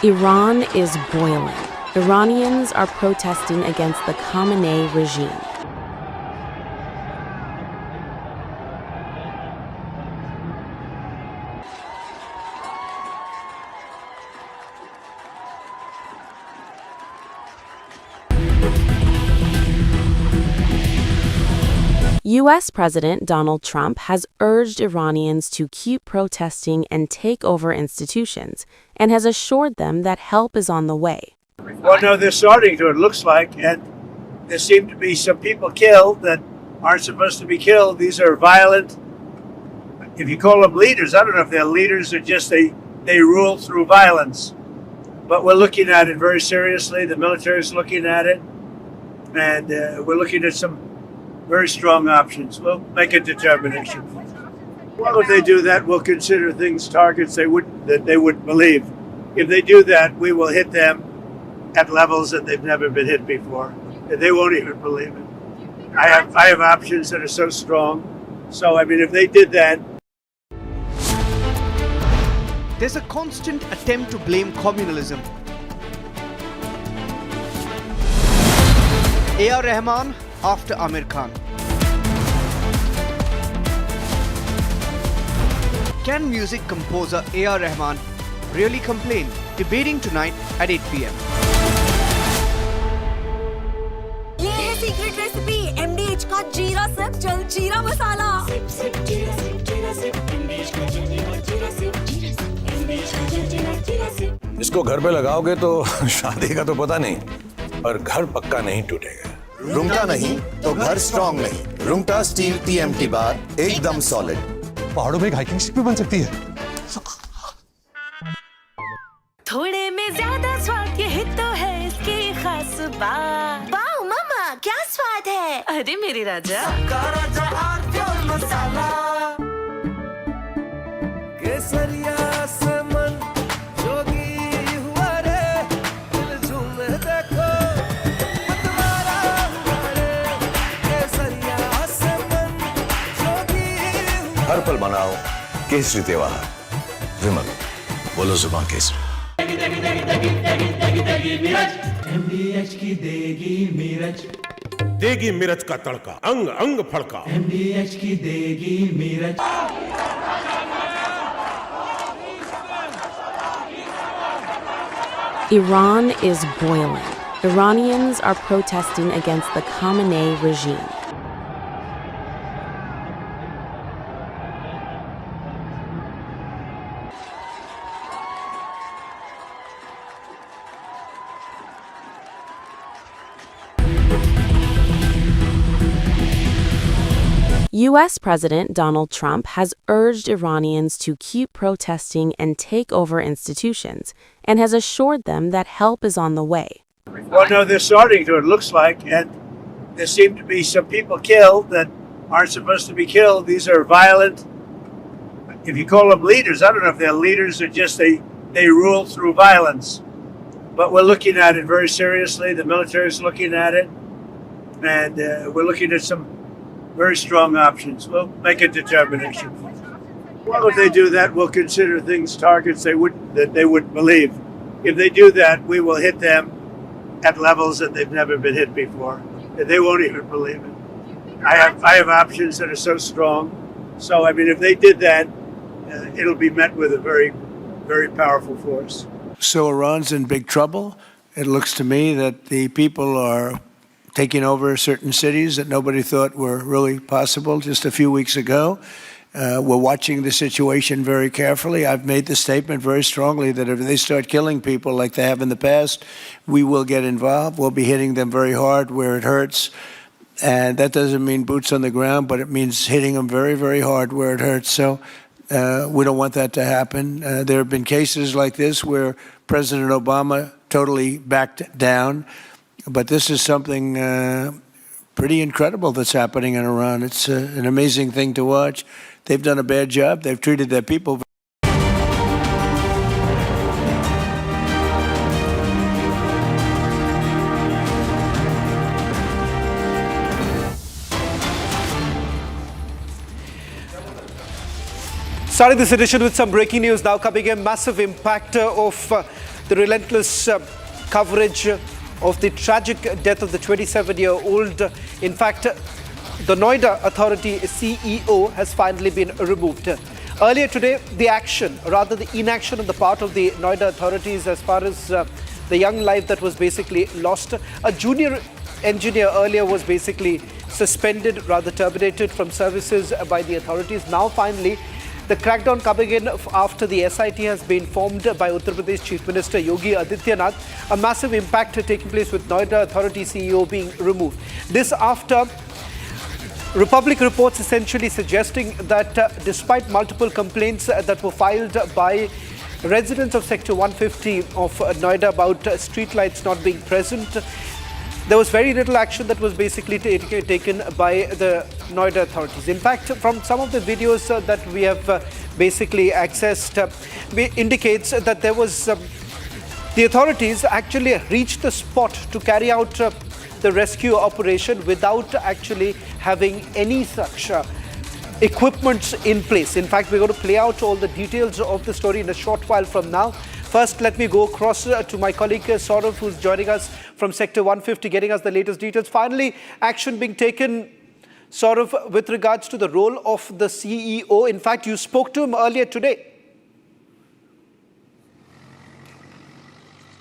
Iran is boiling. Iranians are protesting against the Khamenei regime. U.S. President Donald Trump has urged Iranians to keep protesting and take over institutions, and has assured them that help is on the way. Well, no, they're starting to, it looks like, and there seem to be some people killed that aren't supposed to be killed. These are violent, if you call them leaders, I don't know if they're leaders or just they rule through violence. but we're looking at it very seriously. The military is looking at it, and we're looking at some very strong options. We'll make a determination. Well, if they do that, we'll consider things targets that they wouldn't believe. If they do that, we will hit them at levels that they've never been hit before. They won't even believe it. I have options that are so strong. So, I mean, if they did that. There's a constant attempt to blame communalism. A.R. Rahman after Amir Khan. Can music composer A.R. Rahman really complain? Debating tonight at 8 p.m. ये है secret recipe MDH का जीरा SIP jaljeera मसाला। इसको घर पे लगाओगे तो शादी का तो पता नहीं, पर घर पक्का नहीं टूटेगा। रुंगटा नहीं तो घर स्ट्रॉन्ग नहीं। रुंगटा स्टील TMT बार एकदम सॉलिड। पहाड़ों में एक हाइकिंग शिप भी बन सकती है। थोड़े में ज्यादा स्वाद ये तो है इसकी खास बात। वाओ मामा क्या स्वाद है? अरे मेरे राजा मसाला केसरिया से मन जोगी हुआ रे, दिल झूमे देखो मतवारा हुआ रे। केसरिया से मन जोगी हुआ। हर पल मनाओ केसरी त्योहार। विमल बोलो जुबान केसरी। MDH की देगी मिर्च, देगी मिर्च का तड़का, अंग अंग फड़का। MDH की देगी मिर्च। Iran is boiling. Iranians are protesting against the Khamenei regime. U.S. President Donald Trump has urged Iranians to keep protesting and take over institutions, and has assured them that help is on the way. Well, no, they're starting to, it looks like, and there seem to be some people killed that aren't supposed to be killed. These are violent, if you call them leaders, I don't know if they're leaders or just they rule through violence. But we're looking at it very seriously. The military is looking at it, and we're looking at some very strong options. We'll make a determination. Well, if they do that, we'll consider things targets that they wouldn't believe. If they do that, we will hit them at levels that they've never been hit before. They won't even believe it. I have options that are so strong. So, I mean, if they did that, it'll be met with a very, very powerful force. So Iran's in big trouble. It looks to me that the people are taking over certain cities that nobody thought were really possible just a few weeks ago. We're watching the situation very carefully. I've made the statement very strongly that if they start killing people like they have in the past, we will get involved. We'll be hitting them very hard where it hurts. And that doesn't mean boots on the ground, but it means hitting them very, very hard where it hurts. So we don't want that to happen. There have been cases like this where President Obama totally backed down. But this is something pretty incredible that's happening in Iran. It's an amazing thing to watch. They've done a bad job. They've treated their people. Starting this edition with some breaking news now coming in. Massive impact of the relentless coverage of the tragic death of the 27-year-old. In fact, the Noida Authority CEO has finally been removed. Earlier today, the inaction on the part of the Noida authorities as far as the young life that was basically lost. A junior engineer earlier was basically suspended, rather terminated from services by the authorities. Now finally, the crackdown coming in after the SIT has been formed by Uttar Pradesh Chief Minister Yogi Adityanath. A massive impact taking place with Noida Authority CEO being removed. This after Republic reports essentially suggesting that despite multiple complaints that were filed by residents of Sector 150 of Noida about streetlights not being present. There was very little action that was basically taken by the Noida authorities. In fact, from some of the videos that we have basically accessed, indicates that there was the authorities actually reached the spot to carry out the rescue operation without actually having any such equipments in place. In fact, we're going to play out all the details of the story in a short while from now. First, let me go across to my colleague Saurav, who's joining us from Sector 150, getting us the latest details. Finally, action being taken, Saurav, with regards to the role of the CEO. In fact, you spoke to him earlier today.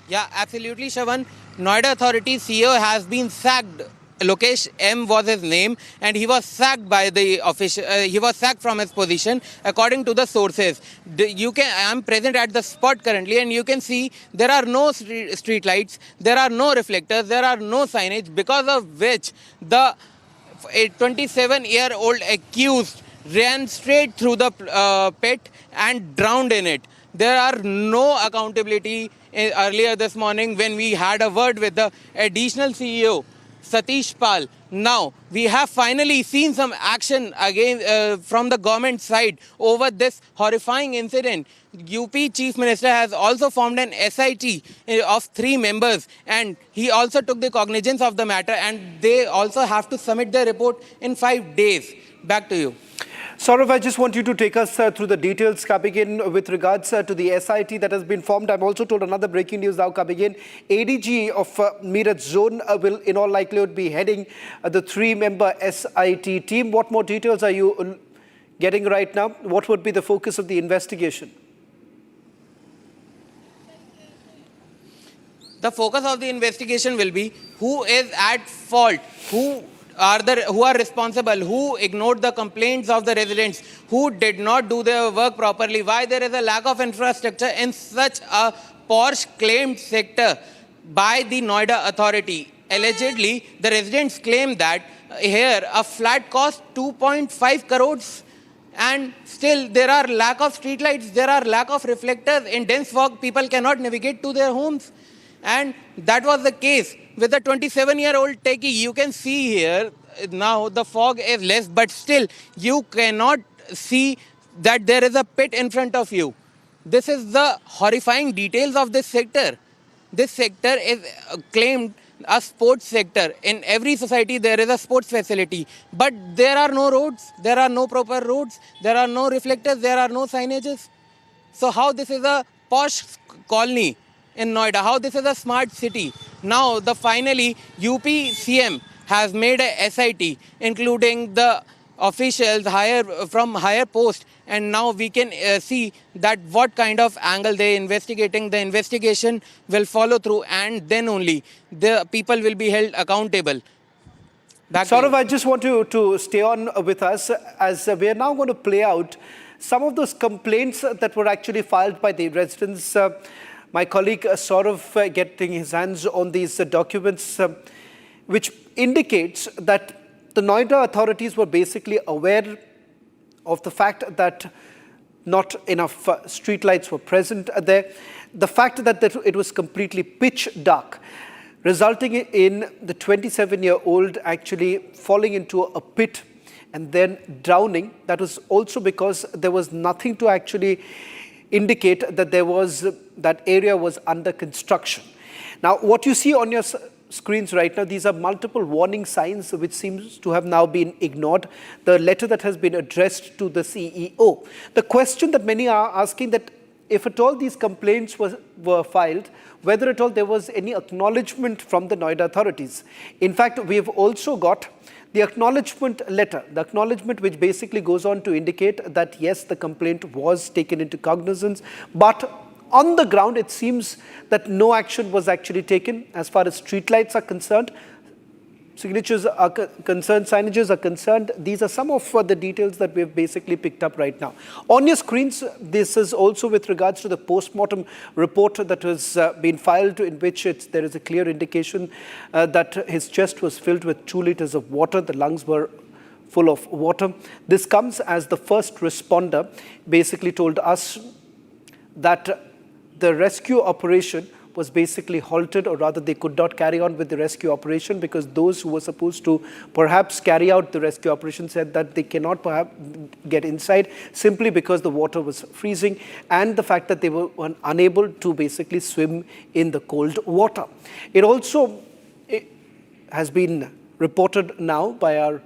Yeah, absolutely, Shravan. Noida Authority CEO has been sacked. Lokesh M was his name, and he was sacked by the official. He was sacked from his position, according to the sources. I'm present at the spot currently, and you can see there are no street lights, there are no reflectors, there are no signage, because of which a 27-year-old accused ran straight through the pit and drowned in it. There are no accountability. Earlier this morning, when we had a word with the additional CEO, Satish Pal, now we have finally seen some action again from the government side over this horrifying incident. UP Chief Minister has also formed an SIT of 3 members, and he also took the cognizance of the matter, and they also have to submit their report in 5 days. Back to you. Saurav, I just want you to take us through the details coming in with regards to the SIT that has been formed. I'm also told another breaking news now coming in. ADG of Meerut Zone will in all likelihood be heading the 3-member SIT team. What more details are you getting right now? What would be the focus of the investigation? The focus of the investigation will be who is at fault, who are responsible, who ignored the complaints of the residents, who did not do their work properly, why there is a lack of infrastructure in such a posh claimed sector by the Noida Authority. Allegedly, the residents claim that here a flat cost 2.5 crores, and still there are lack of streetlights, there are lack of reflectors. In dense fog, people cannot navigate to their homes. And that was the case with the 27-year-old techie. You can see here, now the fog is less, but still you cannot see that there is a pit in front of you. This is the horrifying details of this sector. This sector is claimed a sports sector. In every society there is a sports facility, but there are no roads, there are no proper roads, there are no reflectors, there are no signages. So how this is a posh colony in Noida, how this is a smart city. Now finally UP CM has made a SIT, including the officials from higher post, and now we can see that what kind of angle they are investigating. The investigation will follow through, and then only the people will be held accountable. Saurav, I just want you to stay on with us, as we are now going to play out some of those complaints that were actually filed by the residents. My colleague Saurav getting his hands on these documents, which indicates that the Noida authorities were basically aware of the fact that not enough streetlights were present there. The fact that it was completely pitch dark, resulting in the 27-year-old actually falling into a pit and then drowning. That was also because there was nothing to actually indicate that that area was under construction. Now, what you see on your screens right now, these are multiple warning signs which seems to have now been ignored. The letter that has been addressed to the CEO. The question that many are asking, that if at all these complaints were filed, whether at all there was any acknowledgement from the Noida authorities. In fact, we have also got the acknowledgement letter, the acknowledgement which basically goes on to indicate that yes, the complaint was taken into cognizance, but on the ground it seems that no action was actually taken as far as streetlights are concerned. Signatures are concerned, signages are concerned. These are some of the details that we've basically picked up right now. On your screens, this is also with regards to the postmortem report that has been filed, in which there is a clear indication that his chest was filled with 2 liters of water. The lungs were full of water. This comes as the first responder basically told us that the rescue operation was basically halted, or rather they could not carry on with the rescue operation because those who were supposed to perhaps carry out the rescue operation said that they cannot perhaps get inside simply because the water was freezing and the fact that they were unable to basically swim in the cold water. It also has been reported now by our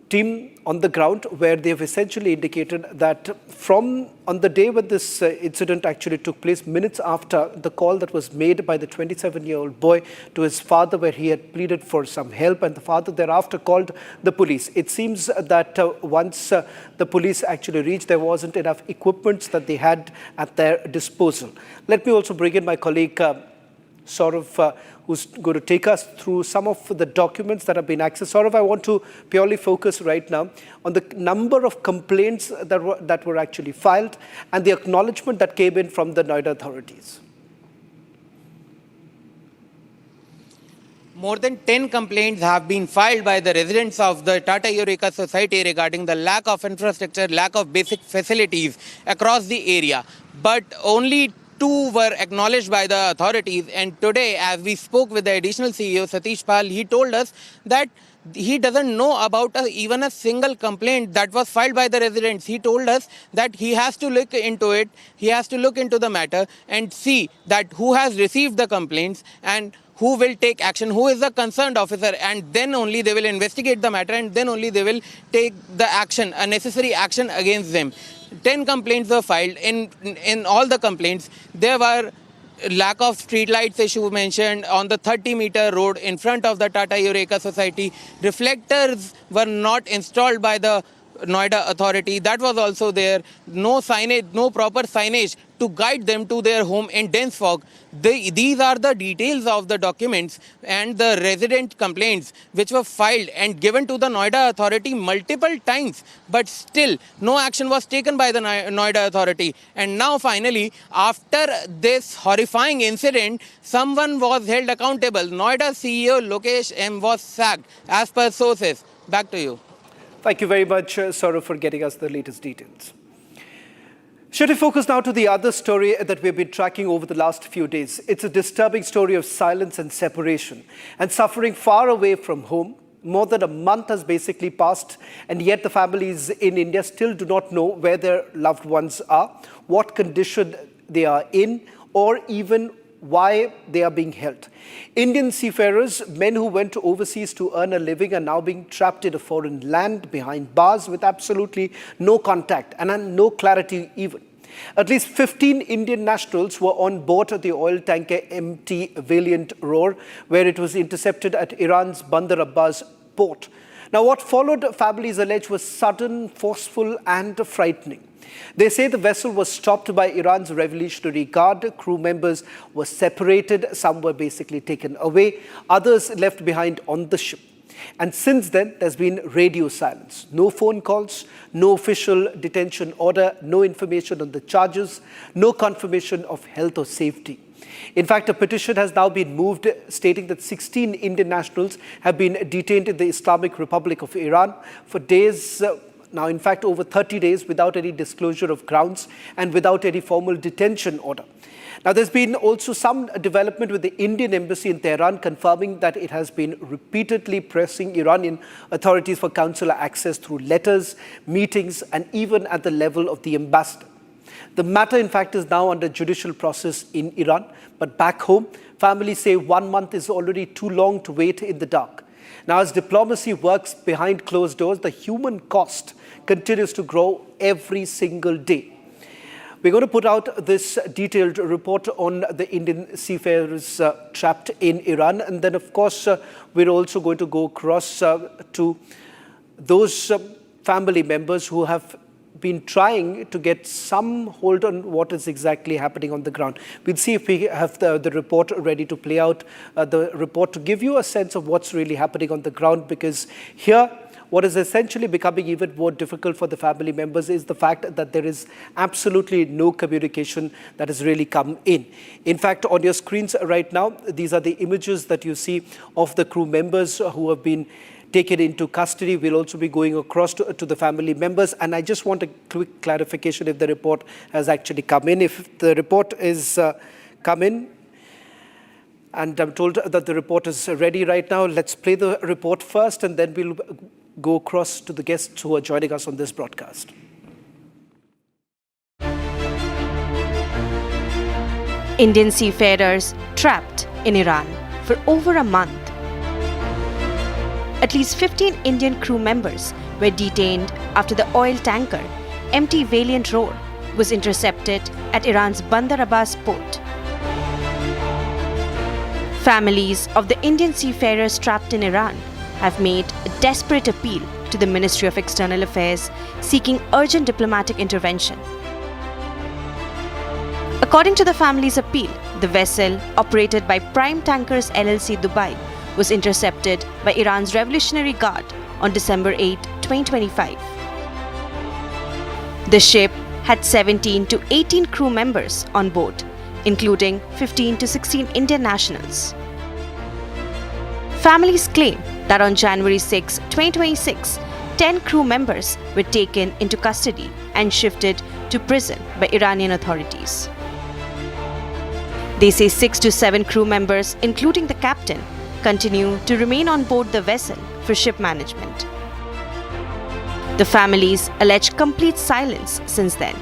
team on the ground, where they have essentially indicated that from on the day when this incident actually took place, minutes after the call that was made by the 27-year-old boy to his father, where he had pleaded for some help, and the father thereafter called the police. It seems that once the police actually reached, there wasn't enough equipment that they had at their disposal. Let me also bring in my colleague Saurav, who's going to take us through some of the documents that have been accessed. Saurav, I want to purely focus right now on the number of complaints that were actually filed and the acknowledgement that came in from the Noida authorities. More than 10 complaints have been filed by the residents of the Tata Eureka Society regarding the lack of infrastructure, lack of basic facilities across the area. But only 2 were acknowledged by the authorities, and today, as we spoke with the additional CEO Satish Pal, he told us that he doesn't know about even a single complaint that was filed by the residents. He told us that he has to look into it, he has to look into the matter and see that who has received the complaints and who will take action, who is the concerned officer, and then only they will investigate the matter, and then only they will take the action, a necessary action against them. 10 complaints were filed. In all the complaints, there were lack of street lights issue mentioned on the 30-meter road in front of the Tata Eureka Society. Reflectors were not installed by the Noida authority. That was also there. No signage, no proper signage to guide them to their home in dense fog. These are the details of the documents and the resident complaints which were filed and given to the Noida authority multiple times. But still, no action was taken by the Noida authority. And now finally, after this horrifying incident, someone was held accountable. Noida CEO Lokesh M was sacked as per sources. Back to you. Thank you very much, Saurav, for getting us the latest details. Should we focus now to the other story that we've been tracking over the last few days? It's a disturbing story of silence and separation and suffering far away from home. More than a month has basically passed, and yet the families in India still do not know where their loved ones are, what condition they are in, or even why they are being held. Indian seafarers, men who went overseas to earn a living, are now being trapped in a foreign land behind bars with absolutely no contact and no clarity even. At least 15 Indian nationals were on board the oil tanker MT Valiant Roar, where it was intercepted at Iran's Bandar Abbas port. Now, what followed, families allege, was sudden, forceful and frightening. They say the vessel was stopped by Iran's Revolutionary Guard. Crew members were separated. Some were basically taken away. Others left behind on the ship. And since then, there's been radio silence. No phone calls, no official detention order, no information on the charges, no confirmation of health or safety. In fact, a petition has now been moved stating that 16 Indian nationals have been detained in the Islamic Republic of Iran for days. Now, in fact, over 30 days without any disclosure of grounds and without any formal detention order. Now, there's been also some development with the Indian embassy in Tehran confirming that it has been repeatedly pressing Iranian authorities for consular access through letters, meetings, and even at the level of the ambassador. The matter, in fact, is now under judicial process in Iran. But back home, families say 1 month is already too long to wait in the dark. Now, as diplomacy works behind closed doors, the human cost continues to grow every single day. We're going to put out this detailed report on the Indian seafarers trapped in Iran. And then, of course, we're also going to go across to those family members who have been trying to get some hold on what is exactly happening on the ground. We'll see if we have the report ready to play out, the report to give you a sense of what's really happening on the ground, because here, what is essentially becoming even more difficult for the family members is the fact that there is absolutely no communication that has really come in. In fact, on your screens right now, these are the images that you see of the crew members who have been taken into custody. We'll also be going across to the family members. And I just want a quick clarification if the report has actually come in. If the report is come in, and I'm told that the report is ready right now, let's play the report first, and then we'll go across to the guests who are joining us on this broadcast. Indian seafarers trapped in Iran for over a month. At least 15 Indian crew members were detained after the oil tanker MT Valiant Roar was intercepted at Iran's Bandar Abbas port. Families of the Indian seafarers trapped in Iran have made a desperate appeal to the Ministry of External Affairs seeking urgent diplomatic intervention. According to the family's appeal, the vessel, operated by Prime Tankers LLC Dubai, was intercepted by Iran's Revolutionary Guard on December 8, 2025. The ship had 17 to 18 crew members on board, including 15 to 16 Indian nationals. Families claim that on January 6, 2026, 10 crew members were taken into custody and shifted to prison by Iranian authorities. They say 6 to 7 crew members, including the captain, continue to remain on board the vessel for ship management. The families allege complete silence since then.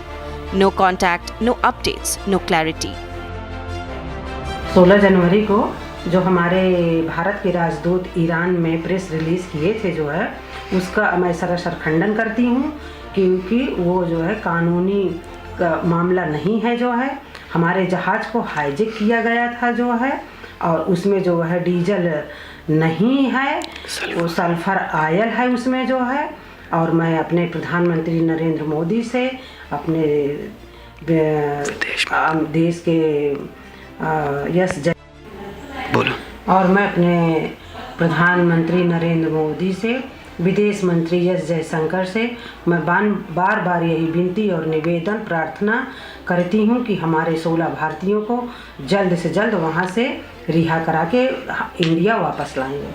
No contact, no updates, no clarity. 16 जनवरी को जो हमारे भारत के राजदूत Iran में press release किए थे जो है उसका मैं सरासर खंडन करती हूँ क्योंकि वो जो है कानूनी मामला नहीं है जो है हमारे जहाज़ को हाईजैक किया गया था जो है और उसमें जो है डीजल नहीं है वो सल्फर आयल है उसमें जो है और मैं अपने प्रधानमंत्री नरेंद्र मोदी से अपने देश के यस जय बोलो और मैं अपने प्रधानमंत्री नरेंद्र मोदी से विदेश मंत्री एस जयशंकर से मैं बार बार यही विनती और निवेदन प्रार्थना करती हूं कि हमारे 16 भारतीयों को जल्द से जल्द वहां से रिहा करा के इंडिया वापस लाएंगे.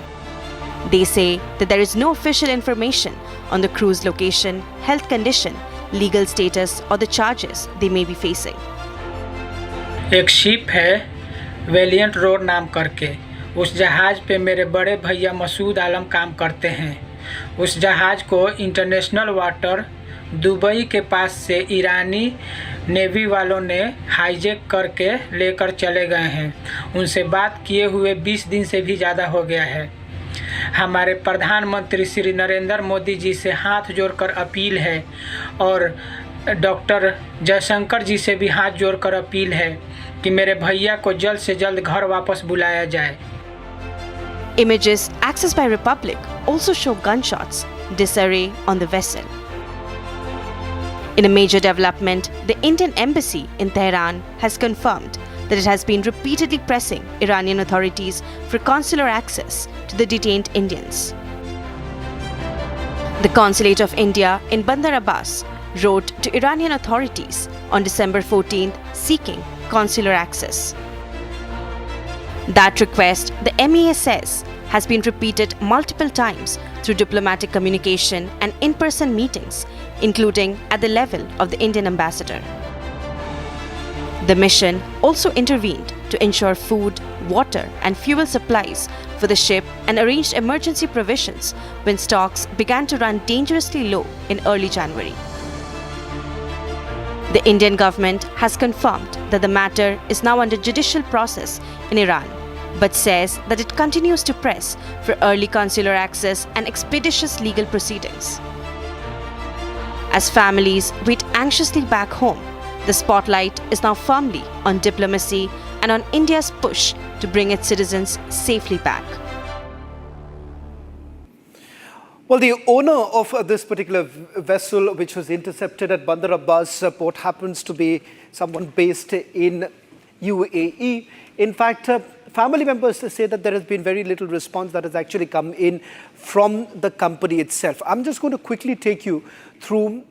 They say that there is no official information on the crew's location, health condition, legal status or the charges they may be facing. एक शिप है वेलियंट रोर नाम करके उस जहाज़ पे मेरे बड़े भैया मसूद आलम काम करते हैं. उस जहाज़ को इंटरनेशनल वाटर दुबई के पास से ईरानी नेवी वालों ने हाईजैक करके लेकर चले गए हैं. उनसे बात किए हुए 20 दिन से भी ज़्यादा हो गया है. हमारे प्रधानमंत्री श्री नरेंद्र मोदी जी से हाथ जोड़कर अपील है और डॉक्टर जयशंकर जी से भी हाथ जोड़कर अपील है कि मेरे भैया को जल्द से जल्द घर वापस बुलाया जाए. Images accessed by Republic also show gunshots, disarray on the vessel. In a major development, the Indian embassy in Tehran has confirmed that it has been repeatedly pressing Iranian authorities for consular access to the detained Indians. The Consulate of India in Bandar Abbas wrote to Iranian authorities on December 14th seeking consular access. That request, the MEA says, has been repeated multiple times through diplomatic communication and in-person meetings, including at the level of the Indian ambassador. The mission also intervened to ensure food, water and fuel supplies for the ship and arranged emergency provisions when stocks began to run dangerously low in early January. The Indian government has confirmed that the matter is now under judicial process in Iran, but says that it continues to press for early consular access and expeditious legal proceedings. As families wait anxiously back home, the spotlight is now firmly on diplomacy and on India's push to bring its citizens safely back. Well, the owner of this particular vessel, which was intercepted at Bandar Abbas port, happens to be someone based in UAE. In fact, family members say that there has been very little response that has actually come in from the company itself. I'm just going to quickly take you through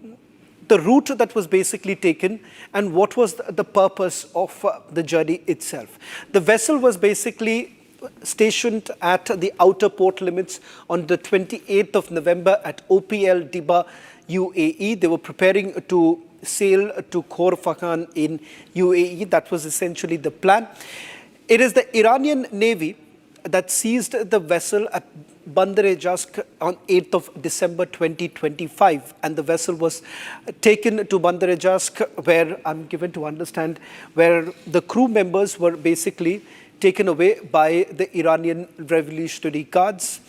the route that was basically taken and what was the purpose of the journey itself. The vessel was basically stationed at the outer port limits on the 28th of November at OPL Diba, UAE. They were preparing to sail to Khor Fakhan in UAE. That was essentially the plan. It is the Iranian Navy that seized the vessel at Bandar-e-Jask on 8th of December 2025, and the vessel was taken to Bandar-e-Jask, where I'm given to understand where the crew members were basically taken away by the Iranian Revolutionary Guards.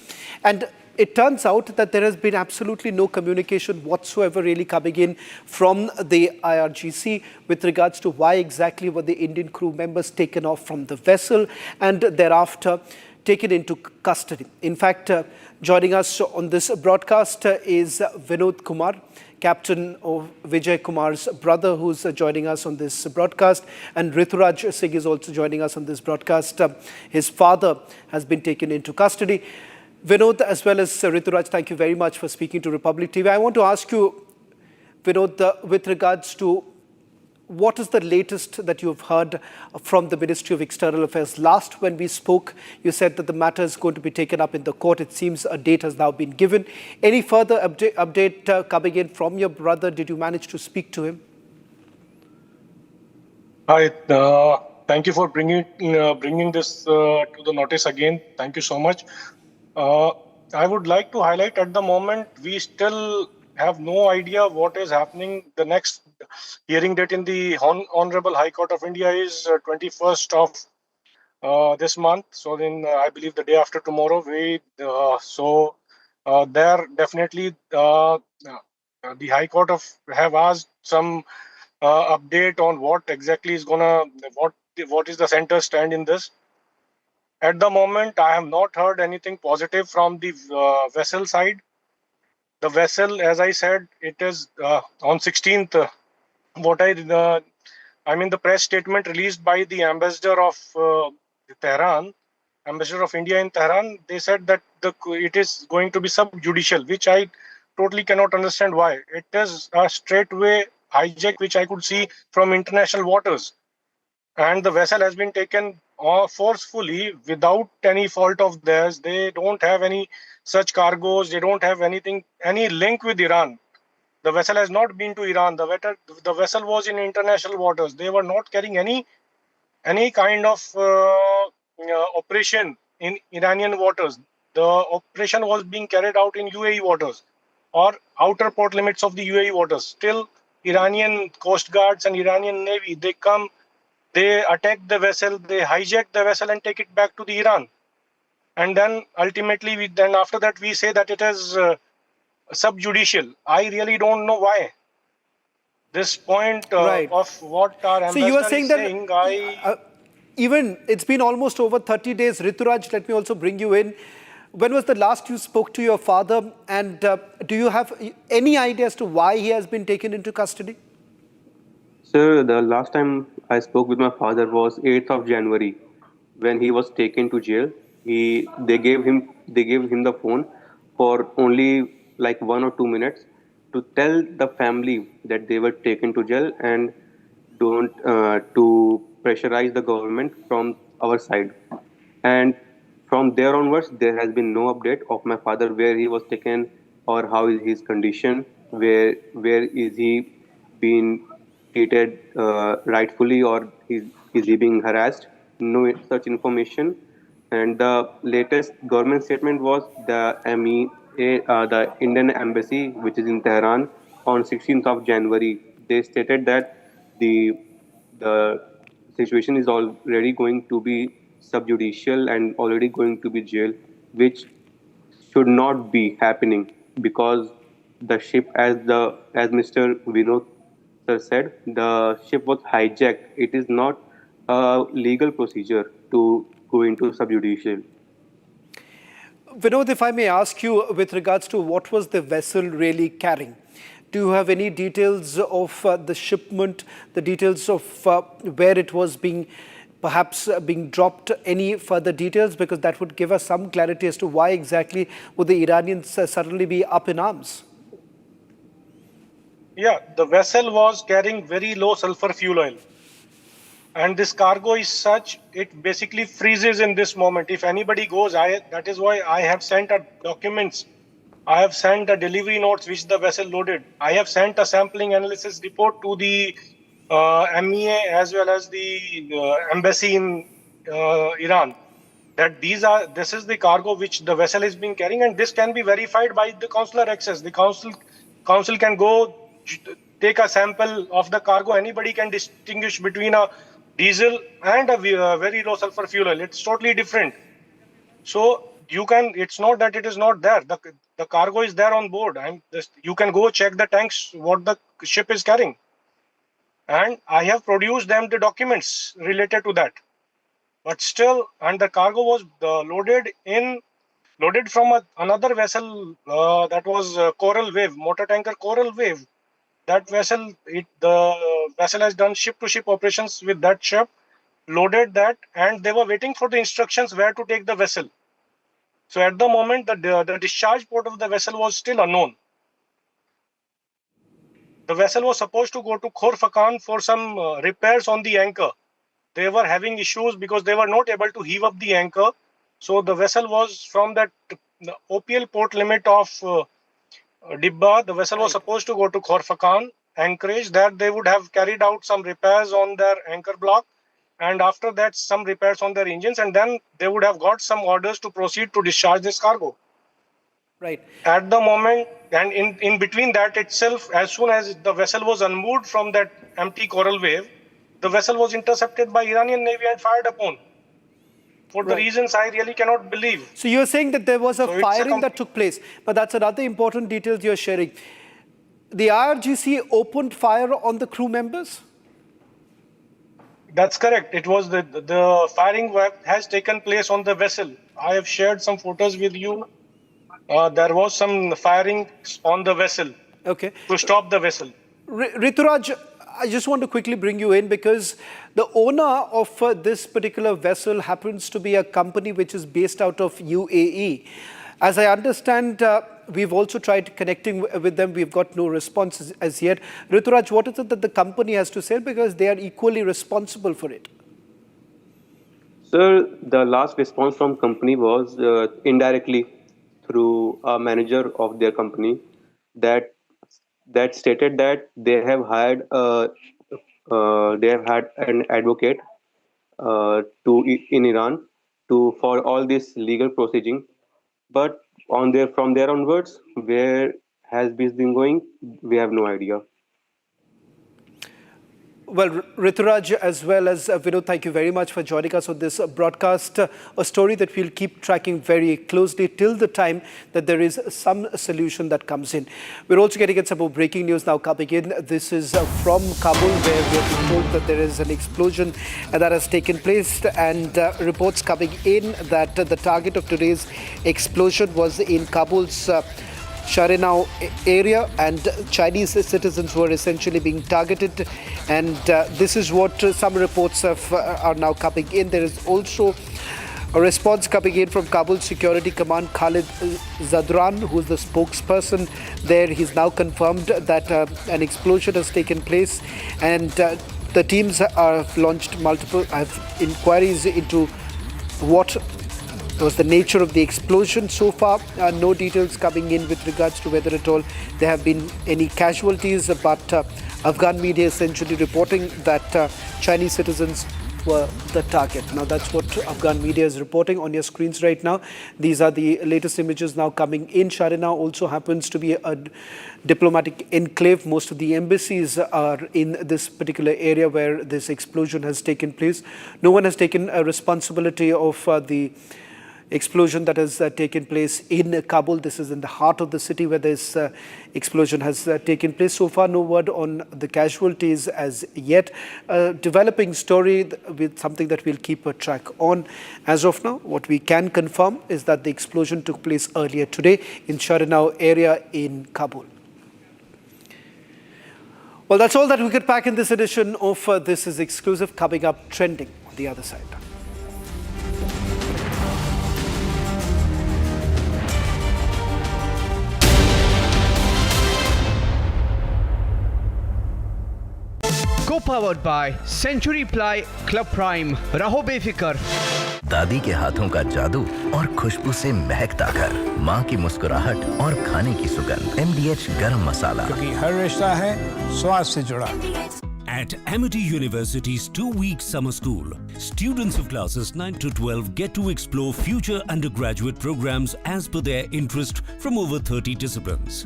And it turns out that there has been absolutely no communication whatsoever really coming in from the IRGC with regards to why exactly were the Indian crew members taken off from the vessel and thereafter taken into custody. In fact, joining us on this broadcast is Vinod Kumar, captain of Vijay Kumar's brother, who's joining us on this broadcast, and Rituraj Singh is also joining us on this broadcast. His father has been taken into custody. Vinod, as well as Rituraj, thank you very much for speaking to Republic TV. I want to ask you, Vinod, with regards to what is the latest that you have heard from the Ministry of External Affairs? Last when we spoke, you said that the matter is going to be taken up in the court. It seems a date has now been given. Any further update coming in from your brother? Did you manage to speak to him? Hi, thank you for bringing this to the notice again. Thank you so much. I would like to highlight at the moment, we still have no idea what is happening. The next hearing date in the Honorable High Court of India is 21st of this month. So then I believe the day after tomorrow. There definitely the High Court have asked some update on what exactly is what is the center stand in this. At the moment, I have not heard anything positive from the vessel side. The vessel, as I said, it is on 16th. The press statement released by the ambassador of Tehran, ambassador of India in Tehran, they said that it is going to be subjudicial, which I totally cannot understand why. It is a straightway hijack, which I could see from international waters. And the vessel has been taken forcefully without any fault of theirs. They don't have any such cargoes. They don't have any link with Iran. The vessel has not been to Iran. The vessel was in international waters. They were not carrying any kind of operation in Iranian waters. The operation was being carried out in UAE waters or outer port limits of the UAE waters. Still, Iranian Coast Guards and Iranian Navy, they come, they attack the vessel, they hijack the vessel and take it back to the Iran. And then ultimately, after that, we say that it is subjudicial. I really don't know why. This point of what our ambassador you are saying is that saying, even it's been almost over 30 days. Rituraj, let me also bring you in. When was the last you spoke to your father? And do you have any idea as to why he has been taken into custody? Sir, the last time I spoke with my father was 8th of January when he was taken to jail. They gave him the phone for only like 1 or 2 minutes to tell the family that they were taken to jail and to pressurize the government from our side. And from there onwards, there has been no update of my father, where he was taken or how is his condition, where is he being treated rightfully or is he being harassed. No such information. And the latest government statement was the the Indian embassy, which is in Tehran, on 16th of January. They stated that the situation is already going to be subjudicial and already going to be jail, which should not be happening because the ship, as Mr. Vinod sir said, the ship was hijacked. It is not a legal procedure to go into subjudicial. Vinod, if I may ask you with regards to what was the vessel really carrying? Do you have any details of the shipment, the details of where it was perhaps being dropped, any further details? Because that would give us some clarity as to why exactly would the Iranians suddenly be up in arms? Yeah, the vessel was carrying very low sulfur fuel oil. and this cargo is such, it basically freezes in this moment. If anybody goes, that is why I have sent documents. I have sent a delivery notes which the vessel loaded. I have sent a sampling analysis report to the MEA as well as the embassy in Iran. That this is the cargo which the vessel is being carrying, and this can be verified by the consular access. The council can go take a sample of the cargo. Anybody can distinguish between a diesel and a very low sulfur fuel oil. It's totally different. So you can. It's not that it is not there. The cargo is there on board. You can go check the tanks what the ship is carrying, and I have produced them the documents related to that. But still, and the cargo was loaded from another vessel that was Coral Wave, motor tanker Coral Wave. That vessel, the vessel has done ship-to-ship operations with that ship, loaded that, and they were waiting for the instructions where to take the vessel. So at the moment, the discharge port of the vessel was still unknown. The vessel was supposed to go to Khor-Fakkan for some repairs on the anchor. They were having issues because they were not able to heave up the anchor. So the vessel was from that OPL port limit of Dibba. The vessel was supposed to go to Khor-Fakkan anchorage. There they would have carried out some repairs on their anchor block, and after that some repairs on their engines, and then they would have got some orders to proceed to discharge this cargo. Right. At the moment, and in between that itself, as soon as the vessel was unmoored from that empty Coral Wave, the vessel was intercepted by Iranian Navy and fired upon. For the reasons I really cannot believe. So you're saying that there was a firing that took place, but that's another important detail you're sharing. The IRGC opened fire on the crew members? That's correct. It was the firing has taken place on the vessel. I have shared some photos with you. There was some firing on the vessel. Okay. To stop the vessel. Rituraj, I just want to quickly bring you in because the owner of this particular vessel happens to be a company which is based out of UAE. As I understand, we've also tried connecting with them. We've got no response as yet. Rituraj, what is it that the company has to say? Because they are equally responsible for it. Sir, the last response from company was indirectly through a manager of their company that stated that they have hired an advocate in Iran for all this legal proceeding, but from there onwards, where has this been going, we have no idea. Well, Rituraj as well as Vinod, thank you very much for joining us on this broadcast. A story that we'll keep tracking very closely till the time that there is some solution that comes in. We're also getting some more breaking news now coming in. This is from Kabul, where we have been told that there is an explosion that has taken place, and reports coming in that the target of today's explosion was in Kabul's Sharinau area, and Chinese citizens were essentially being targeted, and this is what some reports are now coming in. There is also a response coming in from Kabul Security Command. Khalid Zadran, who is the spokesperson there, he's now confirmed that an explosion has taken place, and the teams have launched multiple inquiries into what was the nature of the explosion. So far, no details coming in with regards to whether at all there have been any casualties, but Afghan media essentially reporting that Chinese citizens were the target. Now, that's what Afghan media is reporting on your screens right now. These are the latest images now coming in. Sharinau also happens to be a diplomatic enclave. Most of the embassies are in this particular area where this explosion has taken place. No one has taken a responsibility of the explosion that has taken place in Kabul. This is in the heart of the city where this explosion has taken place. So far, no word on the casualties as yet. A developing story with something that we'll keep a track on. As of now, what we can confirm is that the explosion took place earlier today in Sharinau area in Kabul. Well, that's all that we could pack in this edition of This Is Exclusive. Coming up, trending on the other side. Co-powered by Century Ply Club Prime. रहो बेफिक्र. दादी के हाथों का जादू और खुशबू से महकता घर, माँ की मुस्कुराहट और खाने की सुगंध, MDH गरम मसाला, क्योंकि हर रिश्ता है स्वाद से जुड़ा. At Amity University's 2-week summer school, students of classes 9 to 12 get to explore future undergraduate programs as per their interest from over 30 disciplines.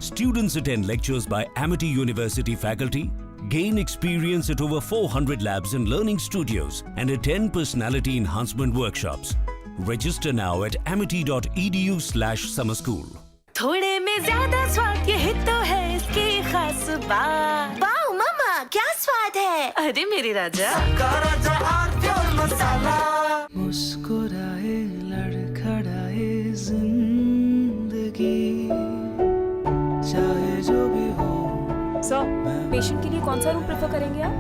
Students attend lectures by Amity University faculty, gain experience at over 400 labs and learning studios, and attend personality enhancement workshops. Register now at amity.edu/summer-school. थोड़े में ज्यादा स्वाद, यही तो है इसकी खास बात. वाओ मामा, क्या स्वाद है. अरे मेरे राजा. मुस्कुराए लड़खड़ाए जिंदगी, चाहे जो भी हो. सर, पेशेंट के लिए कौन सा रूम प्रेफर करेंगे आप?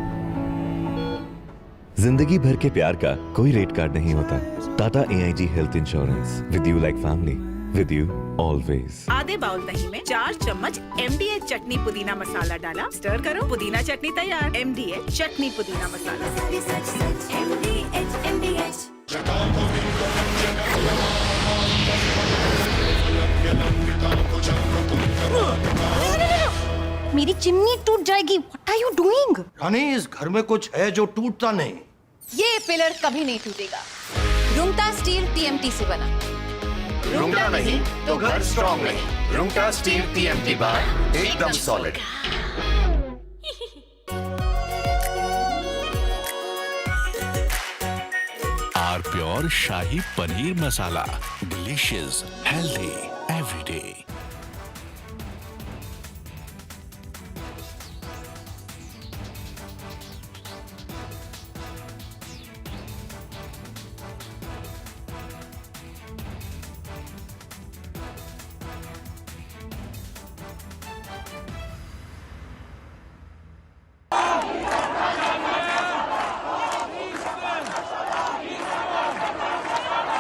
जिंदगी भर के प्यार का कोई रेट कार्ड नहीं होता. Tata AIG health insurance, with you like family, with you always. आधे बाउल दही में 4 चम्मच MDH चटनी पुदीना मसाला डाला, स्टर करो, पुदीना चटनी तैयार. MDH चटनी पुदीना मसाला. MDH. मेरी चिमनी टूट जाएगी. What are you doing? रानी, इस घर में कुछ है जो टूटता नहीं. ये पिलर कभी नहीं टूटेगा. रुंगटा स्टील TMT से बना. रुंगटा नहीं तो घर स्ट्रॉन्ग नहीं. रुंगटा स्टील TMT बार एकदम solid. R pure shahi paneer masala, delicious, healthy everyday.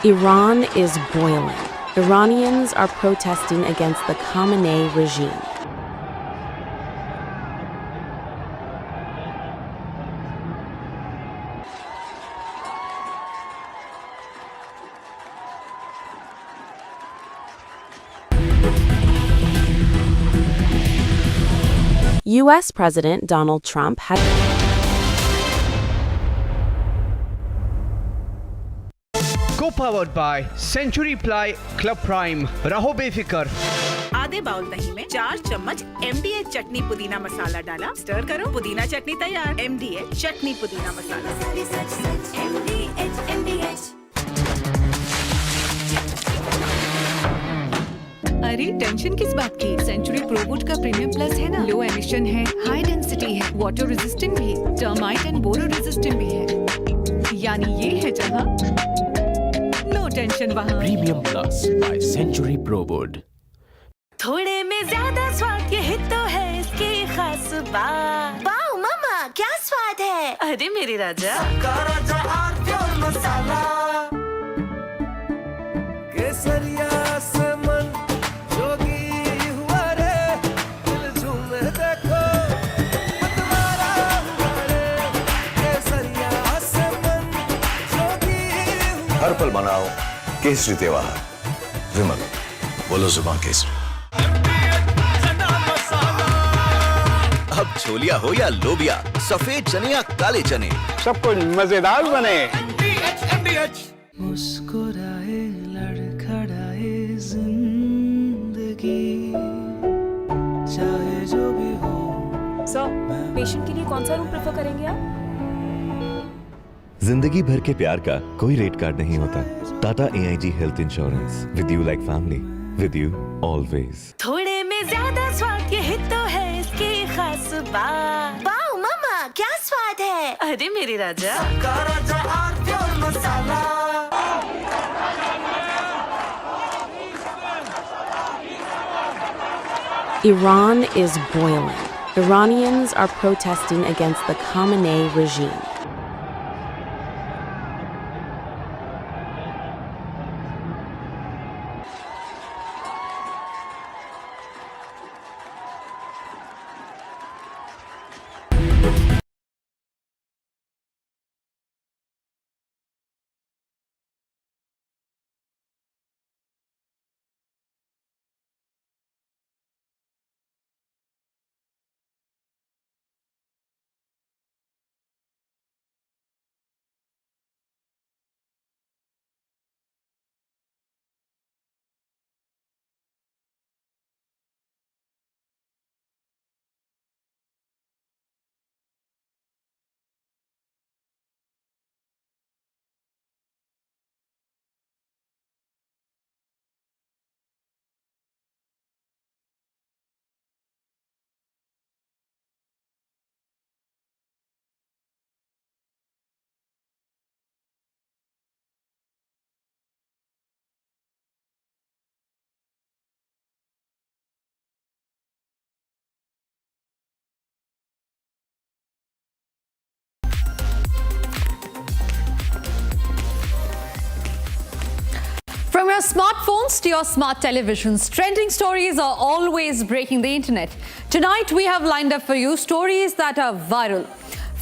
Iran is boiling. Iranians are protesting against the Khamenei regime. US President Donald Trump had Co-powered by Century Ply Club Prime. रहो बेफिक्र. आधे bowl दही में 4 चम्मच MDH चटनी पुदीना मसाला डाला, stir करो, पुदीना चटनी तैयार. MDH चटनी पुदीना मसाला. MDH. अरे टेंशन किस बात की. सेंचुरी प्रोवुड का प्रीमियम प्लस है ना. लो एमिशन है, हाई डेंसिटी है, वाटर रेजिस्टेंट भी, टर्माइट एंड बोरो रेजिस्टेंट भी है. यानी ये है जहां नो टेंशन वहां. Premium plus by Century Prowood. थोड़े में ज्यादा स्वाद, यही तो है इसकी खास बात. वाओ मामा, क्या स्वाद है. अरे मेरे राजा. केसरिया से मन जोगी हुआ रे, दिल झूमे देखो मतवारा हुआ रे. केसरिया से मन जोगी हुआ. हर पल मनाओ केसरी त्योहार. विमल, बोलो जुबान केसरी. अब छोलिया हो या लोबिया, सफेद चने या काले चने, सब कुछ मजेदार बने. मुस्कुराए लड़खड़ाए जिंदगी, चाहे जो भी हो. सर, पेशेंट के लिए कौन सा रूम प्रेफर करेंगे आप? जिंदगी भर के प्यार का कोई रेट कार्ड नहीं होता. Tata AIG health insurance, with you like family, with you always. थोड़े में ज्यादा स्वाद, यही तो है इसकी खास बात. वाओ मामा, क्या स्वाद है. अरे मेरे राजा. Iran is boiling. Iranians are protesting against the Khamenei regime. smartphones to your smart televisions, trending stories are always breaking the internet. Tonight we have lined up for you stories that are viral.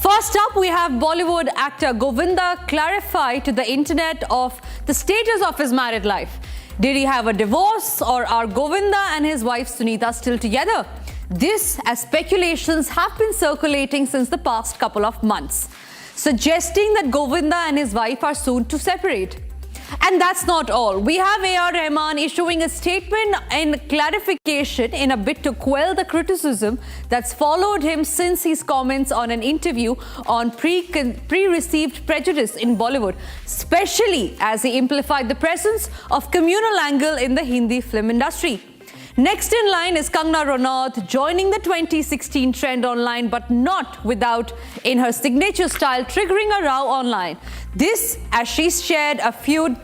First up, we have Bollywood actor Govinda clarify to the internet of the status of his married life. Did he have a divorce, or are Govinda and his wife Sunita still together? This, as speculations have been circulating since the past couple of months, suggesting that Govinda and his wife are soon to separate. And that's not all. We have A.R. Rahman issuing a statement in clarification in a bid to quell the criticism that's followed him since his comments on an interview on pre-received prejudice in Bollywood, especially as he amplified the presence of communal angle in the Hindi film industry. Next in line is Kangana Ranaut, joining the 2016 trend online, but not without, in her signature style, triggering a row online. This, as she shared a feud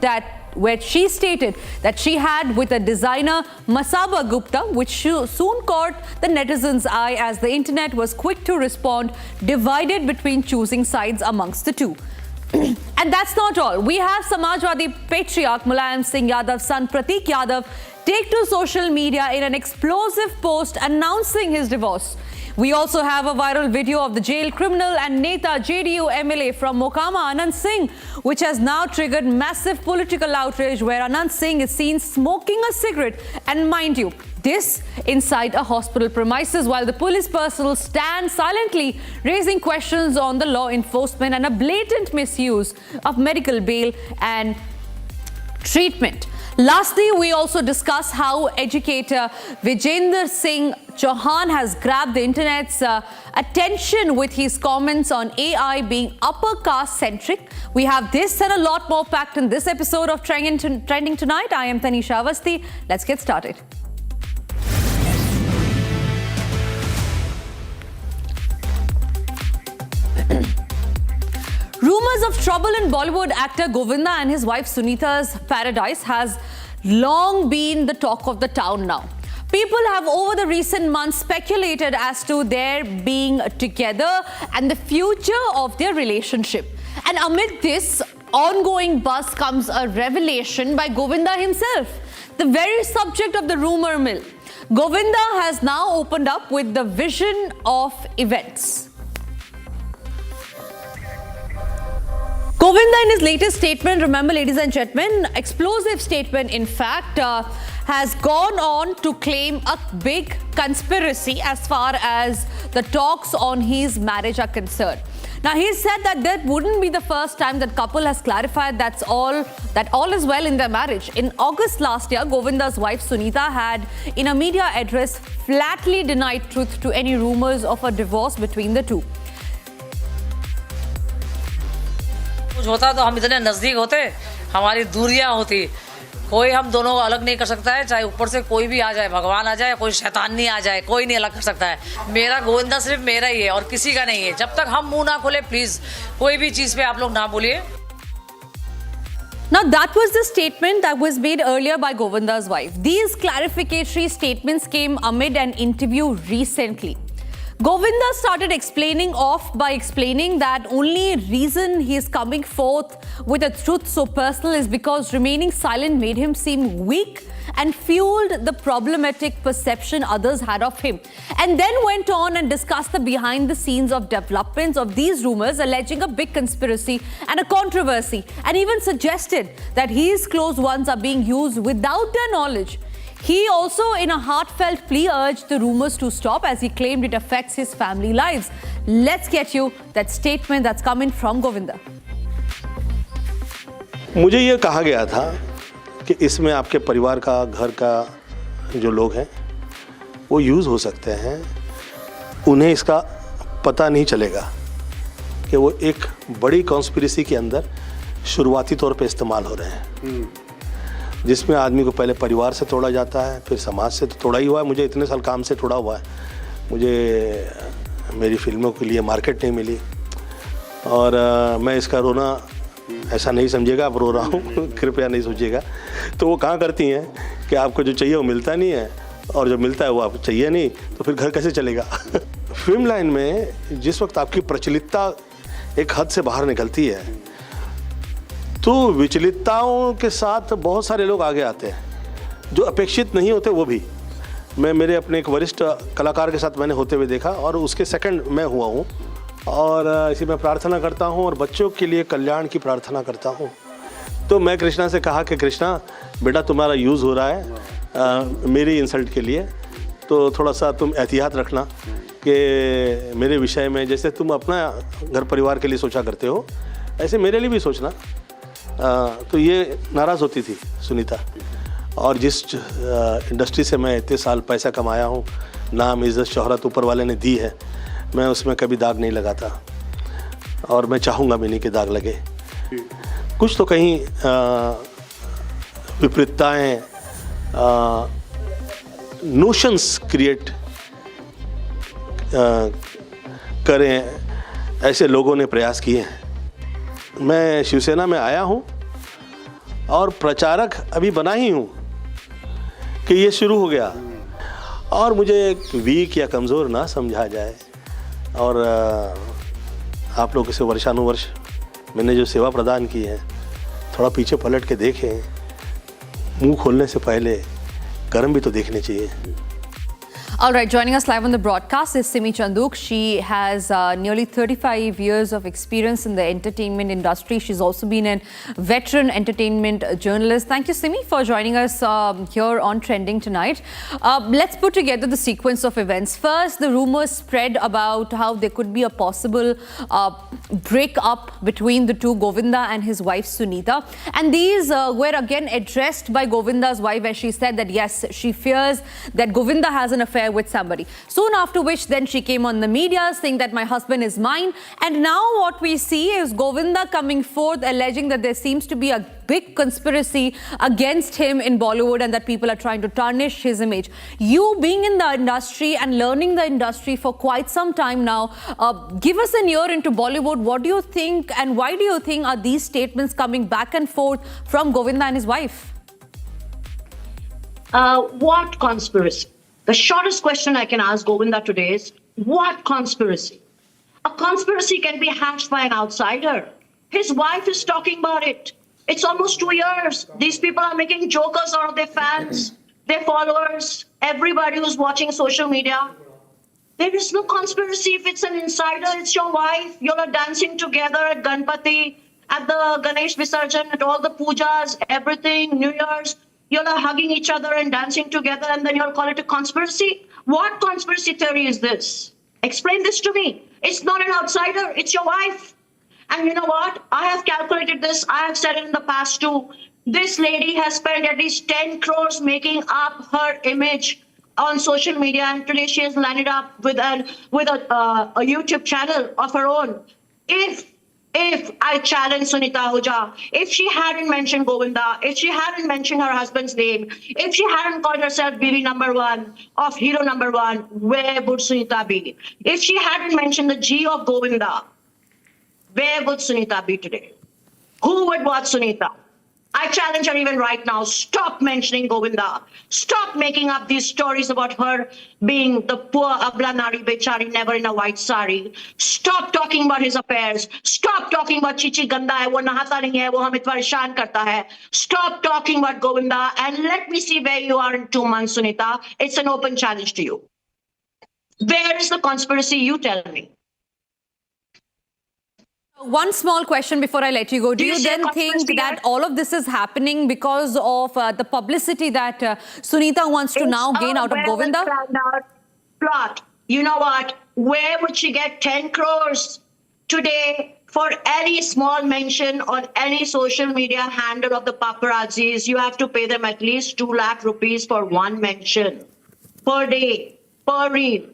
where she stated that she had with a designer, Masaba Gupta, which soon caught the netizens' eye as the internet was quick to respond, divided between choosing sides amongst the two. And that's not all. We have Samajwadi patriarch Mulayam Singh Yadav's son Pratik Yadav take to social media in an explosive post announcing his divorce. We also have a viral video of the jail criminal and Neta JDU MLA from Mokama, Anant Singh, which has now triggered massive political outrage, where Anant Singh is seen smoking a cigarette, and mind you, this inside a hospital premises, while the police personnel stand silently raising questions on the law enforcement and a blatant misuse of medical bail and treatment. Lastly, we also discuss how educator Vijender Singh Chauhan has grabbed the internet's attention with his comments on AI being upper caste centric. We have this and a lot more packed in this episode of Trending Tonight. I am Tanisha Avasti. Let's get started. Rumors of trouble in Bollywood actor Govinda and his wife Sunita's paradise has long been the talk of the town now. People have over the recent months speculated as to their being together and the future of their relationship. And amid this ongoing buzz comes a revelation by Govinda himself, the very subject of the rumor mill. Govinda has now opened up with the vision of events. Govinda, in his latest statement, remember, ladies and gentlemen, explosive statement, in fact, has gone on to claim a big conspiracy as far as the talks on his marriage are concerned. Now, he said that that wouldn't be the first time that couple has clarified that all is well in their marriage. In August last year, Govinda's wife Sunita had, in a media address, flatly denied truth to any rumors of a divorce between the two. कुछ होता तो हम इतने नजदीक होते, हमारी दूरियां होती, कोई हम दोनों को अलग नहीं कर सकता है, चाहे ऊपर से कोई भी आ जाए, भगवान आ जाए, कोई शैतान नहीं आ जाए, कोई नहीं अलग कर सकता है। मेरा गोविंदा सिर्फ मेरा ही है और किसी का नहीं है। जब तक हम मुंह ना खोले, प्लीज कोई भी चीज पे आप लोग ना बोलिए। Now, that was the statement that was made earlier by Govinda's wife. These clarificatory statements came amid an interview recently. Govinda started explaining that only reason he is coming forth with a truth so personal is because remaining silent made him seem weak and fueled the problematic perception others had of him. And then went on and discussed the behind the scenes of developments of these rumors, alleging a big conspiracy and a controversy, and even suggested that his close ones are being used without their knowledge. He also, in a heartfelt plea, urged the rumors to stop as he claimed it affects his family lives. Let's get you that statement that's coming from Govinda. मुझे ये कहा गया था कि इसमें आपके परिवार का, घर का जो लोग हैं वो यूज़ हो सकते हैं, उन्हें इसका पता नहीं चलेगा कि वो एक बड़ी कॉन्स्पिरेसी के अंदर शुरुआती तौर पे इस्तेमाल हो रहे हैं, जिसमें आदमी को पहले परिवार से तोड़ा जाता है, फिर समाज से तो तोड़ा ही हुआ है। मुझे इतने साल काम से तोड़ा हुआ है, मुझे मेरी फिल्मों के लिए मार्केट नहीं मिली, और मैं इसका रोना ऐसा नहीं समझिएगा, आप रो रहा हूँ, कृपया नहीं सोचिएगा। तो वो कहाँ करती हैं कि आपको जो चाहिए वो मिलता नहीं है, और जो मिलता है वो आपको चाहिए नहीं, तो फिर घर कैसे चलेगा। फिल्म लाइन में जिस वक्त आपकी प्रचलितता एक हद से बाहर निकलती है, तो विचलितताओं के साथ बहुत सारे लोग आगे आते हैं, जो अपेक्षित नहीं होते वो भी। मैं मेरे अपने एक वरिष्ठ कलाकार के साथ मैंने होते हुए देखा, और उसके सेकंड मैं हुआ हूँ, और इसी में प्रार्थना करता हूँ और बच्चों के लिए कल्याण की प्रार्थना करता हूँ। तो मैं कृष्णा से कहा कि कृष्णा बेटा, तुम्हारा यूज़ हो रहा है मेरी इंसल्ट के लिए, तो थोड़ा सा तुम एहतियात रखना कि मेरे विषय में जैसे तुम अपना घर परिवार के लिए सोचा करते हो, ऐसे मेरे लिए भी सोचना। तो ये नाराज़ होती थी सुनीता। और जिस इंडस्ट्री से मैं इतने साल पैसा कमाया हूँ, नाम इज़्ज़त शोहरत ऊपर वाले ने दी है, मैं उसमें कभी दाग नहीं लगाता, और मैं चाहूँगा भी नहीं कि दाग लगे। कुछ तो कहीं विपरीतताएँ, नोशंस क्रिएट करें, ऐसे लोगों ने प्रयास किए हैं। मैं शिवसेना में आया हूँ और प्रचारक अभी बना ही हूँ कि ये शुरू हो गया, और मुझे वीक या कमज़ोर ना समझा जाए। और आप लोगों से वर्षानुवर्ष मैंने जो सेवा प्रदान की है, थोड़ा पीछे पलट के देखें, मुंह खोलने से पहले कर्म भी तो देखने चाहिए। All right, joining us live on the broadcast is Simi Chanduk. She has nearly 35 years of experience in the entertainment industry. She's also been a veteran entertainment journalist. Thank you, Simi, for joining us here on Trending tonight. Let's put together the sequence of events. First, the rumors spread about how there could be a possible break-up between the two, Govinda and his wife Sunita. And these were again addressed by Govinda's wife, where she said that yes, she fears that Govinda has an affair with somebody. Soon after which then she came on the media saying that my husband is mine. And now what we see is Govinda coming forth alleging that there seems to be a big conspiracy against him in Bollywood and that people are trying to tarnish his image. You being in the industry and learning the industry for quite some time now, give us an ear into Bollywood. What do you think and why do you think are these statements coming back and forth from Govinda and his wife? What conspiracy? The shortest question I can ask Govinda today is, what conspiracy? A conspiracy can be hatched by an outsider. His wife is talking about it. It's almost 2 years. These people are making jokers out of their fans, their followers, everybody who's watching social media. There is no conspiracy. If it's an insider, it's your wife. You all are dancing together at Ganpati, at the Ganesh Visarjan, at all the pujas, everything, New Year's. You all are hugging each other and dancing together, and then you all call it a conspiracy? What conspiracy theory is this? Explain this to me. It's not an outsider. It's your wife. And you know what? I have calculated this. I have said it in the past too. This lady has spent at least 10 crores making up her image on social media, and today she has landed up with a YouTube channel of her own. If I challenge Sunita Ahuja, if she hadn't mentioned Govinda, if she hadn't mentioned her husband's name, if she hadn't called herself BB number one of hero number one, where would Sunita be? If she hadn't mentioned the G of Govinda, where would Sunita be today? Who would watch Sunita? I challenge her even right now. Stop mentioning Govinda. Stop making up these stories about her being the poor Abla Nari Bechari, never in a white sari. Stop talking about his affairs. Stop talking about Chichi Ganda hai, wo nahata nahi hai, wo hame pareshan karta hai. Stop talking about Govinda and let me see where you are in 2 months, Sunita. It's an open challenge to you. Where is the conspiracy? You tell me. One small question before I let you go. Do you then think that all of this is happening because of the publicity that Sunita wants to now gain out of Govinda? Plot. You know what? Where would she get 10 crores today for any small mention on any social media handle of the paparazzis? You have to pay them at least 2 lakh rupees for one mention per day, per reel.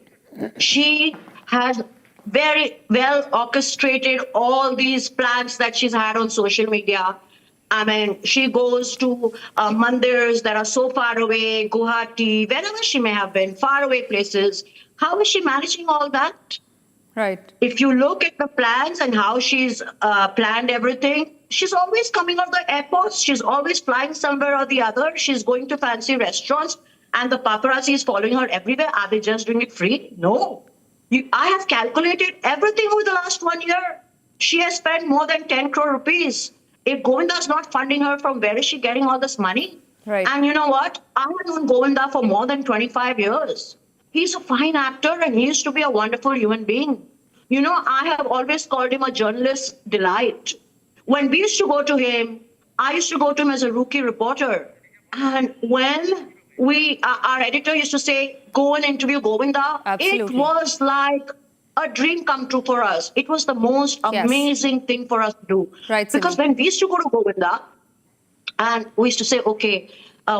She has very well orchestrated all these plans that she's had on social media. I mean, she goes to mandirs that are so far away, Guwahati, wherever she may have been, far away places. How is she managing all that? Right. If you look at the plans and how she's planned everything, she's always coming out of the airports. She's always flying somewhere or the other. She's going to fancy restaurants and the paparazzi is following her everywhere. Are they just doing it free? No. I have calculated everything over the last 1 year. She has spent more than 10 crore rupees If Govinda's not funding her, from where is she getting all this money? Right. And you know what? I have known Govinda for more than 25 years. He's a fine actor and he used to be a wonderful human being. You know, I have always called him a journalist delight. When we used to go to him, I used to go to him as a rookie reporter. And when our editor used to say, go and interview Govinda, Absolutely. it was like a dream come true for us. It was the most amazing thing for us to do. Right, because Simi. when we used to go to Govinda, and we used to say, okay,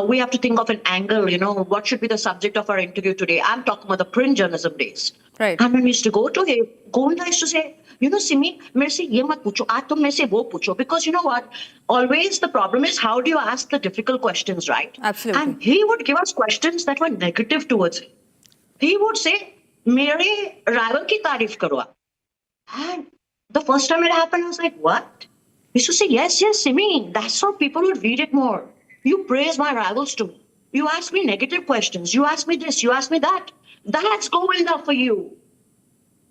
we have to think of an angle, you know, what should be the subject of our interview today? I'm talking about the print journalism days. Right. And when we used to go to him, Govinda used to say, you know, Simi, mere se ye mat pucho, aaj tum mere se wo pucho. Because you know what? Always the problem is, how do you ask the difficult questions, right? Absolutely. And he would give us questions that were negative towards him. He would say, mere rival ki taarif karo aap. And the first time it happened, I was like, what? He used to say, yes, Simi, that's how people would read it more. You praise my rivals too. You ask me negative questions. You ask me this, you ask me that. That's Govinda for you.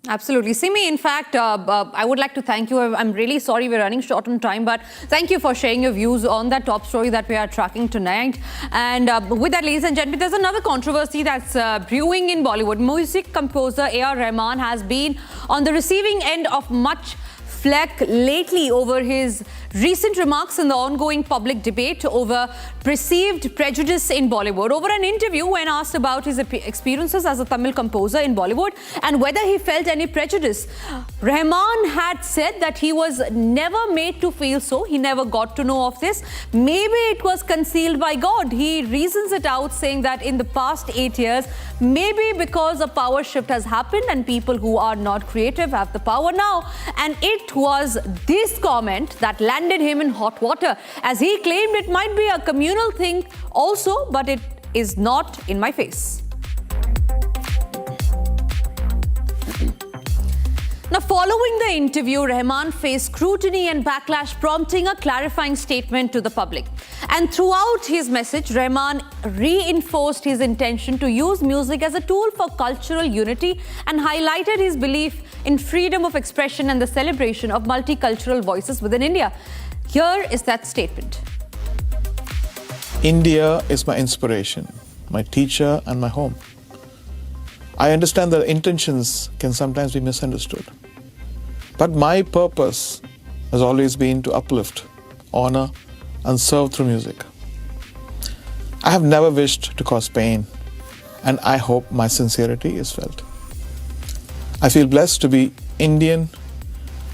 Absolutely. Simi, in fact, I would like to thank you. I'm really sorry we're running short on time, but thank you for sharing your views on that top story that we are tracking tonight. And with that, ladies and gentlemen, there's another controversy that's brewing in Bollywood. Music composer A.R. Rahman has been on the receiving end of much flack lately over his recent remarks in the ongoing public debate over perceived prejudice in Bollywood. Over an interview, when asked about his experiences as a Tamil composer in Bollywood and whether he felt any prejudice, Rahman had said that he was never made to feel so. He never got to know of this. Maybe it was concealed by God. He reasons it out, saying that in the past 8 years, maybe because a power shift has happened and people who are not creative have the power now. And it was this comment that landed him in hot water, as he claimed it might be a communal thing also, but it is not in my face. Now, following the interview, Rahman faced scrutiny and backlash, prompting a clarifying statement to the public. And throughout his message, Rahman reinforced his intention to use music as a tool for cultural unity and highlighted his belief in freedom of expression and the celebration of multicultural voices within India. Here is that statement. India is my inspiration, my teacher, and my home. I understand that intentions can sometimes be misunderstood. But my purpose has always been to uplift, honor, and serve through music. I have never wished to cause pain, and I hope my sincerity is felt. I feel blessed to be Indian,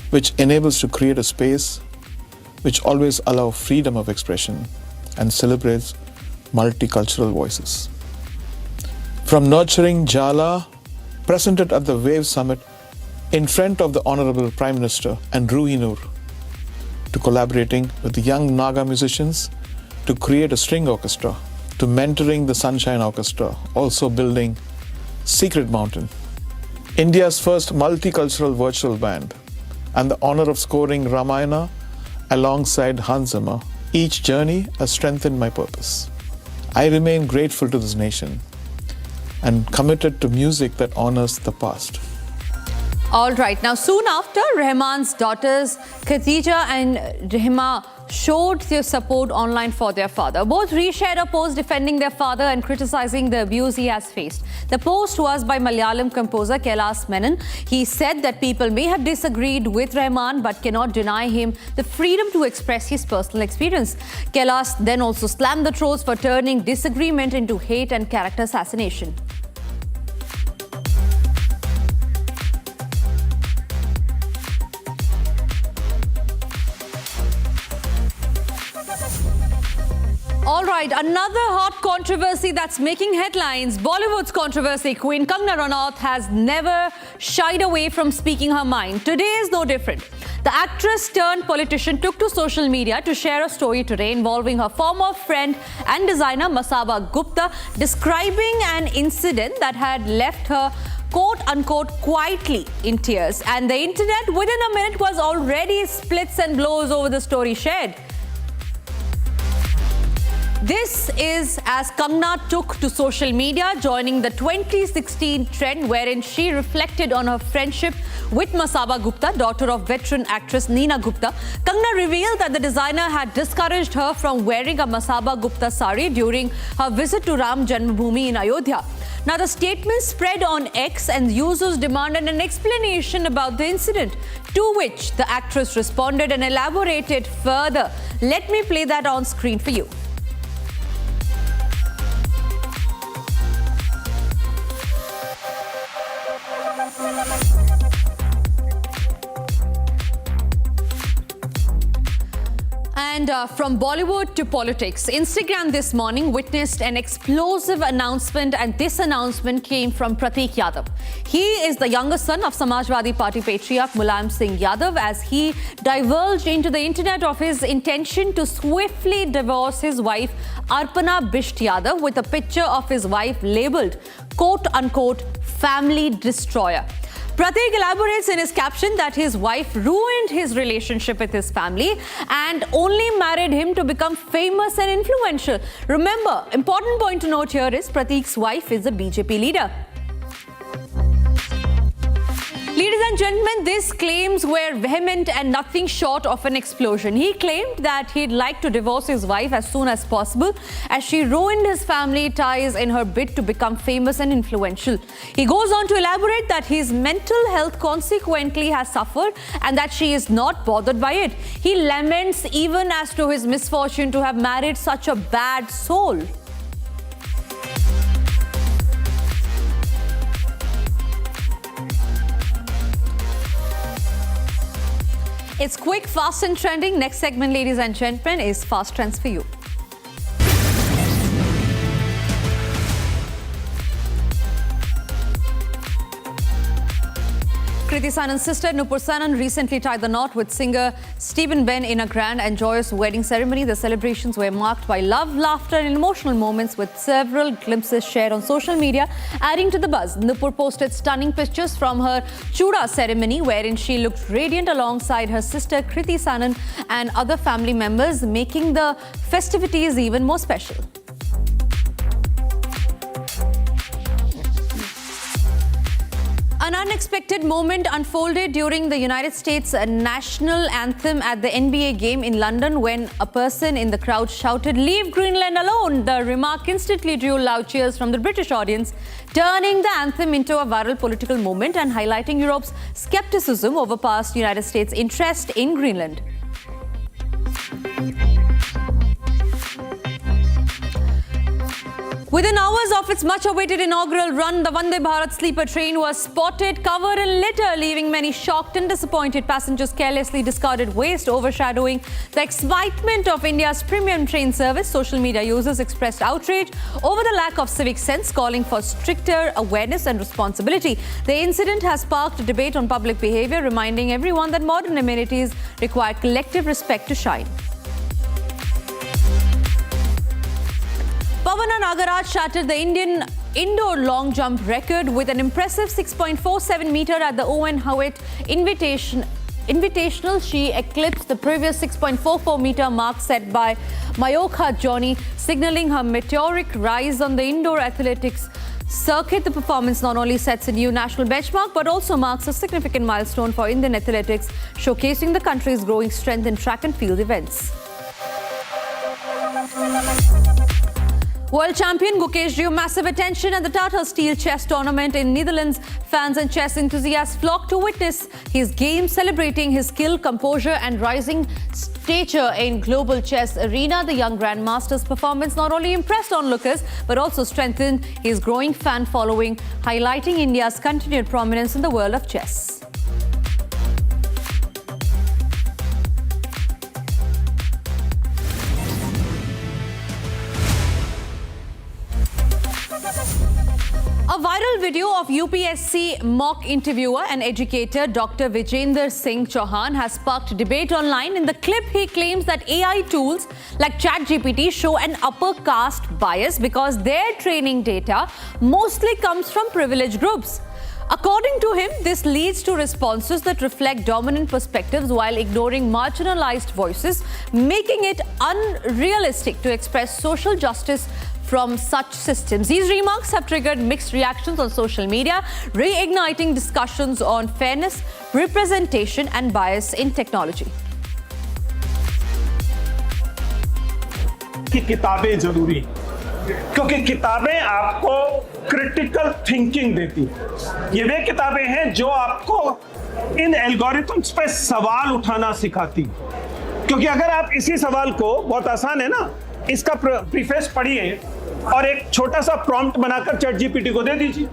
which enables to create a space which always allows freedom of expression and celebrates multicultural voices. From nurturing Jala, presented at the Wave Summit in front of the Honorable Prime Minister and Ruhi Noor, to collaborating with the young Naga musicians to create a string orchestra, to mentoring the Sunshine Orchestra, also building Secret Mountain, India's first multicultural virtual band, and the honor of scoring Ramayana alongside Hans Zimmer. Each journey has strengthened my purpose. I remain grateful to this nation and committed to music that honors the past. All right. Now, soon after, Rahman's daughters, Khatija and Rehma, showed their support online for their father. Both reshared a post defending their father and criticizing the abuse he has faced. The post was by Malayalam composer Kailas Menon. He said that people may have disagreed with Rahman but cannot deny him the freedom to express his personal experience. Kailas then also slammed the trolls for turning disagreement into hate and character assassination. All right, another hot controversy that's making headlines. Bollywood's controversy queen Kangana Ranaut has never shied away from speaking her mind. Today is no different. The actress turned politician took to social media to share a story today involving her former friend and designer Masaba Gupta, describing an incident that had left her quote-unquote quietly in tears. And the internet within a minute was already splits and blows over the story shared. This is as Kangna took to social media, joining the 2016 trend wherein she reflected on her friendship with Masaba Gupta, daughter of veteran actress Neena Gupta. Kangna revealed that the designer had discouraged her from wearing a Masaba Gupta sari during her visit to Ram Janmabhoomi in Ayodhya. Now, the statement spread on X and users demanded an explanation about the incident, to which the actress responded and elaborated further. Let me play that on screen for you. And from Bollywood to politics, Instagram this morning witnessed an explosive announcement, and this announcement came from Prateek Yadav. He is the younger son of Samajwadi Party patriarch Mulayam Singh Yadav, as he divulged into the internet of his intention to swiftly divorce his wife Arpana Bisht Yadav with a picture of his wife labelled quote-unquote family destroyer. Prateek elaborates in his caption that his wife ruined his relationship with his family and only married him to become famous and influential. Remember, important point to note here is Prateek's wife is a BJP leader. Ladies and gentlemen, these claims were vehement and nothing short of an explosion. He claimed that he'd like to divorce his wife as soon as possible, as she ruined his family ties in her bid to become famous and influential. He goes on to elaborate that his mental health consequently has suffered and that she is not bothered by it. He laments even as to his misfortune to have married such a bad soul. It's quick, fast and trending. Next segment, ladies and gentlemen, is Fast Trends for you. Kriti Sanan's sister Nupur Sanan recently tied the knot with singer Stephen Ben in a grand and joyous wedding ceremony. The celebrations were marked by love, laughter and emotional moments, with several glimpses shared on social media, adding to the buzz. Nupur posted stunning pictures from her Chuda ceremony, wherein she looked radiant alongside her sister Kriti Sanan and other family members, making the festivities even more special. An unexpected moment unfolded during the United States national anthem at the NBA game in London, when a person in the crowd shouted, "Leave Greenland alone." The remark instantly drew loud cheers from the British audience, turning the anthem into a viral political moment and highlighting Europe's skepticism over past United States interest in Greenland. Within hours of its much-awaited inaugural run, the Vande Bharat sleeper train was spotted covered in litter, leaving many shocked and disappointed. Passengers carelessly discarded waste, overshadowing the excitement of India's premium train service. Social media users expressed outrage over the lack of civic sense, calling for stricter awareness and responsibility. The incident has sparked a debate on public behavior, reminding everyone that modern amenities require collective respect to shine. Pavana Nagaraj shattered the Indian indoor long jump record with an impressive 6.47 meter at the Owen Howitt Invitational. She eclipsed the previous 6.44 meter mark set by Mayoka Johnny, signaling her meteoric rise on the indoor athletics circuit. The performance not only sets a new national benchmark but also marks a significant milestone for Indian athletics, showcasing the country's growing strength in track and field events. World champion Gukesh drew massive attention at the Tata Steel chess tournament in Netherlands. Fans and chess enthusiasts flocked to witness his game, celebrating his skill, composure and rising stature in global chess arena. The young grandmaster's performance not only impressed onlookers but also strengthened his growing fan following, highlighting India's continued prominence in the world of chess. A viral video of UPSC mock interviewer and educator Dr. Vijender Singh Chauhan has sparked debate online. In the clip, he claims that AI tools like ChatGPT show an upper caste bias because their training data mostly comes from privileged groups. According to him, this leads to responses that reflect dominant perspectives while ignoring marginalized voices, making it unrealistic to express social justice from such systems. These remarks have triggered mixed reactions on social media, reigniting discussions on fairness, representation, and bias in technology. कि किताबें जरूरी, क्योंकि किताबें आपको critical thinking देती हैं। ये वे किताबें हैं जो आपको इन एल्गोरिथम्स पे सवाल उठाना सिखाती, क्योंकि अगर आप इसी सवाल को, बहुत आसान है ना, इसका प्रीफेस पढ़िए और एक छोटा सा प्रॉम्प्ट बनाकर चैट जीपीटी को दे दीजिए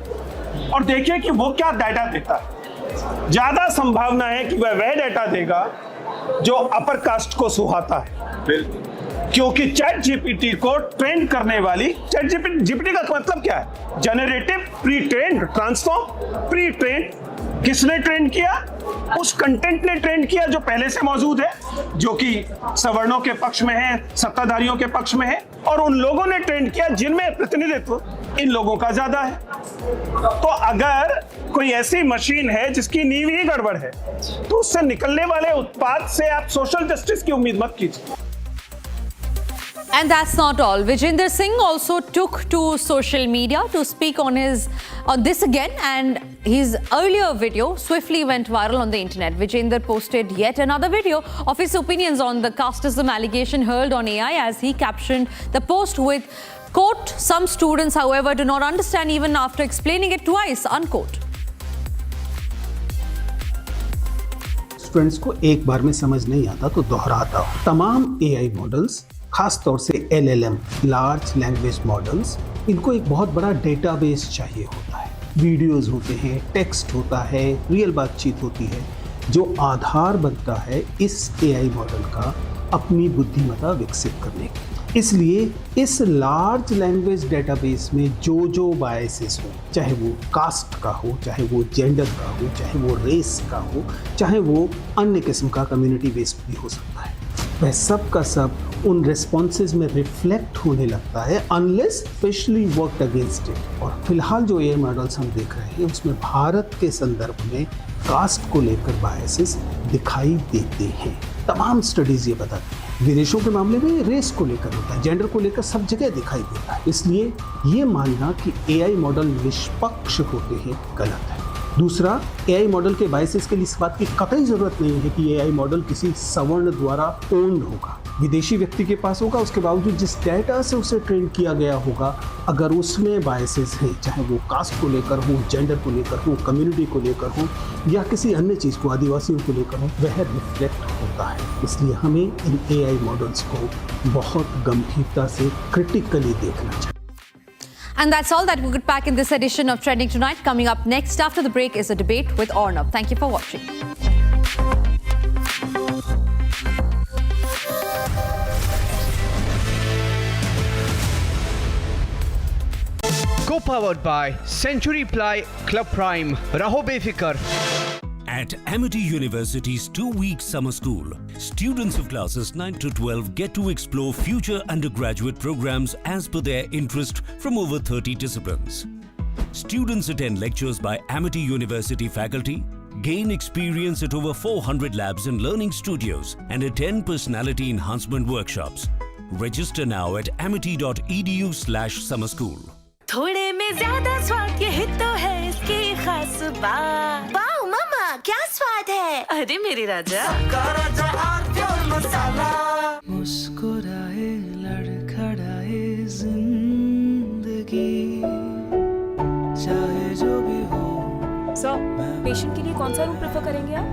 और देखिए कि वो क्या डाटा देता है। ज्यादा संभावना है कि वह डाटा देगा जो अपर कास्ट को सुहाता है, क्योंकि चैट जीपीटी को ट्रेन करने वाली, चैट जीपीटी का मतलब क्या है? Generative pre trend transform. Pre trend किसने ट्रेन किया? उस कंटेंट ने ट्रेन किया जो पहले से मौजूद है, जो कि सवर्णों के पक्ष में है, सत्ताधारियों के पक्ष में है, और उन लोगों ने ट्रेन किया जिनमें प्रतिनिधित्व इन लोगों का ज्यादा है। तो अगर कोई ऐसी मशीन है जिसकी नींव ही गड़बड़ है, तो उससे निकलने वाले उत्पाद से आप सोशल जस्टिस की उम्मीद मत कीजिए। And that's not all. Vijender Singh also took to social media to speak on this again, and his earlier video swiftly went viral on the internet. Vijender posted yet another video of his opinions on the casteism allegation hurled on AI, as he captioned the post with, quote, "Some students, however, do not understand even after explaining it twice," unquote. Students को एक बार में समझ नहीं आता तो दोहराता हो। तमाम AI मॉडल्स, खास तौर से LLM, लार्ज लैंग्वेज मॉडल्स, इनको एक बहुत बड़ा डेटाबेस चाहिए होता है। वीडियोस होते हैं, टेक्स्ट होता है, रियल बातचीत होती है, जो आधार बनता है इस AI मॉडल का अपनी बुद्धिमत्ता विकसित करने की। इसलिए इस लार्ज लैंग्वेज डेटाबेस में जो बायसेस हो, चाहे वो कास्ट का हो, चाहे वो जेंडर का हो, चाहे वो रेस का हो, चाहे वो अन्य किस्म का कम्युनिटी बेस्ड भी हो सकता है, वह सब का सब उन रिस्पॉन्सेज में रिफ्लेक्ट होने लगता है, unless specially worked against it. और फिलहाल जो AI मॉडल्स हम देख रहे हैं उसमें भारत के संदर्भ में कास्ट को लेकर बायसेस दिखाई देते हैं। तमाम स्टडीज ये बताती हैं। विदेशों के मामले में रेस को लेकर होता है, जेंडर को लेकर सब जगह दिखाई देता है। इसलिए ये मानना कि AI मॉडल निष्पक्ष होते हैं गलत है। दूसरा, AI मॉडल के बायसेस के लिए इस बात की कतई जरूरत नहीं है कि AI मॉडल किसी सवर्ण द्वारा ओन्ड होगा, विदेशी व्यक्ति के पास होगा, उसके बावजूद जिस डाटा से उसे ट्रेन किया गया होगा, अगर उसमें बायसेस हैं, चाहे वो कास्ट को लेकर हो, जेंडर को लेकर हो, कम्युनिटी को लेकर हो, या किसी अन्य चीज़ को, आदिवासियों को लेकर हो, वह रिफ्लेक्ट होता है। इसलिए हमें इन AI मॉडल्स को बहुत गंभीरता से क्रिटिकली देखना चाहिए। And that's all that we could pack in this edition of Trending Tonight. Coming up next after the break is a debate with Arnab. Thank you for watching. Co-powered by Century Ply Club Prime. Raho befikar. At Amity University's 2-week summer school, students of classes 9 to 12 get to explore future undergraduate programs as per their interest from over 30 disciplines. Students attend lectures by Amity University faculty, gain experience at over 400 labs and learning studios, and attend personality enhancement workshops. Register now at amity.edu/summer school. थोड़े में ज्यादा स्वाद, यही तो है इसकी खास बात। वाओ मम्मा, क्या स्वाद है? अरे मेरी राजा, मुस्कुराए लड़खड़ाए जिंदगी, चाहे जो भी हो। सर, पेशेंट के लिए कौन सा रूम प्रेफर करेंगे आप?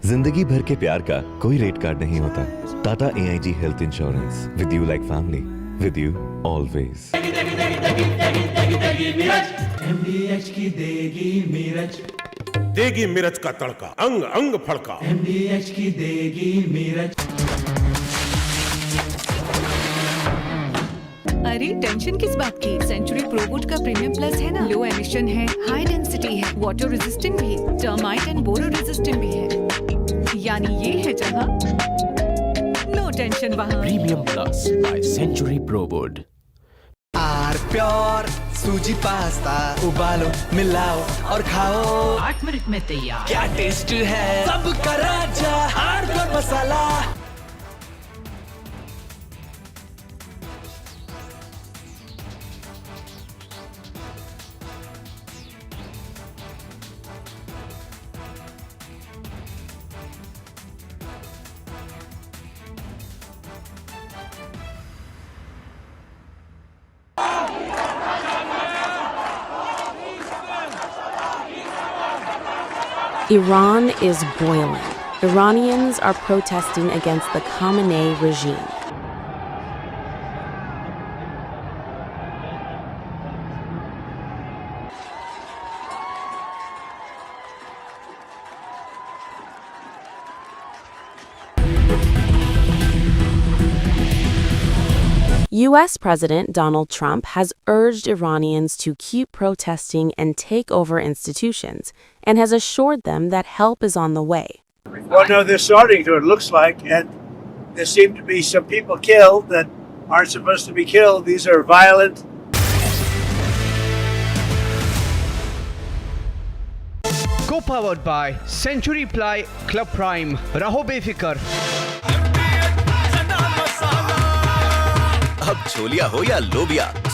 जिंदगी भर के प्यार का कोई रेट कार्ड नहीं होता। Tata AIG health insurance, with you like family, with you always. MDH की देगी मिर्च, देगी मिर्च का तड़का, अंग अंग फड़का। MDH की देगी मिर्च। अरे टेंशन किस बात की? सेंचुरी प्रोवुड का प्रीमियम प्लस है ना, लो एमिशन है, हाई डेंसिटी है, वाटर रेजिस्टेंट भी है, टर्माइट एंड बोरो रेजिस्टेंट भी है। यानी ये है जहां नो टेंशन वहां। Premium plus by Century Prowood. R pure suji pasta उबालो मिलाओ और खाओ 8 मिनट में तैयार क्या टेस्ट है सबका राजा hardcore masala Iran is boiling. Iranians are protesting against the Khamenei regime. U.S. President Donald Trump has urged Iranians to keep protesting and take over institutions, and has assured them that help is on the way. Well, no, they're starting to, it looks like, and there seem to be some people killed that aren't supposed to be killed. These are violent. Co-powered by Century Ply Club Prime. Raho befikar. अब छोलिया हो या लोबिया